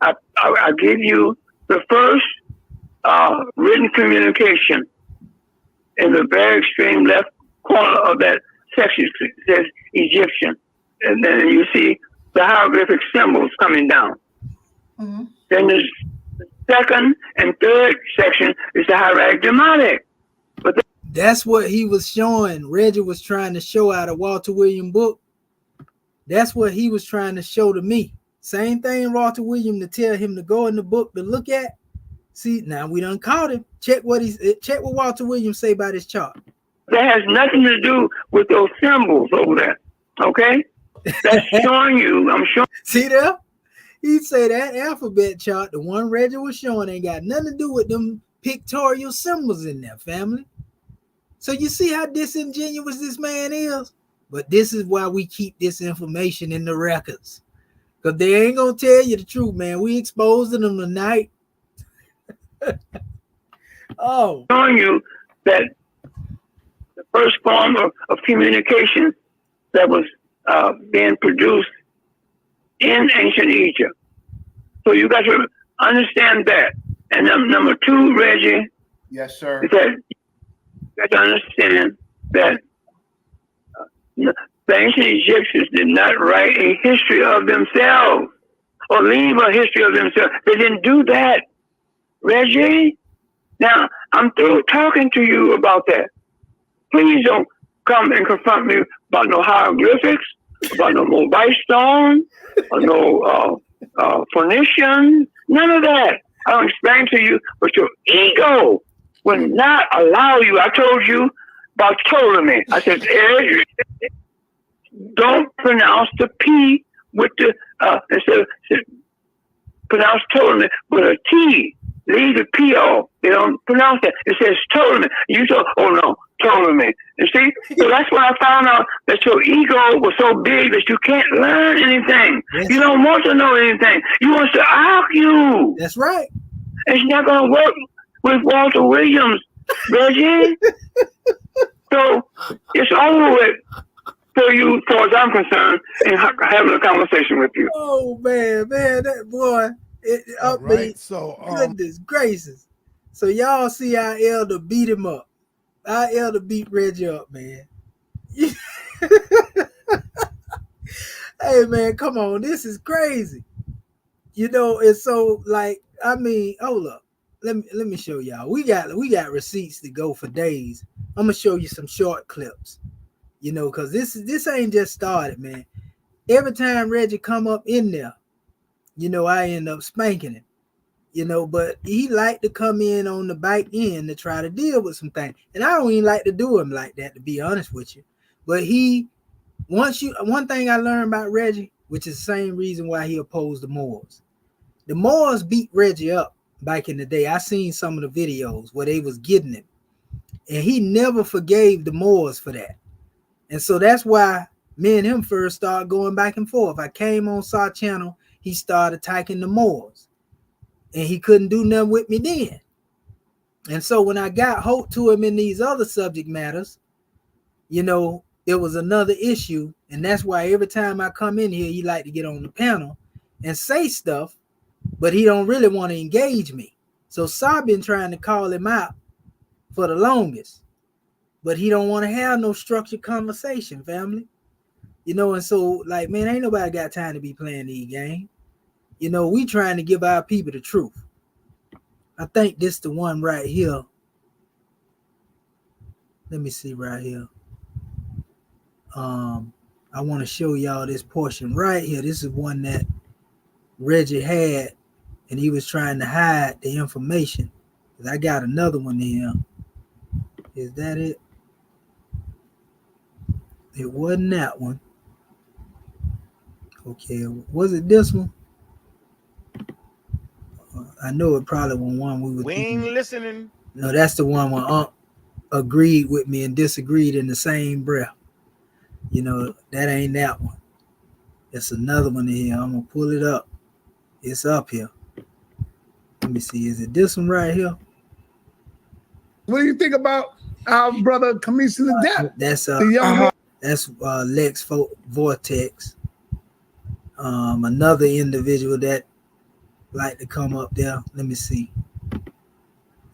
I give you the first written communication in the very extreme left corner of that section. It says Egyptian. And then you see the hieroglyphic symbols coming down. Mm-hmm. Then there's the second and third section is the hieratic demotic. But that's what he was showing. Reggie was trying to show out of Walter Williams' book. That's what he was trying to show to me. Same thing Walter Williams to tell him to go in the book to look at. See, now we done caught him. Check what Walter Williams say about his chart. That has nothing to do with those symbols over there. Okay? That's showing you, I'm sure. See there? He say that alphabet chart, the one Reggie was showing, ain't got nothing to do with them pictorial symbols in there, family. So you see how disingenuous this man is? But this is why we keep this information in the records. Because they ain't going to tell you the truth, man. We exposing them tonight. Oh. Showing you that the first form of communication that was being produced in ancient Egypt. So you got to understand that. And number two, Reggie. Yes, sir. Is that you got to understand that the ancient Egyptians did not write a history of themselves or leave a history of themselves. They didn't do that, Reggie. Now, I'm through talking to you about that. Please don't come and confront me about no hieroglyphics, about no Moabite stone, or no Phoenician, none of that. I don't explain to you, but your ego will not allow you. I told you about Ptolemy. I said, don't pronounce the P with the, instead of pronounce Ptolemy with a T. Leave the P-O. They don't pronounce that. It says Ptolemy. You say, oh no, Ptolemy. You see? So that's why I found out that your ego was so big that you can't learn anything. Yes. You don't want to know anything. You want to argue. That's right. It's not going to work with Walter Williams, Reggie. So it's over with for you, as far as I'm concerned, in having a conversation with you. Oh, man, that boy. Right. So goodness gracious. So y'all see our elder beat him up. Our elder beat Reggie up, man. Hey man, come on, this is crazy. You know, it's so like, I mean, hold up. Let me show y'all. We got receipts to go for days. I'm gonna show you some short clips. You know, because this ain't just started, man. Every time Reggie come up in there, I end up spanking him, but he liked to come in on the back end to try to deal with some things. And I don't even like to do him like that, to be honest with you. But one thing I learned about Reggie, which is the same reason why he opposed the Moors. The Moors beat Reggie up back in the day. I seen some of the videos where they was getting him. And he never forgave the Moors for that. And so that's why me and him first started going back and forth. I came on Saw Channel, he started attacking the Moors. And he couldn't do nothing with me then. And so when I got hold to him in these other subject matters, it was another issue. And that's why every time I come in here, he like to get on the panel and say stuff, but he don't really want to engage me. So Saw been trying to call him out for the longest, but he don't want to have no structured conversation, family. And so, like, man, ain't nobody got time to be playing these games. We trying to give our people the truth. I think this the one right here. Let me see right here. I want to show y'all this portion right here. This is one that Reggie had, and he was trying to hide the information. I got another one here. Is that it? It wasn't that one. Okay, was it this one? I know it probably was one we ain't listening. No, that's the one where agreed with me and disagreed in the same breath. That ain't that one. It's another one in here. I'm gonna pull it up. It's up here. Let me see. Is it this one right here? What do you think about our brother Commission of Death? That's the young that's Lex Vortex. Another individual that like to come up there. Let me see.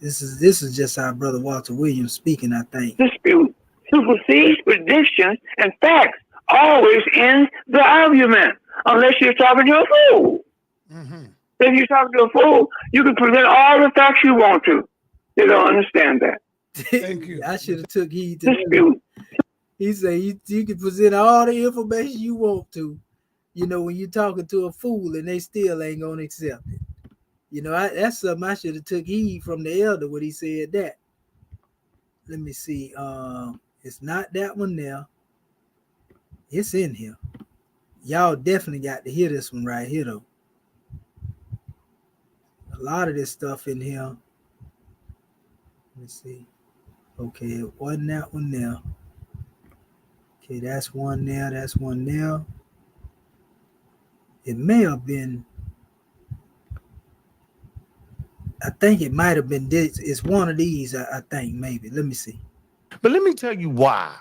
This is just our brother Walter Williams speaking, I think. Dispute supersedes predictions and facts always end the argument, unless you're talking to a fool. Mm-hmm. If you're talking to a fool, you can present all the facts you want to. They don't understand that. Thank you. I should have took heed to that. He said you can present all the information you want to, when you're talking to a fool and they still ain't gonna accept it. That's something I should have took heed from the elder when he said that. Let me see. It's not that one there. It's in here. Y'all definitely got to hear this one right here, though. A lot of this stuff in here. Let me see. Okay, it wasn't that one there. Okay, that's one there. That's one there. It may have been. I think it might have been this. It's one of these, I think, maybe. Let me see. But let me tell you why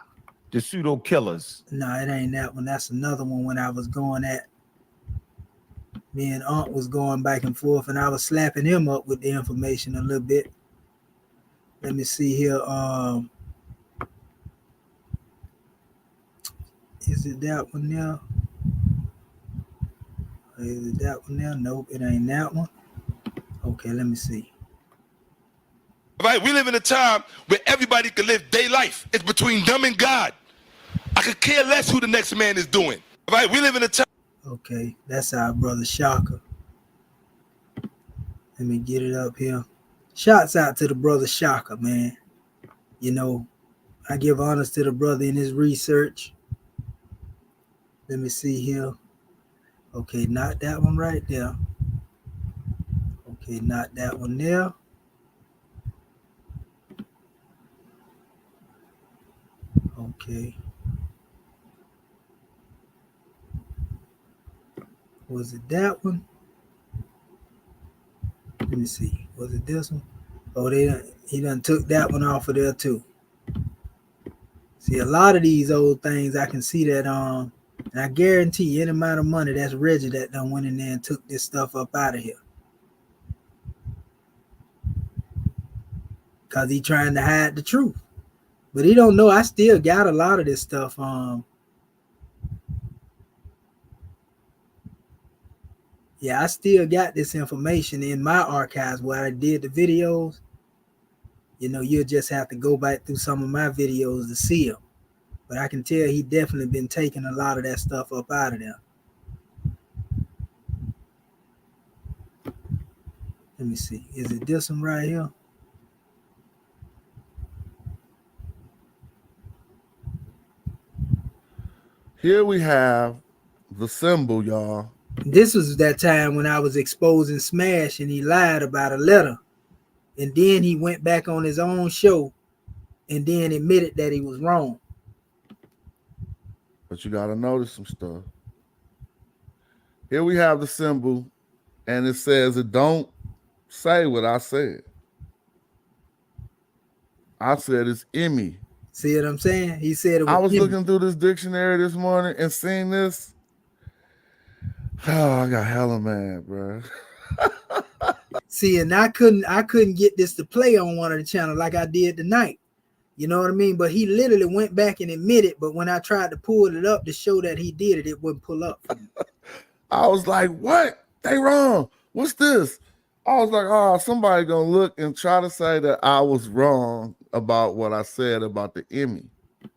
the pseudo killers. No, it ain't that one. That's another one when I was going at. Me and Aunt was going back and forth, and I was slapping him up with the information a little bit. Let me see here. Is it that one there? Is it that one there? Nope, it ain't that one. Okay, let me see. Right, we live in a time where everybody can live their life. It's between them and God. I could care less who the next man is doing. Right, we live in a time. Okay, that's our brother Shaka. Let me get it up here. Shouts out to the brother Shaka, man. I give honors to the brother in his research. Let me see here. Okay, not that one right there. Okay, not that one there. Okay. Was it that one? Let me see. Was it this one? Oh, he done took that one off of there too. See, a lot of these old things, I can see that and I guarantee any amount of money that's Reggie that done went in there and took this stuff up out of here. Because he trying to hide the truth. But he don't know I still got a lot of this stuff. Yeah, I still got this information in my archives where I did the videos. You'll just have to go back through some of my videos to see them. But I can tell he definitely been taking a lot of that stuff up out of there. Let me see. Is it this one right here? Here we have the symbol, y'all. This was that time when I was exposing Smash and he lied about a letter. And then he went back on his own show and then admitted that he was wrong. But you got to notice some stuff. Here we have the symbol, and it says it don't say what I said. I said it's Emmy. See what I'm saying? He said it was I was Emmy. looking through this dictionary this morning and seeing this. Oh, I got hella mad, bro. See, and I couldn't get this to play on one of the channels like I did tonight. You know what I mean? But he literally went back and admitted, but when I tried to pull it up to show that he did it, it wouldn't pull up for me. I was like, what? They wrong. What's this? I was like, oh, somebody gonna look and try to say that I was wrong about what I said about the Emmy.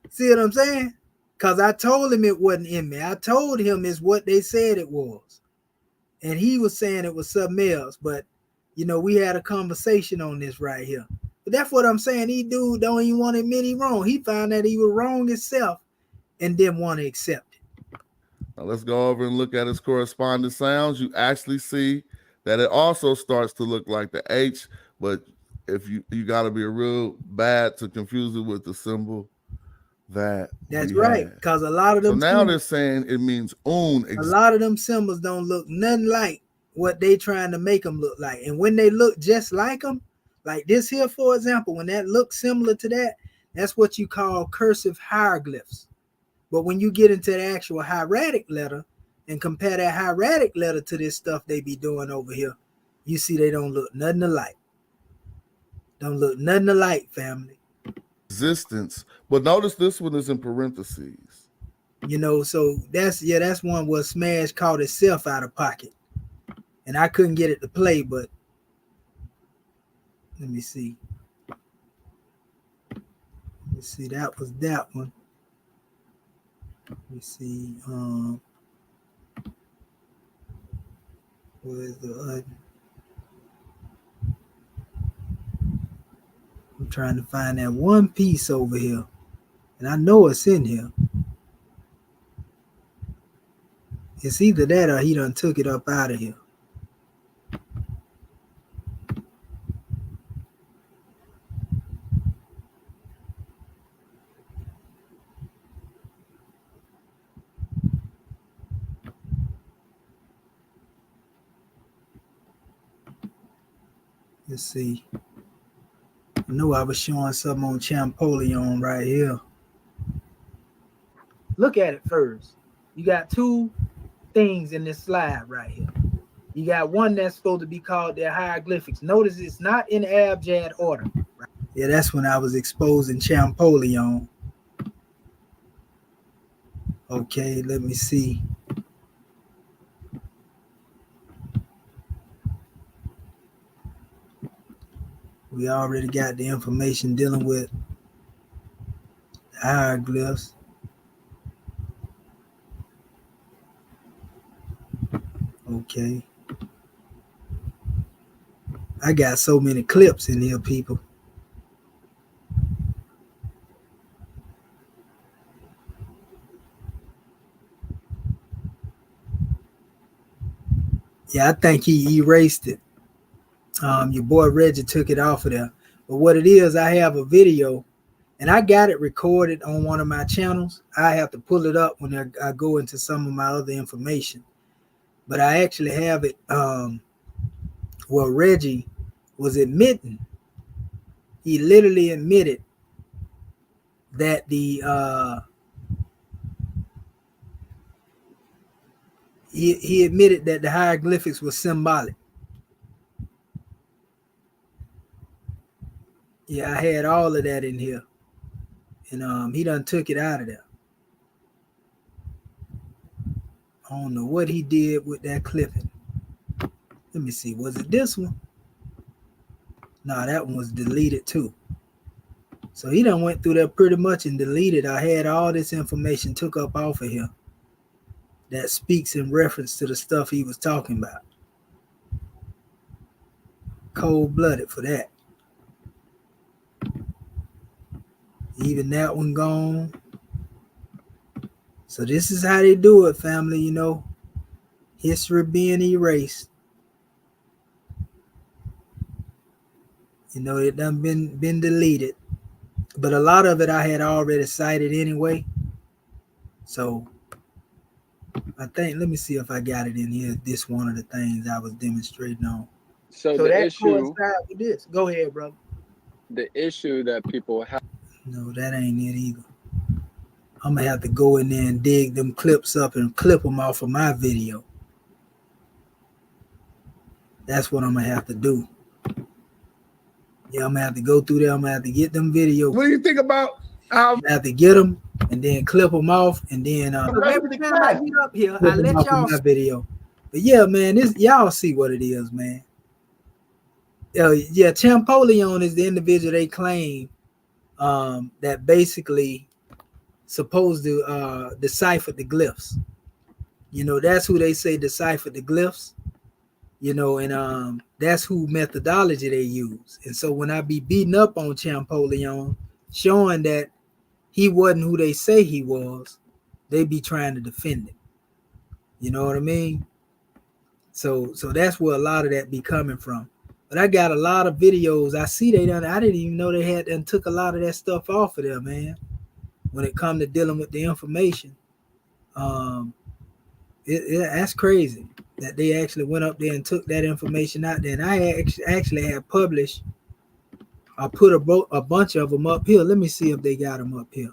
See what I'm saying? Because I told him it wasn't Emmy. I told him it's what they said it was. And he was saying it was something else. But, you know, we had a conversation on this right here. But that's what I'm saying. He dude don't even want to admit he wrong. He found that he was wrong himself and didn't want to accept it. Now let's go over and look at his corresponding sounds. You actually see that it also starts to look like the H, but if you got to be real bad to confuse it with the symbol that's right, because a lot of them. So now they're saying it means own. A lot of them symbols don't look nothing like what they trying to make them look like, and when they look just like them, like this here, for example, when that looks similar to that, that's what you call cursive hieroglyphs. But when you get into the actual hieratic letter and compare that hieratic letter to this stuff they be doing over here, you see they don't look nothing alike. Don't look nothing alike, family. Existence. But notice this one is in parentheses. You know, so that's one where Smash caught itself out of pocket. And I couldn't get it to play, but let me see. Let's see, that was that one. Let me see. Where's the other? I'm trying to find that one piece over here. And I know it's in here. It's either that or he done took it up out of here. Let's see. I know I was showing something on Champollion right here. Look at it first. You got two things in this slide right here. You got one that's supposed to be called their hieroglyphics. Notice it's not in abjad order. Right? Yeah, that's when I was exposing Champollion. Okay, let me see. We already got the information dealing with hieroglyphs. Okay. I got so many clips in here, people. Yeah, I think he erased it. Your boy Reggie took it off of there. But what it is, I have a video and I got it recorded on one of my channels. I have to pull it up when I go into some of my other information. But I actually have it where Reggie was admitting. He literally admitted that the he admitted that the hieroglyphics were symbolic. Yeah, I had all of that in here. And he done took it out of there. I don't know what he did with that clipping. Let me see. Was it this one? No, that one was deleted too. So he done went through there pretty much and deleted. I had all this information took up off of here that speaks in reference to the stuff he was talking about. cold-blooded for that. Even that one gone. So this is how they do it, family, you know. History being erased. You know, it done been deleted. But a lot of it I had already cited anyway. So I think, let me see if I got it in here. This one of the things I was demonstrating on. So So the that issue, coincides with this. Go ahead, brother. the issue that people have. No, that ain't it either. I'm gonna have to go in there and dig them clips up and clip them off of my video. That's what I'm gonna have to do. Yeah, I'm gonna have to go through there. I'm gonna have to get them videos. What do you think about how I have to get them and then clip them off and then So every time I get up here, I clip them let off of y'all my video. But yeah, man, this y'all see what it is, man. Yeah, Champollion is the individual they claim that basically supposed to decipher the glyphs. You know, that's who they say deciphered the glyphs. You know, and that's who methodology they use. And so when I be beating up on Champollion, showing that he wasn't who they say he was, they be trying to defend him. You know what I mean? So that's where a lot of that be coming from. But I got a lot of videos. I see they done. I didn't even know they had and took a lot of that stuff off of there, man. When it come to dealing with the information, that's crazy that they actually went up there and took that information out there. And I actually had published. I put a bunch of them up here. Let me see if they got them up here.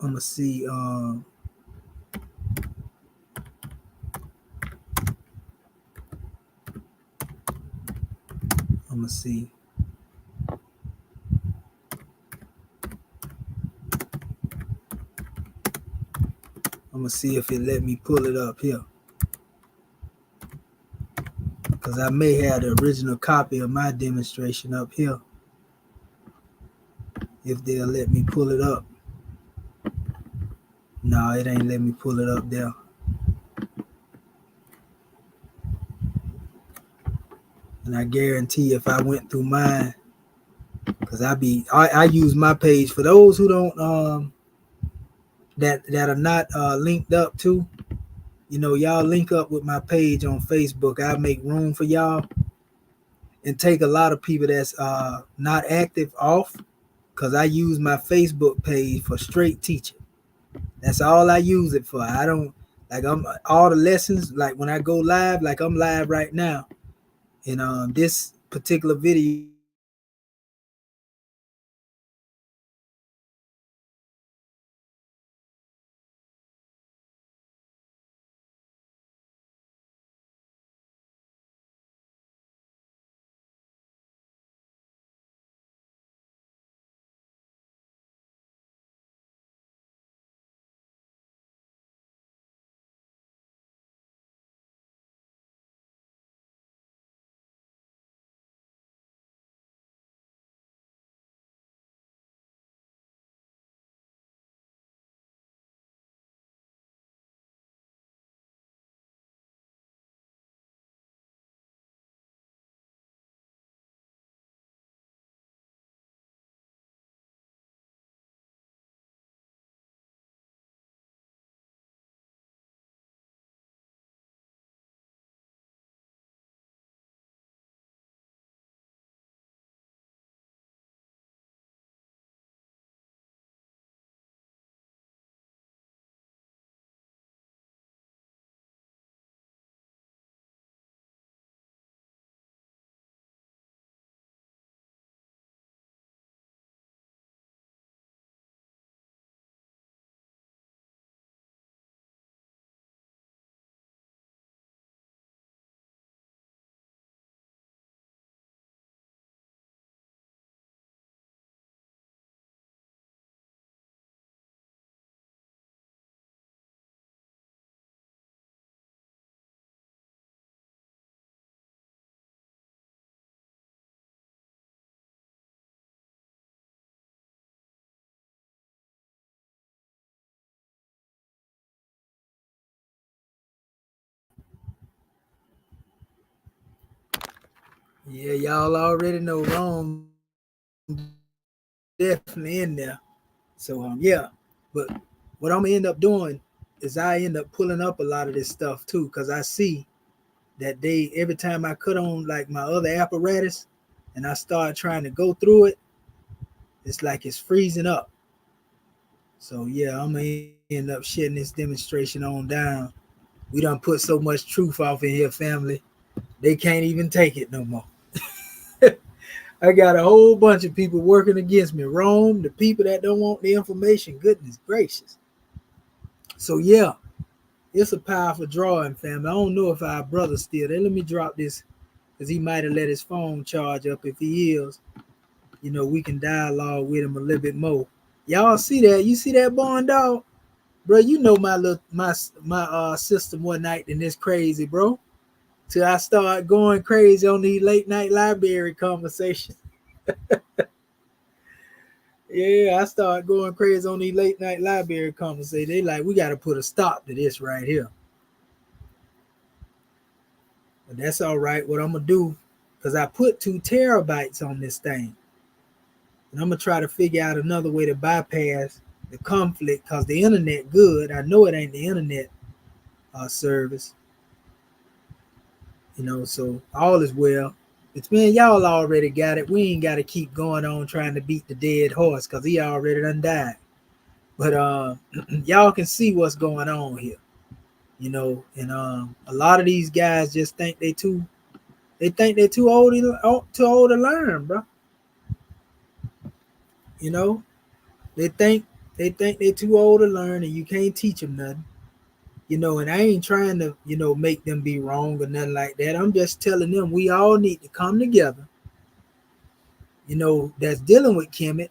I'm gonna see. I'm gonna see. I'm gonna see if it let me pull it up here, because I may have the original copy of my demonstration up here. If they'll let me pull it up. No, it ain't let me pull it up there. And I guarantee if I went through mine, because I use my page for those who don't that are not linked up to, you know, y'all link up with my page on Facebook. I make room for y'all and take a lot of people that's not active off, because I use my Facebook page for straight teaching. That's all I use it for. I don't I'm all the lessons, like when I go live, like I'm live right now, and this particular video Yeah, y'all already know Rome definitely in there. So yeah, but what I'm gonna end up doing is I end up pulling up a lot of this stuff too, because I see that they every time I cut on like my other apparatus and I start trying to go through it, it's like it's freezing up. So yeah, I'm gonna end up shutting this demonstration on down. We done put so much truth off in here, family. They can't even take it no more. I got a whole bunch of people working against me. Rome, the people that don't want the information, goodness gracious. So yeah, it's a powerful drawing, family. I don't know if our brother's still there. Let me drop this because he might have let his phone charge up. If he is, we can dialogue with him a little bit more. Y'all see that? You see that barn dog? Bro, my system one night and it's crazy, bro. Till I start going crazy on these late night library conversations. Yeah, I start going crazy on these late night library conversations. They like, we got to put a stop to this right here. But that's all right. What I'm going to do, because I put 2 terabytes on this thing. And I'm going to try to figure out another way to bypass the conflict because the internet good. I know it ain't the internet service. So all is well. It's man, y'all already got it. We ain't got to keep going on trying to beat the dead horse because he already done died. But y'all can see what's going on here, and a lot of these guys just think they too old to learn, bro. They think they're too old to learn and you can't teach them nothing. And I ain't trying to, make them be wrong or nothing like that. I'm just telling them we all need to come together, that's dealing with Kemet,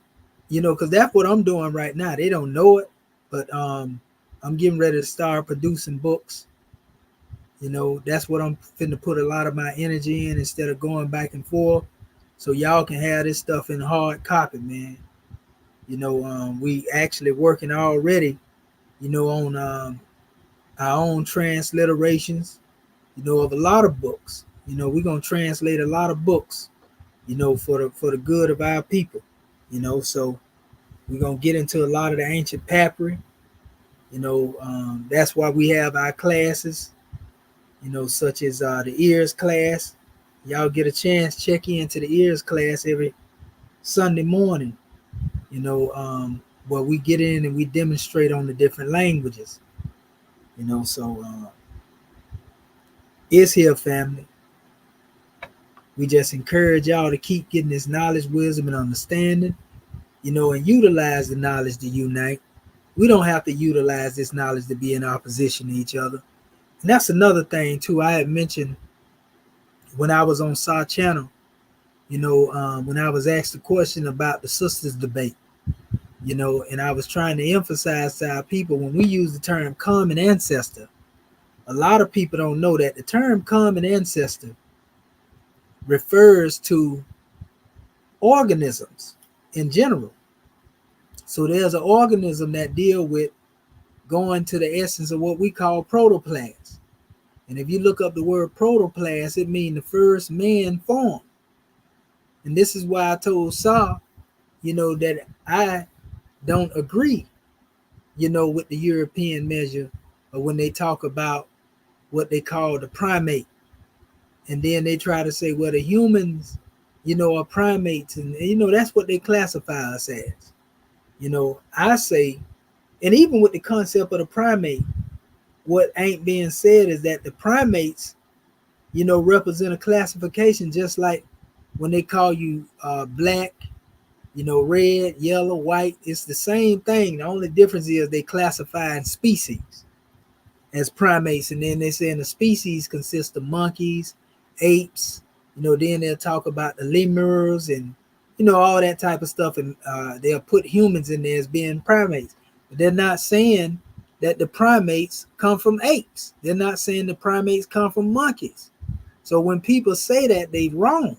because that's what I'm doing right now. They don't know it, but I'm getting ready to start producing books. That's what I'm finna put a lot of my energy in instead of going back and forth. So y'all can have this stuff in hard copy, man. We actually working already, on our own transliterations, of a lot of books. We're gonna translate a lot of books, for the good of our people. So we're gonna get into a lot of the ancient papyri. That's why we have our classes, such as the ears class. Y'all get a chance, check into the ears class every Sunday morning, where we get in and we demonstrate on the different languages, so it's here, family. We just encourage y'all to keep getting this knowledge, wisdom, and understanding, and utilize the knowledge to unite. We don't have to utilize this knowledge to be in opposition to each other. And that's another thing, too. I had mentioned when I was on Sa Channel, when I was asked a question about the sisters debate, and I was trying to emphasize to our people when we use the term common ancestor, a lot of people don't know that the term common ancestor refers to organisms in general. So there's an organism that deal with going to the essence of what we call protoplasm. And if you look up the word protoplasm, it means the first man form. And this is why I told Sa, that I don't agree, with the European measure of when they talk about what they call the primate. And then they try to say, well, the humans, are primates. And, that's what they classify us as. I say, and even with the concept of the primate, what ain't being said is that the primates, represent a classification just like when they call you black, red, yellow, white. It's the same thing. The only difference is they classify in species as primates. And then they say in the species consists of monkeys, apes, then they'll talk about the lemurs and, all that type of stuff. And they'll put humans in there as being primates. But they're not saying that the primates come from apes. They're not saying the primates come from monkeys. So when people say that, they're wrong.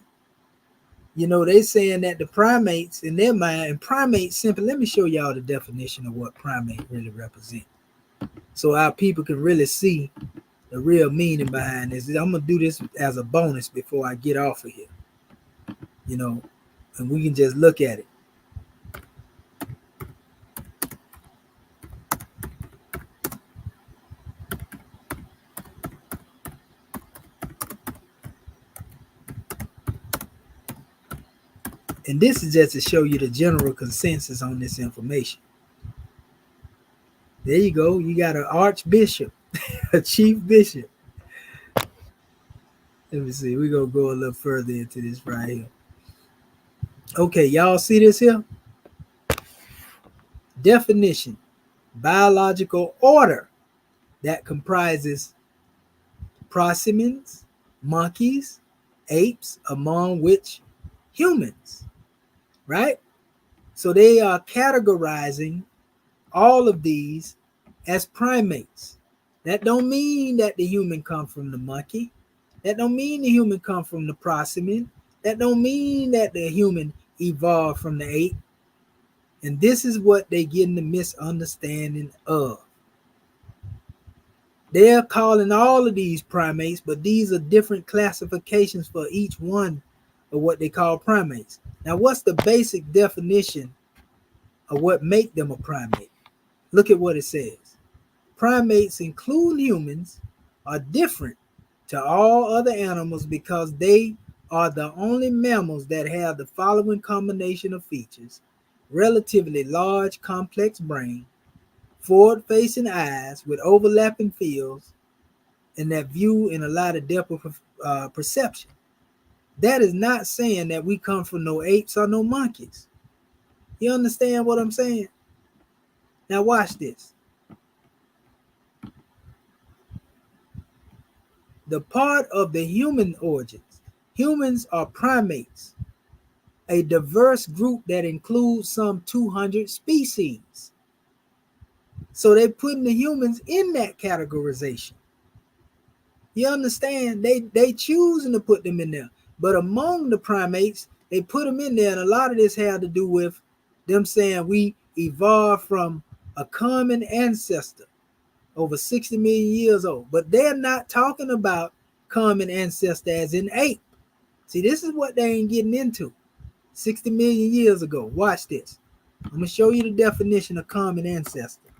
They saying that the primates in their mind, and primates simply, let me show y'all the definition of what primate really represent. So our people can really see the real meaning behind this. I'm going to do this as a bonus before I get off of here. you know, and we can just look at it. And this is just to show you the general consensus on this information. There you go. You got an archbishop, a chief bishop. Let me see. We're going to go a little further into this right here. Okay, y'all see this here? Definition: biological order that comprises prosimians, monkeys, apes, among which humans, right? So they are categorizing all of these as primates. That don't mean that the human come from the monkey. That don't mean the human come from the prosimian. That don't mean that the human evolved from the ape. And this is what they getting the misunderstanding of. They're calling all of these primates, but these are different classifications for each one of what they call primates. Now, what's the basic definition of what make them a primate? Look at what it says. Primates, including humans, are different to all other animals because they are the only mammals that have the following combination of features: relatively large, complex brain, forward-facing eyes with overlapping fields, and that view in a lot of depth of perception. That is not saying that we come from no apes or no monkeys. You understand what I'm saying? Now watch this. The part of the human origins. Humans are primates, a diverse group that includes some 200 species. So they're putting the humans in that categorization. You understand? They choosing to put them in there. But among the primates, they put them in there, and a lot of this had to do with them saying we evolved from a common ancestor over 60 million years old. But they're not talking about common ancestor as in ape. See, this is what they ain't getting into. 60 million years ago. Watch this. I'm going to show you the definition of common ancestor.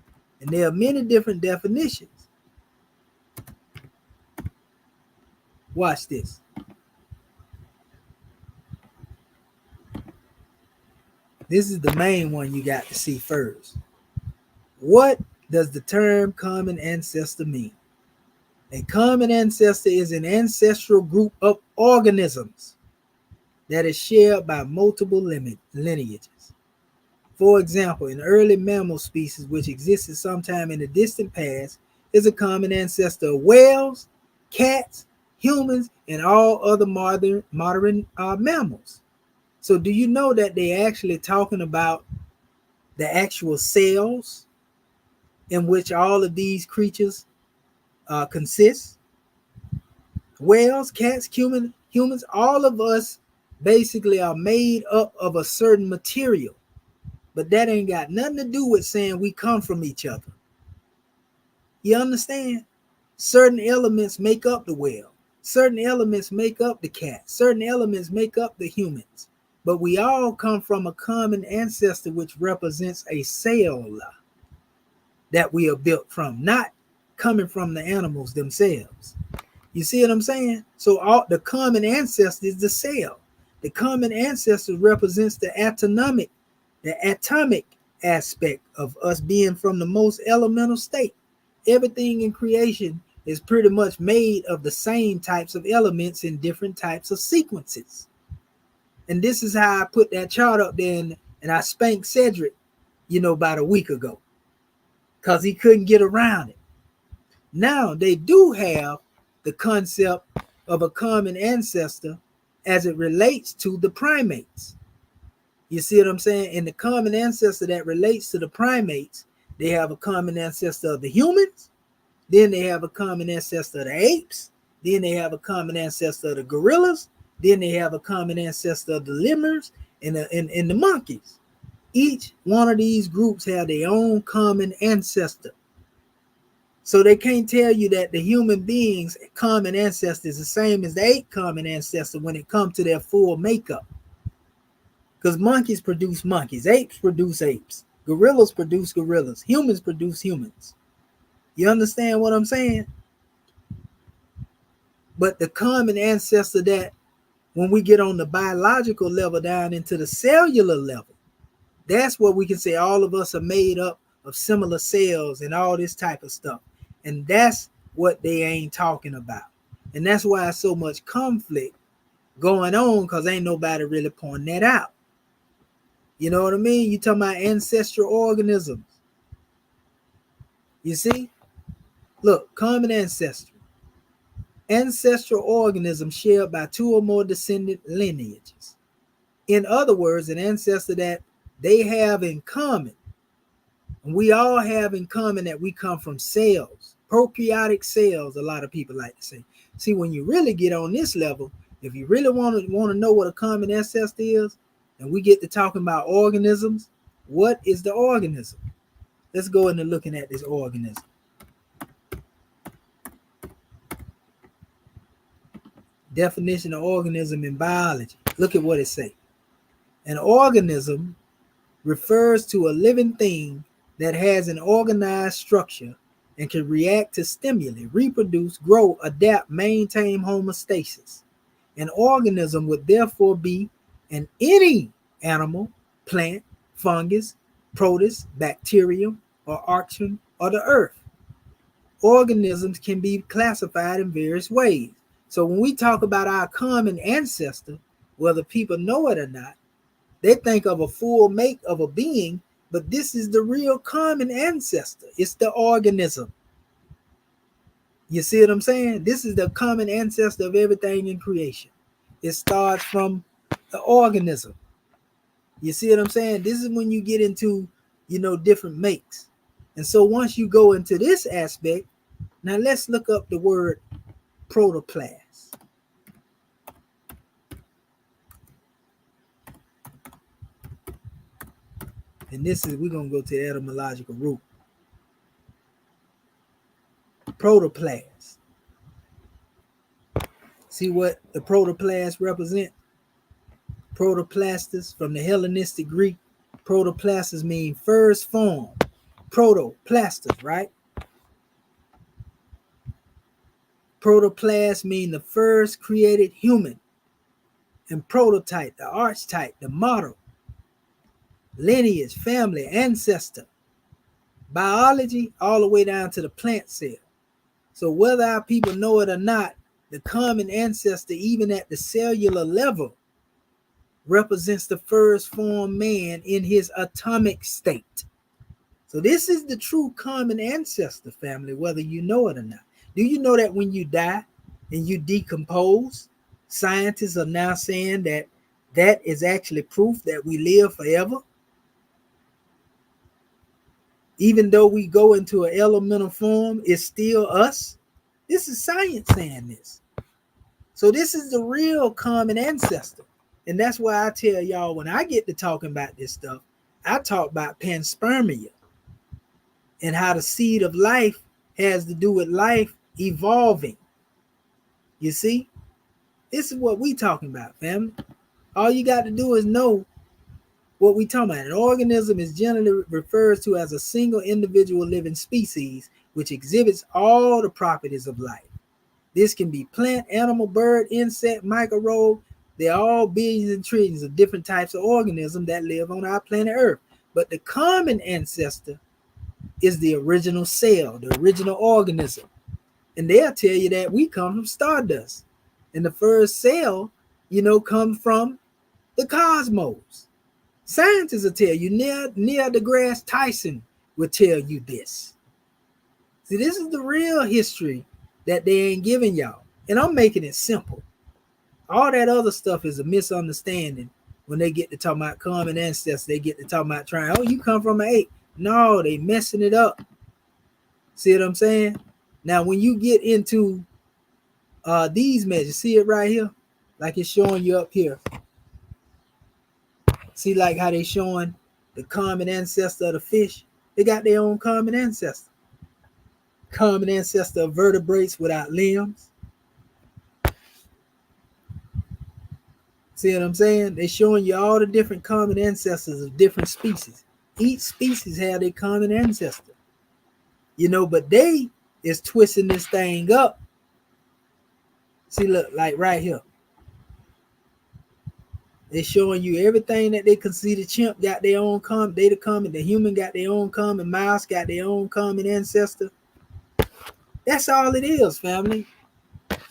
And there are many different definitions. Watch this. This is the main one you got to see first. What does the term common ancestor mean? A common ancestor is an ancestral group of organisms that is shared by multiple lineages. For example, an early mammal species which existed sometime in the distant past is a common ancestor of whales, cats, humans, and all other modern mammals. So do you know that they're actually talking about the actual cells in which all of these creatures consist? Whales, cats, humans, all of us basically are made up of a certain material. But that ain't got nothing to do with saying we come from each other. You understand? Certain elements make up the whale. Certain elements make up the cat. Certain elements make up the humans. But we all come from a common ancestor which represents a cell that we are built from, not coming from the animals themselves. You see what I'm saying? So all the common ancestor is the cell. The common ancestor represents the atomic aspect of us being from the most elemental state. Everything in creation is pretty much made of the same types of elements in different types of sequences. And this is how I put that chart up there, and I spanked Cedric, about a week ago, because he couldn't get around it. Now they do have the concept of a common ancestor as it relates to the primates. You see what I'm saying? In the common ancestor that relates to the primates, they have a common ancestor of the humans, then they have a common ancestor of the apes, then they have a common ancestor of the gorillas, then they have a common ancestor of the lemurs and the monkeys. Each one of these groups have their own common ancestor. So they can't tell you that the human being's common ancestor is the same as the ape common ancestor when it comes to their full makeup. Because monkeys produce monkeys, apes produce apes, gorillas produce gorillas, humans produce humans. You understand what I'm saying? But the common ancestor that when we get on the biological level down into the cellular level, that's what we can say all of us are made up of similar cells and all this type of stuff. And that's what they ain't talking about. And that's why so much conflict going on, because ain't nobody really pointing that out. You know what I mean? You talking about ancestral organisms. You see? Look, common ancestry. Ancestral organisms shared by two or more descendant lineages. In other words, an ancestor that they have in common, and we all have in common, that we come from cells, prokaryotic cells, a lot of people like to say. See, when you really get on this level, if you really want to know what a common ancestor is, and we get to talking about organisms, what is the organism? Let's go into looking at this organism. Definition of organism in biology. Look at what it says. An organism refers to a living thing that has an organized structure and can react to stimuli, reproduce, grow, adapt, maintain homeostasis. An organism would therefore be any animal, plant, fungus, protist, bacterium, or archaean, or the earth. Organisms can be classified in various ways. So when we talk about our common ancestor, whether people know it or not, they think of a full make of a being, but this is the real common ancestor. It's the organism. You see what I'm saying? This is the common ancestor of everything in creation. It starts from the organism. You see what I'm saying? This is when you get into, different makes. And so once you go into this aspect, now let's look up the word protoplasm. And we're going to go to the etymological root. Protoplasm. See what the protoplasm represent? Protoplastus, from the Hellenistic Greek, protoplastus mean first form. Protoplastus, right? Protoplasm mean the first created human. And prototype, the archetype, the model, lineage, family, ancestor, biology, all the way down to the plant cell. So whether our people know it or not, the common ancestor, even at the cellular level, represents the first formed man in his atomic state. So this is the true common ancestor, family, whether you know it or not. Do you know that when you die and you decompose, scientists are now saying that is actually proof that we live forever? Even though we go into an elemental form, it's still us. This is science saying this. So this is the real common ancestor. And that's why I tell y'all, when I get to talking about this stuff, I talk about panspermia and how the seed of life has to do with life evolving. You see? This is what we talking about, family. All you got to do is know what we talking about. An organism is generally referred to as a single individual living species which exhibits all the properties of life. This can be plant, animal, bird, insect, microbe. They're all billions and trillions of different types of organisms that live on our planet Earth. But the common ancestor is the original cell, the original organism. And they'll tell you that we come from stardust. And the first cell, come from the cosmos. Scientists will tell you, Neil deGrasse Tyson will tell you this. See, this is the real history that they ain't giving y'all. And I'm making it simple. All that other stuff is a misunderstanding. When they get to talk about common ancestors, they get to talk about trying, you come from an ape. No, they messing it up. See what I'm saying? Now, when you get into these measures, see it right here? Like it's showing you up here. See like how they showing the common ancestor of the fish? They got their own common ancestor. Common ancestor of vertebrates without limbs. See what I'm saying? They're showing you all the different common ancestors of different species. Each species have their common ancestor. You know, but they is twisting this thing up. See, look, like right here. They're showing you everything that they can see. The chimp got their own common, the human got their own common, mouse got their own common ancestor. That's all it is, family.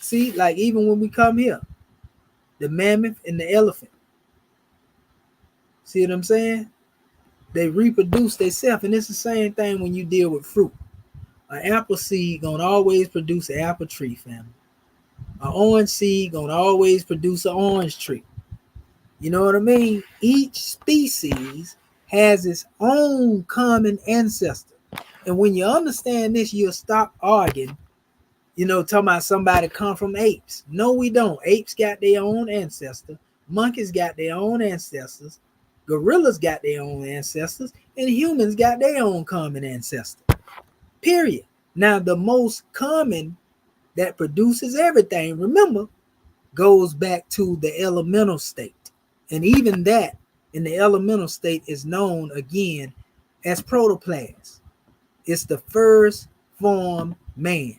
See, like even when we come here, the mammoth and the elephant. See what I'm saying? They reproduce themselves, and it's the same thing when you deal with fruit. An apple seed gonna always produce an apple tree, family. An orange seed gonna always produce an orange tree. You know what I mean? Each species has its own common ancestor. And when you understand this, you'll stop arguing, you know, talking about somebody come from apes. No, we don't. Apes got their own ancestor. Monkeys got their own ancestors. Gorillas got their own ancestors. And humans got their own common ancestor. Period. Now, the most common that produces everything, remember, goes back to the elemental state. And even that in the elemental state is known again as protoplasm. It's the first form man.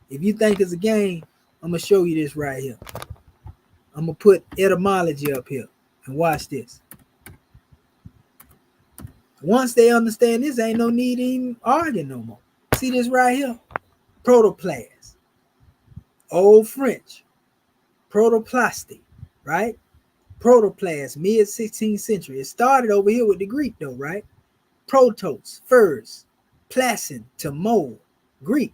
If you think it's a game, I'm going to show you this right here. I'm going to put etymology up here and watch this. Once they understand this, ain't no need to even argue no more. See this right here? Protoplasm. Old French. Protoplasty, right? Protoplasm, mid 16th century. It started over here with the Greek though, right? Protos, first. Plassin, to mold. Greek.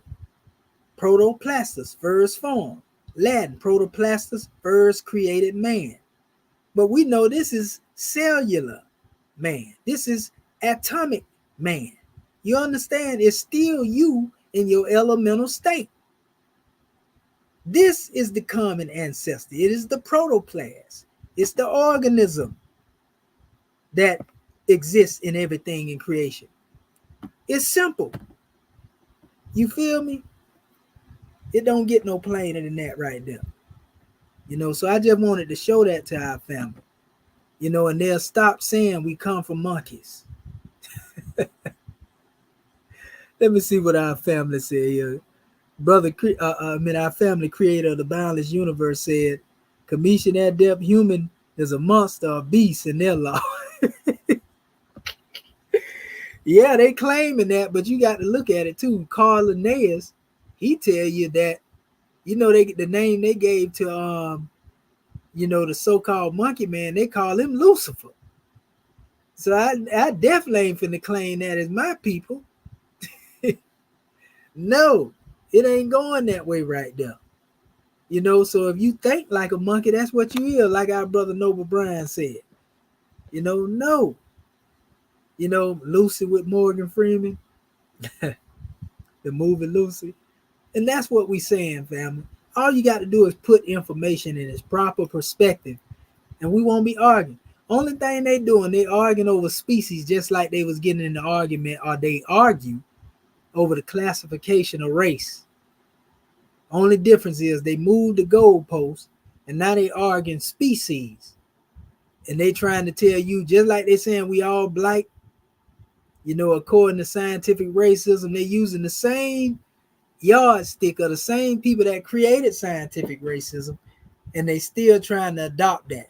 Protoplastus, first form. Latin, protoplastus, first created man. But we know this is cellular man. This is atomic man. You understand? It's still you in your elemental state. This is the common ancestor. It is the protoplasm. It's the organism that exists in everything in creation. It's simple. You feel me? It don't get no plainer than that right there. You know, so I just wanted to show that to our family. You know, and they'll stop saying we come from monkeys. Let me see what our family said here. Our family creator of the boundless universe said, Commission that depth human is a monster or beast in their law. Yeah, they claiming that, but you got to look at it too. Carl Linnaeus, he tell you that, you know, the name they gave to you know, the so-called monkey man, they call him Lucifer. So I definitely ain't finna claim that as my people. No, it ain't going that way right there. You know, so if you think like a monkey, that's what you is, like our brother Noble Bryan said. You know, no. You know, Lucy with Morgan Freeman, the movie Lucy. And that's what we saying, family. All you got to do is put information in its proper perspective, and we won't be arguing. Only thing they doing, they arguing over species, just like they was getting in the argument, or they argue over the classification of race. Only difference is they moved the goalpost, and now they arguing species. And they trying to tell you, just like they saying we all black, you know, according to scientific racism, they using the same yardstick of the same people that created scientific racism, and they still trying to adopt that.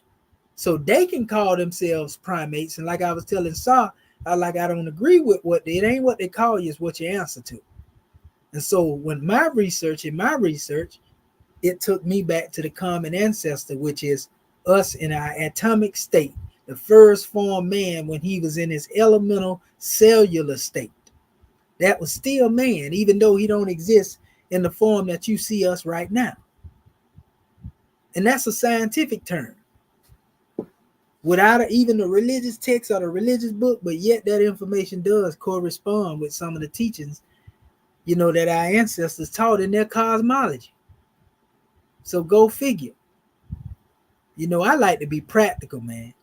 So they can call themselves primates. And like I was telling Saw, I don't agree with it ain't what they call you, it's what you answer to. And so when my research, it took me back to the common ancestor, which is us in our atomic state, the first form man when he was in his elemental cellular state. That was still man, even though he don't exist in the form that you see us right now. And that's a scientific term. Without even the religious text or the religious book, but yet that information does correspond with some of the teachings, you know, that our ancestors taught in their cosmology. So go figure. You know, I like to be practical, man.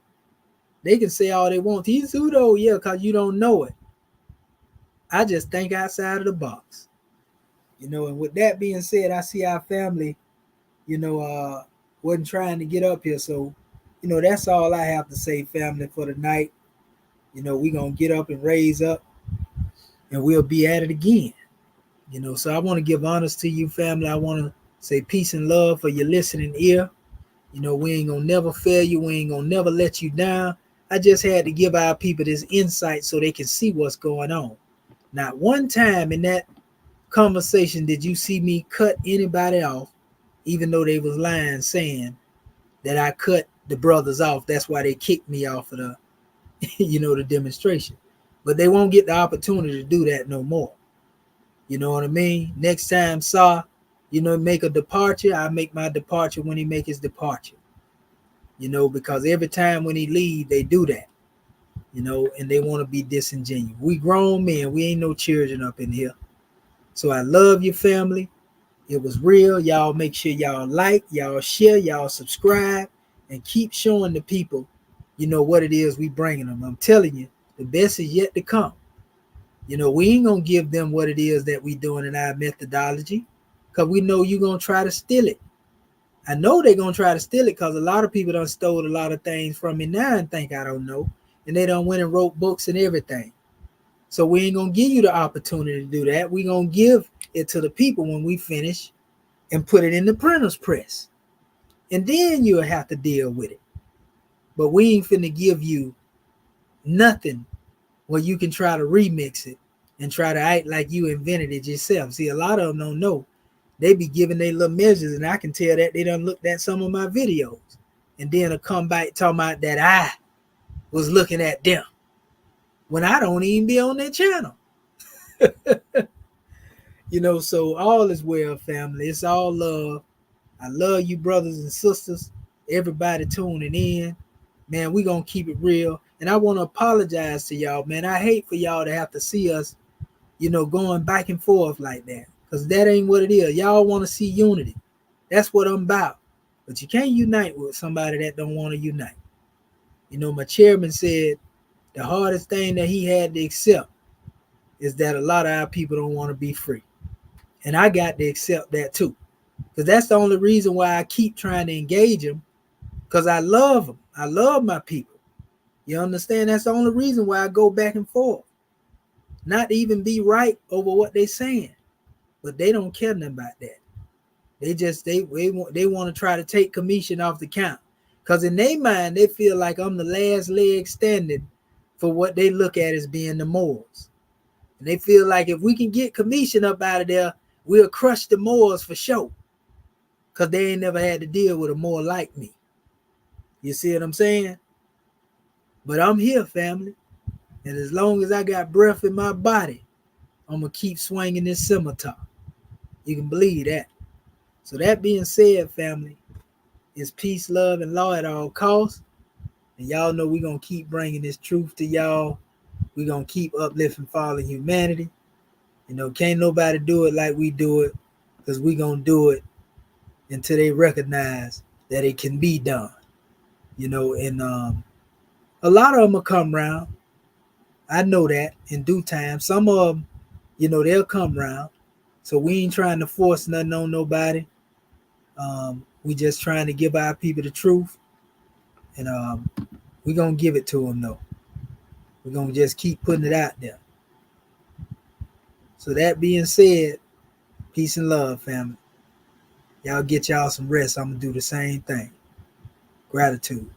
They can say all they want. He's pseudo, yeah, because you don't know it. I just think outside of the box. You know, and with that being said, I see our family, you know, wasn't trying to get up here. So That's all I have to say, family, for tonight. We're going to get up and raise up, and we'll be at it again. So I want to give honors to you, family. I want to say peace and love for your listening ear. We ain't going to never fail you. We ain't going to never let you down. I just had to give our people this insight so they can see what's going on. Not one time in that conversation did you see me cut anybody off, even though they was lying, saying that I cut the brothers off. That's why they kicked me off of the, the demonstration. But they won't get the opportunity to do that no more. You know what I mean? Next time Saw, make a departure, I make my departure when he make his departure. Because every time when he leave, they do that. And they want to be disingenuous. We grown men, we ain't no children up in here. So I love your family. It was real. Y'all make sure y'all like, y'all share, y'all subscribe, and keep showing the people, what it is we bringing them. I'm telling you, the best is yet to come. We ain't gonna give them what it is that we doing in our methodology, because we know you're gonna try to steal it. I know they're gonna try to steal it because a lot of people done stole a lot of things from me now and think I don't know, and they done went and wrote books and everything. So we ain't gonna give you the opportunity to do that. We gonna give it to the people when we finish and put it in the printer's press, and then you'll have to deal with it. But we ain't finna give you nothing where you can try to remix it and try to act like you invented it yourself. See, a lot of them don't know. They be giving their little measures, and I can tell that they done looked at some of my videos, and then come back talking about that I was looking at them when I don't even be on their channel. So all is well, family. It's all love. I love you, brothers and sisters. Everybody tuning in. Man, we gonna keep it real. And I want to apologize to y'all, man. I hate for y'all to have to see us, going back and forth like that. Because that ain't what it is. Y'all want to see unity. That's what I'm about. But you can't unite with somebody that don't want to unite. My chairman said the hardest thing that he had to accept is that a lot of our people don't want to be free. And I got to accept that too. Because that's the only reason why I keep trying to engage them. Because I love them. I love my people. You understand? That's the only reason why I go back and forth. Not to even be right over what they're saying. But they don't care nothing about that. They want to try to take commission off the count. Because in their mind, they feel like I'm the last leg standing for what they look at as being the Moors. And they feel like if we can get commission up out of there, we'll crush the Moors for sure. Because they ain't never had to deal with a Moor like me. You see what I'm saying? But I'm here, family. And as long as I got breath in my body, I'm going to keep swinging this scimitar. You can believe that. So that being said, family, it's peace, love, and law at all costs. And y'all know we're going to keep bringing this truth to y'all. We're going to keep uplifting fallen humanity. Can't nobody do it like we do it, because we're going to do it until they recognize that it can be done. And a lot of them will come around. I know that in due time. Some of them, they'll come around. So we ain't trying to force nothing on nobody. We just trying to give our people the truth. And we're going to give it to them, though. We're going to just keep putting it out there. So that being said, peace and love, family. Y'all get y'all some rest. I'm going to do the same thing. Gratitude.